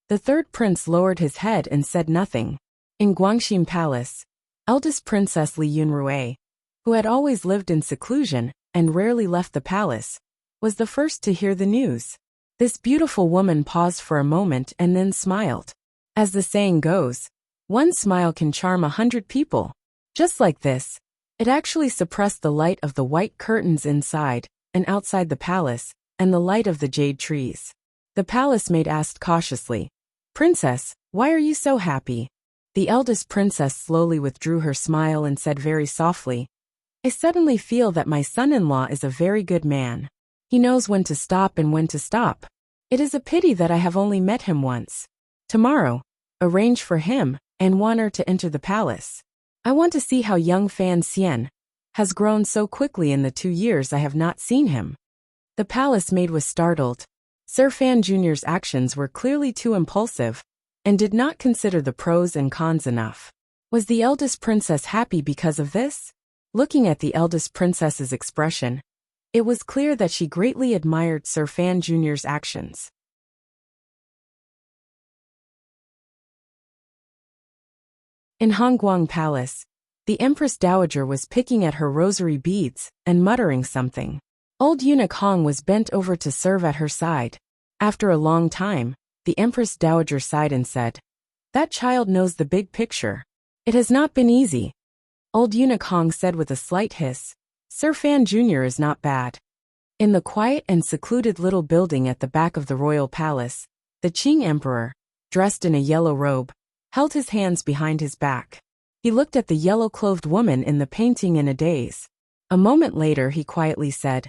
The third prince lowered his head and said nothing. In Guangxin Palace, eldest Princess Li Yunrui, who had always lived in seclusion and rarely left the palace, was the first to hear the news. This beautiful woman paused for a moment and then smiled. As the saying goes, one smile can charm 100 people. Just like this, it actually suppressed the light of the white curtains inside and outside the palace and the light of the jade trees. The palace maid asked cautiously, "Princess, why are you so happy?" The eldest princess slowly withdrew her smile and said very softly, "I suddenly feel that my son-in-law is a very good man. He knows when to stop and when to stop. It is a pity that I have only met him once. Tomorrow, arrange for him and want her to enter the palace. I want to see how young Fan Xian has grown so quickly in the 2 years I have not seen him." The palace maid was startled. Sir Fan Jr.'s actions were clearly too impulsive and did not consider the pros and cons enough. Was the eldest princess happy because of this? Looking at the eldest princess's expression, it was clear that she greatly admired Sir Fan Jr.'s actions. In Hongguang Palace, the Empress Dowager was picking at her rosary beads and muttering something. Old eunuch Hong was bent over to serve at her side. After a long time, The Empress Dowager sighed and said, "That child knows the big picture. It has not been easy." Old Eunuch Hong said with a slight hiss, "Sir Fan Jr. is not bad." In the quiet and secluded little building at the back of the royal palace, the Qing emperor, dressed in a yellow robe, held his hands behind his back. He looked at the yellow-clothed woman in the painting in a daze. A moment later he quietly said,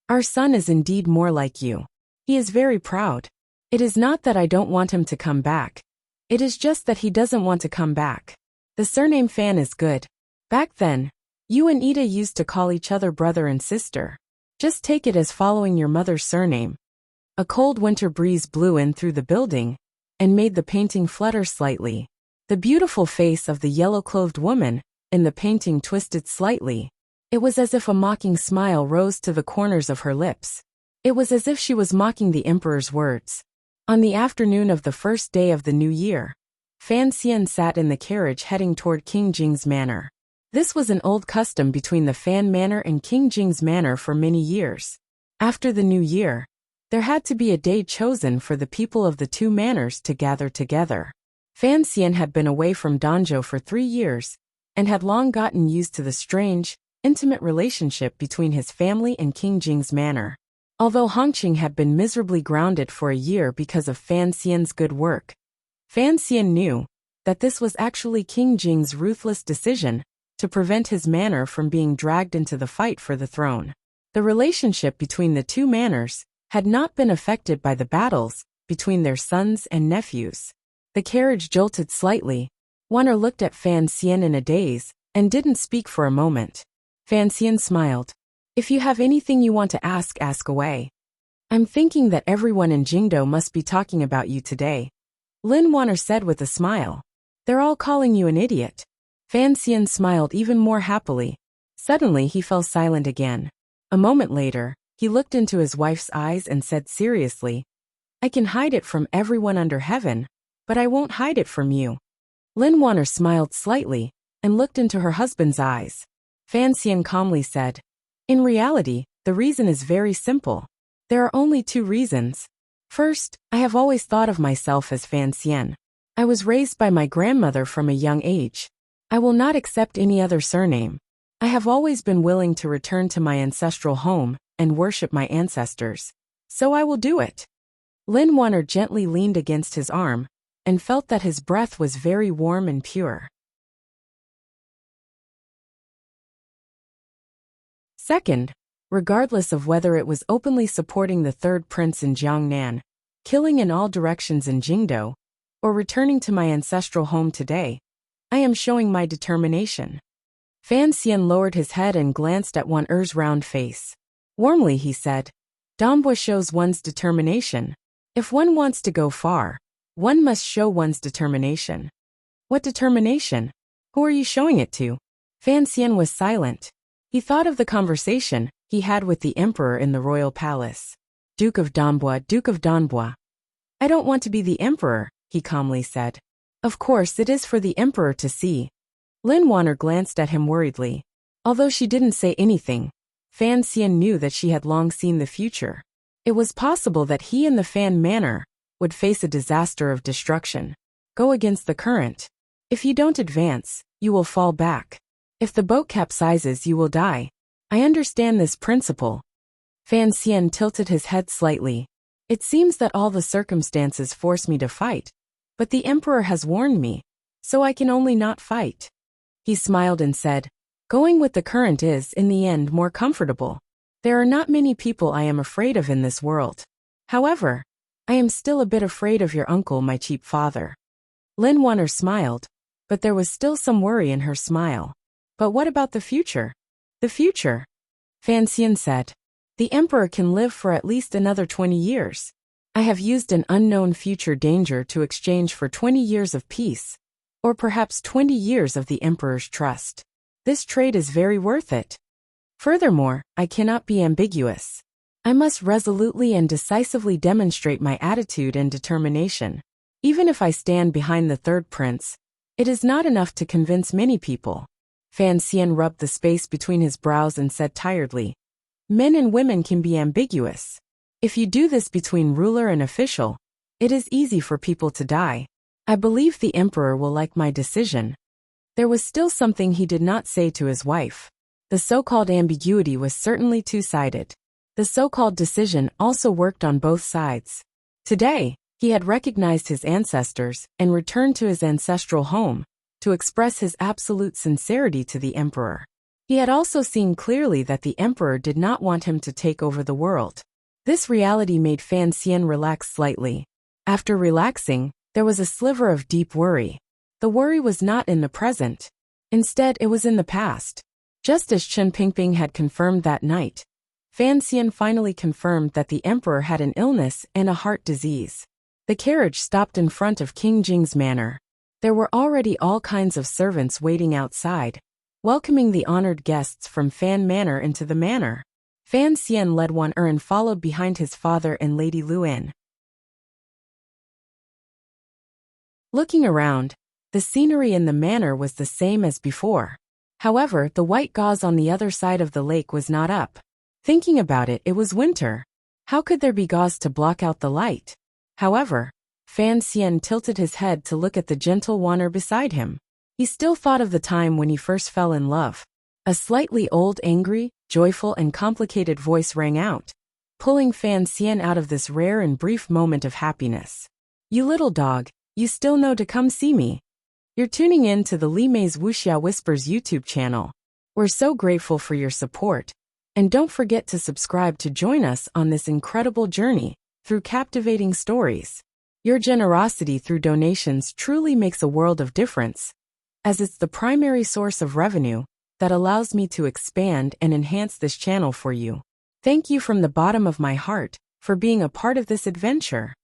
"Our son is indeed more like you. He is very proud. It is not that I don't want him to come back. It is just that he doesn't want to come back. The surname Fan is good. Back then, you and Ida used to call each other brother and sister. Just take it as following your mother's surname." A cold winter breeze blew in through the building and made the painting flutter slightly. The beautiful face of the yellow-clothed woman in the painting twisted slightly. It was as if a mocking smile rose to the corners of her lips. It was as if she was mocking the emperor's words. On the afternoon of the first day of the new year, Fan Xian sat in the carriage heading toward King Jing's manor. This was an old custom between the Fan Manor and King Jing's manor for many years. After the new year, there had to be a day chosen for the people of the two manors to gather together. Fan Xian had been away from Danzhou for 3 years, and had long gotten used to the strange, intimate relationship between his family and King Jing's manor. Although Hongqing had been miserably grounded for a year because of Fan Xian's good work, Fan Xian knew that this was actually King Jing's ruthless decision to prevent his manor from being dragged into the fight for the throne. The relationship between the two manors had not been affected by the battles between their sons and nephews. The carriage jolted slightly. Wanner looked at Fan Xian in a daze and didn't speak for a moment. Fan Xian smiled. "If you have anything you want to ask away. I'm thinking that everyone in Jingdo must be talking about you today," Lin Wanner said with a smile. "They're all calling you an idiot." Fan Xian smiled even more happily. Suddenly he fell silent again. A moment later, he looked into his wife's eyes and said seriously, "I can hide it from everyone under heaven, but I won't hide it from you." Lin Wanner smiled slightly and looked into her husband's eyes. Fan Xian calmly said, "In reality, the reason is very simple. There are only 2 reasons. First, I have always thought of myself as Fan Xian. I was raised by my grandmother from a young age. I will not accept any other surname. I have always been willing to return to my ancestral home and worship my ancestors. So I will do it." Lin Wanner gently leaned against his arm and felt that his breath was very warm and pure. Second, regardless of whether it was openly supporting the third prince in Jiangnan, killing in all directions in Jingdo, or returning to my ancestral home today, I am showing my determination. Fan Xian lowered his head and glanced at Wan'er's round face. Warmly he said, "Dambua shows one's determination. If one wants to go far, one must show one's determination." "What determination? Who are you showing it to?" Fan Xian was silent. He thought of the conversation he had with the emperor in the royal palace. Duke of Dambua, Duke of Danbua. "I don't want to be the emperor," he calmly said. "Of course it is for the emperor to see." Lin Wanner glanced at him worriedly. Although she didn't say anything, Fan Xian knew that she had long seen the future. It was possible that he and the Fan Manor would face a disaster of destruction. Go against the current. If you don't advance, you will fall back. If the boat capsizes, you will die. I understand this principle. Fan Xian tilted his head slightly. It seems that all the circumstances force me to fight, but the emperor has warned me, so I can only not fight. He smiled and said, "Going with the current is, in the end, more comfortable. There are not many people I am afraid of in this world. However, I am still a bit afraid of your uncle, my cheap father." Lin Wanner smiled, but there was still some worry in her smile. "But what about the future?" "The future?" Fan Xian said. "The emperor can live for at least another 20 years. I have used an unknown future danger to exchange for 20 years of peace, or perhaps 20 years of the emperor's trust. This trade is very worth it. Furthermore, I cannot be ambiguous. I must resolutely and decisively demonstrate my attitude and determination. Even if I stand behind the third prince, it is not enough to convince many people." Fan Xian rubbed the space between his brows and said tiredly, "Men and women can be ambiguous. If you do this between ruler and official, It is easy for people to die. I believe the emperor will like my decision. There was still something he did not say to his wife. The so-called ambiguity was certainly two-sided. The so-called decision also worked on both sides. Today, he had recognized his ancestors and returned to his ancestral home to express his absolute sincerity to the emperor. He had also seen clearly that the emperor did not want him to take over the world. This reality made Fan Xian relax slightly. After relaxing, there was a sliver of deep worry. The worry was not in the present. Instead, it was in the past. Just as Chen Pingping had confirmed that night, Fan Xian finally confirmed that the emperor had an illness and a heart disease. The carriage stopped in front of King Jing's manor. There were already all kinds of servants waiting outside, welcoming the honored guests from Fan Manor into the manor. Fan Xian led one and followed behind his father and Lady Luan. Looking around, the scenery in the manor was the same as before. However, the white gauze on the other side of the lake was not up. Thinking about it, it was winter. How could there be gauze to block out the light? However, Fan Xian tilted his head to look at the gentle Wanner beside him. He still thought of the time when he first fell in love. A slightly old, angry, joyful and complicated voice rang out, pulling Fan Xian out of this rare and brief moment of happiness. You little dog, you still know to come see me. You're tuning in to the Li Mei's Wuxia Whispers YouTube channel. We're so grateful for your support. And don't forget to subscribe to join us on this incredible journey through captivating stories. Your generosity through donations truly makes a world of difference, as it's the primary source of revenue that allows me to expand and enhance this channel for you. Thank you from the bottom of my heart for being a part of this adventure.